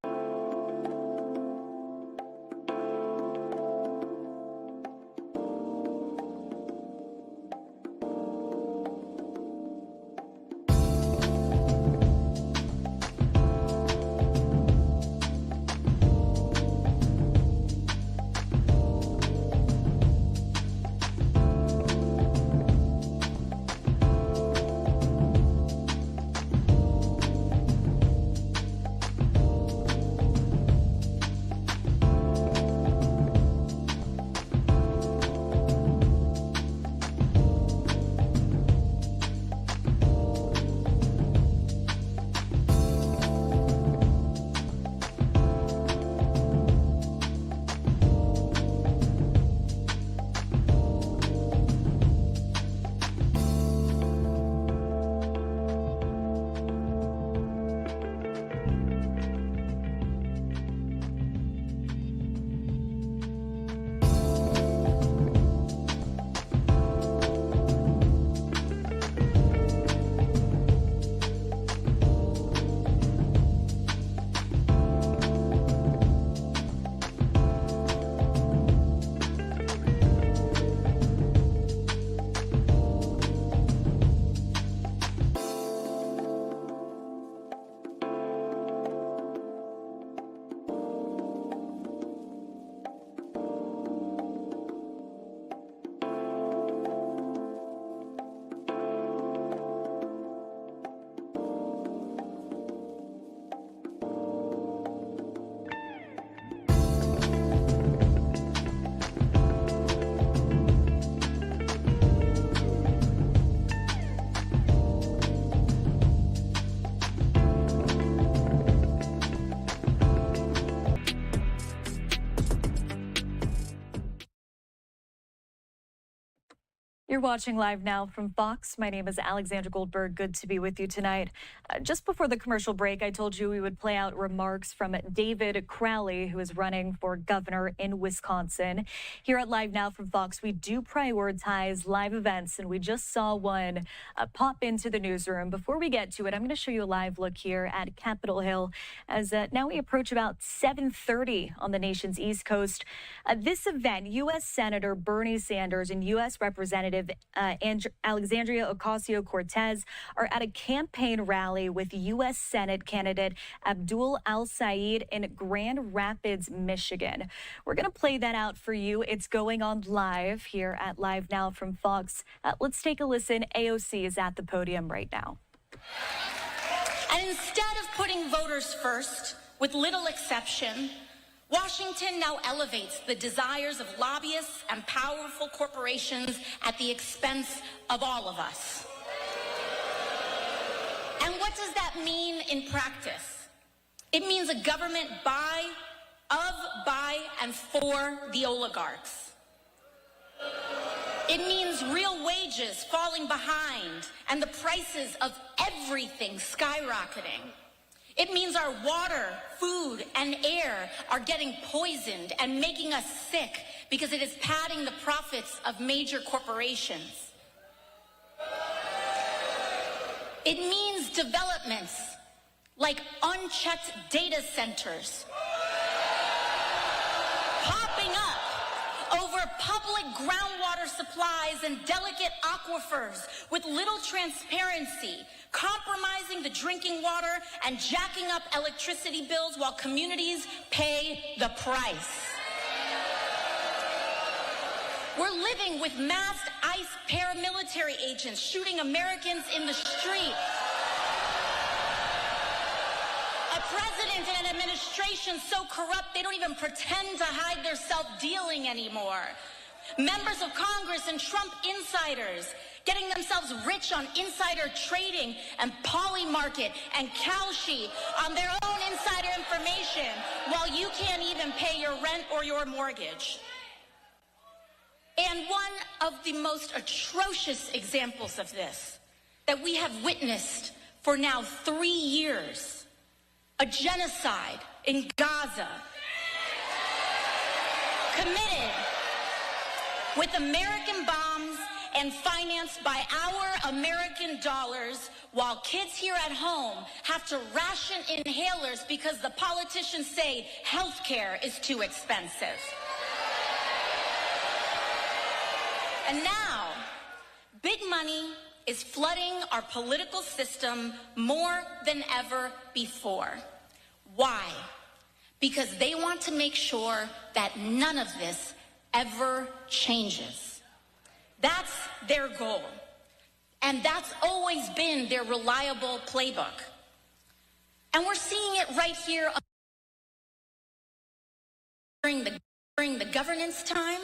You're watching Live Now from Fox. My name is Alexandra Goldberg. Good to be with you tonight. Just before the commercial break, I told you we would play out remarks from David Crowley, who is running for governor in Wisconsin. Here at Live Now from Fox, we do prioritize live events, and we just saw one pop into the newsroom. Before we get to it, I'm going to show you a live look here at Capitol Hill as now we approach about 7:30 on the nation's East Coast. This event, U.S. Senator Bernie Sanders and U.S. Representative Alexandria Ocasio-Cortez are at a campaign rally with U.S. Senate candidate Abdul Al-Sayed in Grand Rapids, Michigan. We're going to play that out for you. It's going on live here at Live Now from Fox. Let's take a listen. AOC is at the podium right now. And instead of putting voters first, with little exception, Washington now elevates the desires of lobbyists and powerful corporations at the expense of all of us. And what does that mean in practice? It means a government by, and for the oligarchs. It means real wages falling behind and the prices of everything skyrocketing. It means our water, food, and air are getting poisoned and making us sick because it is padding the profits of major corporations. It means developments like unchecked data centers popping up over public groundwater supplies and delicate aquifers with little transparency, compromising the drinking water and jacking up electricity bills while communities pay the price. We're living with masked ICE paramilitary agents shooting Americans in the street. A president and an administration so corrupt they don't even pretend to hide their self-dealing anymore. Members of Congress and Trump insiders getting themselves rich on insider trading and Polymarket and Kalshi on their own insider information while you can't even pay your rent or your mortgage. And one of the most atrocious examples of this that we have witnessed for now 3 years, a genocide in Gaza committed with American bombs and financed by our American dollars, while kids here at home have to ration inhalers because the politicians say health care is too expensive. And now, big money is flooding our political system more than ever before. Why? Because they want to make sure that none of this ever changes. That's their goal. And that's always been their reliable playbook. And we're seeing it right here during the governance time.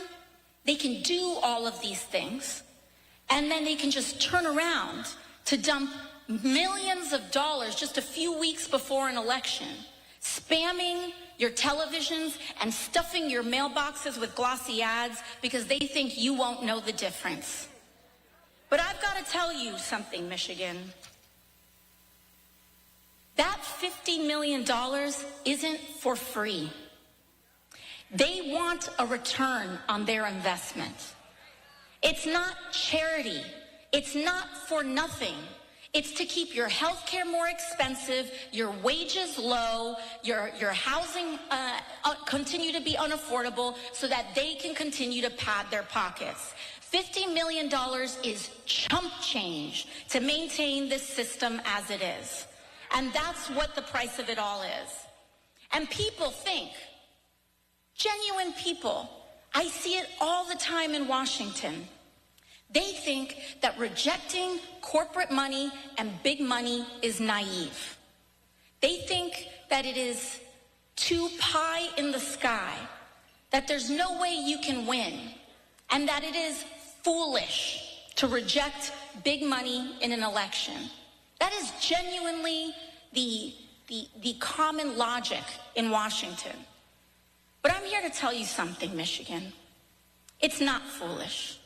They can do all of these things, and then they can just turn around to dump millions of dollars just a few weeks before an election, spamming your televisions and stuffing your mailboxes with glossy ads because they think you won't know the difference. But I've got to tell you something, Michigan. That $50 million isn't for free. They want a return on their investment. It's not charity. It's not for nothing. It's to keep your health care more expensive, your wages low, your housing continue to be unaffordable so that they can continue to pad their pockets. $50 million is chump change to maintain this system as it is. And that's what the price of it all is. And people think, genuine people, I see it all the time in Washington. They think that rejecting corporate money and big money is naive. They think that it is too pie in the sky, that there's no way you can win, and that it is foolish to reject big money in an election. That is genuinely the common logic in Washington. But I'm here to tell you something, Michigan. It's not foolish.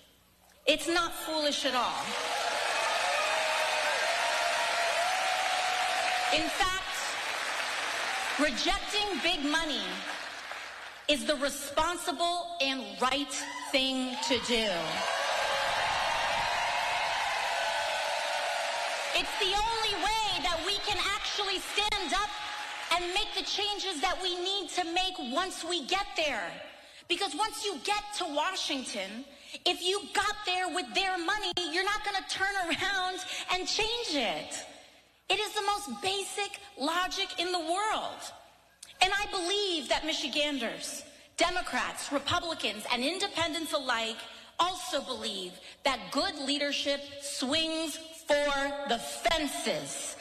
It's not foolish at all. In fact, rejecting big money is the responsible and right thing to do. It's the only way that we can actually stand up and make the changes that we need to make once we get there. Because once you get to Washington, if you got there with their money, you're not going to turn around and change it. It is the most basic logic in the world. And I believe that Michiganders, Democrats, Republicans, and independents alike also believe that good leadership swings for the fences.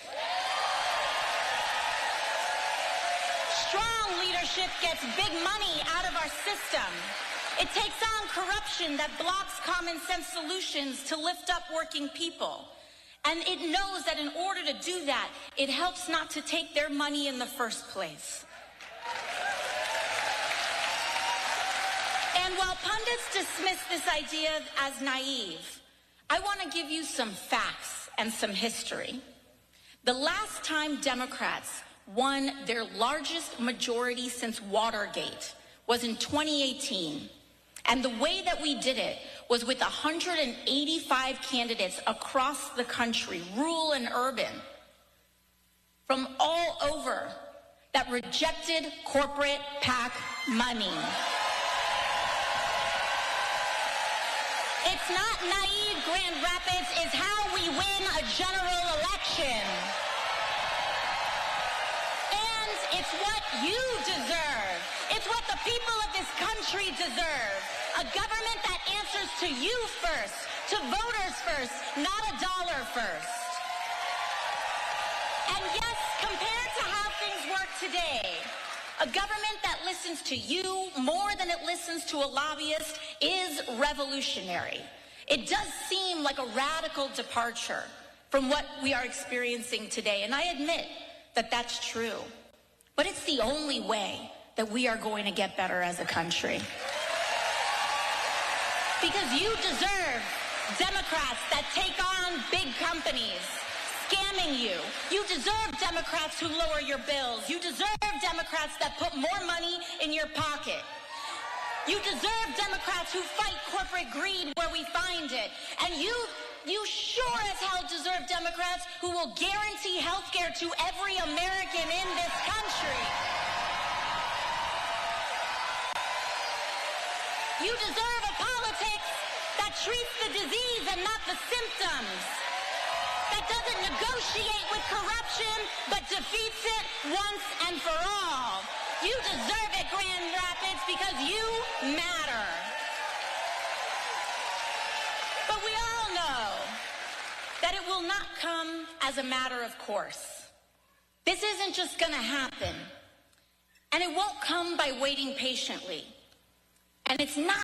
Strong leadership gets big money out of our system. It takes on corruption that blocks common sense solutions to lift up working people. And it knows that in order to do that, it helps not to take their money in the first place. And while pundits dismiss this idea as naive, I want to give you some facts and some history. The last time Democrats won their largest majority since Watergate was in 2018. And the way that we did it was with 185 candidates across the country, rural and urban, from all over, that rejected corporate PAC money. It's not naive, Grand Rapids, it's how we win a general election. And it's what you deserve. It's what the people of this country deserve. A government that answers to you first, to voters first, not a dollar first. And yes, compared to how things work today, a government that listens to you more than it listens to a lobbyist is revolutionary. It does seem like a radical departure from what we are experiencing today, and I admit that that's true. But it's the only way that we are going to get better as a country. Because you deserve Democrats that take on big companies, scamming you. You deserve Democrats who lower your bills. You deserve Democrats that put more money in your pocket. You deserve Democrats who fight corporate greed where we find it. And you sure as hell deserve Democrats who will guarantee health care to every American in this country. You deserve a politics that treats the disease and not the symptoms. That doesn't negotiate with corruption, but defeats it once and for all. You deserve it, Grand Rapids, because you matter. But we all know that it will not come as a matter of course. This isn't just going to happen. And it won't come by waiting patiently. And it's not